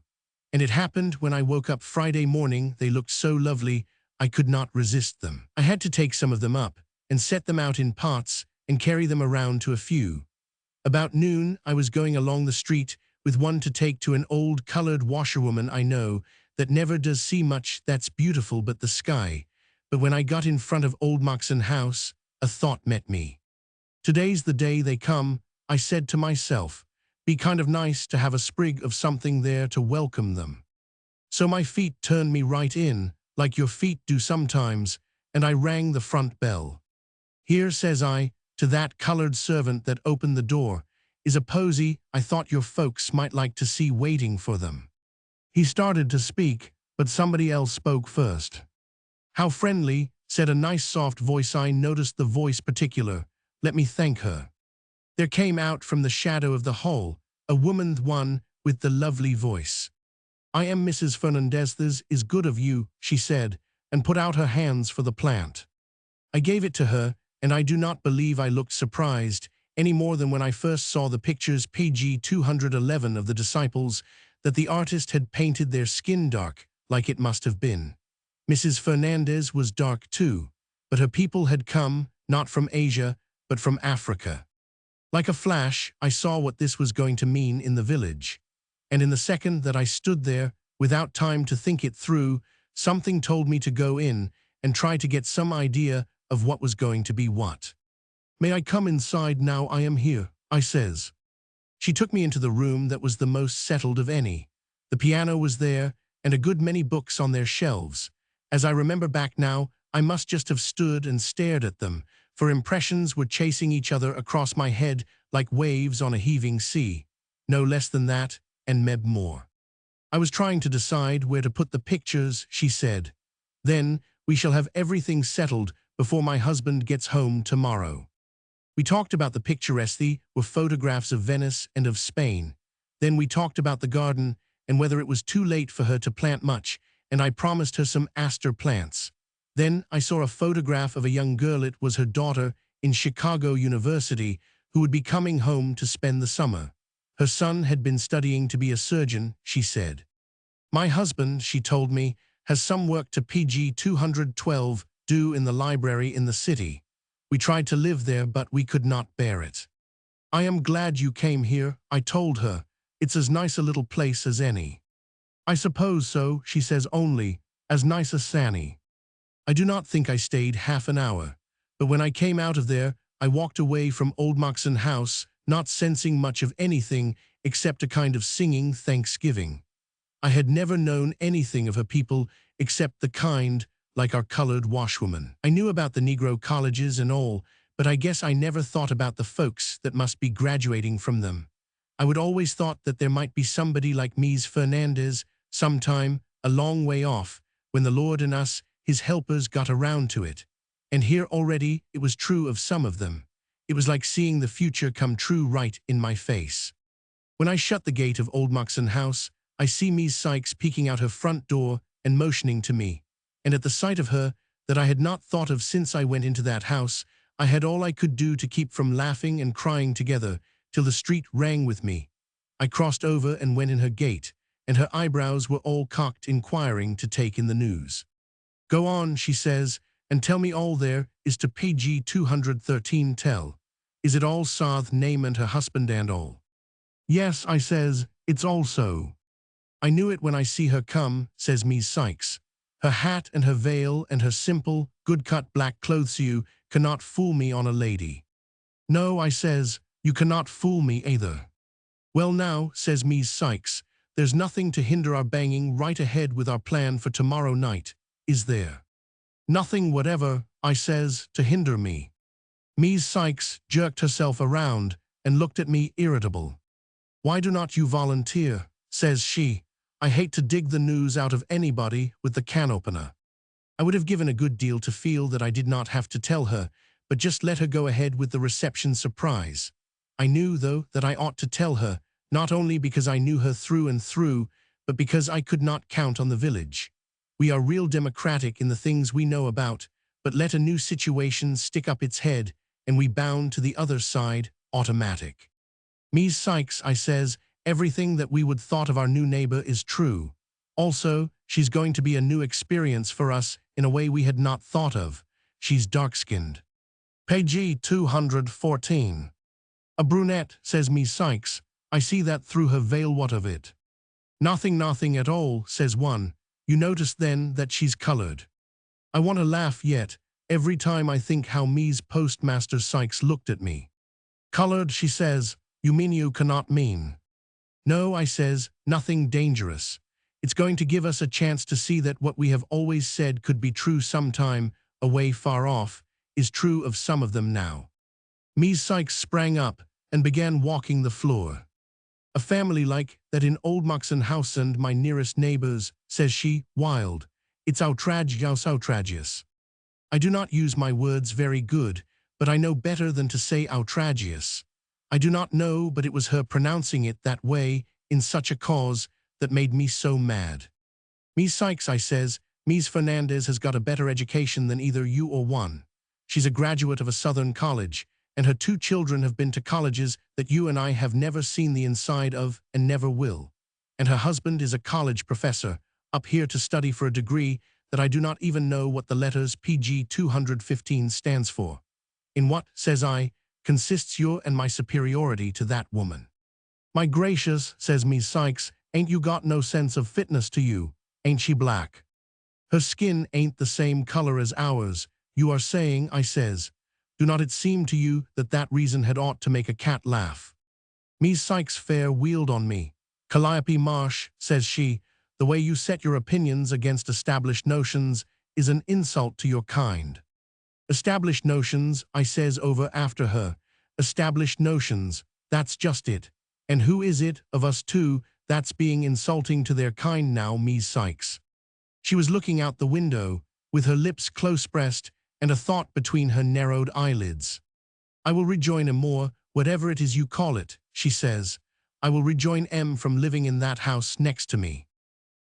And it happened when I woke up Friday morning, they looked so lovely, I could not resist them. I had to take some of them up, and set them out in pots, and carry them around to a few. About noon, I was going along the street with one to take to an old colored washerwoman I know that never does see much that's beautiful but the sky. But when I got in front of Old Moxon House, a thought met me. Today's the day they come, I said to myself. Be kind of nice to have a sprig of something there to welcome them. So my feet turned me right in, like your feet do sometimes, and I rang the front bell. Here, says I, to that colored servant that opened the door, is a posy I thought your folks might like to see waiting for them. He started to speak, but somebody else spoke first. How friendly, said a nice soft voice. I noticed the voice particular. Let me thank her. There came out from the shadow of the hall, a woman, one with the lovely voice. I am Mrs. Fernandez. This is good of you, she said, and put out her hands for the plant. I gave it to her, and I do not believe I looked surprised, any more than when I first saw the pictures, page 211, of the disciples, that the artist had painted their skin dark, like it must have been. Mrs. Fernandez was dark too, but her people had come, not from Asia, but from Africa. Like a flash, I saw what this was going to mean in the village. And in the second that I stood there, without time to think it through, something told me to go in and try to get some idea of what was going to be what. May I come inside now I am here, I says. She took me into the room that was the most settled of any. The piano was there, and a good many books on their shelves. As I remember back now, I must just have stood and stared at them, for impressions were chasing each other across my head like waves on a heaving sea. No less than that, and maybe more. I was trying to decide where to put the pictures, she said. Then, we shall have everything settled before my husband gets home tomorrow. We talked about the picturesque were photographs of Venice and of Spain. Then we talked about the garden and whether it was too late for her to plant much, and I promised her some aster plants. Then I saw a photograph of a young girl, it was her daughter, in Chicago University, who would be coming home to spend the summer. Her son had been studying to be a surgeon, she said. My husband, she told me, has some work to page 212 due in the library in the city. We tried to live there, but we could not bear it. I am glad you came here, I told her. It's as nice a little place as any. I suppose so, she says, only as nice as Sanny. I do not think I stayed half an hour, but when I came out of there, I walked away from Old Moxon House, not sensing much of anything except a kind of singing thanksgiving. I had never known anything of her people except the kind, like our colored washwoman. I knew about the Negro colleges and all, but I guess I never thought about the folks that must be graduating from them. I would always thought that there might be somebody like Mies Fernandez sometime, a long way off, when the Lord and us, his helpers, got around to it. And here already it was true of some of them. It was like seeing the future come true right in my face. When I shut the gate of Old Moxon House, I see Mies Sykes peeking out her front door and motioning to me. And at the sight of her, that I had not thought of since I went into that house, I had all I could do to keep from laughing and crying together, till the street rang with me. I crossed over and went in her gate, and her eyebrows were all cocked, inquiring to take in the news. Go on, she says, and tell me all there is to page 213 tell. Is it all Sarth name and her husband and all? Yes, I says, it's all so. I knew it when I see her come, says Mies Sykes. Her hat and her veil and her simple, good-cut black clothes, you cannot fool me on a lady. No, I says, you cannot fool me either. Well now, says Mies Sykes, there's nothing to hinder our banging right ahead with our plan for tomorrow night, is there? Nothing whatever, I says, to hinder me. Mies Sykes jerked herself around and looked at me irritable. Why do not you volunteer, says she. I hate to dig the news out of anybody with the can opener. I would have given a good deal to feel that I did not have to tell her, but just let her go ahead with the reception surprise. I knew, though, that I ought to tell her, not only because I knew her through and through, but because I could not count on the village. We are real democratic in the things we know about, but let a new situation stick up its head, and we bound to the other side, automatic. Mies Sykes, I says, everything that we would thought of our new neighbor is true. Also, she's going to be a new experience for us in a way we had not thought of. She's dark-skinned. Page 214. A brunette, says Mies Sykes. I see that through her veil. What of it? Nothing at all, says one. You notice then that she's colored. I want to laugh yet, every time I think how Mies Postmaster Sykes looked at me. Colored, she says, you mean you cannot mean. No, I says, nothing dangerous. It's going to give us a chance to see that what we have always said could be true sometime, away far off, is true of some of them now. Mies Sykes sprang up and began walking the floor. A family like that in Old Moxon House and my nearest neighbors, says she, wild. It's outrageous. I do not use my words very good, but I know better than to say outrageous. I do not know, but it was her pronouncing it that way, in such a cause, that made me so mad. Mies Sykes, I says, Mies Fernandez has got a better education than either you or one. She's a graduate of a southern college, and her 2 children have been to colleges that you and I have never seen the inside of and never will. And her husband is a college professor, up here to study for a degree that I do not even know what the letters PG 215 stands for. In what, says I, consists your and my superiority to that woman? My gracious, says Mies Sykes, ain't you got no sense of fitness to you? Ain't she black? Her skin ain't the same color as ours. You are saying, I says. Do not it seem to you that that reason had ought to make a cat laugh? Mies Sykes fair wheeled on me. Calliope Marsh, says she, the way you set your opinions against established notions is an insult to your kind. Established notions, I says over after her. Established notions, that's just it. And who is it, of us two, that's being insulting to their kind now, Mies Sykes? She was looking out the window, with her lips close-pressed and a thought between her narrowed eyelids. I will rejoin more, whatever it is you call it, she says. I will rejoin from living in that house next to me.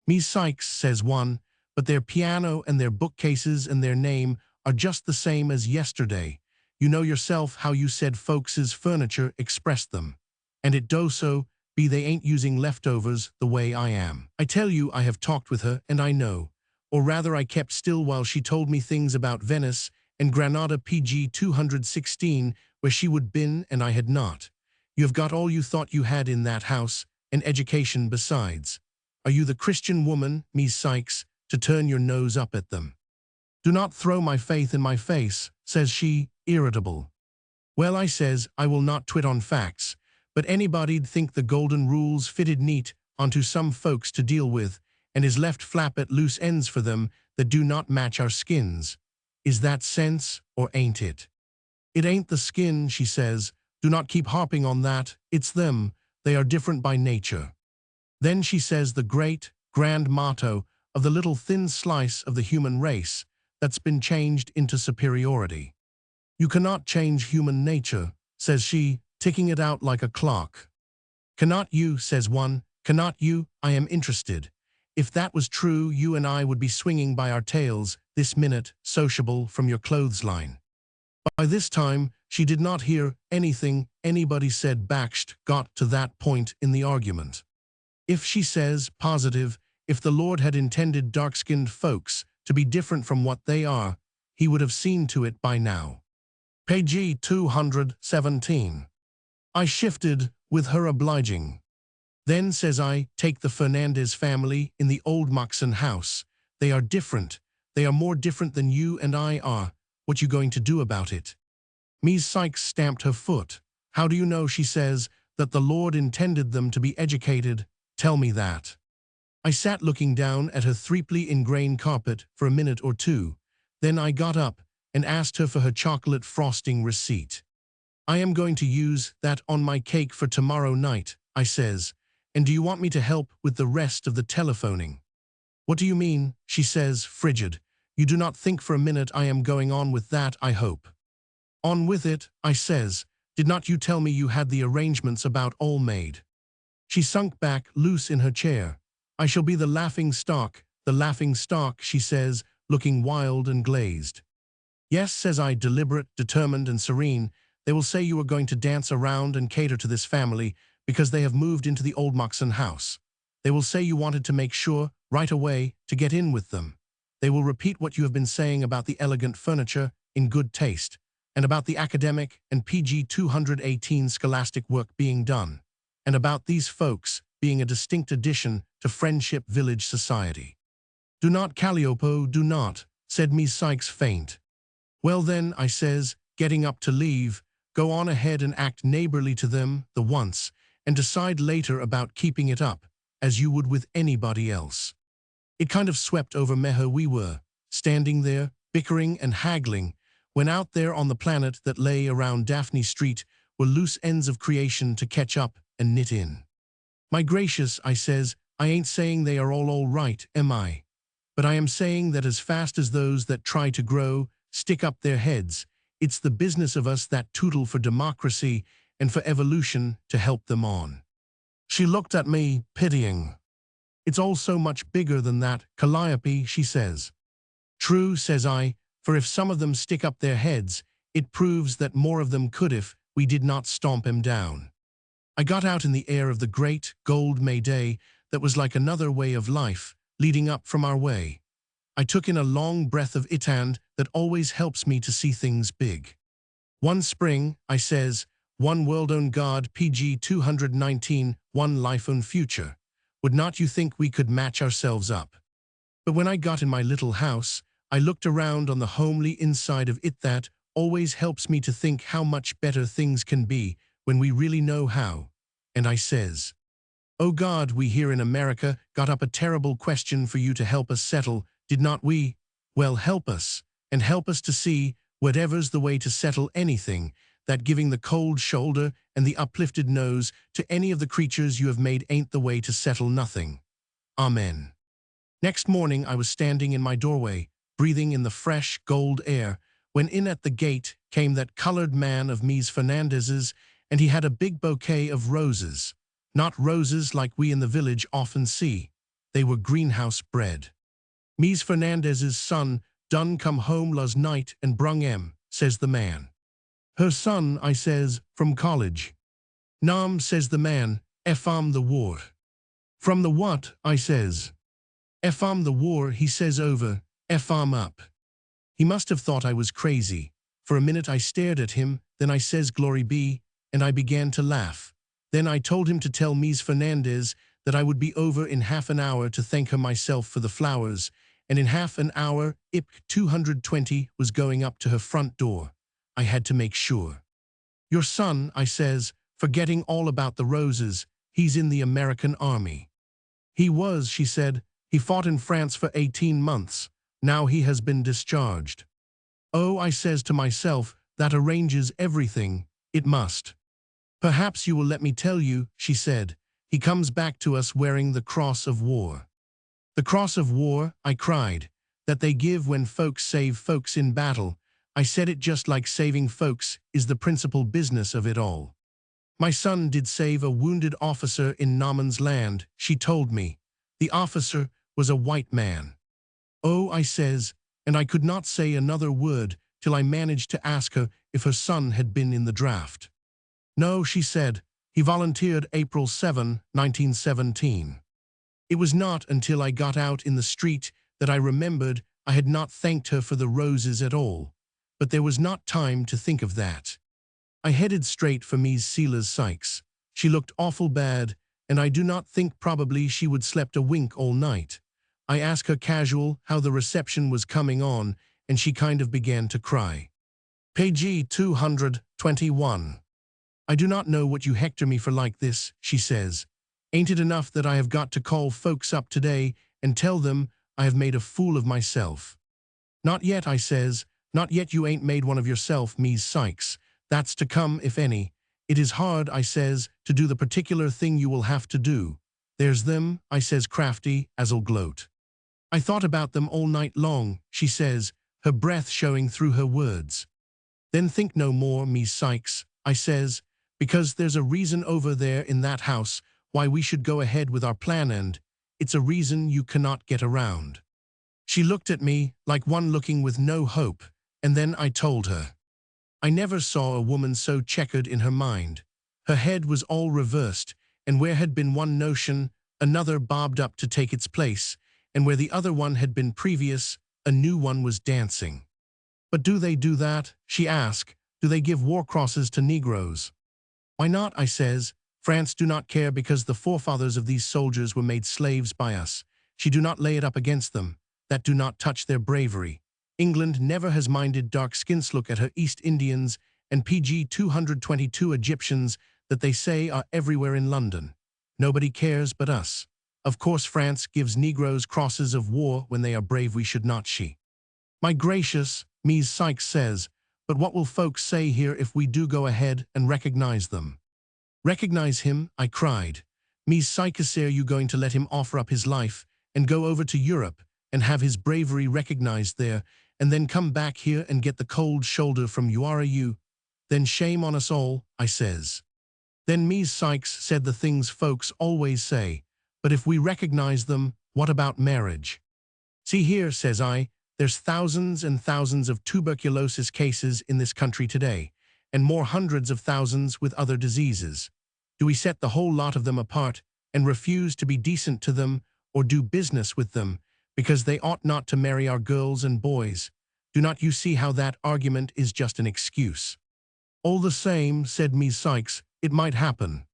Mies Sykes, says one, but their piano and their bookcases and their name are just the same as yesterday. You know yourself how you said folks's furniture expressed them. And it do so, be they ain't using leftovers the way I am. I tell you I have talked with her, and I know. Or rather I kept still while she told me things about Venice and Granada PG 216, where she would been and I had not. You have got all you thought you had in that house, and education besides. Are you the Christian woman, Mies Sykes, to turn your nose up at them? Do not throw my faith in my face, says she, irritable. Well, I says, I will not twit on facts, but anybody'd think the golden rules fitted neat onto some folks to deal with, and is left flap at loose ends for them that do not match our skins. Is that sense, or ain't it? It ain't the skin, she says. Do not keep harping on that. It's them. They are different by nature. Then she says the great, grand motto of the little thin slice of the human race that's been changed into superiority. You cannot change human nature, says she, ticking it out like a clock. Cannot you, says one, cannot you? I am interested. If that was true, you and I would be swinging by our tails this minute, sociable from your clothesline. By this time, she did not hear anything anybody said backst got to that point in the argument. If she says, positive, if the Lord had intended dark-skinned folks to be different from what they are, he would have seen to it by now. Page 217. I shifted with her obliging. Then, says I, take the Fernandez family in the Old Moxon House. They are different. They are more different than you and I are. What you going to do about it? Mies Sykes stamped her foot. How do you know, she says, that the Lord intended them to be educated? Tell me that. I sat looking down at her threeply ingrained carpet for a minute or two. Then I got up and asked her for her chocolate frosting receipt. I am going to use that on my cake for tomorrow night, I says. And do you want me to help with the rest of the telephoning? What do you mean, she says, frigid. You do not think for a minute I am going on with that, I hope. On with it, I says. Did not you tell me you had the arrangements about all made? She sunk back loose in her chair. I shall be the laughing stock, the laughing stock, she says, looking wild and glazed. Yes, says I, deliberate, determined, and serene. They will say you are going to dance around and cater to this family because they have moved into the old Moxon house. They will say you wanted to make sure, right away, to get in with them. They will repeat what you have been saying about the elegant furniture in good taste, and about the academic and PG 218 scholastic work being done, and about these folks being a distinct addition to Friendship Village society. Do not, Calliope, do not, said Ms. Sykes faint. Well then, I says, getting up to leave, go on ahead and act neighborly to them, the once, and decide later about keeping it up, as you would with anybody else. It kind of swept over me how we were, standing there, bickering and haggling, when out there on the planet that lay around Daphne Street were loose ends of creation to catch up and knit in. My gracious, I says, I ain't saying they are all right, am I? But I am saying that as fast as those that try to grow stick up their heads, it's the business of us that tootle for democracy and for evolution to help them on. She looked at me, pitying. It's all so much bigger than that, Calliope, she says. True, says I, for if some of them stick up their heads, it proves that more of them could if we did not stomp 'em down. I got out in the air of the great, gold May day that was like another way of life, leading up from our way. I took in a long breath of it, and that always helps me to see things big. One spring, I says, one world own God, PG 219, one life own future. Would not you think we could match ourselves up? But when I got in my little house, I looked around on the homely inside of it. That always helps me to think how much better things can be when we really know how. And I says, oh God, we here in America got up a terrible question for you to help us settle, did not we? Well, help us, and help us to see, whatever's the way to settle anything, that giving the cold shoulder and the uplifted nose to any of the creatures you have made ain't the way to settle nothing. Amen. Next morning I was standing in my doorway, breathing in the fresh, gold air, when in at the gate came that colored man of Mies Fernandez's, and he had a big bouquet of roses. Not roses like we in the village often see. They were greenhouse bred. Mies Fernandez's son done come home last night and brung 'em, says the man. Her son, I says, from college. Nam, says the man, from the war. From the what, I says. From the war, he says over, from up. He must have thought I was crazy. For a minute I stared at him, then I says glory be, and I began to laugh. Then I told him to tell Mies Fernandez that I would be over in half an hour to thank her myself for the flowers, and in half an hour IP 220 was going up to her front door. I had to make sure. Your son, I says, forgetting all about the roses, he's in the American Army. He was, she said, he fought in France for 18 months. Now he has been discharged. Oh, I says to myself, that arranges everything, it must. Perhaps you will let me tell you, she said, he comes back to us wearing the Cross of War. The Cross of War, I cried, that they give when folks save folks in battle. I said it just like saving folks is the principal business of it all. My son did save a wounded officer in Naman's Land, she told me. The officer was a white man. Oh, I says, and I could not say another word till I managed to ask her if her son had been in the draft. No, she said, he volunteered April 7, 1917. It was not until I got out in the street that I remembered I had not thanked her for the roses at all. But there was not time to think of that. I headed straight for Mies Silas Sykes. She looked awful bad, and I do not think probably she would slept a wink all night. I asked her casual how the reception was coming on, and she kind of began to cry. Page 221. I do not know what you hector me for like this, she says. Ain't it enough that I have got to call folks up today and tell them I have made a fool of myself? Not yet, I says. Not yet, you ain't made one of yourself, Mies Sykes. That's to come, if any. It is hard, I says, to do the particular thing you will have to do. There's them, I says crafty, as'll gloat. I thought about them all night long, she says, her breath showing through her words. Then think no more, Mies Sykes, I says, because there's a reason over there in that house why we should go ahead with our plan, and it's a reason you cannot get around. She looked at me like one looking with no hope, and then I told her. I never saw a woman so checkered in her mind. Her head was all reversed, and where had been one notion, another bobbed up to take its place, and where the other one had been previous, a new one was dancing. But do they do that? She asked. Do they give war crosses to Negroes? Why not, I says. France do not care because the forefathers of these soldiers were made slaves by us. She do not lay it up against them. That do not touch their bravery. England never has minded dark skins. Look at her East Indians and PG 222 Egyptians that they say are everywhere in London. Nobody cares but us. Of course France gives Negroes crosses of war when they are brave. We should not. She. My gracious, Ms. Sykes says, but what will folks say here if we do go ahead and recognize them? Recognize him, I cried. Ms. Sykes, are you going to let him offer up his life and go over to Europe and have his bravery recognized there, and then come back here and get the cold shoulder from you? Then shame on us all, I says. Then Ms. Sykes said the things folks always say, but if we recognize them, what about marriage? See here, says I, there's thousands and thousands of tuberculosis cases in this country today, and more hundreds of thousands with other diseases. Do we set the whole lot of them apart and refuse to be decent to them or do business with them because they ought not to marry our girls and boys? Do not you see how that argument is just an excuse? All the same, said Ms. Sykes, it might happen.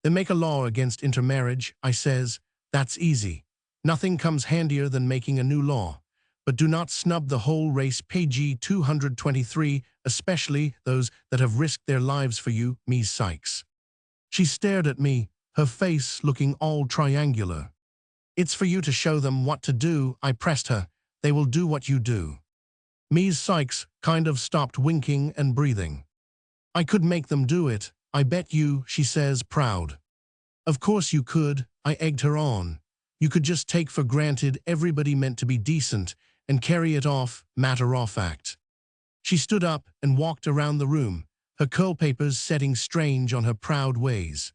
Then make a law against intermarriage, I says. That's easy. Nothing comes handier than making a new law. But do not snub the whole race. PG 223, especially those that have risked their lives for you, Ms. Sykes. She stared at me, her face looking all triangular. It's for you to show them what to do, I pressed her. They will do what you do. Ms. Sykes kind of stopped winking and breathing. I could make them do it, I bet you, she says, proud. Of course you could, I egged her on. You could just take for granted everybody meant to be decent and carry it off, matter-of-fact. She stood up and walked around the room, her curl papers setting strange on her proud ways.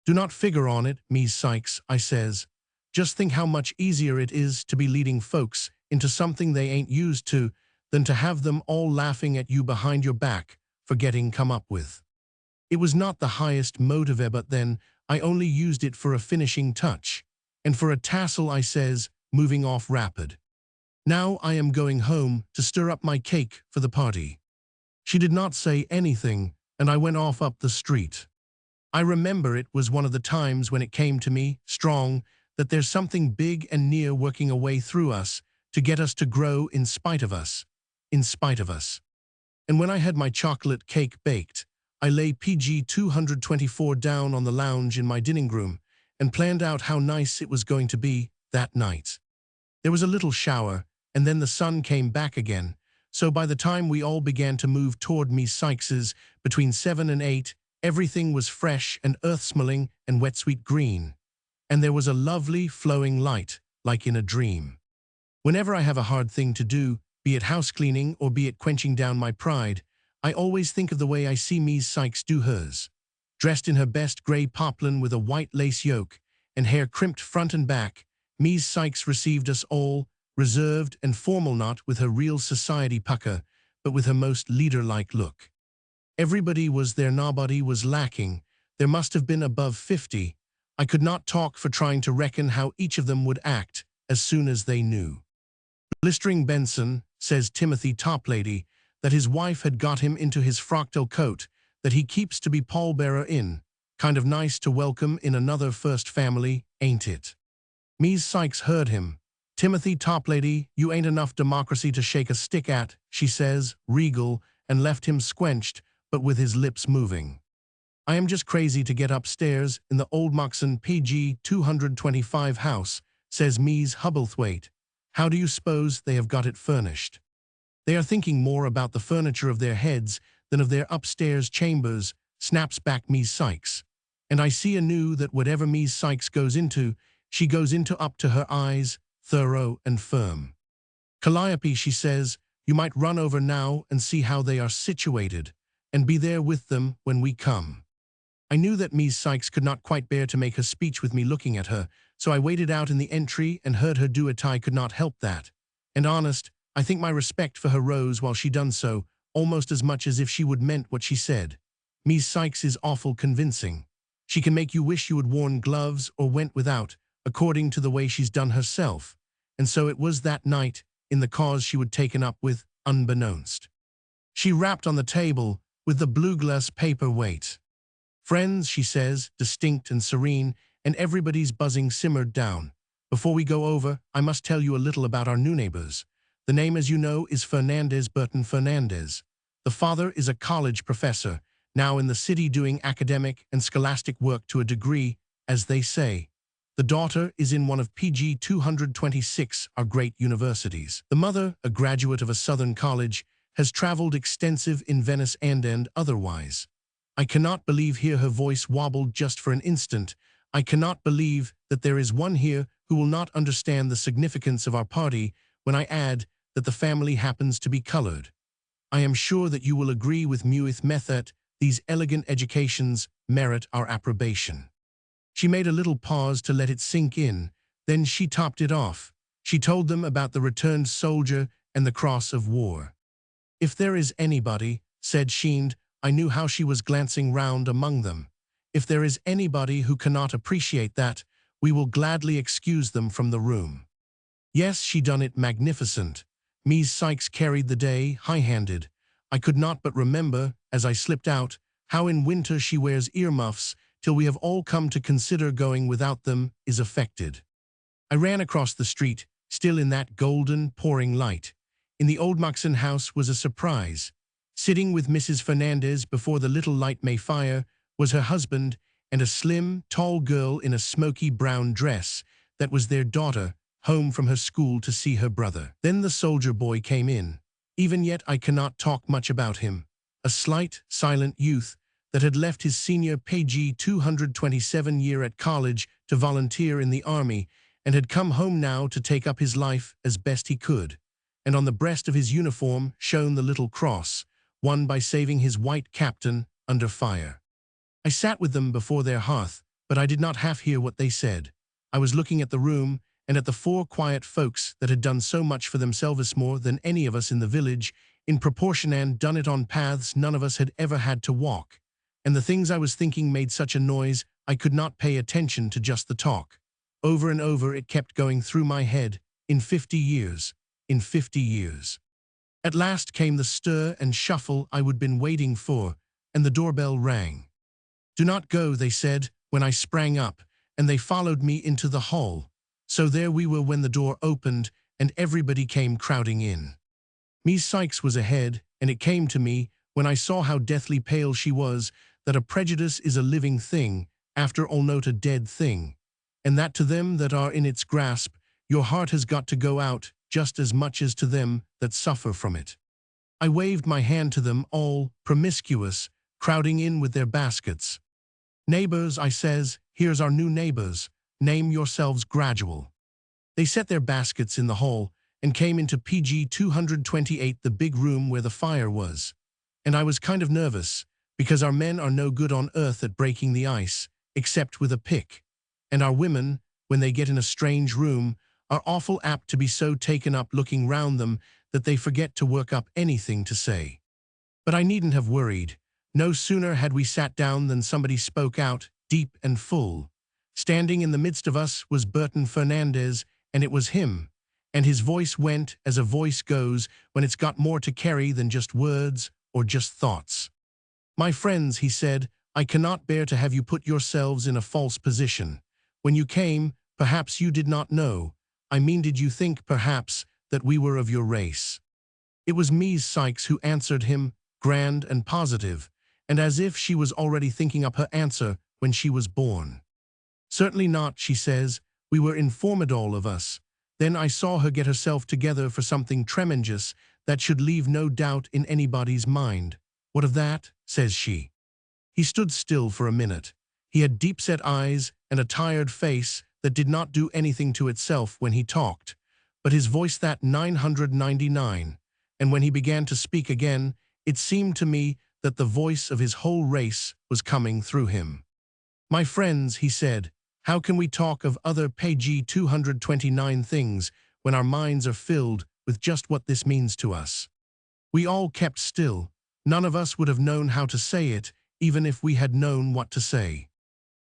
Do not figure on it, Ms. Sykes, I says. Just think how much easier it is to be leading folks into something they ain't used to than to have them all laughing at you behind your back for getting come up with. It was not the highest motive, but then I only used it for a finishing touch. And for a tassel, I says, moving off rapid. Now I am going home to stir up my cake for the party. She did not say anything, and I went off up the street. I remember it was one of the times when it came to me, strong, that there's something big and near working a way through us to get us to grow in spite of us. In spite of us. And when I had my chocolate cake baked, I lay PG 224 down on the lounge in my dining room and planned out how nice it was going to be that night. There was a little shower, and then the sun came back again, so by the time we all began to move toward Ms. Sykes's, between 7 and 8, everything was fresh and earth-smelling and wet-sweet green. And there was a lovely, flowing light, like in a dream. Whenever I have a hard thing to do, be it house cleaning or be it quenching down my pride, I always think of the way I see Ms. Sykes do hers. Dressed in her best gray poplin with a white lace yoke and hair crimped front and back, Ms. Sykes received us all, reserved and formal, not with her real society pucker, but with her most leader-like look. Everybody was there, nobody was lacking. There must have been above 50. I could not talk for trying to reckon how each of them would act as soon as they knew. Blistering Benson, says Timothy Toplady, that his wife had got him into his froctal coat that he keeps to be pallbearer in. Kind of nice to welcome in another first family, ain't it? Ms. Sykes heard him. Timothy Toplady, you ain't enough democracy to shake a stick at, she says, regal, and left him squenched, but with his lips moving. I am just crazy to get upstairs in the old Moxon PG 225 house, says Ms. Hubblethwaite. How do you suppose they have got it furnished? They are thinking more about the furniture of their heads than of their upstairs chambers, snaps back Ms. Sykes. And I see anew that whatever Ms. Sykes goes into, she goes into up to her eyes, thorough and firm. Calliope, she says, you might run over now and see how they are situated, and be there with them when we come. I knew that Ms. Sykes could not quite bear to make her speech with me looking at her, so I waited out in the entry and heard her do it. I could not help that. And honest, I think my respect for her rose while she done so, almost as much as if she would meant what she said. Ms. Sykes is awful convincing. She can make you wish you had worn gloves or went without, according to the way she's done herself. And so it was that night, in the cause she would taken up with, unbeknownst. She rapped on the table with the blue glass paper weight. Friends, she says, distinct and serene, and everybody's buzzing simmered down. Before we go over, I must tell you a little about our new neighbors. The name, as you know, is Fernandez, Burton Fernandez. The father is a college professor, now in the city doing academic and scholastic work to a degree, as they say. The daughter is in one of PG 226, our great universities. The mother, a graduate of a southern college, has traveled extensive in Venice and otherwise. I cannot believe, here her voice wobbled just for an instant, I cannot believe that there is one here who will not understand the significance of our party when I add that the family happens to be colored. I am sure that you will agree with me with that these elegant educations merit our approbation. She made a little pause to let it sink in, then she topped it off. She told them about the returned soldier and the cross of war. If there is anybody, said Sheen, I knew how she was glancing round among them. If there is anybody who cannot appreciate that, we will gladly excuse them from the room. Yes, she done it magnificent. Ms. Sykes carried the day high-handed. I could not but remember, as I slipped out, how in winter she wears earmuffs, till we have all come to consider going without them is affected. I ran across the street, still in that golden, pouring light. In the old Moxon house was a surprise. Sitting with Mrs. Fernandez before the little light May fire was her husband and a slim, tall girl in a smoky brown dress that was their daughter, home from her school to see her brother. Then the soldier boy came in. Even yet I cannot talk much about him. A slight, silent youth that had left his senior PG 227 year at college to volunteer in the army and had come home now to take up his life as best he could. And on the breast of his uniform shone the little cross, won by saving his white captain under fire. I sat with them before their hearth, but I did not half hear what they said. I was looking at the room and at the four quiet folks that had done so much for themselves more than any of us in the village, in proportion and done it on paths none of us had ever had to walk. And the things I was thinking made such a noise I could not pay attention to just the talk. Over and over it kept going through my head, in 50 years, in 50 years. At last came the stir and shuffle I would been waiting for, and the doorbell rang. Do not go, they said, when I sprang up, and they followed me into the hall. So there we were when the door opened, and everybody came crowding in. Ms. Sykes was ahead, and it came to me, when I saw how deathly pale she was, that a prejudice is a living thing, after all not a dead thing, and that to them that are in its grasp, your heart has got to go out just as much as to them that suffer from it. I waved my hand to them all, promiscuous, crowding in with their baskets. Neighbors, I says, here's our new neighbors, name yourselves gradual. They set their baskets in the hall and came into PG 228, the big room where the fire was. And I was kind of nervous, because our men are no good on earth at breaking the ice, except with a pick. And our women, when they get in a strange room, are awful apt to be so taken up looking round them that they forget to work up anything to say. But I needn't have worried. No sooner had we sat down than somebody spoke out, deep and full. Standing in the midst of us was Burton Fernandez, and it was him. And his voice went as a voice goes when it's got more to carry than just words or just thoughts. My friends, he said, I cannot bear to have you put yourselves in a false position. When you came, perhaps you did not know. I mean, did you think, perhaps, that we were of your race? It was Ms. Sykes who answered him, grand and positive, and as if she was already thinking up her answer when she was born. Certainly not, she says, we were informed all of us. Then I saw her get herself together for something tremendous that should leave no doubt in anybody's mind. What of that? Says she. He stood still for a minute. He had deep-set eyes and a tired face that did not do anything to itself when he talked, but his voice that 999, and when he began to speak again, it seemed to me that the voice of his whole race was coming through him. My friends, he said, How can we talk of other page 229 things when our minds are filled with just what this means to us? We all kept still. None of us would have known how to say it, even if we had known what to say.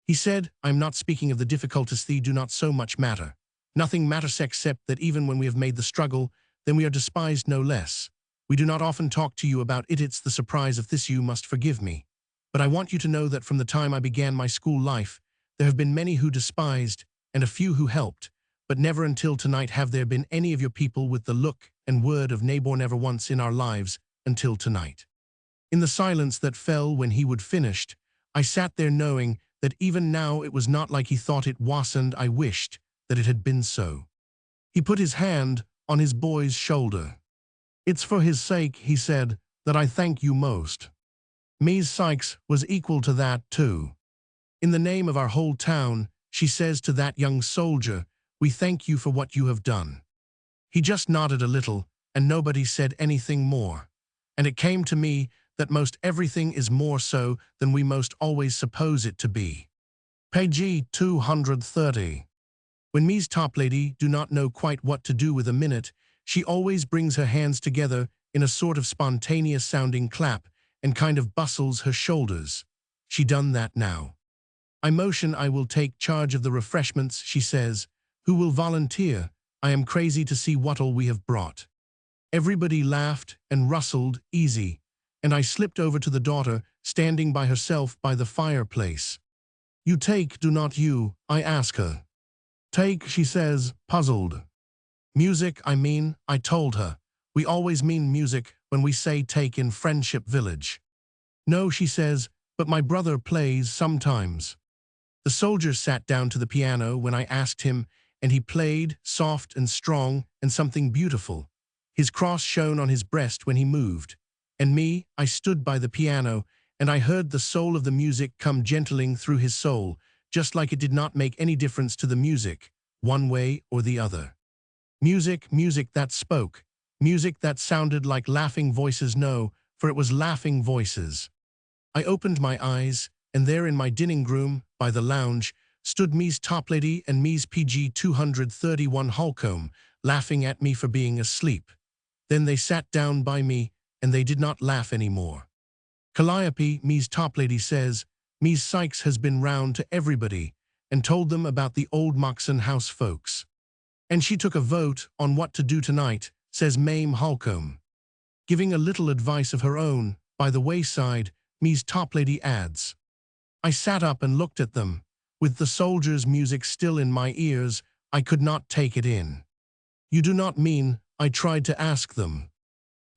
He said, I am not speaking of the difficulties that do not so much matter. Nothing matters except that even when we have made the struggle, then we are despised no less. We do not often talk to you about it, it's the surprise of this you must forgive me. But I want you to know that from the time I began my school life, there have been many who despised, and a few who helped, but never until tonight have there been any of your people with the look and word of neighbor, never once in our lives until tonight. In the silence that fell when he would finished, I sat there knowing that even now it was not like he thought it was, and I wished that it had been so. He put his hand on his boy's shoulder. It's for his sake, he said, that I thank you most. Ms. Sykes was equal to that too. In the name of our whole town, she says to that young soldier, we thank you for what you have done. He just nodded a little, and nobody said anything more. And it came to me that most everything is more so than we most always suppose it to be. Page 230. When Ms. Toplady do not know quite what to do with a minute, she always brings her hands together in a sort of spontaneous sounding clap and kind of bustles her shoulders. She done that now. I motion I will take charge of the refreshments, she says. Who will volunteer? I am crazy to see what all we have brought. Everybody laughed and rustled easy, and I slipped over to the daughter, standing by herself by the fireplace. You take, do not you? I ask her. Take, she says, puzzled. Music, I mean, I told her. We always mean music when we say take in Friendship Village. No, she says, but my brother plays sometimes. The soldier sat down to the piano when I asked him, and he played, soft and strong, and something beautiful. His cross shone on his breast when he moved. And me, I stood by the piano, and I heard the soul of the music come gentling through his soul, just like it did not make any difference to the music, one way or the other. Music, music that spoke, music that sounded like laughing voices, no, for it was laughing voices. I opened my eyes, and there in my dining room, by the lounge, stood Ms. Toplady and Ms. PG 231 Holcomb, laughing at me for being asleep. Then they sat down by me, and they did not laugh any more. Calliope, Ms. Toplady says, Ms. Sykes has been round to everybody, and told them about the old Moxon house folks. And she took a vote on what to do tonight, says Mame Holcomb. Giving a little advice of her own, by the wayside, Ms. Toplady adds, I sat up and looked at them. With the soldiers' music still in my ears, I could not take it in. You do not mean, I tried to ask them.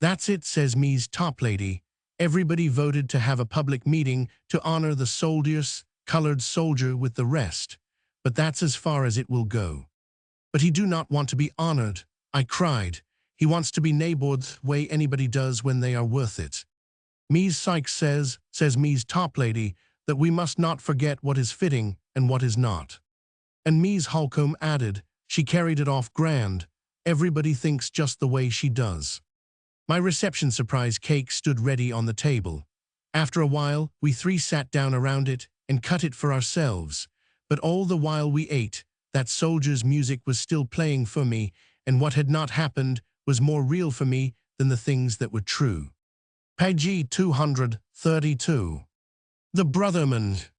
That's it, says Ms. Toplady. Everybody voted to have a public meeting to honor the soldier's colored soldier with the rest. But that's as far as it will go. But he do not want to be honored, I cried. He wants to be neighbored the way anybody does when they are worth it. Ms. Sykes says Ms. Toplady, that we must not forget what is fitting and what is not. And Ms. Holcomb added, she carried it off grand. Everybody thinks just the way she does. My reception surprise cake stood ready on the table. After a while, we three sat down around it and cut it for ourselves. But all the while we ate, that soldier's music was still playing for me, and what had not happened was more real for me than the things that were true. Page 232. The Brotherman.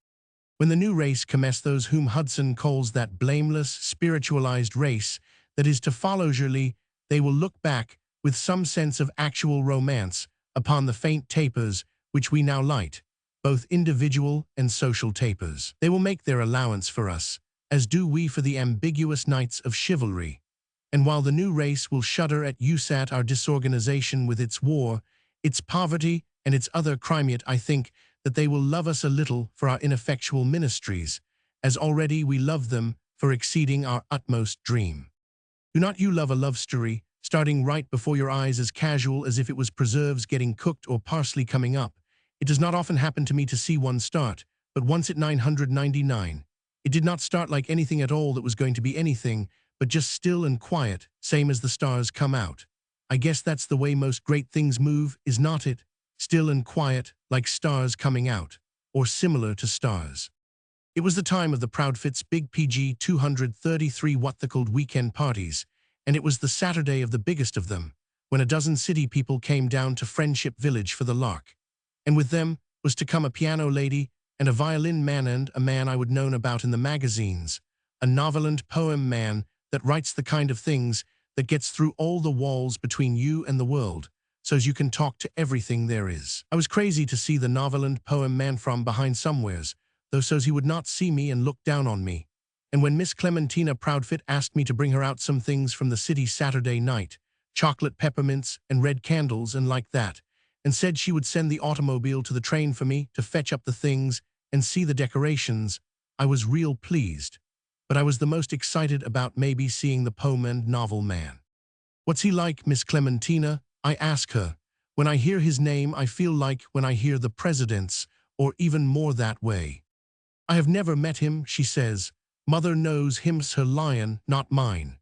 When the new race commenced, those whom Hudson calls that blameless, spiritualized race that is to follow surely, they will look back with some sense of actual romance upon the faint tapers which we now light, both individual and social tapers. They will make their allowance for us, as do we for the ambiguous nights of chivalry. And while the new race will shudder at USAT, our disorganization with its war, its poverty, and its other crime, yet I think that they will love us a little for our ineffectual ministries, as already we love them for exceeding our utmost dream. Do not you love a love story, starting right before your eyes as casual as if it was preserves getting cooked or parsley coming up? It does not often happen to me to see one start, but once at 999. It did not start like anything at all that was going to be anything, but just still and quiet, same as the stars come out. I guess that's the way most great things move, is not it? Still and quiet, like stars coming out, or similar to stars. It was the time of the Proudfit's big PG 233 what they called weekend parties, and it was the Saturday of the biggest of them, when a dozen city people came down to Friendship Village for the lark. And with them was to come a piano lady and a violin man and a man I would known about in the magazines, a novel and poem man that writes the kind of things that gets through all the walls between you and the world, so's you can talk to everything there is. I was crazy to see the novel and poem man from behind somewheres, though so's he would not see me and look down on me. And when Miss Clementina Proudfit asked me to bring her out some things from the city Saturday night, chocolate peppermints and red candles and like that, and said she would send the automobile to the train for me to fetch up the things and see the decorations, I was real pleased. But I was the most excited about maybe seeing the poem and novel man. "What's he like, Miss Clementina?" I ask her. When I hear his name, I feel like when I hear the president's, or even more that way. "I have never met him," she says. "Mother knows him's her lion, not mine."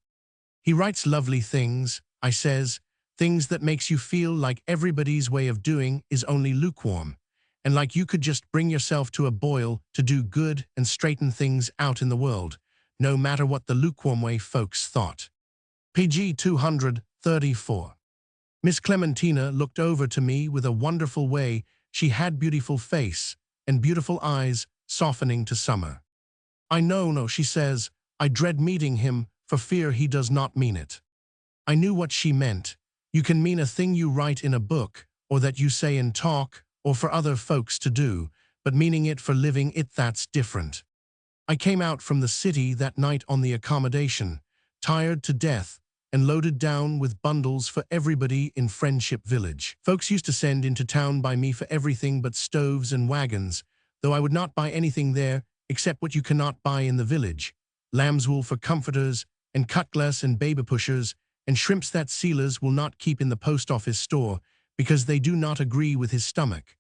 "He writes lovely things," I says, "things that makes you feel like everybody's way of doing is only lukewarm, and like you could just bring yourself to a boil to do good and straighten things out in the world, no matter what the lukewarm way folks thought." PG 234. Miss Clementina looked over to me with a wonderful way. She had beautiful face and beautiful eyes softening to summer. "I know, no," she says, "I dread meeting him for fear he does not mean it." I knew what she meant. You can mean a thing you write in a book, or that you say in talk, or for other folks to do, but meaning it for living it, that's different. I came out from the city that night on the accommodation, tired to death, and loaded down with bundles for everybody in Friendship Village. Folks used to send into town by me for everything but stoves and wagons, though I would not buy anything there except what you cannot buy in the village: lamb's wool for comforters, and cutlass and baby pushers, and shrimps that sealers will not keep in the post office store because they do not agree with his stomach.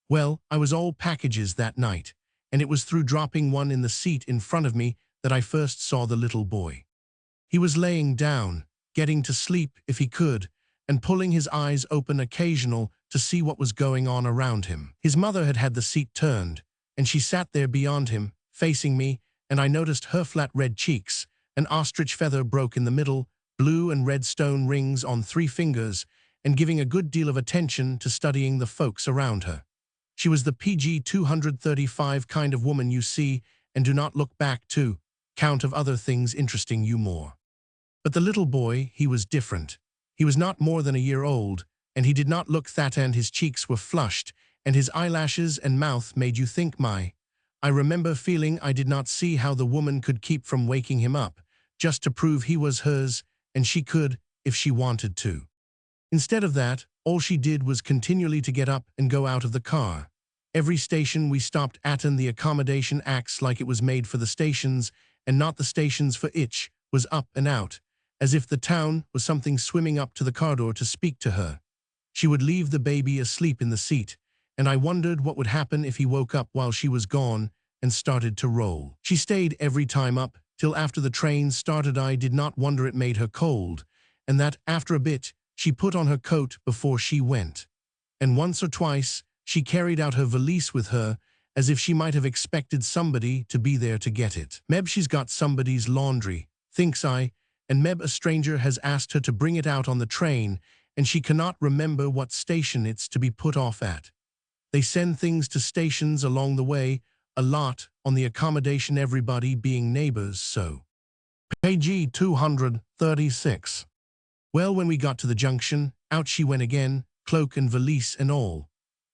Well, I was all packages that night, and it was through dropping one in the seat in front of me that I first saw the little boy. He was laying down, getting to sleep if he could, and pulling his eyes open occasional to see what was going on around him. His mother had had the seat turned, and she sat there beyond him, facing me, and I noticed her flat red cheeks, an ostrich feather broke in the middle, blue and red stone rings on 3 fingers, and giving a good deal of attention to studying the folks around her. She was the PG 235 kind of woman you see and do not look back to, count of other things interesting you more. But the little boy, he was different. He was not more than a year old, and he did not look fat, and his cheeks were flushed, and his eyelashes and mouth made you think I remember feeling I did not see how the woman could keep from waking him up, just to prove he was hers, and she could, if she wanted to. Instead of that, all she did was continually to get up and go out of the car. Every station we stopped at, and the accommodation acts like it was made for the stations, and not the stations for it, was up and out, as if the town was something swimming up to the car door to speak to her. She would leave the baby asleep in the seat, and I wondered what would happen if he woke up while she was gone and started to roll. She stayed every time up till after the train started. I did not wonder it made her cold, and that after a bit she put on her coat before she went. And once or twice she carried out her valise with her, as if she might have expected somebody to be there to get it. "Meb, she's got somebody's laundry," thinks I, and meb a stranger has asked her to bring it out on the train, and she cannot remember what station it's to be put off at. They send things to stations along the way, a lot, on the accommodation, everybody being neighbors, so. PG 236. Well, when we got to the junction, out she went again, cloak and valise and all.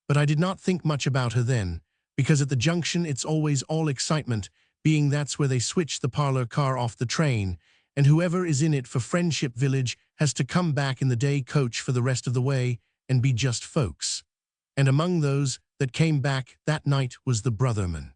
But I did not think much about her then, because at the junction it's always all excitement, being that's where they switch the parlor car off the train, and whoever is in it for Friendship Village has to come back in the day coach for the rest of the way and be just folks. And among those that came back that night was the brotherman.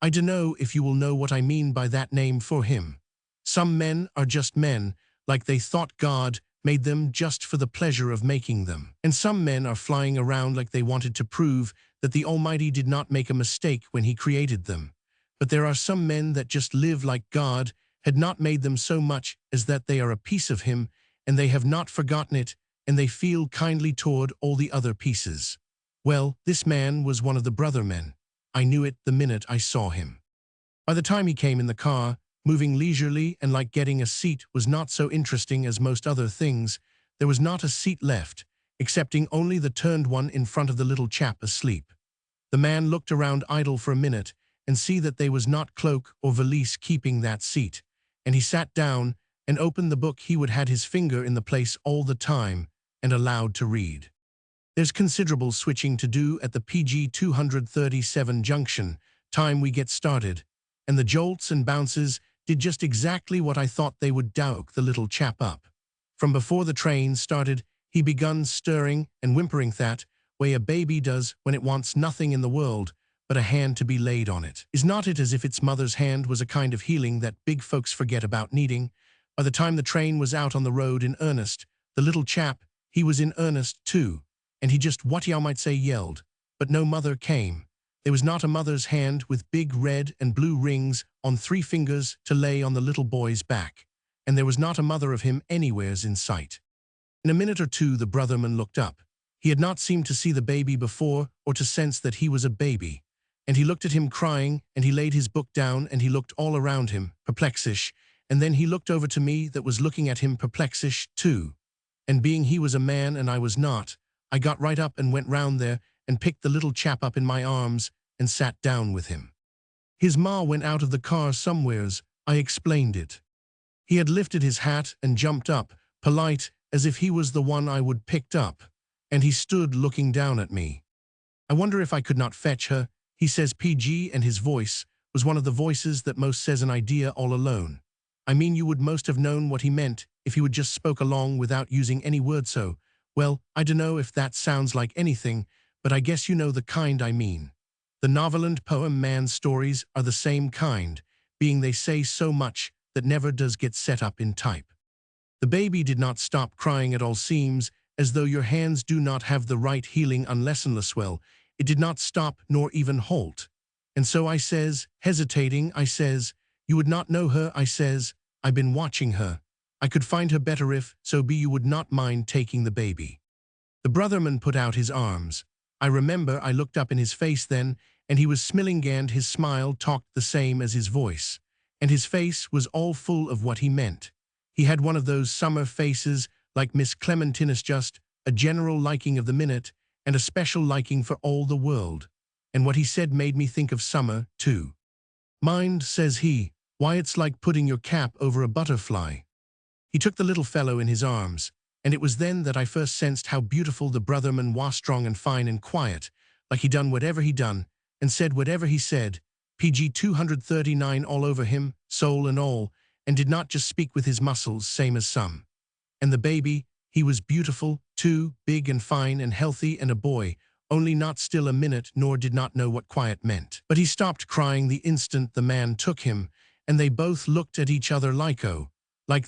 I dunno if you will know what I mean by that name for him. Some men are just men, like they thought God made them just for the pleasure of making them. And some men are flying around like they wanted to prove that the Almighty did not make a mistake when He created them. But there are some men that just live like God had not made them so much as that they are a piece of Him, and they have not forgotten it, and they feel kindly toward all the other pieces. Well, this man was one of the brother men. I knew it the minute I saw him. By the time he came in the car, moving leisurely and like getting a seat was not so interesting as most other things, there was not a seat left, excepting only the turned one in front of the little chap asleep. The man looked around idle for a minute and see that there was not cloak or valise keeping that seat, and he sat down and opened the book he would had his finger in the place all the time and allowed to read. There's considerable switching to do at the PG 237 junction, time we get started, and the jolts and bounces did just exactly what I thought they would douk the little chap up. From before the train started, he begun stirring and whimpering that way a baby does when it wants nothing in the world but a hand to be laid on it. Is not it as if its mother's hand was a kind of healing that big folks forget about needing? By the time the train was out on the road in earnest, the little chap, he was in earnest too, and he just what you might say yelled, but no mother came. There was not a mother's hand with big red and blue rings on 3 fingers to lay on the little boy's back, and there was not a mother of him anywheres in sight. In a minute or two the brotherman looked up. He had not seemed to see the baby before or to sense that he was a baby, and he looked at him crying, and he laid his book down and he looked all around him, perplexish, and then he looked over to me that was looking at him perplexish too. And being he was a man and I was not, I got right up and went round there and picked the little chap up in my arms and sat down with him. His ma went out of the car somewheres, I explained it. He had lifted his hat and jumped up, polite, as if he was the one I would picked up, and he stood looking down at me. I wonder if I could not fetch her, he says PG, and his voice was one of the voices that most says an idea all alone. I mean you would most have known what he meant if he would just spoke along without using any word so. Well, I dunno if that sounds like anything, but I guess you know the kind I mean. The novel and poem man's stories are the same kind, being they say so much that never does get set up in type. The baby did not stop crying at all seems, as though your hands do not have the right healing unless well, it did not stop nor even halt. And so I says, hesitating, I says, you would not know her, I says, I been watching her. I could find her better if, so be you would not mind taking the baby. The brotherman put out his arms. I remember I looked up in his face then, and he was smiling and his smile talked the same as his voice, and his face was all full of what he meant. He had one of those summer faces like Miss Clementina's, just a general liking of the minute and a special liking for all the world. And what he said made me think of summer, too. Mind, says he, why it's like putting your cap over a butterfly. He took the little fellow in his arms, and it was then that I first sensed how beautiful the brotherman was, strong and fine and quiet, like he done whatever he done, and said whatever he said, PG 239 all over him, soul and all, and did not just speak with his muscles, same as some. And the baby, he was beautiful, too, big and fine and healthy and a boy, only not still a minute nor did not know what quiet meant. But he stopped crying the instant the man took him, and they both looked at each other like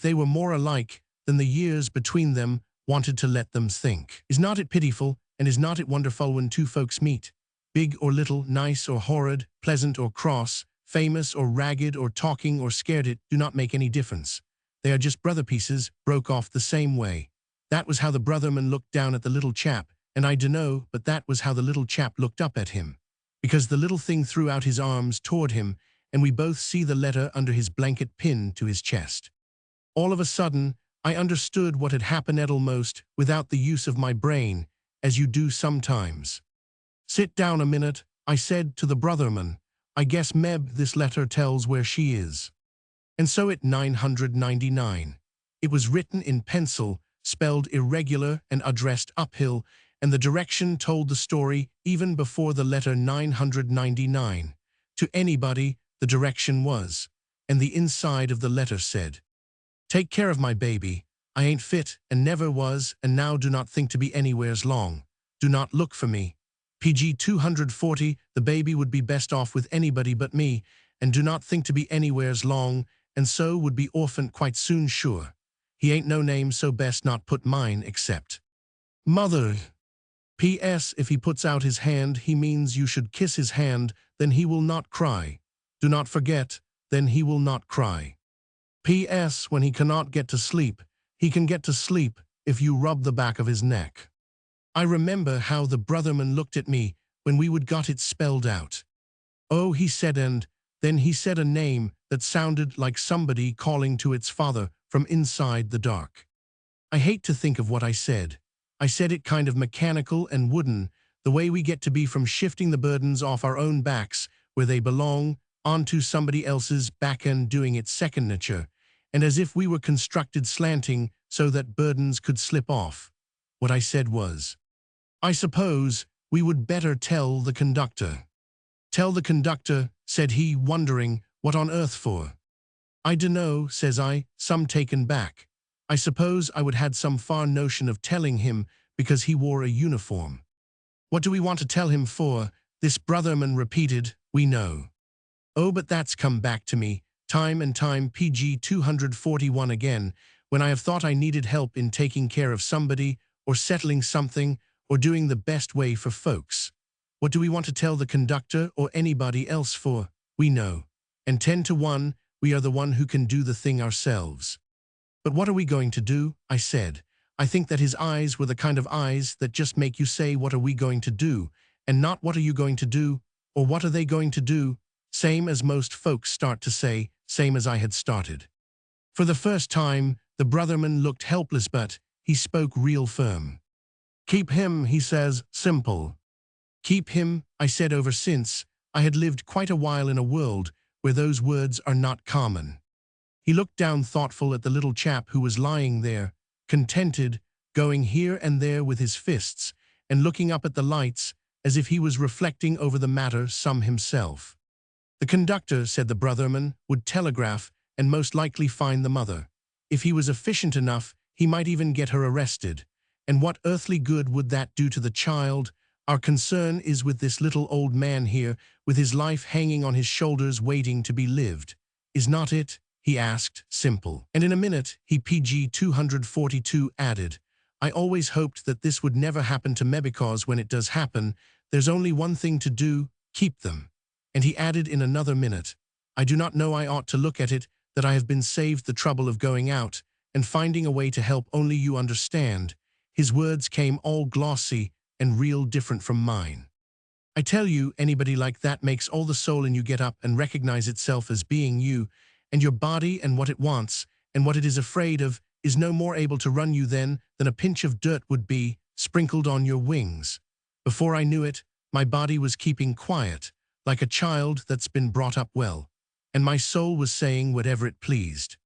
they were more alike than the years between them wanted to let them think. Is not it pitiful, and is not it wonderful when two folks meet? Big or little, nice or horrid, pleasant or cross, famous or ragged or talking or scared, it do not make any difference. They are just brother pieces, broke off the same way. That was how the brotherman looked down at the little chap, and I dunno, but that was how the little chap looked up at him. Because the little thing threw out his arms toward him, and we both see the letter under his blanket pinned to his chest. All of a sudden, I understood what had happened almost without the use of my brain, as you do sometimes. Sit down a minute, I said to the brotherman. I guess Meb this letter tells where she is. And so it 999. It was written in pencil, spelled irregular and addressed uphill, and the direction told the story even before the letter 999. To anybody, the direction was, and the inside of the letter said, take care of my baby. I ain't fit and never was, and now do not think to be anywheres long. Do not look for me. PG 240, the baby would be best off with anybody but me, and do not think to be anywheres long, and so would be orphaned quite soon sure. He ain't no name, so best not put mine except Mother. P.S. If he puts out his hand, he means you should kiss his hand, then he will not cry. Do not forget, then he will not cry. P.S. When he cannot get to sleep, he can get to sleep if you rub the back of his neck. I remember how the brotherman looked at me when we would got it spelled out. Oh, he said, and Then he said a name that sounded like somebody calling to its father from inside the dark. I hate to think of what I said. I said it kind of mechanical and wooden, the way we get to be from shifting the burdens off our own backs where they belong onto somebody else's back and doing it second nature, and as if we were constructed slanting so that burdens could slip off. What I said was, I suppose we would better tell the conductor. Tell the conductor, said he, wondering, what on earth for? I dunno, says I, some taken back. I suppose I would had some far notion of telling him because he wore a uniform. What do we want to tell him for? This brotherman repeated, we know. Oh, but that's come back to me, time and time PG 241 again, when I have thought I needed help in taking care of somebody, or settling something, or doing the best way for folks. What do we want to tell the conductor or anybody else for? We know. And 10 to 1, we are the one who can do the thing ourselves. But what are we going to do? I said. I think that his eyes were the kind of eyes that just make you say, what are we going to do? And not what are you going to do? Or what are they going to do? Same as most folks start to say, same as I had started. For the first time, the brotherman looked helpless, but he spoke real firm. Keep him, he says, simple. Keep him, I said, over since I had lived quite a while in a world where those words are not common. He looked down thoughtful at the little chap who was lying there, contented, going here and there with his fists, and looking up at the lights as if he was reflecting over the matter some himself. The conductor, said the brotherman, would telegraph and most likely find the mother. If he was efficient enough, he might even get her arrested. And what earthly good would that do to the child? Our concern is with this little old man here, with his life hanging on his shoulders waiting to be lived. Is not it? He asked, simple. And in a minute, he PG 242 added, I always hoped that this would never happen to me because when it does happen, there's only one thing to do, keep them. And he added in another minute, I do not know, I ought to look at it that I have been saved the trouble of going out and finding a way to help, only you understand. His words came all glossy and real different from mine. I tell you, anybody like that makes all the soul in you get up and recognize itself as being you, and your body and what it wants and what it is afraid of is no more able to run you then than a pinch of dirt would be sprinkled on your wings. Before I knew it, my body was keeping quiet, like a child that's been brought up well, and my soul was saying whatever it pleased.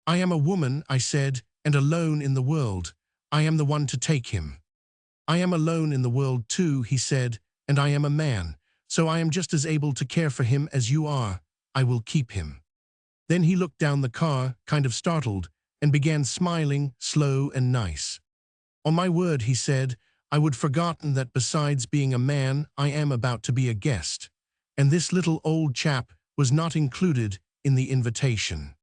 I am a woman, I said, and alone in the world. I am the one to take him. I am alone in the world too, he said, and I am a man, so I am just as able to care for him as you are. I will keep him. Then he looked down the car, kind of startled, and began smiling, slow and nice. On my word, he said, I would forgotten that besides being a man, I am about to be a guest. And this little old chap was not included in the invitation.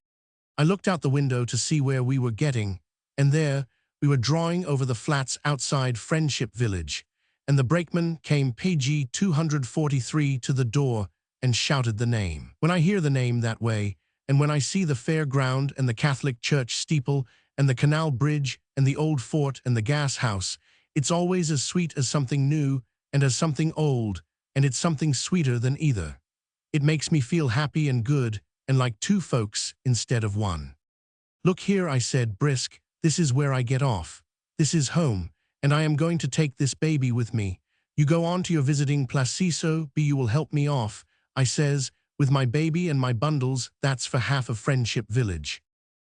I looked out the window to see where we were getting, and there we were drawing over the flats outside Friendship Village, and the brakeman came PG 243 to the door and shouted the name. When I hear the name that way, and when I see the fairground and the Catholic church steeple and the canal bridge and the old fort and the gas house, it's always as sweet as something new and as something old, and it's something sweeter than either. It makes me feel happy and good and like two folks instead of one. Look here, I said, brisk, this is where I get off. This is home, and I am going to take this baby with me. You go on to your visiting Placiso, you will help me off, I says, with my baby and my bundles, that's for half of Friendship Village.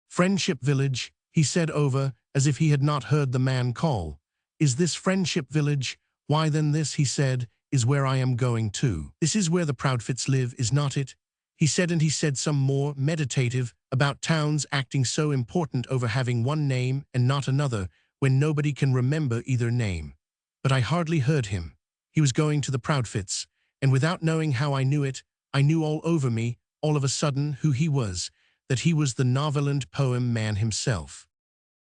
Friendship Village, he said over, as if he had not heard the man call. Is this Friendship Village? Why then this, he said, is where I am going to. This is where the Proudfits live, is not it? He said, and he said some more meditative about towns acting so important over having one name and not another when nobody can remember either name. But I hardly heard him. He was going to the Proudfits, and without knowing how I knew it, I knew all over me, all of a sudden, who he was, that he was the noveland poem man himself.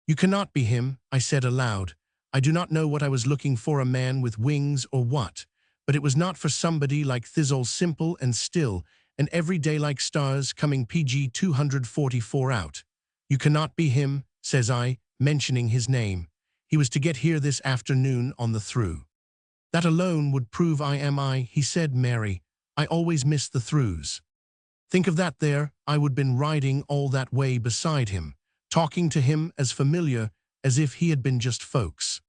You cannot be him, I said aloud. I do not know what I was looking for, a man with wings or what, but it was not for somebody like Thizzle, simple and still, and every day like stars coming PG 244 out. You cannot be him, says I, mentioning his name. He was to get here this afternoon on the through. That alone would prove I am I, he said, Mary. I always miss the throughs. Think of that there, I would been riding all that way beside him, talking to him as familiar as if he had been just folks.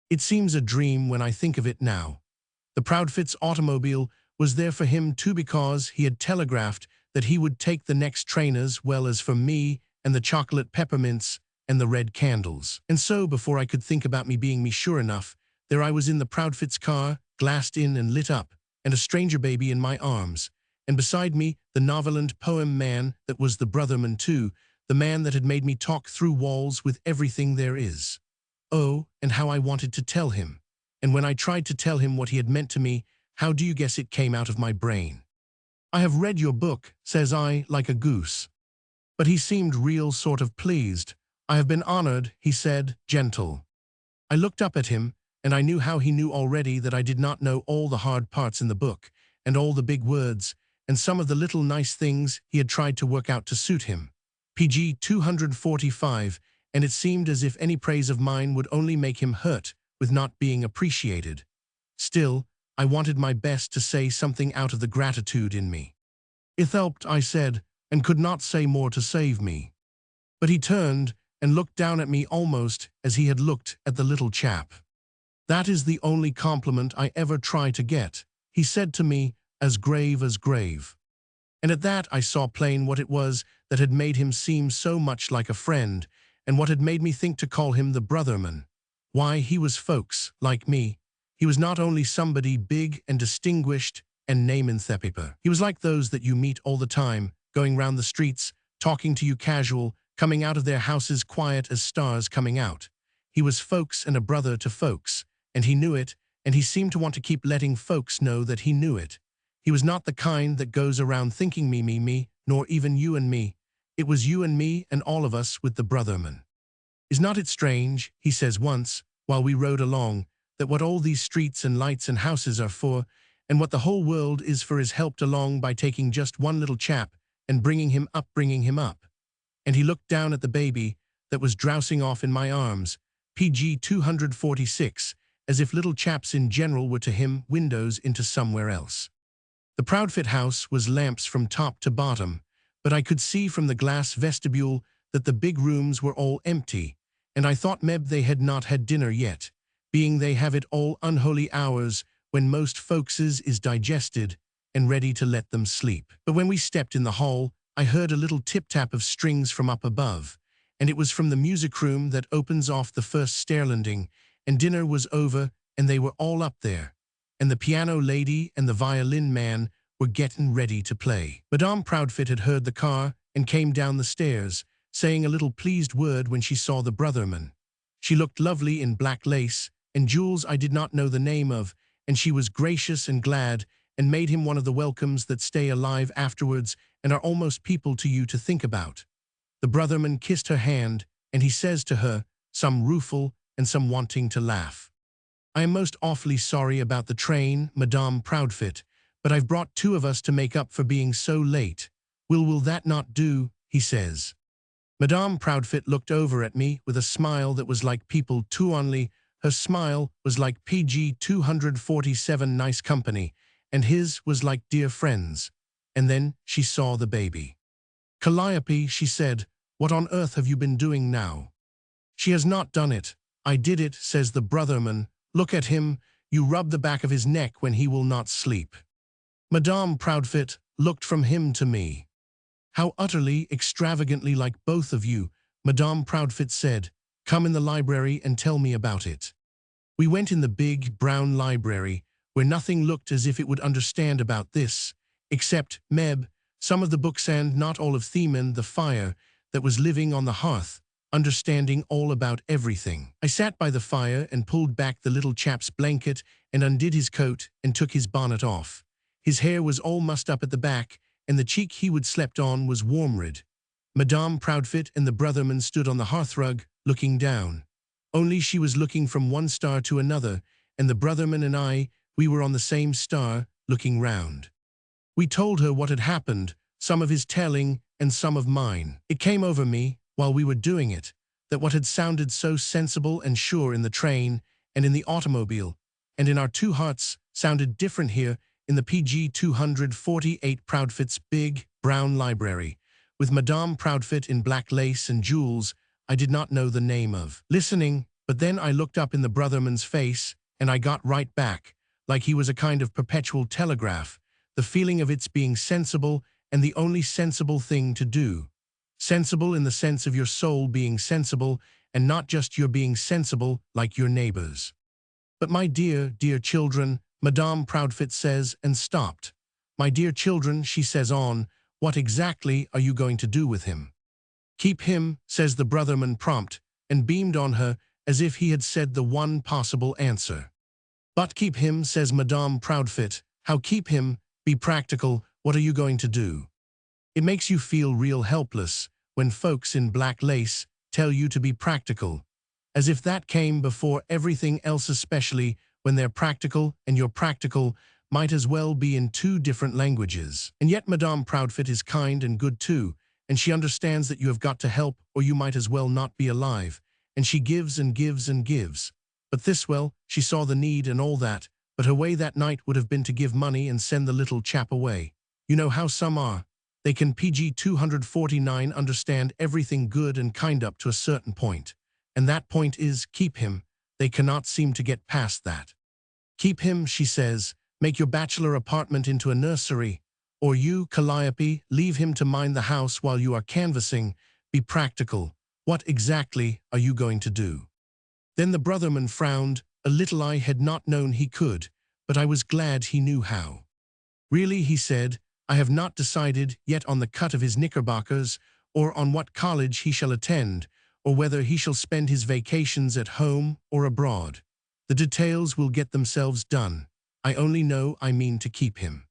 It seems a dream when I think of it now. The Proudfit's automobile was there for him too because he had telegraphed that he would take the next train as well as for me and the chocolate peppermints and the red candles. And so before I could think about me being me sure enough, there I was in the Proudfit's car, glassed in and lit up, and a stranger baby in my arms, and beside me the novel and poem man that was the brotherman too, the man that had made me talk through walls with everything there is. Oh, and how I wanted to tell him. And when I tried to tell him what he had meant to me, how do you guess it came out of my brain? "I have read your book," says I, like a goose. But he seemed real sort of pleased. "I have been honored," he said, gentle. I looked up at him, and I knew how he knew already that I did not know all the hard parts in the book, and all the big words, and some of the little nice things he had tried to work out to suit him. PG 245, and it seemed as if any praise of mine would only make him hurt with not being appreciated. Still, I wanted my best to say something out of the gratitude in me. "It helped," I said, and could not say more to save me. But he turned and looked down at me almost as he had looked at the little chap. "That is the only compliment I ever try to get," he said to me, as grave as grave. And at that I saw plain what it was that had made him seem so much like a friend, and what had made me think to call him the brotherman. Why, he was folks, like me. He was not only somebody big and distinguished and name in the paper. He was like those that you meet all the time, going round the streets, talking to you casual, coming out of their houses quiet as stars coming out. He was folks and a brother to folks, and he knew it, and he seemed to want to keep letting folks know that he knew it. He was not the kind that goes around thinking me, nor even you and me. It was you and me and all of us with the brotherman. "Is not it strange," he says once, while we rode along, "that what all these streets and lights and houses are for, and what the whole world is for is helped along by taking just one little chap and bringing him up. And he looked down at the baby that was drowsing off in my arms, PG 246, as if little chaps in general were to him windows into somewhere else. The Proudfit house was lamps from top to bottom, but I could see from the glass vestibule that the big rooms were all empty, and I thought meb they had not had dinner yet, being they have it all unholy hours when most folkses is digested and ready to let them sleep. But when we stepped in the hall, I heard a little tip-tap of strings from up above, and it was from the music room that opens off the first stair landing, and dinner was over, and they were all up there, and the piano lady and the violin man were getting ready to play. Madame Proudfit had heard the car and came down the stairs, saying a little pleased word when she saw the brotherman. She looked lovely in black lace and jewels I did not know the name of, and she was gracious and glad and made him one of the welcomes that stay alive afterwards and are almost people to you to think about. The brotherman kissed her hand, and he says to her, some rueful and some wanting to laugh, "I am most awfully sorry about the train, Madame Proudfit, but I've brought two of us to make up for being so late. Will that not do?" he says. Madame Proudfit looked over at me with a smile that was like people too only. Her smile was like PG 247 nice company, and his was like dear friends. And then she saw the baby. "Calliope," she said, "what on earth have you been doing now?" "She has not done it. I did it," says the brotherman. "Look at him. You rub the back of his neck when he will not sleep." Madame Proudfit looked from him to me. "How utterly, extravagantly like both of you," Madame Proudfit said. "Come in the library and tell me about it." We went in the big, brown library, where nothing looked as if it would understand about this, except Meb, some of the books and not all of Theman, the fire, that was living on the hearth, understanding all about everything. I sat by the fire and pulled back the little chap's blanket and undid his coat and took his bonnet off. His hair was all mussed up at the back, and the cheek he would slept on was warm-red. Madame Proudfit and the brotherman stood on the hearthrug, looking down. Only she was looking from one star to another, and the brotherman and I, we were on the same star, looking round. We told her what had happened, some of his telling and some of mine. It came over me, while we were doing it, that what had sounded so sensible and sure in the train and in the automobile and in our two hearts sounded different here in the PG 248 Proudfit's big, brown library, with Madame Proudfoot in black lace and jewels I did not know the name of. Listening, but then I looked up in the brotherman's face, and I got right back, like he was a kind of perpetual telegraph, the feeling of its being sensible and the only sensible thing to do. Sensible in the sense of your soul being sensible, and not just your being sensible like your neighbors. But my dear, dear children, Madame Proudfoot says, and stopped. My dear children, she says on, what exactly are you going to do with him? Keep him, says the brotherman prompt, and beamed on her as if he had said the one possible answer. But keep him, says Madame Proudfoot. How keep him? Be practical. What are you going to do? It makes you feel real helpless when folks in black lace tell you to be practical, as if that came before everything else, especially when they're practical and you're practical might as well be in two different languages. And yet Madame Proudfoot is kind and good too, and she understands that you have got to help or you might as well not be alive, and she gives and gives and gives. But this, well, she saw the need and all that, but her way that night would have been to give money and send the little chap away. You know how some are. They can PG 249 understand everything good and kind up to a certain point. And that point is, keep him. They cannot seem to get past that. Keep him, she says, make your bachelor apartment into a nursery. Or you, Calliope, leave him to mind the house while you are canvassing. Be practical. What exactly are you going to do? Then the brotherman frowned, a little. I had not known he could, but I was glad he knew how. Really, he said, I have not decided yet on the cut of his knickerbockers, or on what college he shall attend, or whether he shall spend his vacations at home or abroad. The details will get themselves done. I only know I mean to keep him.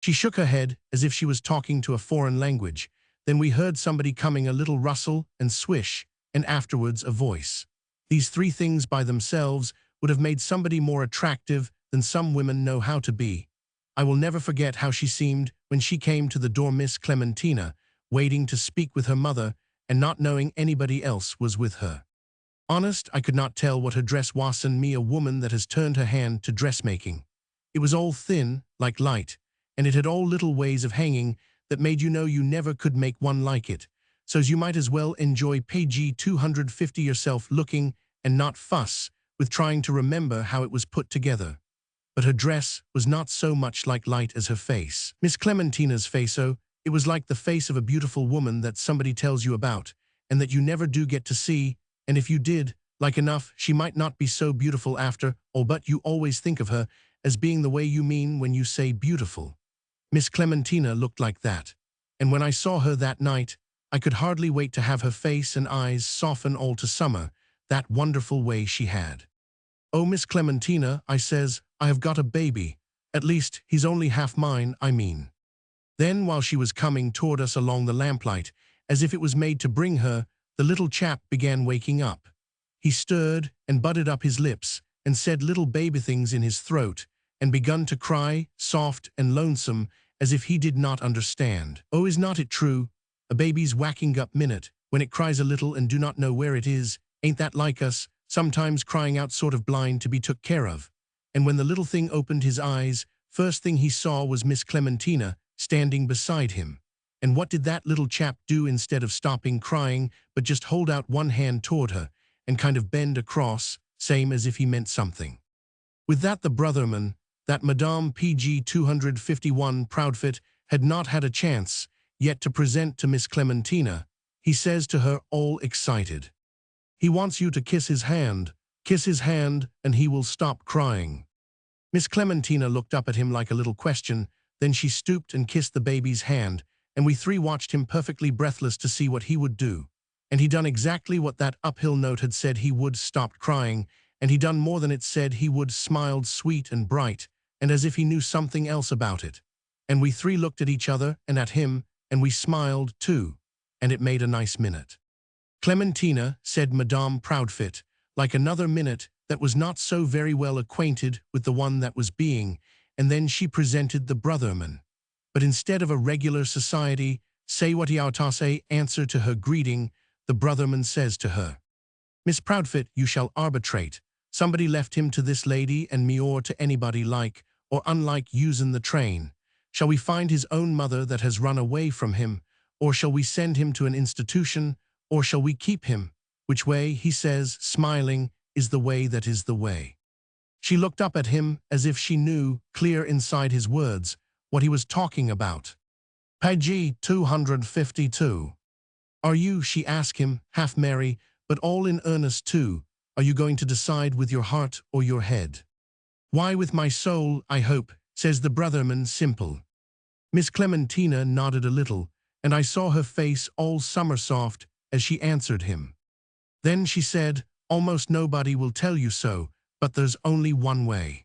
She shook her head as if she was talking to a foreign language. Then we heard somebody coming, a little rustle and swish, and afterwards a voice. These three things by themselves would have made somebody more attractive than some women know how to be. I will never forget how she seemed when she came to the door, Miss Clementina, waiting to speak with her mother and not knowing anybody else was with her. Honest, I could not tell what her dress was, and me a woman that has turned her hand to dressmaking. It was all thin, like light, and it had all little ways of hanging that made you know you never could make one like it, so's you might as well enjoy page 250 yourself looking and not fuss with trying to remember how it was put together. But her dress was not so much like light as her face. Miss Clementina's face, oh, it was like the face of a beautiful woman that somebody tells you about, and that you never do get to see, and if you did, like enough, she might not be so beautiful after all, but you always think of her as being the way you mean when you say beautiful. Miss Clementina looked like that, and when I saw her that night, I could hardly wait to have her face and eyes soften all to summer, that wonderful way she had. Oh, Miss Clementina, I says, I have got a baby. At least, he's only half mine, I mean. Then, while she was coming toward us along the lamplight, as if it was made to bring her, the little chap began waking up. He stirred and butted up his lips and said little baby things in his throat and begun to cry, soft and lonesome, as if he did not understand. Oh, is not it true? A baby's whacking up minute, when it cries a little and do not know where it is, ain't that like us, sometimes crying out sort of blind to be took care of? And when the little thing opened his eyes, first thing he saw was Miss Clementina standing beside him. And what did that little chap do instead of stopping crying, but just hold out one hand toward her and kind of bend across, same as if he meant something. With that the brotherman, that Madame PG 251 Proudfoot, had not had a chance yet to present to Miss Clementina, he says to her, all excited, he wants you to kiss his hand, and he will stop crying. Miss Clementina looked up at him like a little question, then she stooped and kissed the baby's hand, and we three watched him perfectly breathless to see what he would do. And he done exactly what that uphill note had said he would, stopped crying, and he done more than it said he would, smiled sweet and bright, and as if he knew something else about it. And we three looked at each other and at him, and we smiled too, and it made a nice minute. Clementina, said Madame Proudfoot, like another minute that was not so very well acquainted with the one that was being, and then she presented the brotherman. But instead of a regular society, say what say answer to her greeting, the brotherman says to her, Miss Proudfoot, you shall arbitrate. Somebody left him to this lady and me or to anybody like or unlike usin' the train. Shall we find his own mother that has run away from him, or shall we send him to an institution, or shall we keep him? Which way, he says, smiling, is the way that is the way. She looked up at him as if she knew, clear inside his words, what he was talking about. Page 252. Are you, she asked him, half merry, but all in earnest too, are you going to decide with your heart or your head? Why, with my soul, I hope, says the brotherman, simple. Miss Clementina nodded a little, and I saw her face all summer soft as she answered him. Then she said, almost nobody will tell you so, but there's only one way.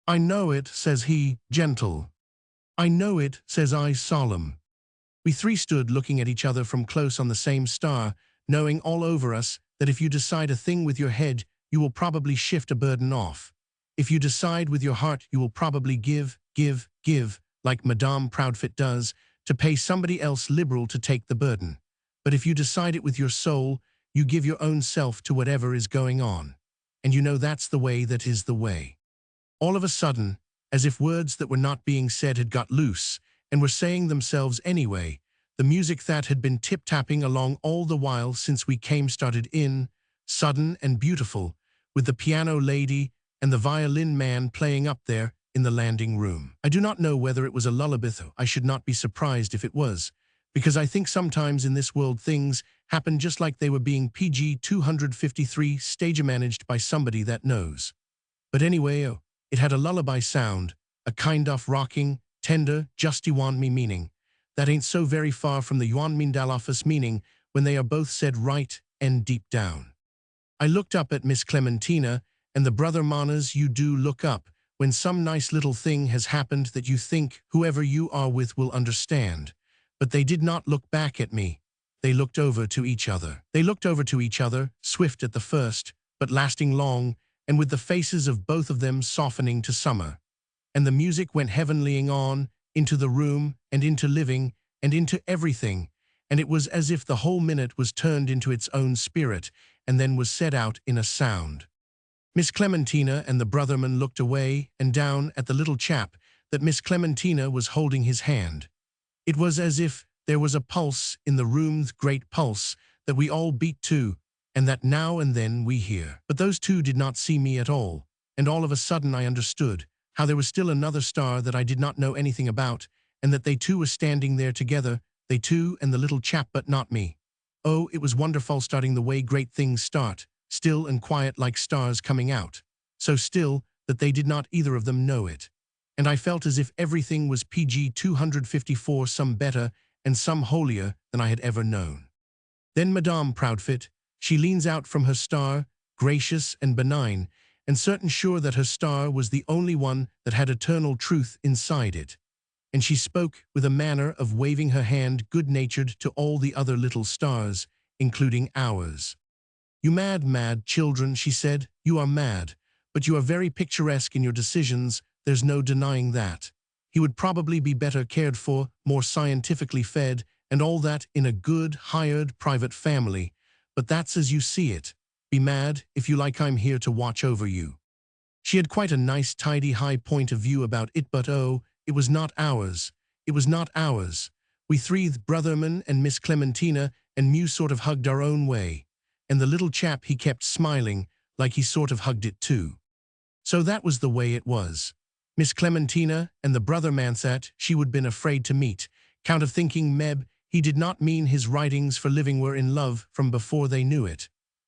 I know it, says he, gentle. I know it, says I, solemn. We three stood looking at each other from close on the same star, knowing all over us that if you decide a thing with your head, you will probably shift a burden off. If you decide with your heart, you will probably give, like Madame Proudfoot does, to pay somebody else liberal to take the burden. But if you decide it with your soul, you give your own self to whatever is going on. And you know that's the way that is the way. All of a sudden, as if words that were not being said had got loose, and were saying themselves anyway, the music that had been tip-tapping along all the while since we came started in, sudden and beautiful, with the piano lady and the violin man playing up there in the landing room. I do not know whether it was a lullaby. I should not be surprised if it was, because I think sometimes in this world things happen just like they were being PG 253 stage-managed by somebody that knows. But anyway, it had a lullaby sound, a kind of rocking, tender, just you want me meaning. That ain't so very far from the you want me office meaning when they are both said right and deep down. I looked up at Miss Clementina, and the brother manas you do look up when some nice little thing has happened that you think whoever you are with will understand. But they did not look back at me. They looked over to each other. They looked over to each other, swift at the first, but lasting long, and with the faces of both of them softening to summer. And the music went heavenlying on, into the room, and into living, and into everything, and it was as if the whole minute was turned into its own spirit, and then was set out in a sound. Miss Clementina and the brotherman looked away and down at the little chap that Miss Clementina was holding his hand. It was as if there was a pulse in the room's great pulse that we all beat to, and that now and then we hear. But those two did not see me at all, and all of a sudden I understood how there was still another star that I did not know anything about, and that they two were standing there together, they two and the little chap, but not me. Oh, it was wonderful starting the way great things start, still and quiet like stars coming out, so still that they did not either of them know it. And I felt as if everything was PG 254, some better and some holier than I had ever known. Then Madame Proudfoot, she leans out from her star, gracious and benign, and certain sure that her star was the only one that had eternal truth inside it. And she spoke with a manner of waving her hand good-natured to all the other little stars, including ours. You mad children, she said, you are mad, but you are very picturesque in your decisions, there's no denying that. He would probably be better cared for, more scientifically fed, and all that in a good, hired, private family, but that's as you see it. Be mad, if you like, I'm here to watch over you. She had quite a nice, tidy, high point of view about it, but oh, it was not ours. It was not ours. We three, the brotherman and Miss Clementina and Mew, sort of hugged our own way. And the little chap, he kept smiling, like he sort of hugged it too. So that was the way it was. Miss Clementina and the brother Mansat, she would been afraid to meet, count of thinking Meb, he did not mean his writings for living were in love from before they knew it.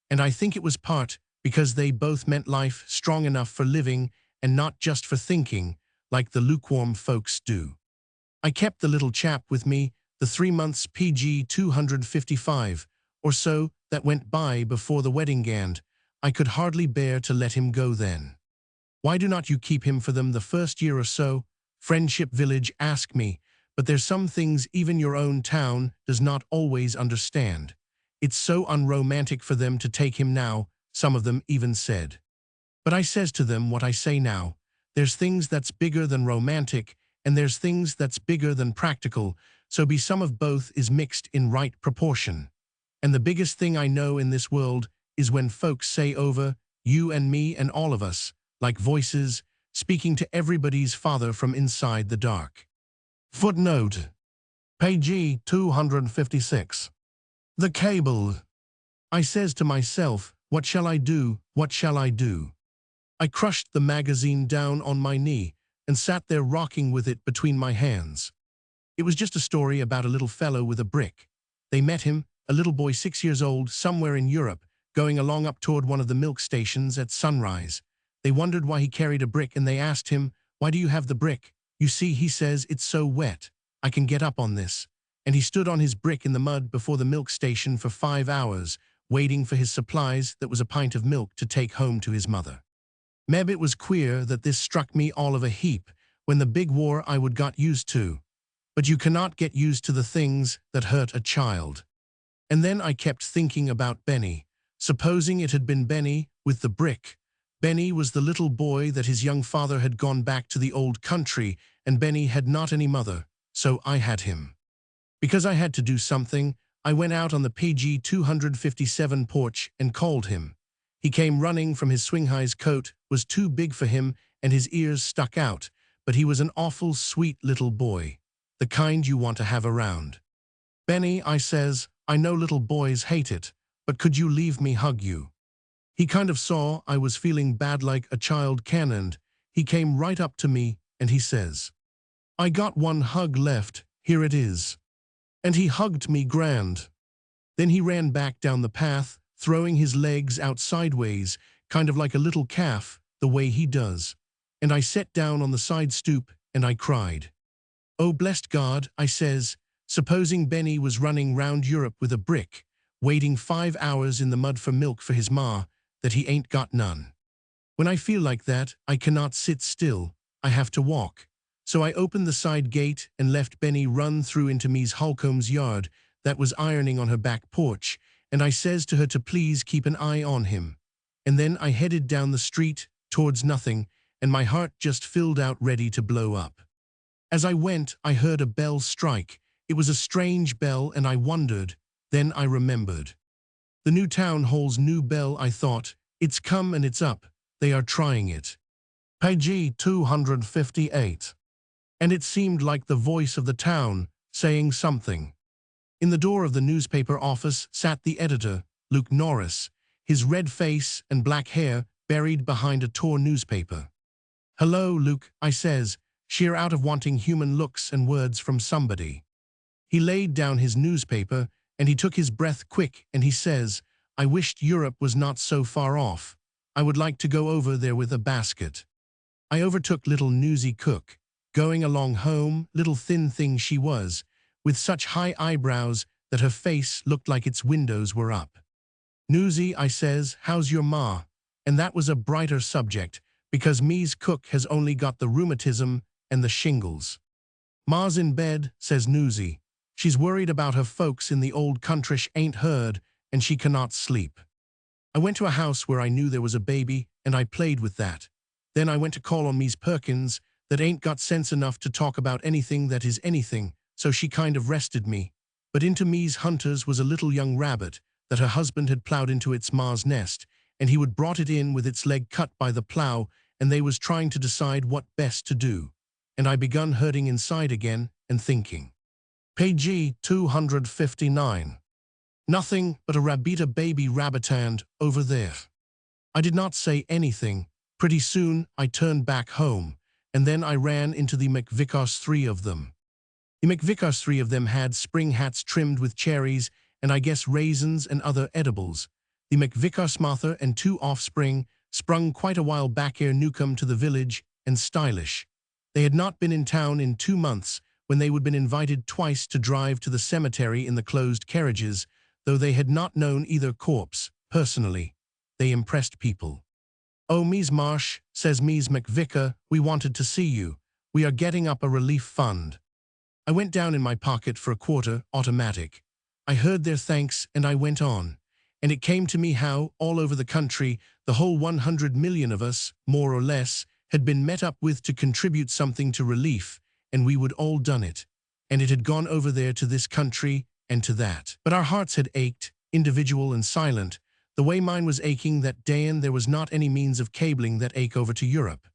And I think it was part because they both meant life strong enough for living and not just for thinking, like the lukewarm folks do. I kept the little chap with me the 3 months PG 255 or so that went by before the wedding gand. I could hardly bear to let him go then. Why do not you keep him for them the first year or so? Friendship Village asked me, but there's some things even your own town does not always understand. It's so unromantic for them to take him now, some of them even said. But I says to them what I say now, there's things that's bigger than romantic, and there's things that's bigger than practical, so be some of both is mixed in right proportion. And the biggest thing I know in this world is when folks say over, you and me and all of us, like voices, speaking to everybody's father from inside the dark. Footnote. Page 256. The cable. I says to myself, what shall I do, what shall I do? I crushed the magazine down on my knee and sat there rocking with it between my hands. It was just a story about a little fellow with a brick. They met him, a little boy 6 years old, somewhere in Europe, going along up toward one of the milk stations at sunrise. They wondered why he carried a brick and they asked him, why do you have the brick? You see, he says, it's so wet. I can get up on this. And he stood on his brick in the mud before the milk station for 5 hours, waiting for his supplies, that was a pint of milk, to take home to his mother. Meb, it was queer that this struck me all of a heap when the big war I would got used to. But you cannot get used to the things that hurt a child. And then I kept thinking about Benny. Supposing it had been Benny with the brick. Benny was the little boy that his young father had gone back to the old country, and Benny had not any mother, so I had him. Because I had to do something, I went out on the PG 257 porch and called him. He came running from his swing-high's coat, was too big for him, and his ears stuck out, but he was an awful sweet little boy, the kind you want to have around. Benny, I says, I know little boys hate it, but could you leave me hug you? He kind of saw I was feeling bad like a child can, and he came right up to me and he says, I got one hug left, here it is. And he hugged me grand. Then he ran back down the path, throwing his legs out sideways, kind of like a little calf, the way he does. And I sat down on the side stoop and I cried. Oh, blessed God, I says, supposing Benny was running round Europe with a brick, waiting 5 hours in the mud for milk for his ma, that he ain't got none. When I feel like that, I cannot sit still, I have to walk. So I opened the side gate and left Benny run through into Mies Holcomb's yard that was ironing on her back porch, and I says to her to please keep an eye on him. And then I headed down the street towards nothing, and my heart just filled out ready to blow up. As I went, I heard a bell strike. It was a strange bell, and I wondered. Then I remembered. The new town hall's new bell, I thought. It's come and it's up. They are trying it. Page 258. And it seemed like the voice of the town, saying something. In the door of the newspaper office sat the editor, Luke Norris, his red face and black hair buried behind a torn newspaper. Hello, Luke, I says, sheer out of wanting human looks and words from somebody. He laid down his newspaper, and he took his breath quick, and he says, I wished Europe was not so far off. I would like to go over there with a basket. I overtook little Newsy Cook, going along home, little thin thing she was, with such high eyebrows that her face looked like its windows were up. Newsy, I says, how's your ma? And that was a brighter subject, because Mies Cook has only got the rheumatism and the shingles. Ma's in bed, says Newsy. She's worried about her folks in the old country ain't heard, and she cannot sleep. I went to a house where I knew there was a baby, and I played with that. Then I went to call on Mies Perkins, that ain't got sense enough to talk about anything that is anything, so she kind of rested me. But into Mies Hunter's was a little young rabbit that her husband had plowed into its ma's nest, and he would brought it in with its leg cut by the plow, and they was trying to decide what best to do. And I begun hurting inside again and thinking. Page 259. Nothing but a rabbita baby rabbitand over there. I did not say anything. Pretty soon I turned back home, and then I ran into the McVickars, 3 of them. The McVickars, 3 of them had spring hats trimmed with cherries and I guess raisins and other edibles. The McVickars mother and 2 offspring sprung quite a while back ere Newcomb to the village and stylish. They had not been in town in 2 months when they would been invited twice to drive to the cemetery in the closed carriages, though they had not known either corpse personally. They impressed people. Oh, Mies Marsh, says Mies McVicker, we wanted to see you. We are getting up a relief fund. I went down in my pocket for a quarter, automatic. I heard their thanks and I went on. And it came to me how, all over the country, the whole 100 million of us, more or less, had been met up with to contribute something to relief, and we would all done it. And it had gone over there to this country and to that. But our hearts had ached, individual and silent, the way mine was aching that day, and there was not any means of cabling that ache over to Europe.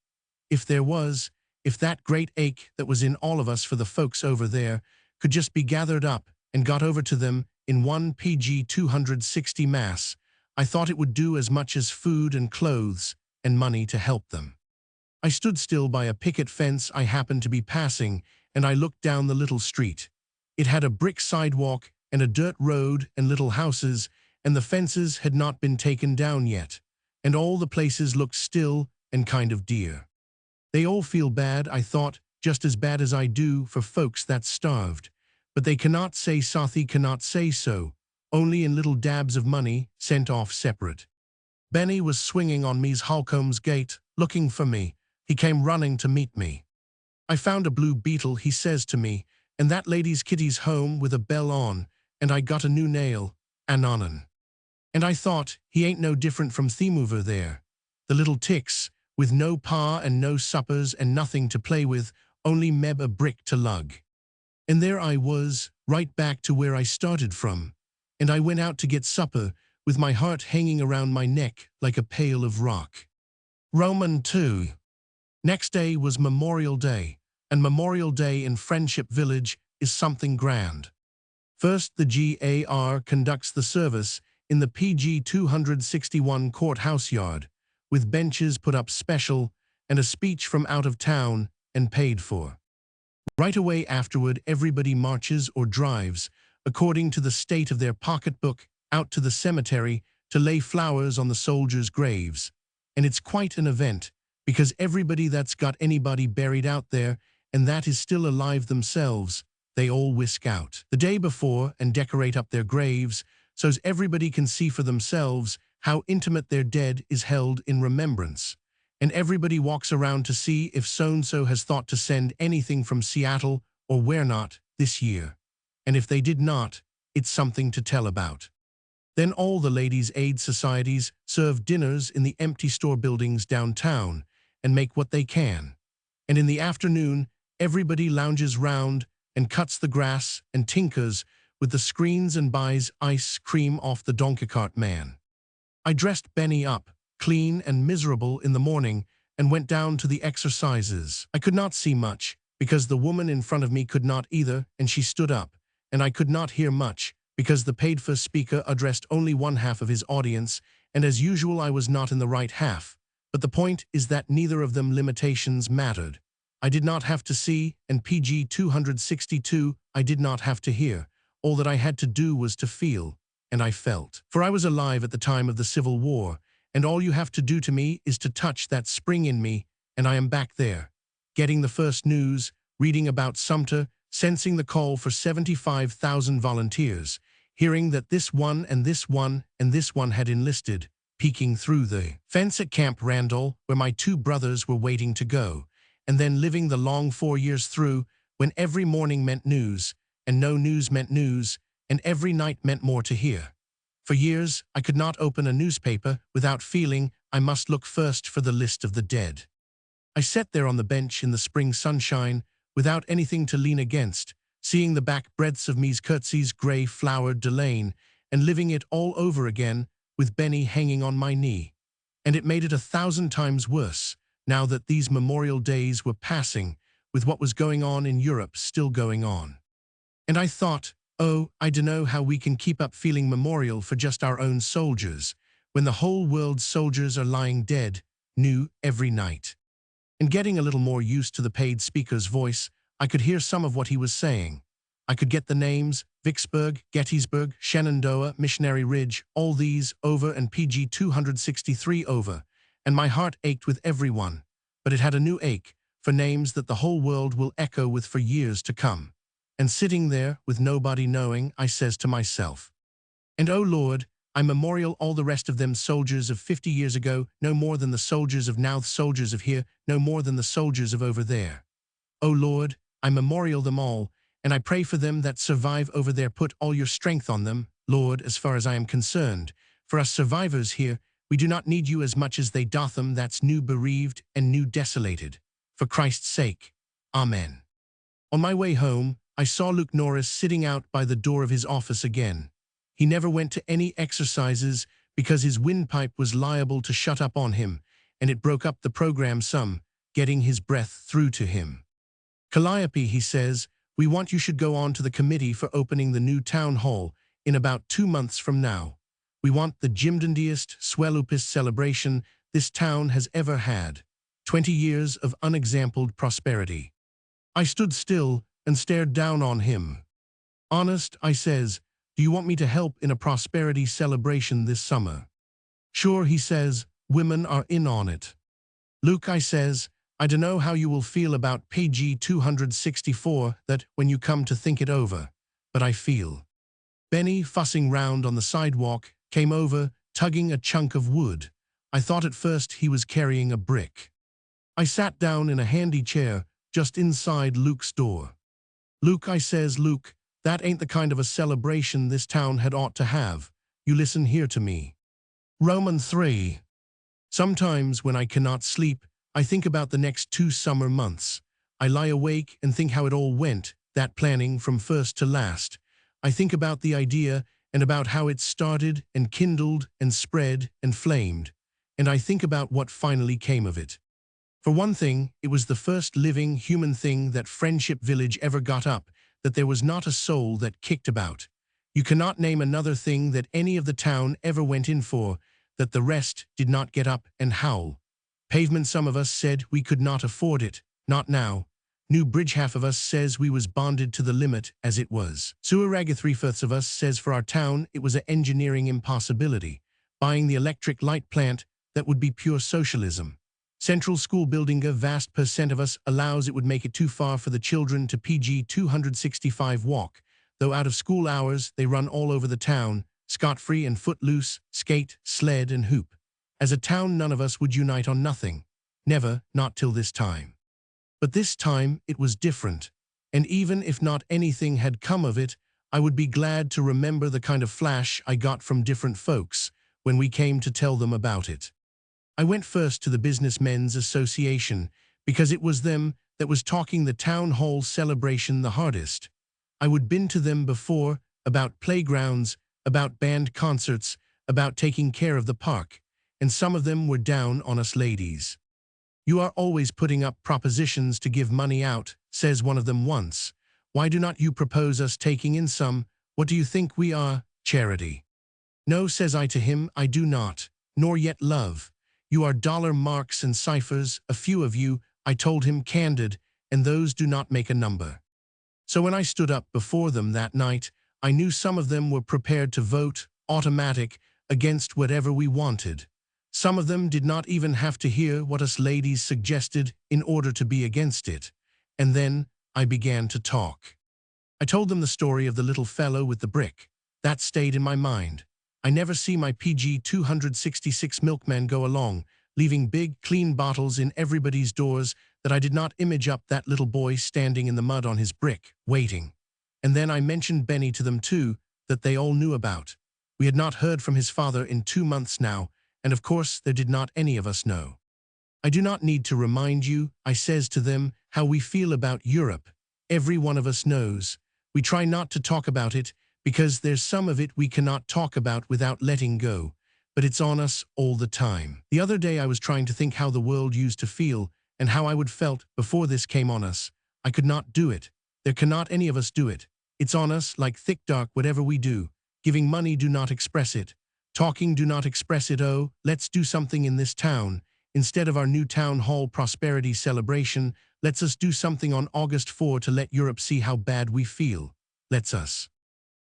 If there was, if that great ache that was in all of us for the folks over there could just be gathered up and got over to them in one PG 260 mass, I thought it would do as much as food and clothes and money to help them. I stood still by a picket fence I happened to be passing, and I looked down the little street. It had a brick sidewalk and a dirt road and little houses, and the fences had not been taken down yet, and all the places looked still and kind of dear. They all feel bad, I thought, just as bad as I do for folks that's starved. But they cannot say Sathi cannot say so, only in little dabs of money sent off separate. Benny was swinging on me's Holcomb's gate, looking for me. He came running to meet me. I found a blue beetle, he says to me, and that lady's kitty's home with a bell on, and I got a new nail, Anonan. And I thought, he ain't no different from Thimuver there. The little ticks, with no pa and no suppers and nothing to play with, only meb a brick to lug. And there I was, right back to where I started from, and I went out to get supper, with my heart hanging around my neck like a pail of rock. Roman 2. Next day was Memorial Day, and Memorial Day in Friendship Village is something grand. First, the GAR conducts the service in the PG 261 courthouse yard, with benches put up special and a speech from out of town and paid for. Right away afterward, everybody marches or drives, according to the state of their pocketbook, out to the cemetery to lay flowers on the soldiers' graves. And it's quite an event, because everybody that's got anybody buried out there and that is still alive themselves, they all whisk out the day before and decorate up their graves, so's everybody can see for themselves how intimate their dead is held in remembrance. And everybody walks around to see if so-and-so has thought to send anything from Seattle or where not this year. And if they did not, it's something to tell about. Then all the ladies' aid societies serve dinners in the empty store buildings downtown and make what they can. And in the afternoon, everybody lounges round and cuts the grass and tinkers with the screens and buys ice cream off the donkey cart man. I dressed Benny up, clean and miserable in the morning, and went down to the exercises. I could not see much, because the woman in front of me could not either, and she stood up, and I could not hear much, because the paid-for speaker addressed only one half of his audience, and as usual I was not in the right half. But the point is that neither of them limitations mattered. I did not have to see, and PG 262 I did not have to hear. All that I had to do was to feel, and I felt. For I was alive at the time of the Civil War, and all you have to do to me is to touch that spring in me, and I am back there, getting the first news, reading about Sumter, sensing the call for 75,000 volunteers, hearing that this one and this one and this one had enlisted, peeking through the fence at Camp Randall, where my two brothers were waiting to go, and then living the long 4 years through, when every morning meant news, and no news meant news, and every night meant more to hear. For years, I could not open a newspaper without feeling I must look first for the list of the dead. I sat there on the bench in the spring sunshine, without anything to lean against, seeing the back breadths of me's curtsies grey-flowered Delane, and living it all over again, with Benny hanging on my knee. And it made it 1,000 times worse, now that these Memorial Days were passing, with what was going on in Europe still going on. And I thought, oh, I dunno how we can keep up feeling memorial for just our own soldiers, when the whole world's soldiers are lying dead, new every night. And getting a little more used to the paid speaker's voice, I could hear some of what he was saying. I could get the names, Vicksburg, Gettysburg, Shenandoah, Missionary Ridge, all these over and PG 263 over, and my heart ached with everyone, but it had a new ache for names that the whole world will echo with for years to come. And sitting there, with nobody knowing, I says to myself, and oh Lord, I memorial all the rest of them soldiers of 50 years ago, no more than the soldiers of now, soldiers of here, no more than the soldiers of over there. Oh Lord, I memorial them all, and I pray for them that survive over there. Put all your strength on them, Lord, as far as I am concerned. For us survivors here, we do not need you as much as they doth them that's new bereaved and new desolated. For Christ's sake. Amen. On my way home, I saw Luke Norris sitting out by the door of his office again. He never went to any exercises because his windpipe was liable to shut up on him, and it broke up the program some, getting his breath through to him. Calliope, he says, we want you should go on to the committee for opening the new town hall in about 2 months from now. We want the gymdandiest, swellupest celebration this town has ever had. 20 years of unexampled prosperity. I stood still and stared down on him. Honest, I says, do you want me to help in a prosperity celebration this summer? Sure, he says, women are in on it. Luke, I says, I dunno how you will feel about page 264 that when you come to think it over, but I feel. Benny, fussing round on the sidewalk, came over, tugging a chunk of wood. I thought at first he was carrying a brick. I sat down in a handy chair just inside Luke's door. Luke, I says, Luke, that ain't the kind of a celebration this town had ought to have. You listen here to me. Roman 3. Sometimes when I cannot sleep, I think about the next 2 summer months. I lie awake and think how it all went, that planning from first to last. I think about the idea and about how it started and kindled and spread and flamed. And I think about what finally came of it. For one thing, it was the first living human thing that Friendship Village ever got up, that there was not a soul that kicked about. You cannot name another thing that any of the town ever went in for, that the rest did not get up and howl. Pavement, some of us said we could not afford it, not now. New bridge, half of us says we was bonded to the limit as it was. Sewerraga, 3/4 of us says for our town it was a engineering impossibility. Buying the electric light plant, that would be pure socialism. Central school building, a vast percent of us allows it would make it too far for the children to PG 265 walk, though out of school hours they run all over the town, scot-free and footloose, skate, sled and hoop. As a town none of us would unite on nothing. Never, not till this time. But this time it was different, and even if not anything had come of it, I would be glad to remember the kind of flash I got from different folks when we came to tell them about it. I went first to the Businessmen's Association because it was them that was talking the town hall celebration the hardest. I would been to them before about playgrounds, about band concerts, about taking care of the park, and some of them were down on us ladies. You are always putting up propositions to give money out, says one of them once. Why do not you propose us taking in some? What do you think we are, charity? No, says I to him, I do not, nor yet love. You are dollar marks and ciphers, a few of you, I told him candid, and those do not make a number. So when I stood up before them that night, I knew some of them were prepared to vote, automatic, against whatever we wanted. Some of them did not even have to hear what us ladies suggested in order to be against it. And then I began to talk. I told them the story of the little fellow with the brick. That stayed in my mind. I never see my PG 266 milkman go along, leaving big, clean bottles in everybody's doors, that I did not image up that little boy standing in the mud on his brick, waiting. And then I mentioned Benny to them too, that they all knew about. We had not heard from his father in 2 months now, and of course there did not any of us know. I do not need to remind you, I says to them, how we feel about Europe. Every one of us knows. We try not to talk about it, because there's some of it we cannot talk about without letting go, but it's on us all the time. The other day I was trying to think how the world used to feel, and how I would felt before this came on us. I could not do it. There cannot any of us do it. It's on us like thick dark whatever we do. Giving money do not express it. Talking do not express it. Oh, let's do something in this town. Instead of our new town hall prosperity celebration, let's us do something on August 4 to let Europe see how bad we feel. Let's us.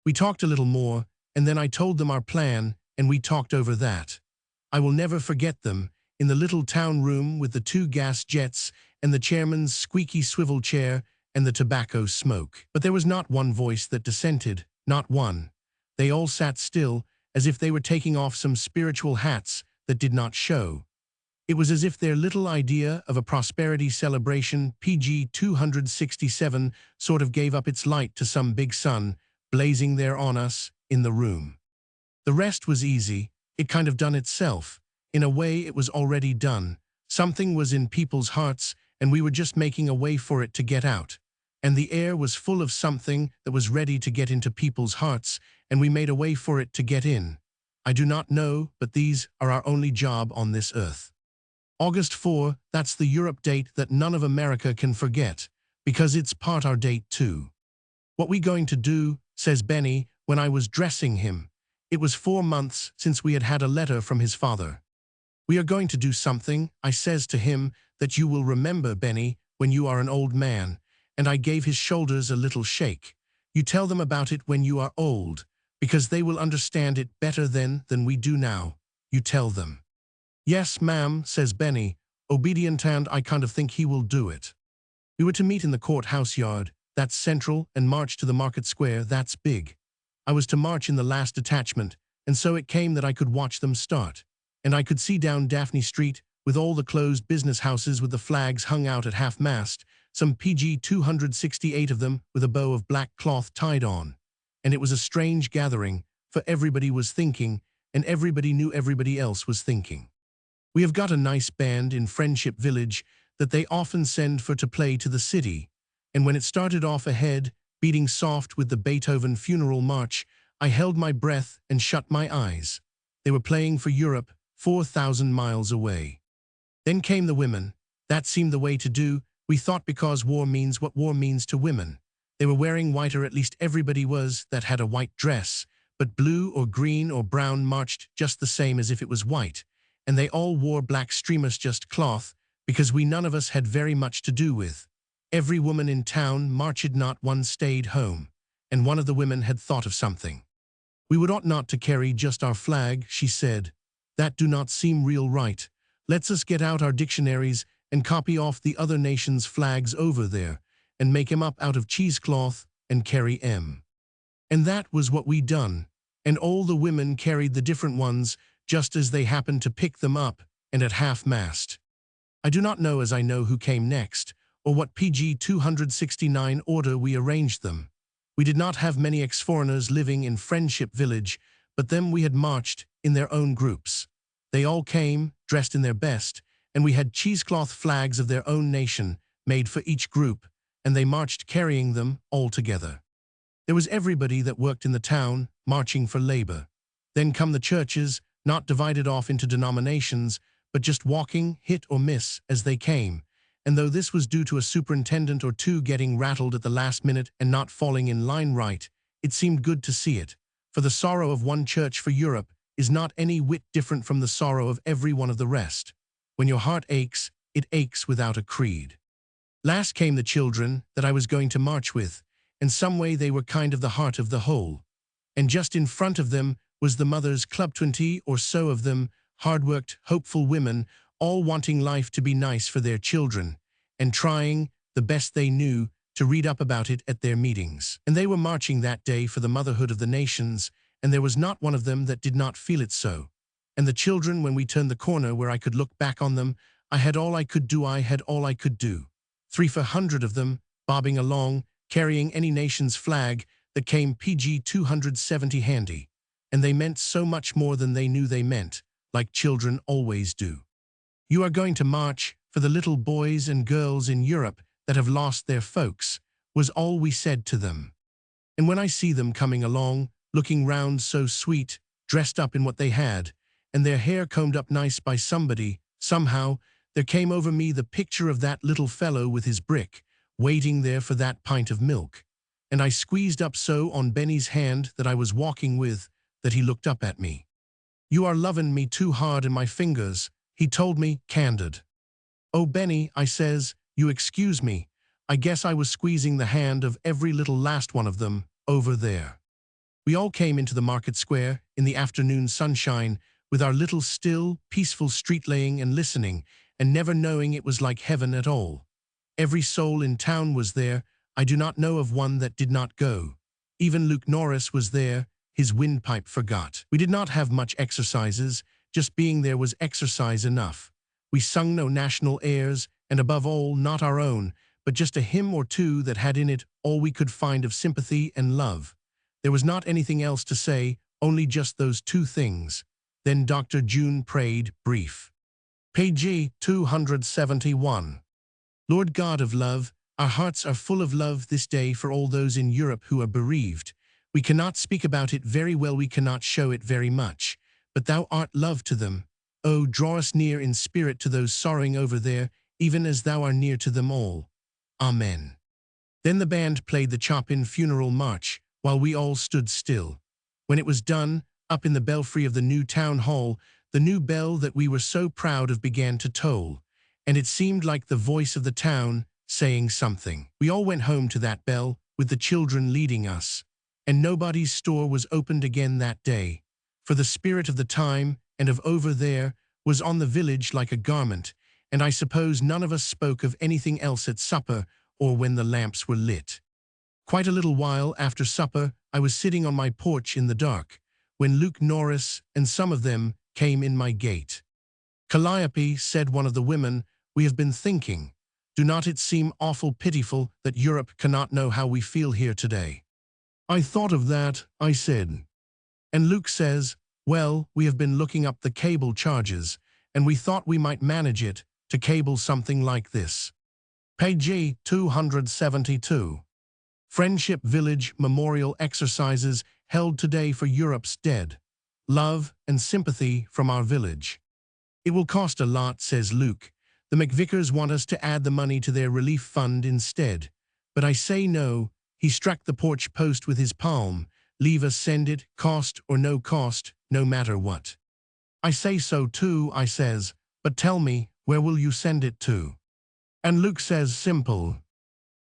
We talked a little more, and then I told them our plan, and we talked over that. I will never forget them, in the little town room with the 2 gas jets and the chairman's squeaky swivel chair and the tobacco smoke. But there was not one voice that dissented, not one. They all sat still, as if they were taking off some spiritual hats that did not show. It was as if their little idea of a prosperity celebration, PG 267, sort of gave up its light to some big sun, blazing there on us, in the room. The rest was easy. It kind of done itself. In a way it was already done. Something was in people's hearts, and we were just making a way for it to get out. And the air was full of something that was ready to get into people's hearts, and we made a way for it to get in. I do not know, but these are our only job on this earth. August 4, that's the Europe date that none of America can forget, because it's part our date too. What we going to do, says Benny, when I was dressing him. It was 4 months since we had had a letter from his father. We are going to do something, I says to him, that you will remember, Benny, when you are an old man, and I gave his shoulders a little shake. You tell them about it when you are old, because they will understand it better then than we do now. You tell them. Yes, ma'am, says Benny, obedient, and I kind of think he will do it. We were to meet in the courthouse yard, that's central, and march to the market square, that's big. I was to march in the last detachment, and so it came that I could watch them start. And I could see down Daphne Street, with all the closed business houses with the flags hung out at half-mast, some PG 268 of them with a bow of black cloth tied on. And it was a strange gathering, for everybody was thinking, and everybody knew everybody else was thinking. We have got a nice band in Friendship Village that they often send for to play to the city, and when it started off ahead, beating soft with the Beethoven funeral march, I held my breath and shut my eyes. They were playing for Europe, 4,000 miles away. Then came the women. That seemed the way to do, we thought, because war means what war means to women. They were wearing white, or at least everybody was that had a white dress, but blue or green or brown marched just the same as if it was white, and they all wore black streamers, just cloth, because we none of us had very much to do with. Every woman in town marched, not one stayed home, and one of the women had thought of something. We would ought not to carry just our flag, she said. That do not seem real right. Let's us get out our dictionaries and copy off the other nations' flags over there, and make 'em up out of cheesecloth and carry 'em. And that was what we done, and all the women carried the different ones just as they happened to pick them up, and at half-mast. I do not know as I know who came next, or what PG 269 order we arranged them. We did not have many ex-foreigners living in Friendship Village, but them we had marched in their own groups. They all came, dressed in their best, and we had cheesecloth flags of their own nation, made for each group, and they marched carrying them all together. There was everybody that worked in the town, marching for labor. Then come the churches, not divided off into denominations, but just walking, hit or miss, as they came. And though this was due to a superintendent or two getting rattled at the last minute and not falling in line right, it seemed good to see it, for the sorrow of one church for Europe is not any whit different from the sorrow of every one of the rest. When your heart aches, it aches without a creed. Last came the children that I was going to march with, and some way they were kind of the heart of the whole. And just in front of them was the mothers' club, 20 or so of them, hard-worked, hopeful women, all wanting life to be nice for their children, and trying, the best they knew, to read up about it at their meetings. And they were marching that day for the motherhood of the nations, and there was not one of them that did not feel it so. And the children, when we turned the corner where I could look back on them, I had all I could do, 300 of them, bobbing along, carrying any nation's flag that came PG 270 handy. And they meant so much more than they knew they meant, like children always do. You are going to march for the little boys and girls in Europe that have lost their folks, was all we said to them. And when I see them coming along, looking round so sweet, dressed up in what they had, and their hair combed up nice by somebody, somehow, there came over me the picture of that little fellow with his brick, waiting there for that pint of milk. And I squeezed up so on Benny's hand that I was walking with, that he looked up at me. You are lovin' me too hard in my fingers, he told me, candid. Oh, Benny, I says, you excuse me. I guess I was squeezing the hand of every little last one of them, over there. We all came into the market square, in the afternoon sunshine, with our little still, peaceful street laying and listening, and never knowing it was like heaven at all. Every soul in town was there. I do not know of one that did not go. Even Luke Norris was there, his windpipe forgot. We did not have much exercises, just being there was exercise enough. We sung no national airs, and above all, not our own, but just a hymn or two that had in it all we could find of sympathy and love. There was not anything else to say, only just those two things. Then Dr. June prayed, brief. Page 271. Lord God of love, our hearts are full of love this day for all those in Europe who are bereaved. We cannot speak about it very well, we cannot show it very much, but thou art love to them, O draw us near in spirit to those sorrowing over there, even as thou art near to them all. Amen. Then the band played the Chopin funeral march, while we all stood still. When it was done, up in the belfry of the new town hall, the new bell that we were so proud of began to toll, and it seemed like the voice of the town saying something. We all went home to that bell, with the children leading us, and nobody's store was opened again that day, for the spirit of the time and of over there was on the village like a garment, and I suppose none of us spoke of anything else at supper or when the lamps were lit. Quite a little while after supper, I was sitting on my porch in the dark, when Luke Norris and some of them came in my gate. "Calliope," said one of the women, "we have been thinking. Do not it seem awful pitiful that Europe cannot know how we feel here today?" "I thought of that," I said. And Luke says, "Well, we have been looking up the cable charges, and we thought we might manage it to cable something like this." Page 272. Friendship Village Memorial Exercises held today for Europe's dead. Love and sympathy from our village. "It will cost a lot," says Luke. "The McVickers want us to add the money to their relief fund instead. But I say no." He struck the porch post with his palm. "Leave us send it, cost or no cost, no matter what." "I say so too," I says. "But tell me, where will you send it to?" And Luke says, "Simple.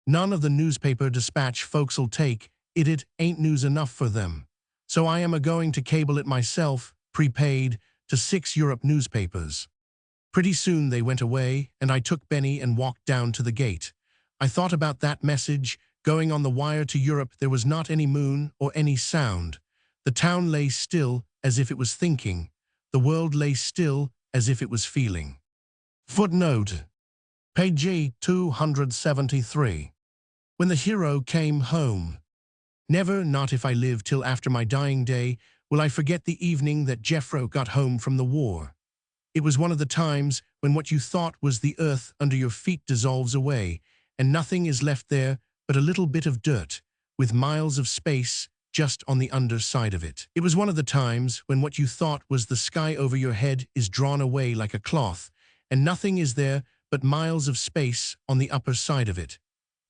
None of the newspaper dispatch folks'll take it. It ain't news enough for them. So I am a-going to cable it myself, prepaid, to 6 Europe newspapers." Pretty soon they went away, and I took Benny and walked down to the gate. I thought about that message, going on the wire to Europe. There was not any moon or any sound. The town lay still, as if it was thinking. The world lay still, as if it was feeling. Footnote. Page 273. When the hero came home. Never, not if I live till after my dying day, will I forget the evening that Jeffro got home from the war. It was one of the times when what you thought was the earth under your feet dissolves away, and nothing is left there but a little bit of dirt, with miles of space just on the underside of it. It was one of the times when what you thought was the sky over your head is drawn away like a cloth, and nothing is there but miles of space on the upper side of it.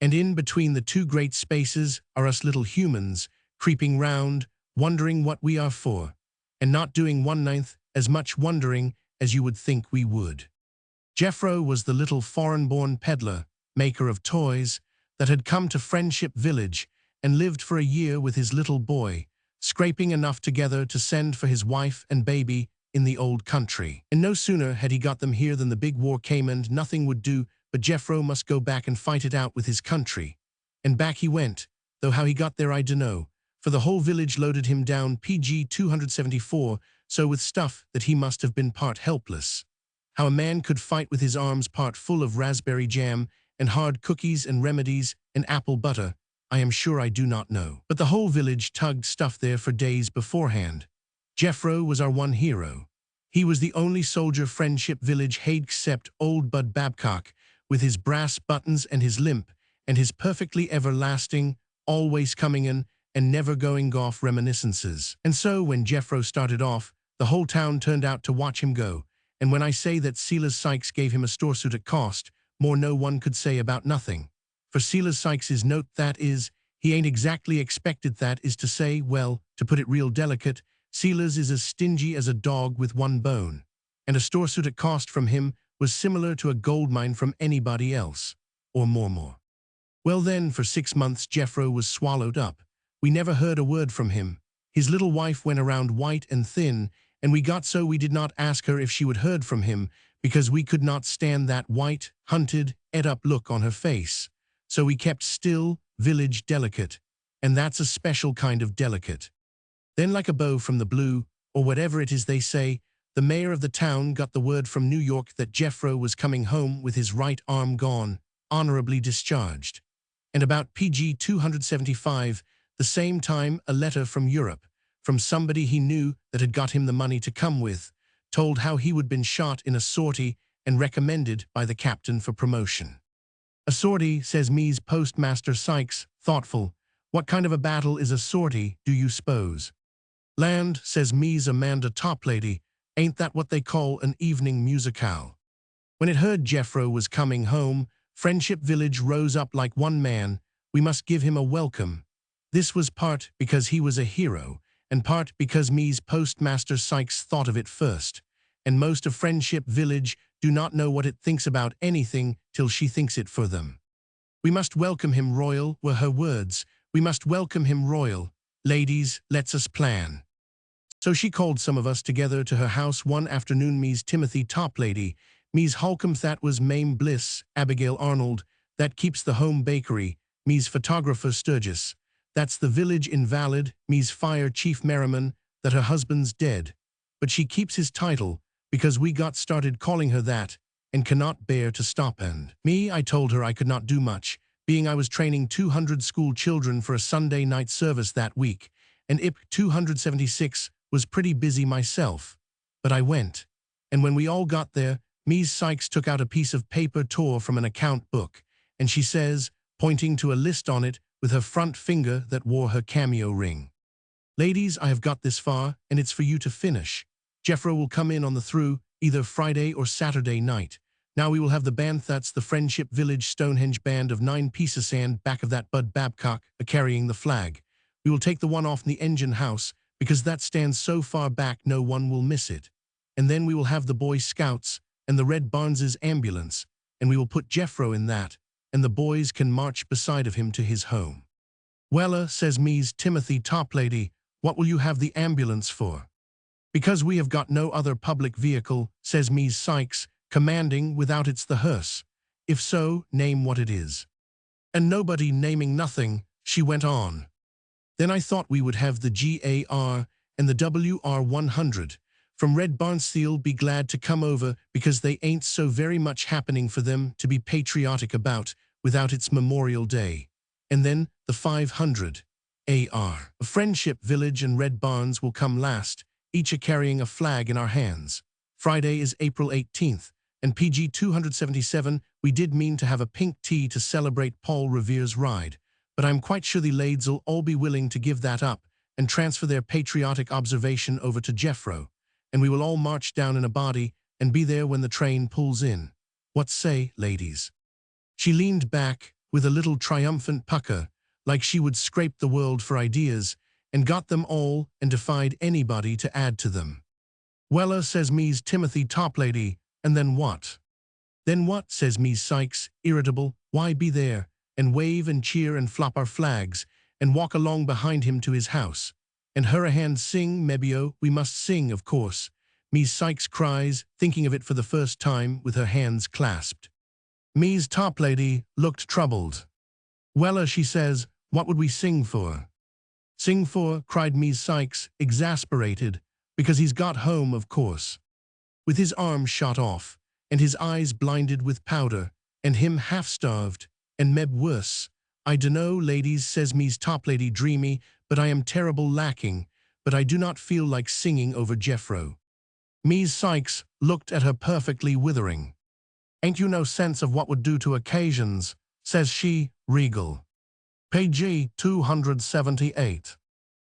And in between the two great spaces are us little humans, creeping round, wondering what we are for, and not doing 1/9 as much wondering as you would think we would. Jeffro was the little foreign-born peddler, maker of toys, that had come to Friendship Village and lived for a year with his little boy, scraping enough together to send for his wife and baby in the old country. And no sooner had he got them here than the big war came, and nothing would do but Jeffro must go back and fight it out with his country. And back he went, though how he got there I dunno, for the whole village loaded him down PG 274, so with stuff that he must have been part helpless. How a man could fight with his arms part full of raspberry jam and hard cookies and remedies and apple butter, I am sure I do not know. But the whole village tugged stuff there for days beforehand. Jeffro was our one hero. He was the only soldier Friendship Village had except old Bud Babcock, with his brass buttons and his limp, and his perfectly everlasting, always coming in and never going off reminiscences. And so when Jeffro started off, the whole town turned out to watch him go, and when I say that Silas Sykes gave him a store suit at cost, more no one could say about nothing. For Silas Sykes's note, that is, he ain't exactly expected, that is to say, well, to put it real delicate, Silas is as stingy as a dog with one bone, and a store suit at cost from him was similar to a gold mine from anybody else, or more. Well then, for 6 months Jeffro was swallowed up. We never heard a word from him. His little wife went around white and thin, and we got so we did not ask her if she would heard from him, because we could not stand that white, hunted, et-up look on her face. So we kept still, village delicate, and that's a special kind of delicate. Then like a bow from the blue, or whatever it is they say, the mayor of the town got the word from New York that Jeffro was coming home with his right arm gone, honorably discharged. And about PG 275, the same time a letter from Europe, from somebody he knew that had got him the money to come with, told how he would been shot in a sortie and recommended by the captain for promotion. A sortie, says me's Postmaster Sykes, thoughtful. What kind of a battle is a sortie, do you suppose? Land, says me's Amanda Toplady. Ain't that what they call an evening musicale? When it heard Jeffro was coming home, Friendship Village rose up like one man. We must give him a welcome. This was part because he was a hero, and part because me's Postmaster Sykes thought of it first. And most of Friendship Village do not know what it thinks about anything till she thinks it for them. We must welcome him royal, were her words. We must welcome him royal. Ladies, let's us plan. So she called some of us together to her house one afternoon. Me's Timothy Toplady, me's Holcomb, that was Mame Bliss, Abigail Arnold, that keeps the home bakery, me's photographer Sturgis, that's the village invalid, me's fire chief Merriman, that her husband's dead. But she keeps his title, because we got started calling her that, and cannot bear to stop. And me, I told her I could not do much, being I was training 200 school children for a Sunday night service that week, and IP 276 was pretty busy myself. But I went, and when we all got there, Ms. Sykes took out a piece of paper tore from an account book, and she says, pointing to a list on it with her front finger that wore her cameo ring, "Ladies, I have got this far, and it's for you to finish. Jeffro will come in on the through, either Friday or Saturday night. Now we will have the band, that's the Friendship Village Stonehenge band of 9 pieces and back of that Bud Babcock carrying the flag. We will take the one off in the engine house, because that stands so far back no one will miss it. And then we will have the Boy Scouts and the Red Barnes's ambulance, and we will put Jeffro in that, and the boys can march beside of him to his home." "Wella," says Ms. Timothy Toplady, "what will you have the ambulance for?" "Because we have got no other public vehicle," says Ms. Sykes, commanding, "without it's the hearse. If so, name what it is." And nobody naming nothing, she went on. "Then I thought we would have the GAR and the WR100. From Red Barnstable be glad to come over, because they ain't so very much happening for them to be patriotic about without its Memorial Day. And then the 500 AR. Friendship Village and Red Barns will come last, each carrying a flag in our hands. Friday is April 18th, and PG 277, we did mean to have a pink tea to celebrate Paul Revere's ride, but I'm quite sure the lades'll all be willing to give that up and transfer their patriotic observation over to Jeffro, and we will all march down in a body and be there when the train pulls in. What say, ladies?" She leaned back with a little triumphant pucker, like she would scrape the world for ideas, and got them all and defied anybody to add to them. "Wella," says Ms. Timothy Toplady, "and then what?" "Then what?" says Ms. Sykes, irritable. "Why, be there, and wave and cheer and flop our flags, and walk along behind him to his house. And her a hand sing, Mebio, we must sing, of course," Ms. Sykes cries, thinking of it for the first time with her hands clasped. Ms. Toplady looked troubled. "Wella," she says, "what would we sing for?" "Sing for," cried Ms. Sykes, exasperated, "because he's got home, of course. With his arm shot off, and his eyes blinded with powder, and him half-starved, and meb worse. I dunno, ladies," says Ms. Toplady dreamy, "but I am terrible lacking, but I do not feel like singing over Jeffro." Ms. Sykes looked at her perfectly withering. "Ain't you no sense of what would do to occasions?" says she, regal. Page 278.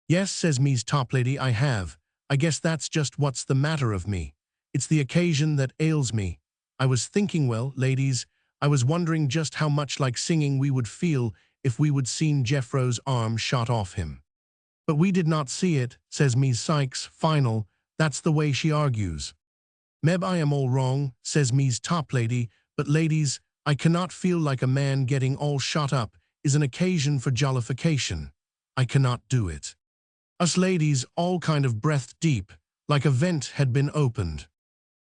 "Yes," says Ms. Toplady, "I have. I guess that's just what's the matter of me. It's the occasion that ails me. I was thinking, well, ladies, I was wondering just how much like singing we would feel if we would seen Jeffro's arm shot off him." "But we did not see it," says Ms. Sykes, final. That's the way she argues. "Meb, I am all wrong," says Ms. Toplady, "but ladies, I cannot feel like a man getting all shot up is an occasion for jollification. I cannot do it." Us ladies all kind of breathed deep, like a vent had been opened.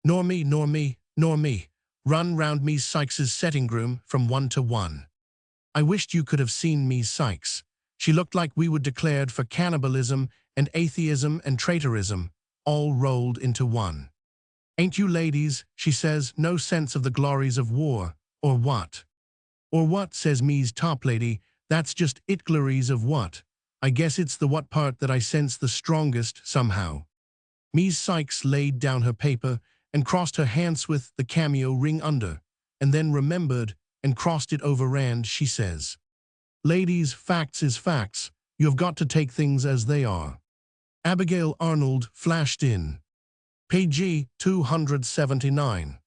"Nor me, nor me, nor me," run round Ms. Sykes's setting room from one to one. I wished you could have seen Ms. Sykes. She looked like we were declared for cannibalism and atheism and traitorism, all rolled into one. "Ain't you ladies," she says, "no sense of the glories of war, or what?" "Or what," says Ms. Toplady, "that's just it, glories of what? I guess it's the what part that I sense the strongest, somehow." Ms. Sykes laid down her paper and crossed her hands with the cameo ring under, and then remembered and crossed it over, and she says, "Ladies, facts is facts. You have got to take things as they are." Abigail Arnold flashed in. Page 279.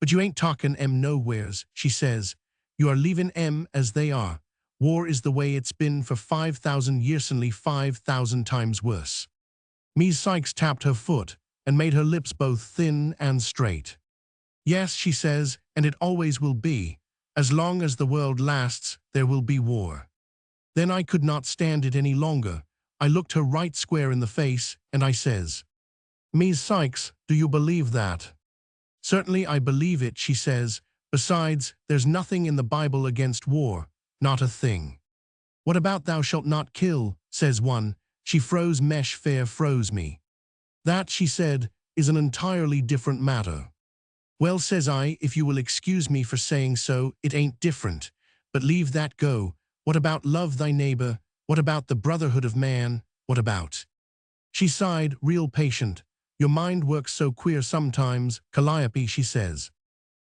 But you ain't talkin' nowheres, she says. You are leavin' as they are. War is the way it's been for 5,000 years, only 5,000 times worse. Ms. Sykes tapped her foot and made her lips both thin and straight. Yes, she says, and it always will be. As long as the world lasts, there will be war. Then I could not stand it any longer. I looked her right square in the face, and I says, Ms. Sykes, do you believe that? Certainly I believe it, she says. Besides, there's nothing in the Bible against war, not a thing. What about thou shalt not kill, says one. She froze me. That, she said, is an entirely different matter. Well, says I, if you will excuse me for saying so, it ain't different. But leave that go. What about love thy neighbor? What about the brotherhood of man? What about? She sighed, real patient. Your mind works so queer sometimes, Calliope, she says.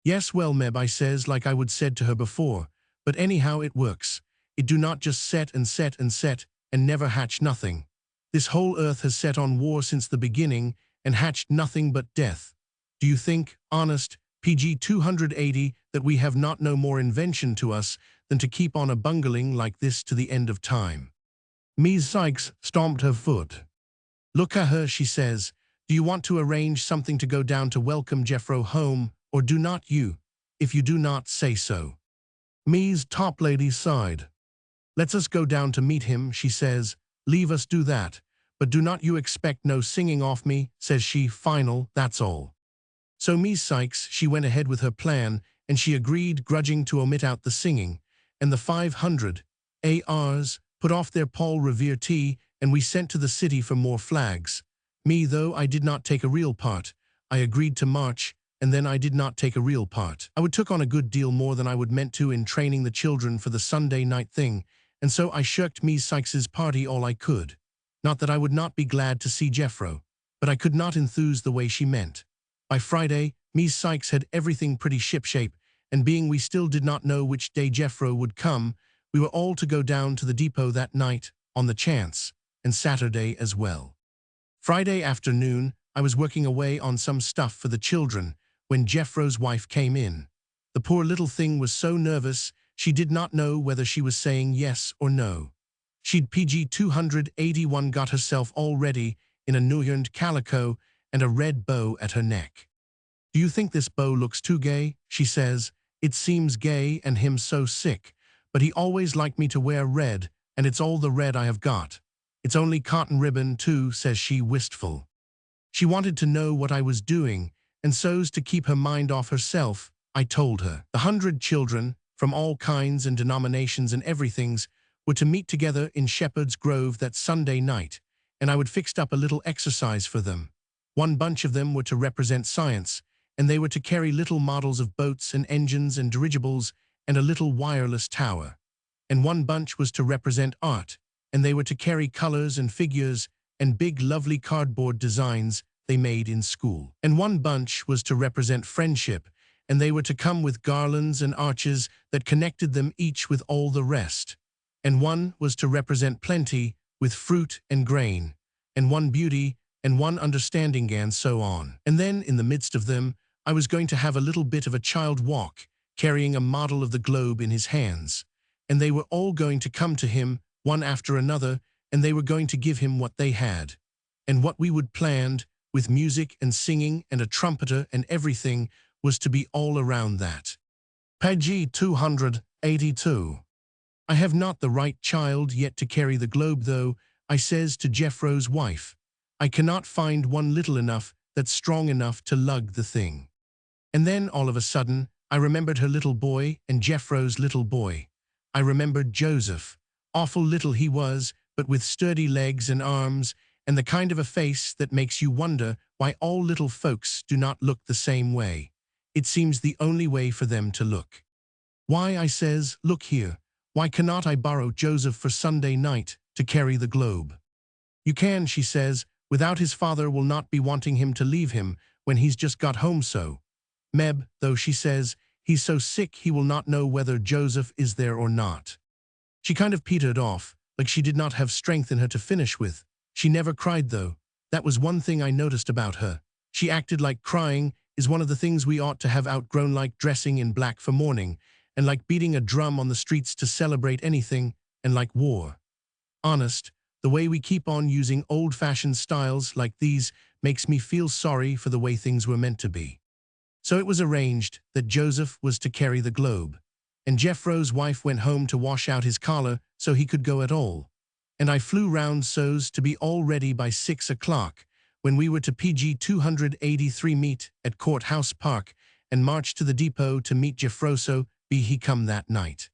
Yes, well, Meb, I says, like I would said to her before. But anyhow it works. It do not just set and set and set, and never hatch nothing. This whole earth has set on war since the beginning, and hatched nothing but death. Do you think, honest, PG 280, that we have not no more invention to us than to keep on a bungling like this to the end of time? Ms. Sykes stomped her foot. Look at her, she says. Do you want to arrange something to go down to welcome Jeffro home, or do not you? If you do not, say so. Ms. Toplady sighed. Let's us go down to meet him, she says. Leave us do that. But do not you expect no singing off me, says she, final, that's all. So Ms. Sykes, she went ahead with her plan, and she agreed, grudging to omit out the singing, and the 500 ARs put off their Paul Revere tea, and we sent to the city for more flags. Me, though I did not take a real part, I agreed to march, and then I did not take a real part. I would took on a good deal more than I would meant to in training the children for the Sunday night thing, and so I shirked Ms. Sykes's party all I could. Not that I would not be glad to see Jeffro, but I could not enthuse the way she meant. By Friday, Ms. Sykes had everything pretty shipshape, and being we still did not know which day Jeffro would come, we were all to go down to the depot that night, on the chance, and Saturday as well. Friday afternoon, I was working away on some stuff for the children, when Jeffro's wife came in. The poor little thing was so nervous, she did not know whether she was saying yes or no. She'd PG 281 got herself all ready in a new-yarned calico and a red bow at her neck. Do you think this bow looks too gay? She says. It seems gay and him so sick, but he always liked me to wear red, and it's all the red I have got. It's only cotton ribbon too, says she, wistful. She wanted to know what I was doing, and so's to keep her mind off herself, I told her. The 100 children, from all kinds and denominations and everythings, were to meet together in Shepherd's Grove that Sunday night, and I would fixed up a little exercise for them. One bunch of them were to represent science, and they were to carry little models of boats and engines and dirigibles and a little wireless tower. And one bunch was to represent art, and they were to carry colors and figures and big lovely cardboard designs they made in school. And one bunch was to represent friendship, and they were to come with garlands and arches that connected them each with all the rest. And one was to represent plenty, with fruit and grain, and one beauty, and one understanding, and so on. And then, in the midst of them, I was going to have a little bit of a child walk, carrying a model of the globe in his hands. And they were all going to come to him, one after another, and they were going to give him what they had. And what we would planned, with music and singing and a trumpeter and everything, was to be all around that. Page 282. I have not the right child yet to carry the globe, though, I says to Jeffro's wife. I cannot find one little enough that's strong enough to lug the thing. And then, all of a sudden, I remembered her little boy and Jeffro's little boy. I remembered Joseph. Awful little he was, but with sturdy legs and arms, and the kind of a face that makes you wonder why all little folks do not look the same way. It seems the only way for them to look. Why, I says, look here. Why cannot I borrow Joseph for Sunday night to carry the globe? You can, she says, without his father will not be wanting him to leave him when he's just got home so. Meb, though, she says, he's so sick he will not know whether Joseph is there or not. She kind of petered off, like she did not have strength in her to finish with. She never cried, though. That was one thing I noticed about her. She acted like crying is one of the things we ought to have outgrown, like dressing in black for mourning, and like beating a drum on the streets to celebrate anything, and like war. Honest, the way we keep on using old-fashioned styles like these makes me feel sorry for the way things were meant to be. So it was arranged that Joseph was to carry the globe, and Jeffro's wife went home to wash out his collar so he could go at all. And I flew round so's to be all ready by 6 o'clock, when we were to PG 283 meet at Courthouse Park and march to the depot to meet Jeffro, so be he come that night.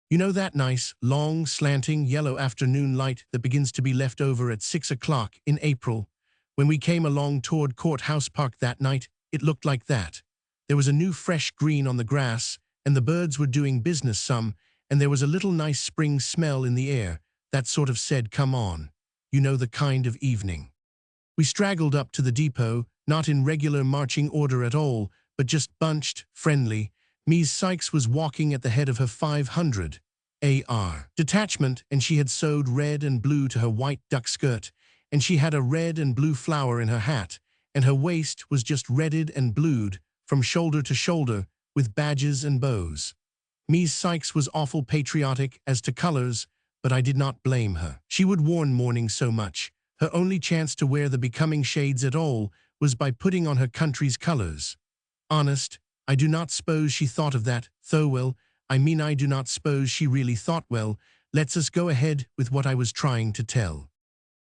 You know that nice, long, slanting, yellow afternoon light that begins to be left over at 6 o'clock in April? When we came along toward Courthouse Park that night, it looked like that. There was a new fresh green on the grass, and the birds were doing business some, and there was a little nice spring smell in the air that sort of said, come on. You know the kind of evening. We straggled up to the depot, not in regular marching order at all, but just bunched, friendly. Ms. Sykes was walking at the head of her 500 AR detachment, and she had sewed red and blue to her white duck skirt, and she had a red and blue flower in her hat, and her waist was just redded and blued from shoulder to shoulder with badges and bows. Ms. Sykes was awful patriotic as to colors, but I did not blame her. She would worn mourning so much. Her only chance to wear the becoming shades at all was by putting on her country's colors. Honest, I do not suppose she thought of that, though well, I mean I do not suppose she really thought well. Let's us go ahead with what I was trying to tell.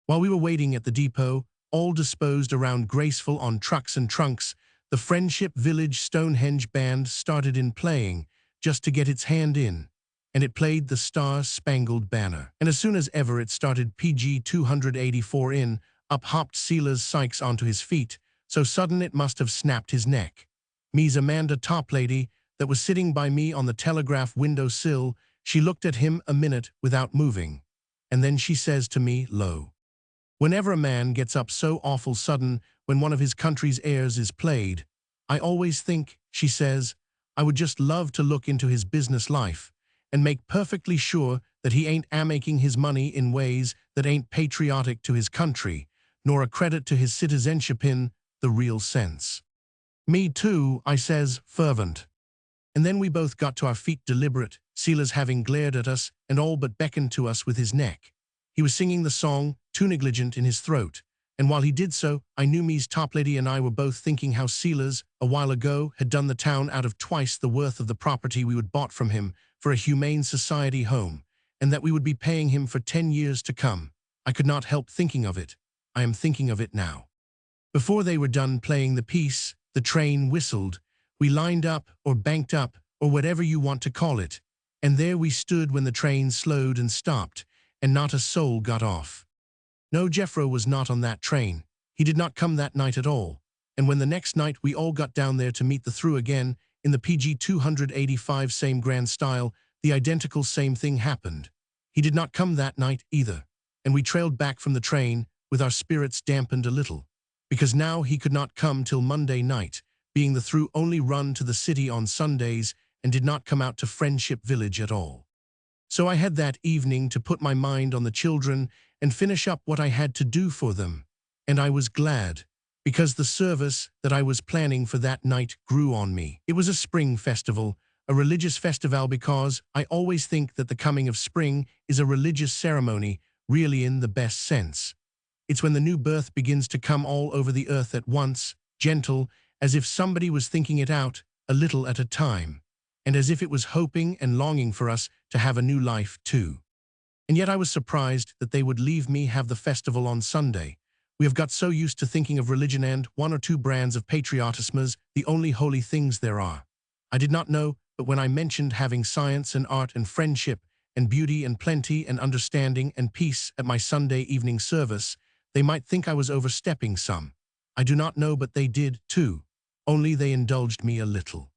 While we were waiting at the depot, all disposed around graceful on trucks and trunks, the Friendship Village Stonehenge band started in playing, just to get its hand in, and it played the Star-Spangled Banner. And as soon as ever it started PG 284 in, up hopped Silas Sykes onto his feet, so sudden it must have snapped his neck. Ms. Amanda Toplady, that was sitting by me on the telegraph window sill, she looked at him a minute without moving, and then she says to me, low, whenever a man gets up so awful sudden when one of his country's airs is played, I always think, she says, I would just love to look into his business life and make perfectly sure that he ain't a-making his money in ways that ain't patriotic to his country, nor a credit to his citizenship in the real sense. Me too, I says, fervent. And then we both got to our feet deliberate, Silas having glared at us and all but beckoned to us with his neck. He was singing the song, too negligent in his throat, and while he did so, I knew Ms. Toplady and I were both thinking how Silas, a while ago, had done the town out of twice the worth of the property we would bought from him for a humane society home, and that we would be paying him for 10 years to come. I could not help thinking of it. I am thinking of it now. Before they were done playing the piece, the train whistled. We lined up, or banked up, or whatever you want to call it, and there we stood when the train slowed and stopped, and not a soul got off. No, Jeffro was not on that train. He did not come that night at all. And when the next night we all got down there to meet the through again, in the PG 285 same grand style, the identical same thing happened. He did not come that night either, and we trailed back from the train with our spirits dampened a little, because now he could not come till Monday night, being the through only run to the city on Sundays and did not come out to Friendship Village at all. So I had that evening to put my mind on the children and finish up what I had to do for them, and I was glad, because the service that I was planning for that night grew on me. It was a spring festival, a religious festival, because I always think that the coming of spring is a religious ceremony, really in the best sense. It's when the new birth begins to come all over the earth at once, gentle, as if somebody was thinking it out, a little at a time, and as if it was hoping and longing for us to have a new life too. And yet I was surprised that they would leave me have the festival on Sunday. We have got so used to thinking of religion and one or two brands of patriotism as the only holy things there are. I did not know, but when I mentioned having science and art and friendship and beauty and plenty and understanding and peace at my Sunday evening service, they might think I was overstepping some. I do not know, but they did too, only they indulged me a little.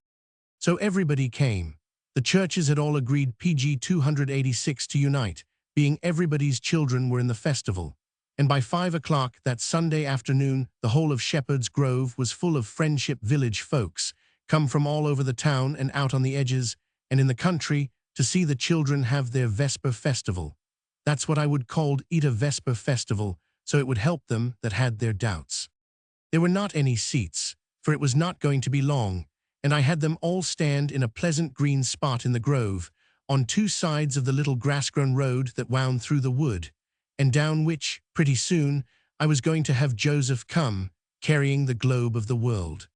So everybody came. The churches had all agreed PG 286 to unite, being everybody's children were in the festival, and by 5 o'clock that Sunday afternoon the whole of Shepherd's Grove was full of Friendship Village folks, come from all over the town and out on the edges, and in the country, to see the children have their Vesper Festival. That's what I would call it, a Vesper Festival, so it would help them that had their doubts. There were not any seats, for it was not going to be long, and I had them all stand in a pleasant green spot in the grove, on two sides of the little grass-grown road that wound through the wood, and down which, pretty soon, I was going to have Joseph come, carrying the globe of the world.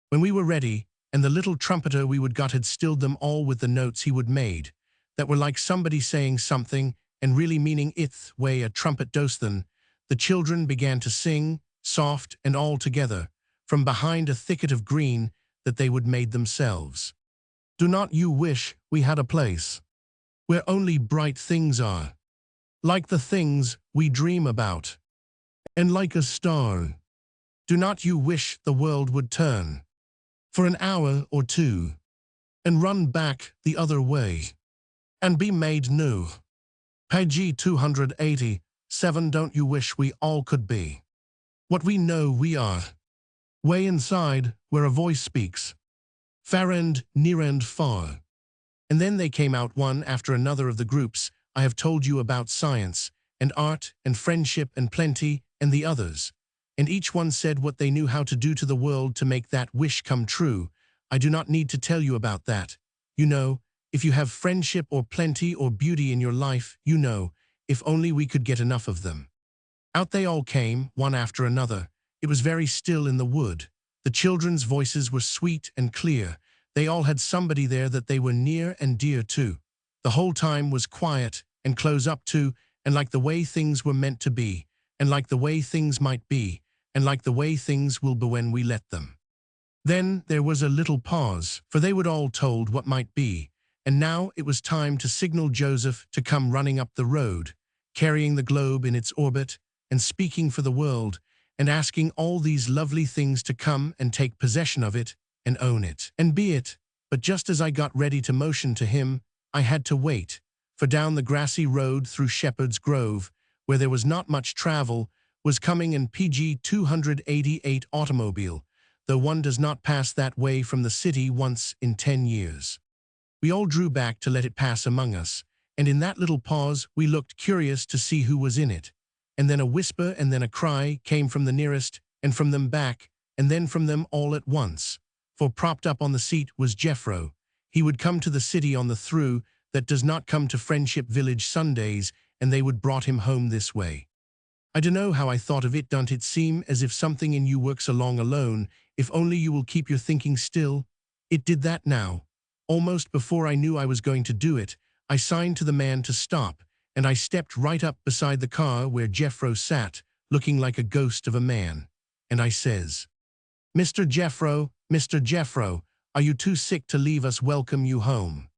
When we were ready, and the little trumpeter we would got had stilled them all with the notes he would made, that were like somebody saying something, and really meaning ith way a trumpet does then, the children began to sing, soft and all together, from behind a thicket of green that they would made themselves. Do not you wish we had a place where only bright things are, like the things we dream about, and like a star? Do not you wish the world would turn for an hour or two, and run back the other way, and be made new? Page 287. Don't you wish we all could be what we know we are, way inside where a voice speaks, far and near and far? And then they came out one after another of the groups I have told you about, science and art and friendship and plenty and the others, and each one said what they knew how to do to the world to make that wish come true. I do not need to tell you about that. You know, if you have friendship or plenty or beauty in your life, you know, if only we could get enough of them. Out they all came, one after another. It was very still in the wood. The children's voices were sweet and clear. They all had somebody there that they were near and dear to. The whole time was quiet and close up to, and like the way things were meant to be, and like the way things might be, and like the way things will be when we let them. Then there was a little pause, for they would all told what might be, and now it was time to signal Joseph to come running up the road, carrying the globe in its orbit, and speaking for the world, and asking all these lovely things to come and take possession of it, and own it, and be it. But just as I got ready to motion to him, I had to wait, for down the grassy road through Shepherd's Grove, where there was not much travel, was coming an PG 288 automobile, though one does not pass that way from the city once in 10 years. We all drew back to let it pass among us, and in that little pause we looked curious to see who was in it. And then a whisper and then a cry came from the nearest, and from them back, and then from them all at once. For propped up on the seat was Jeffro. He would come to the city on the through that does not come to Friendship Village Sundays, and they would brought him home this way. I dunno how I thought of it. Don't it seem as if something in you works along alone, if only you will keep your thinking still? It did that now. Almost before I knew I was going to do it, I signed to the man to stop, and I stepped right up beside the car where Jeffro sat, looking like a ghost of a man. And I says, Mr. Jeffro, are you too sick to leave us welcome you home?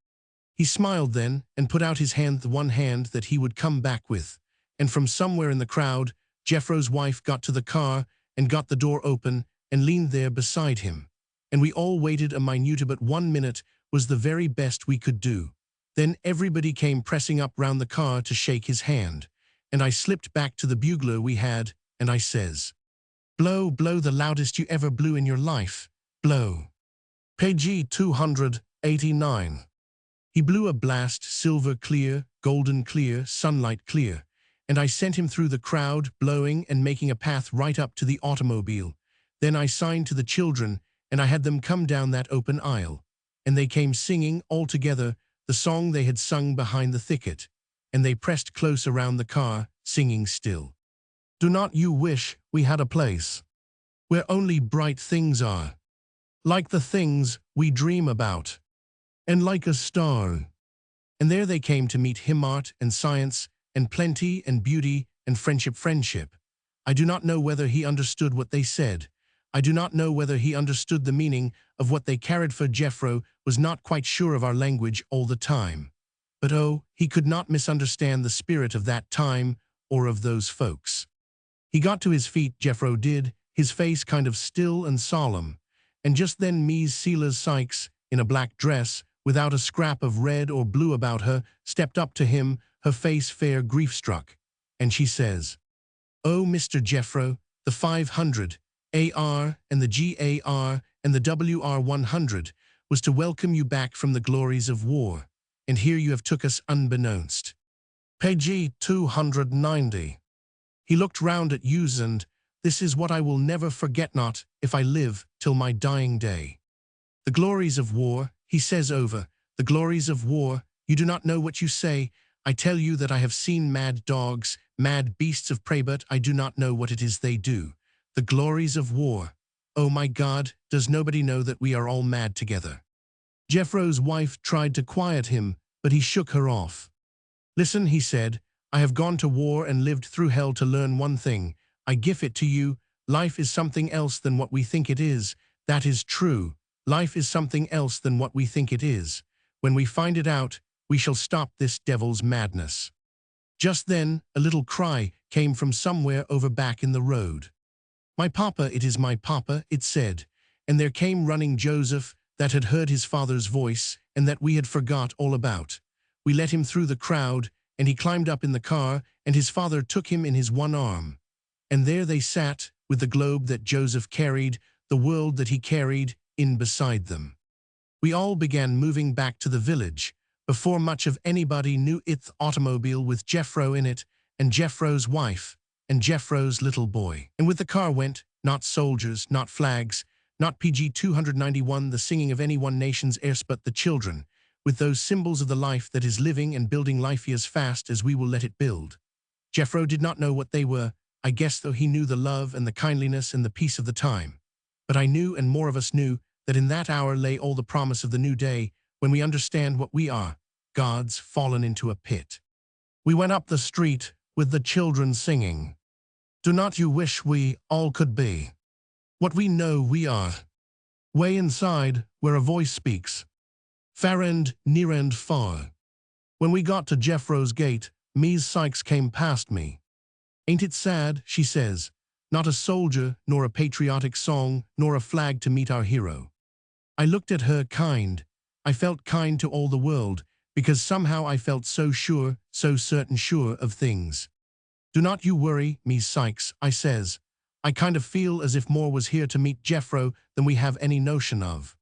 He smiled then, and put out his hand, the one hand that he would come back with, and from somewhere in the crowd, Jeffro's wife got to the car, and got the door open, and leaned there beside him. And we all waited a minute, but 1 minute was the very best we could do. Then everybody came pressing up round the car to shake his hand, and I slipped back to the bugler we had, and I says, blow, blow the loudest you ever blew in your life, blow. Page 289. He blew a blast, silver clear, golden clear, sunlight clear, and I sent him through the crowd, blowing and making a path right up to the automobile. Then I signed to the children, and I had them come down that open aisle, and they came singing all together the song they had sung behind the thicket, and they pressed close around the car, singing still. Do not you wish we had a place where only bright things are, like the things we dream about, and like a star? And there they came to meet him, art and science and plenty and beauty and friendship. I do not know whether he understood what they said. I do not know whether he understood the meaning of what they carried, for Jeffro was not quite sure of our language all the time. But oh, he could not misunderstand the spirit of that time or of those folks. He got to his feet, Jeffro did, his face kind of still and solemn, and just then Mies Silas Sykes, in a black dress, without a scrap of red or blue about her, stepped up to him, her face fair grief-struck, and she says, Oh, Mr. Jeffro, the 500, AR and the GAR and the WR 100 was to welcome you back from the glories of war, and here you have took us unbeknownst. Page 290. He looked round at yous, and this is what I will never forget not, if I live till my dying day. The glories of war, he says over, the glories of war, you do not know what you say. I tell you that I have seen mad dogs, mad beasts of prey, but I do not know what it is they do. The glories of war. Oh my God, does nobody know that we are all mad together? Jeffro's wife tried to quiet him, but he shook her off. Listen, he said, I have gone to war and lived through hell to learn one thing. I give it to you. Life is something else than what we think it is. That is true. Life is something else than what we think it is. When we find it out, we shall stop this devil's madness. Just then, a little cry came from somewhere over back in the road. My papa, it is my papa, it said, and there came running Joseph, that had heard his father's voice, and that we had forgot all about. We let him through the crowd, and he climbed up in the car, and his father took him in his one arm. And there they sat, with the globe that Joseph carried, the world that he carried, in beside them. We all began moving back to the village, before much of anybody knew it, automobile with Jeffro in it, and Jeffro's wife, and Jeffro's little boy. And with the car went, not soldiers, not flags, not PG 291 the singing of any one nation's airs, but the children, with those symbols of the life that is living and building life as fast as we will let it build. Jeffro did not know what they were, I guess, though he knew the love and the kindliness and the peace of the time. But I knew, and more of us knew, that in that hour lay all the promise of the new day, when we understand what we are, gods fallen into a pit. We went up the street with the children singing, do not you wish we all could be what we know we are? Way inside, where a voice speaks, far and near and far. When we got to Jeffro's gate, Mies Sykes came past me. Ain't it sad, she says, not a soldier, nor a patriotic song, nor a flag to meet our hero. I looked at her kind. I felt kind to all the world, because somehow I felt so sure, so certain sure of things. Do not you worry, Mies Sykes, I says. I kind of feel as if more was here to meet Jeffro than we have any notion of.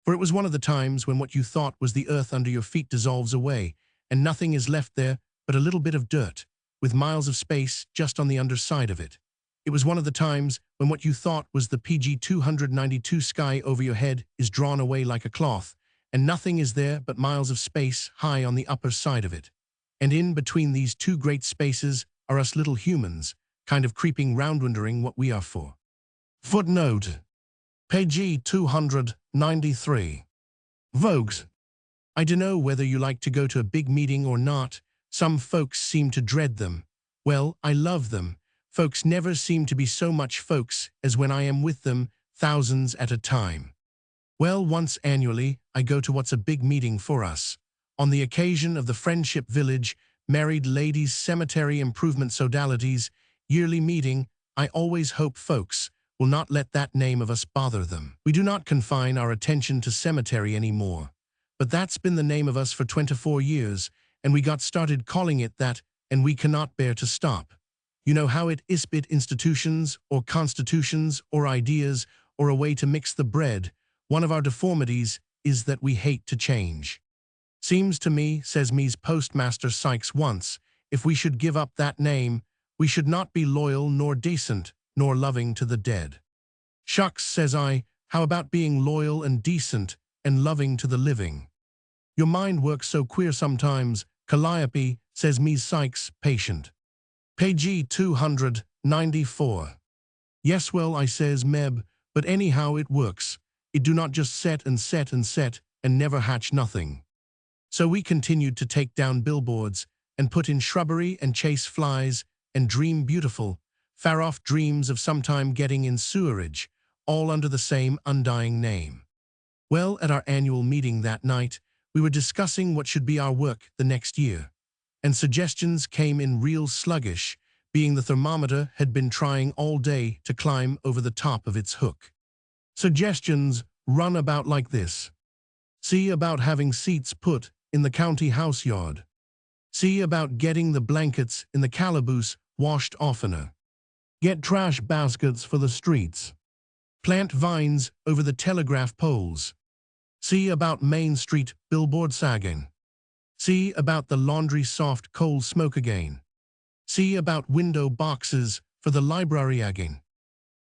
For it was one of the times when what you thought was the earth under your feet dissolves away, and nothing is left there but a little bit of dirt, with miles of space just on the underside of it. It was one of the times when what you thought was the PG 292 sky over your head is drawn away like a cloth, and nothing is there but miles of space high on the upper side of it. And in between these two great spaces are us little humans, kind of creeping round wondering what we are for. Footnote. Page 293. Vogues. I dunno whether you like to go to a big meeting or not. Some folks seem to dread them. Well, I love them. Folks never seem to be so much folks as when I am with them, thousands at a time. Well, once annually, I go to what's a big meeting for us. On the occasion of the Friendship Village, Married Ladies Cemetery Improvement Sodalities yearly meeting, I always hope folks will not let that name of us bother them. We do not confine our attention to cemetery anymore. But that's been the name of us for 24 years, and we got started calling it that, and we cannot bear to stop. You know how it is, bit institutions, or constitutions, or ideas, or a way to mix the bread. One of our deformities is that we hate to change. Seems to me, says Mies Postmaster Sykes once, if we should give up that name, we should not be loyal nor decent, nor loving to the dead. Shucks, says I, how about being loyal and decent, and loving to the living? Your mind works so queer sometimes, Calliope, says Mies Sykes, patient. Page 294. Yes, well, I says, Meb, but anyhow it works. It do not just set and set and set, and never hatch nothing. So we continued to take down billboards, and put in shrubbery and chase flies, and dream beautiful, far-off dreams of sometime getting in sewerage, all under the same undying name. Well, at our annual meeting that night, we were discussing what should be our work the next year, and suggestions came in real sluggish, being the thermometer had been trying all day to climb over the top of its hook. Suggestions run about like this. See about having seats put in the county house yard. See about getting the blankets in the calaboose washed oftener. Get trash baskets for the streets. Plant vines over the telegraph poles. See about Main Street billboard sagging. See about the laundry soft coal smoke again. See about window boxes for the library again.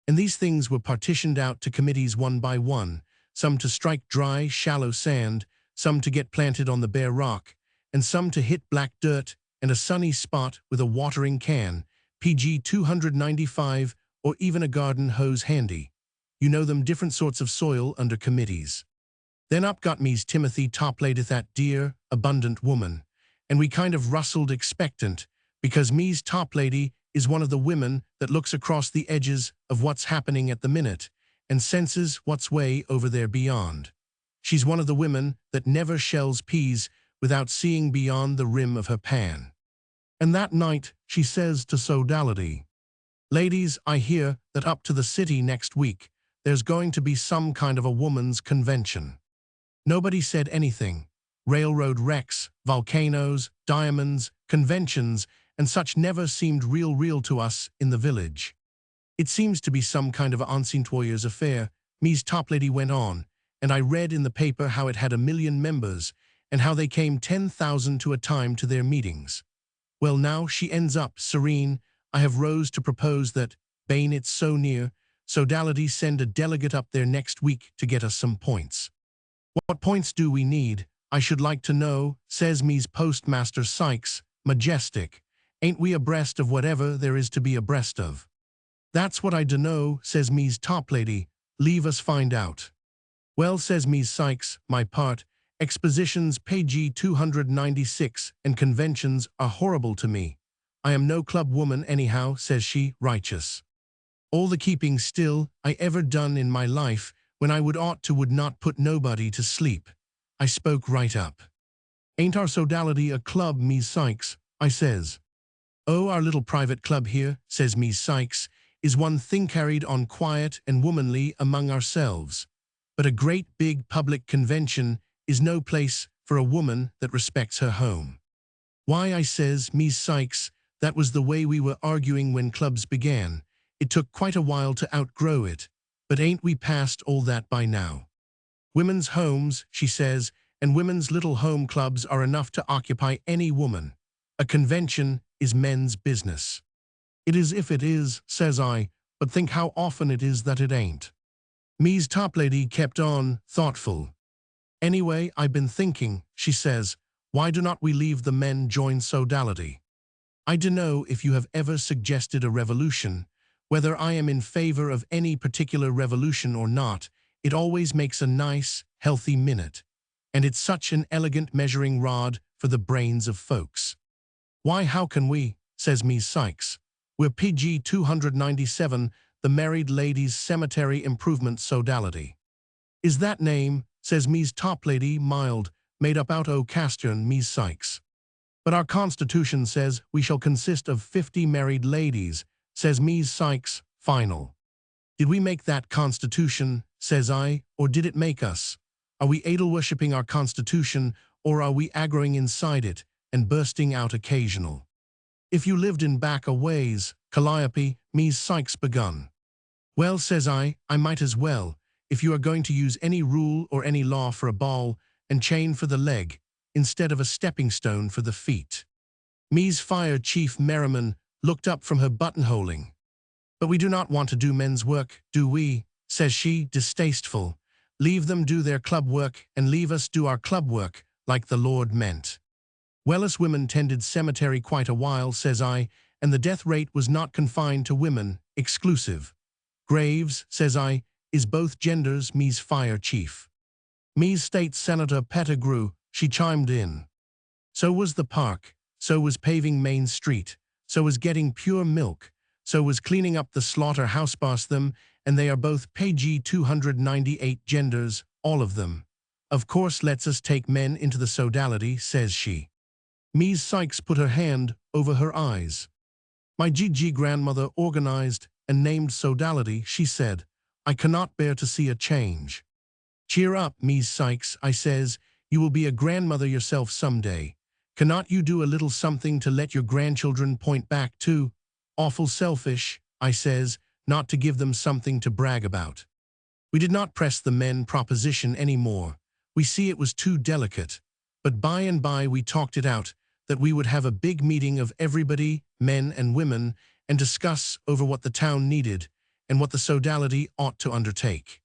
And these things were partitioned out to committees one by one, some to strike dry, shallow sand, some to get planted on the bare rock, and some to hit black dirt and a sunny spot with a watering can, PG 295, or even a garden hose handy. You know them different sorts of soil under committees. Then up got me's Timothy topladeth that dear, abundant woman, and we kind of rustled expectant, because me's toplady is one of the women that looks across the edges of what's happening at the minute and senses what's way over there beyond. She's one of the women that never shells peas without seeing beyond the rim of her pan. And that night she says to Sodality, "Ladies, I hear that up to the city next week there's going to be some kind of a woman's convention." Nobody said anything. Railroad wrecks, volcanoes, diamonds, conventions, and such never seemed real to us in the village. "It seems to be some kind of a ancient warrior's affair," me's toplady went on, "and I read in the paper how it had 1,000,000 members, and how they came 10,000 to a time to their meetings. Well, now she ends up serene. I have rose to propose that, bane it's so near, Sodality send a delegate up there next week to get us some points." "What points do we need, I should like to know," says me's postmaster Sykes, majestic. "Ain't we abreast of whatever there is to be abreast of?" "That's what I dunno," says me's toplady. "Leave us find out." "Well," says me's Sykes, "my part, expositions page 296 and conventions are horrible to me. I am no club woman anyhow," says she, righteous. "All the keeping still I ever done in my life when I would not put nobody to sleep." I spoke right up. "Ain't our Sodality a club, me's Sykes?" I says. "Oh, our little private club here," says me's Sykes, "is one thing carried on quiet and womanly among ourselves. But a great big public convention is no place for a woman that respects her home." "Why," I says, "me's Sykes, that was the way we were arguing when clubs began. It took quite a while to outgrow it, but ain't we past all that by now? Women's homes," she says, "and women's little home clubs are enough to occupy any woman. A convention is men's business." "It is if it is," says I, "but think how often it is that it ain't." Me's toplady kept on, thoughtful. "Anyway, I've been thinking," she says, "why do not we leave the men join Sodality? I dunno if you have ever suggested a revolution. Whether I am in favor of any particular revolution or not, it always makes a nice, healthy minute. And it's such an elegant measuring rod for the brains of folks." "Why, how can we?" says me's Sykes. "We're PG 297, the Married Ladies Cemetery Improvement Sodality." "Is that name," says me's toplady, mild, "made up out o' Castern, me's Sykes?" "But our Constitution says we shall consist of 50 married ladies," says me's Sykes, final. "Did we make that Constitution," says I, "or did it make us? Are we idol-worshipping our Constitution, or are we aggroing inside it and bursting out occasional?" "If you lived in back a ways, Calliope," me's Sykes begun. "Well," says I might as well, if you are going to use any rule or any law for a ball and chain for the leg, instead of a stepping stone for the feet." Me's Fire Chief Merriman looked up from her buttonholing. "But we do not want to do men's work, do we?" says she, distasteful. "Leave them do their club work and leave us do our club work, like the Lord meant." "Well, us women tended cemetery quite a while," says I, "and the death rate was not confined to women, exclusive." "Graves," says I, "is both genders," me's Fire Chief. Me's State Senator Pettigrew, she chimed in. "So was the park, so was paving Main Street, so was getting pure milk, so was cleaning up the slaughterhouse boss them, and they are both PG 298 genders, all of them. Of course let's us take men into the Sodality," says she. Me's Sykes put her hand over her eyes. "My GG grandmother organized and named Sodality," she said. "I cannot bear to see a change." "Cheer up, me's Sykes," I says, "you will be a grandmother yourself someday. Cannot you do a little something to let your grandchildren point back to? Awful selfish," I says, "not to give them something to brag about." We did not press the men proposition any more. We see it was too delicate. But by and by we talked it out, that we would have a big meeting of everybody, men and women, and discuss over what the town needed, and what the sodality ought to undertake.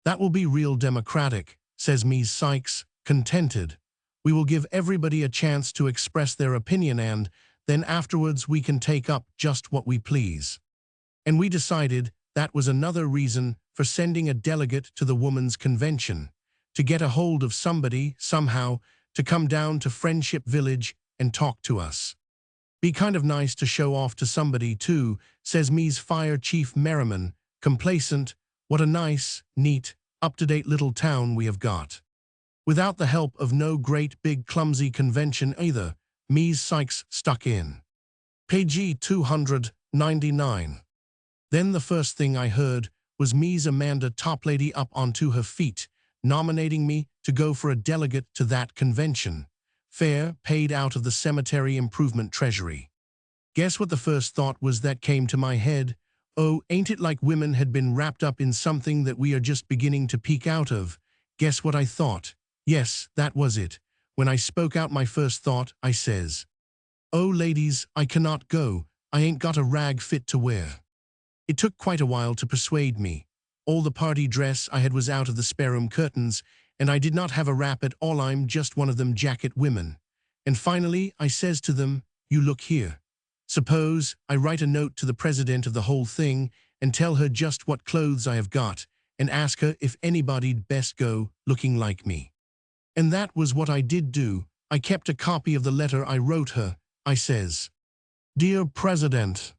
That will be real democratic, says Ms. Sykes, contented. We will give everybody a chance to express their opinion and, then afterwards we can take up just what we please. And we decided that was another reason for sending a delegate to the Women's Convention, to get a hold of somebody, somehow, to come down to Friendship Village and talk to us. Be kind of nice to show off to somebody too, says Ms. Fire Chief Merriman, complacent. What a nice, neat, up-to-date little town we have got. Without the help of no great big clumsy convention either, Ms. Sykes stuck in. Page 299. Then the first thing I heard was Ms. Amanda Toplady up onto her feet, nominating me to go for a delegate to that convention. Fare paid out of the cemetery improvement treasury. Guess what the first thought was that came to my head? Oh, ain't it like women had been wrapped up in something that we are just beginning to peek out of? Guess what I thought? Yes, that was it. When I spoke out my first thought, I says, "Oh, ladies, I cannot go. I ain't got a rag fit to wear." It took quite a while to persuade me. All the party dress I had was out of the spare room curtains, and I did not have a wrap at all. I'm just one of them jacket women. And finally, I says to them, "You look here. Suppose I write a note to the president of the whole thing and tell her just what clothes I have got and ask her if anybody'd best go looking like me." And that was what I did do. I kept a copy of the letter I wrote her. I says, "Dear President,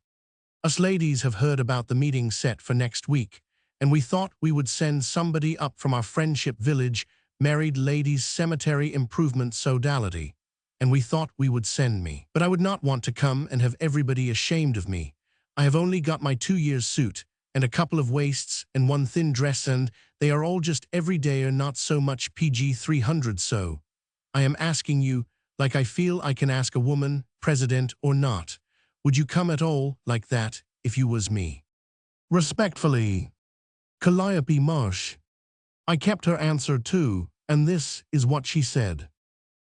us ladies have heard about the meeting set for next week, and we thought we would send somebody up from our Friendship Village Married Ladies Cemetery Improvement Sodality, and we thought we would send me. But I would not want to come and have everybody ashamed of me. I have only got my 2-year suit, and a couple of waists, and one thin dress, and they are all just everydayer, not so much PG 300. So I am asking you, like I feel I can ask a woman, president or not, would you come at all like that if you was me? Respectfully, Calliope Marsh. I kept her answer too, and this is what she said.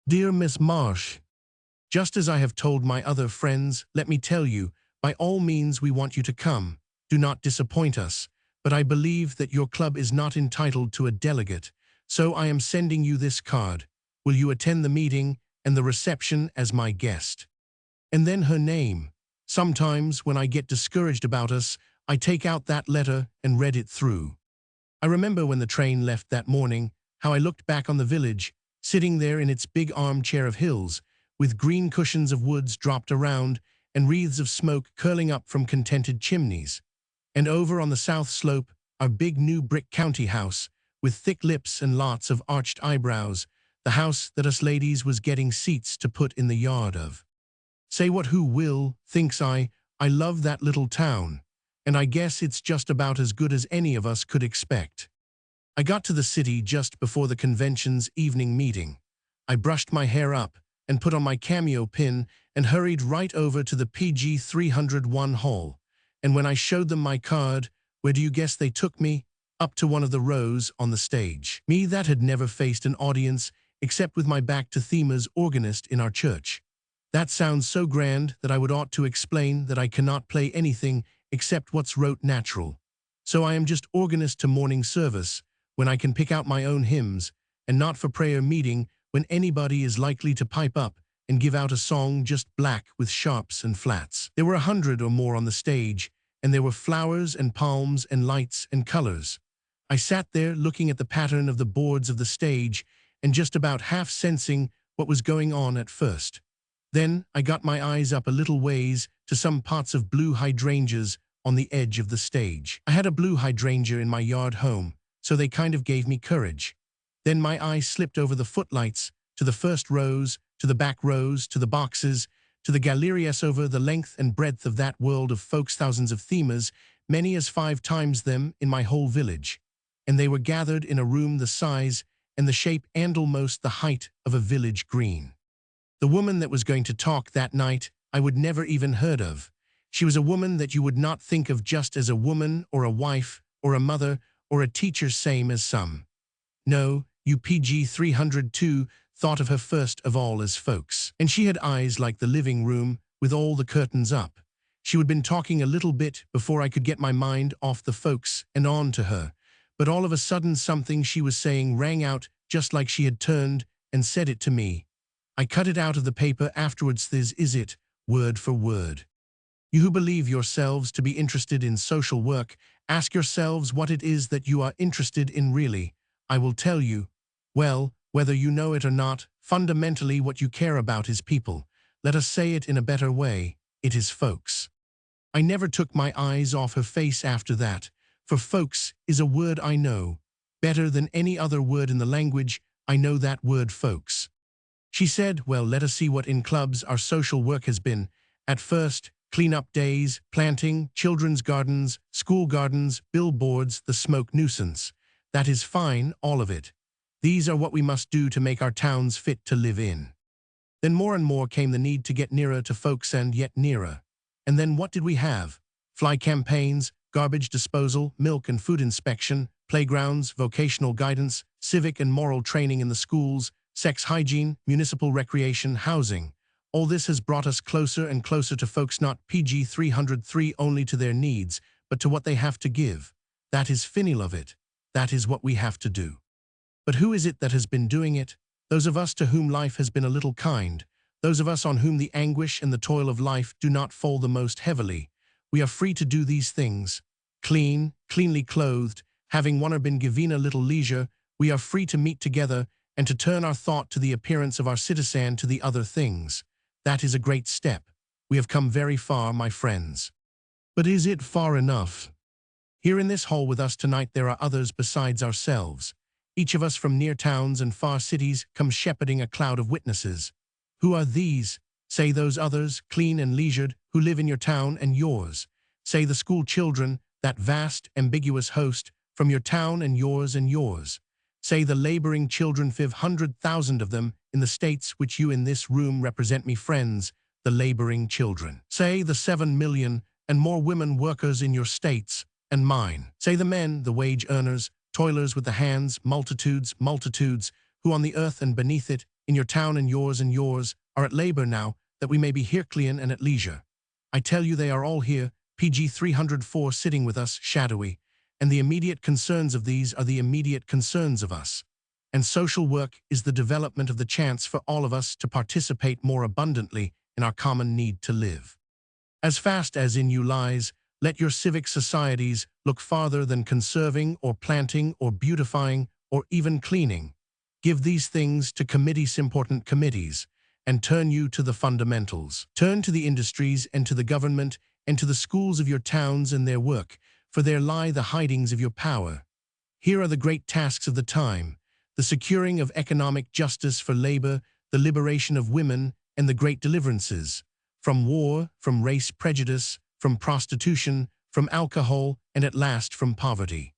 Dear Miss Marsh, just as I have told my other friends, let me tell you, by all means we want you to come. Do not disappoint us, but I believe that your club is not entitled to a delegate, so I am sending you this card. Will you attend the meeting and the reception as my guest? And then her name. Sometimes when I get discouraged about us, I take out that letter and read it through. I remember when the train left that morning, how I looked back on the village, sitting there in its big armchair of hills, with green cushions of woods dropped around and wreaths of smoke curling up from contented chimneys. And over on the south slope, our big new brick county house, with thick lips and lots of arched eyebrows, the house that us ladies was getting seats to put in the yard of. Say what who will, thinks I love that little town, and I guess it's just about as good as any of us could expect. I got to the city just before the convention's evening meeting. I brushed my hair up and put on my cameo pin and hurried right over to the PG 301 hall. And when I showed them my card, where do you guess they took me? Up to one of the rows on the stage. Me that had never faced an audience except with my back to Thema's organist in our church. That sounds so grand that I would ought to explain that I cannot play anything except what's wrote natural. So I am just organist to morning service, when I can pick out my own hymns, and not for prayer meeting when anybody is likely to pipe up and give out a song just black with sharps and flats. There were 100 or more on the stage, and there were flowers and palms and lights and colors. I sat there looking at the pattern of the boards of the stage and just about half sensing what was going on at first. Then I got my eyes up a little ways to some pots of blue hydrangeas on the edge of the stage. I had a blue hydrangea in my yard home, so they kind of gave me courage. Then my eye slipped over the footlights, to the first rows, to the back rows, to the boxes, to the galeries over the length and breadth of that world of folks, thousands of Themas, many as 5 times them in my whole village. And they were gathered in a room the size and the shape and almost the height of a village green. The woman that was going to talk that night I would never even heard of. She was a woman that you would not think of just as a woman or a wife or a mother or a teacher, same as some. No, you PG 302 thought of her first of all as folks. And she had eyes like the living room with all the curtains up. She had been talking a little bit before I could get my mind off the folks and on to her, but all of a sudden something she was saying rang out just like she had turned and said it to me. I cut it out of the paper afterwards. This is it, word for word. You who believe yourselves to be interested in social work, ask yourselves what it is that you are interested in really. I will tell you. Well, whether you know it or not, fundamentally what you care about is people. Let us say it in a better way. It is folks. I never took my eyes off her face after that, for folks is a word I know. Better than any other word in the language, I know that word folks. She said, well, let us see what in clubs our social work has been. At first, clean-up days, planting, children's gardens, school gardens, billboards, the smoke nuisance. That is fine, all of it. These are what we must do to make our towns fit to live in. Then more and more came the need to get nearer to folks and yet nearer. And then what did we have? Fly campaigns, garbage disposal, milk and food inspection, playgrounds, vocational guidance, civic and moral training in the schools, sex hygiene, municipal recreation, housing. All this has brought us closer and closer to folks, not PG 303 only to their needs, but to what they have to give. That is final of it. That is what we have to do. But who is it that has been doing it? Those of us to whom life has been a little kind. Those of us on whom the anguish and the toil of life do not fall the most heavily. We are free to do these things. Clean, cleanly clothed, having one or been given a little leisure, we are free to meet together and to turn our thought to the appearance of our citizen to the other things. That is a great step. We have come very far, my friends. But is it far enough? Here in this hall with us tonight there are others besides ourselves. Each of us from near towns and far cities comes shepherding a cloud of witnesses. Who are these? Say those others, clean and leisured, who live in your town and yours. Say the school children, that vast, ambiguous host, from your town and yours and yours. Say the laboring children, 500,000 of them, in the states which you in this room represent, me friends, the laboring children. Say the 7 million and more women workers in your states and mine. Say the men, the wage earners, toilers with the hands, multitudes, multitudes, who on the earth and beneath it, in your town and yours, are at labor now, that we may be here clean and at leisure. I tell you they are all here, PG 304 sitting with us, shadowy, and the immediate concerns of these are the immediate concerns of us. And social work is the development of the chance for all of us to participate more abundantly in our common need to live. As fast as in you lies, let your civic societies look farther than conserving or planting or beautifying or even cleaning. Give these things to committees, important committees, and turn you to the fundamentals. Turn to the industries and to the government and to the schools of your towns and their work, for there lie the hidings of your power. Here are the great tasks of the time, the securing of economic justice for labor, the liberation of women, and the great deliverances, from war, from race prejudice, from prostitution, from alcohol, and at last from poverty.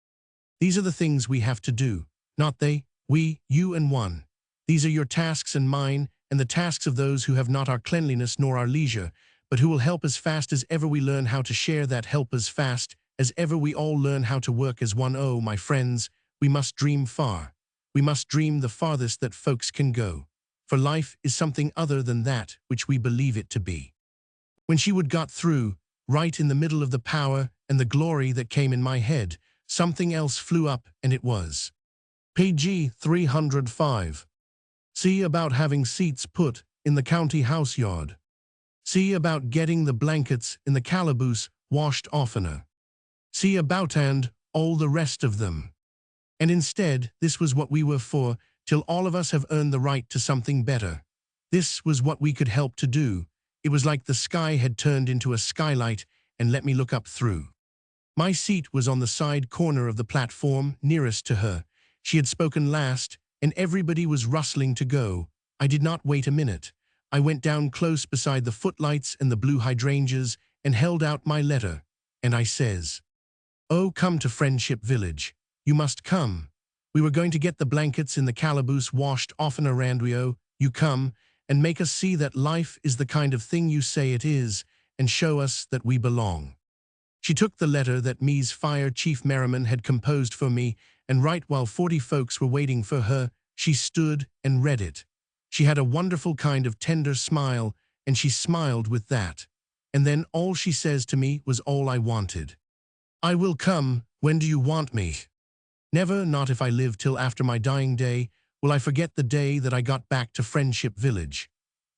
These are the things we have to do, not they, we, you and one. These are your tasks and mine, and the tasks of those who have not our cleanliness nor our leisure, but who will help as fast as ever we learn how to share that help as fast as ever we all learn how to work as one. Oh, my friends, we must dream far. We must dream the farthest that folks can go. For life is something other than that which we believe it to be. When she would got through, right in the middle of the power and the glory that came in my head, something else flew up, and it was PG 305. See about having seats put in the county house yard. See about getting the blankets in the calaboose washed oftener. See about and all the rest of them. And instead, this was what we were for, till all of us have earned the right to something better. This was what we could help to do. It was like the sky had turned into a skylight and let me look up through. My seat was on the side corner of the platform, nearest to her. She had spoken last, and everybody was rustling to go. I did not wait a minute. I went down close beside the footlights and the blue hydrangeas and held out my letter, and I says, "Oh, come to Friendship Village. You must come. We were going to get the blankets in the calaboose washed oftener, Randrio. You come and make us see that life is the kind of thing you say it is, and show us that we belong." She took the letter that me's Fire Chief Merriman had composed for me, and right while 40 folks were waiting for her, she stood and read it. She had a wonderful kind of tender smile, and she smiled with that. and then all she says to me was all I wanted. I will come, when do you want me? Never, not if I live till after my dying day, will I forget the day that I got back to Friendship Village.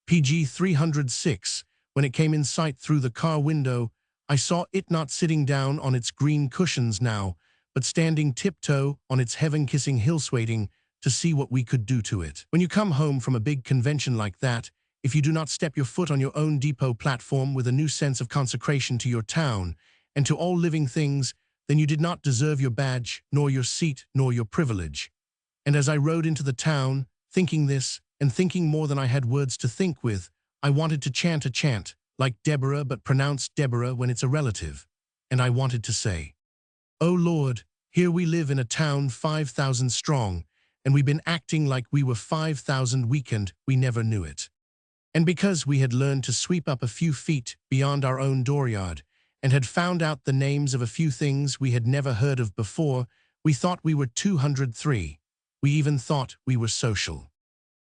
PG 306, when it came in sight through the car window, I saw it not sitting down on its green cushions now, but standing tiptoe on its heaven-kissing hills waiting to see what we could do to it. When you come home from a big convention like that, if you do not step your foot on your own depot platform with a new sense of consecration to your town and to all living things, then you did not deserve your badge, nor your seat, nor your privilege. And as I rode into the town, thinking this, and thinking more than I had words to think with, I wanted to chant a chant, like Deborah but pronounced Deborah when it's a relative. And I wanted to say, "Oh Lord, here we live in a town 5,000 strong, and we've been acting like we were 5,000 weak and we never knew it. And because we had learned to sweep up a few feet beyond our own dooryard, and had found out the names of a few things we had never heard of before, we thought we were 203. We even thought we were social.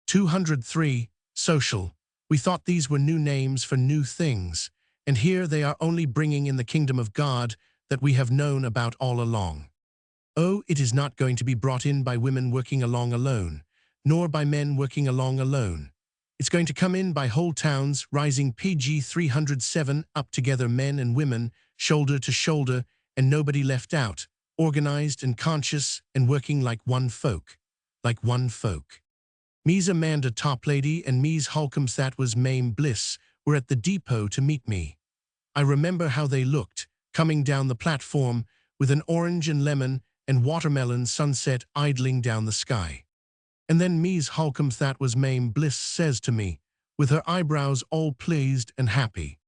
203, social. We thought these were new names for new things, and here they are only bringing in the kingdom of God that we have known about all along. Oh, it is not going to be brought in by women working along alone, nor by men working along alone. It's going to come in by whole towns rising PG 307 up together, men and women, shoulder to shoulder, and nobody left out, organized and conscious and working like one folk. Like one folk. Me's Amanda Toplady and me's Holcombs, that was Mame Bliss, were at the depot to meet me. I remember how they looked, coming down the platform, with an orange and lemon and watermelon sunset idling down the sky. And then me's Holcombs, that was Mame Bliss, says to me, with her eyebrows all pleased and happy,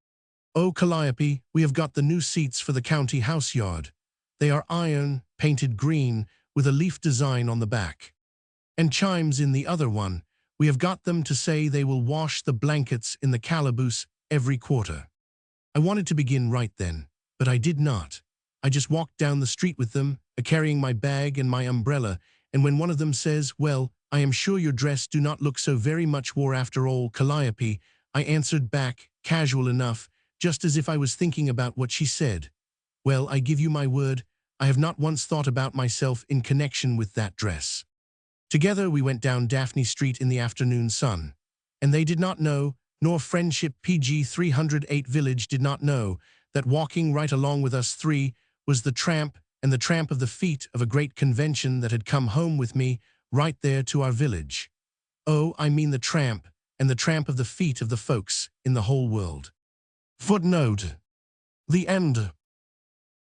"Oh, Calliope, we have got the new seats for the county house yard. They are iron, painted green, with a leaf design on the back. And chimes in the other one, we have got them to say they will wash the blankets in the calaboose every quarter." I wanted to begin right then, but I did not. I just walked down the street with them, carrying my bag and my umbrella, and when one of them says, "Well, I am sure your dress do not look so very much wore after all, Calliope," I answered back, casual enough, just as if I was thinking about what she said, "Well, I give you my word, I have not once thought about myself in connection with that dress." Together we went down Daphne Street in the afternoon sun, and they did not know, nor Friendship PG 308 Village did not know, that walking right along with us three was the tramp and the tramp of the feet of a great convention that had come home with me right there to our village. Oh, I mean the tramp and the tramp of the feet of the folks in the whole world. Footnote. The end.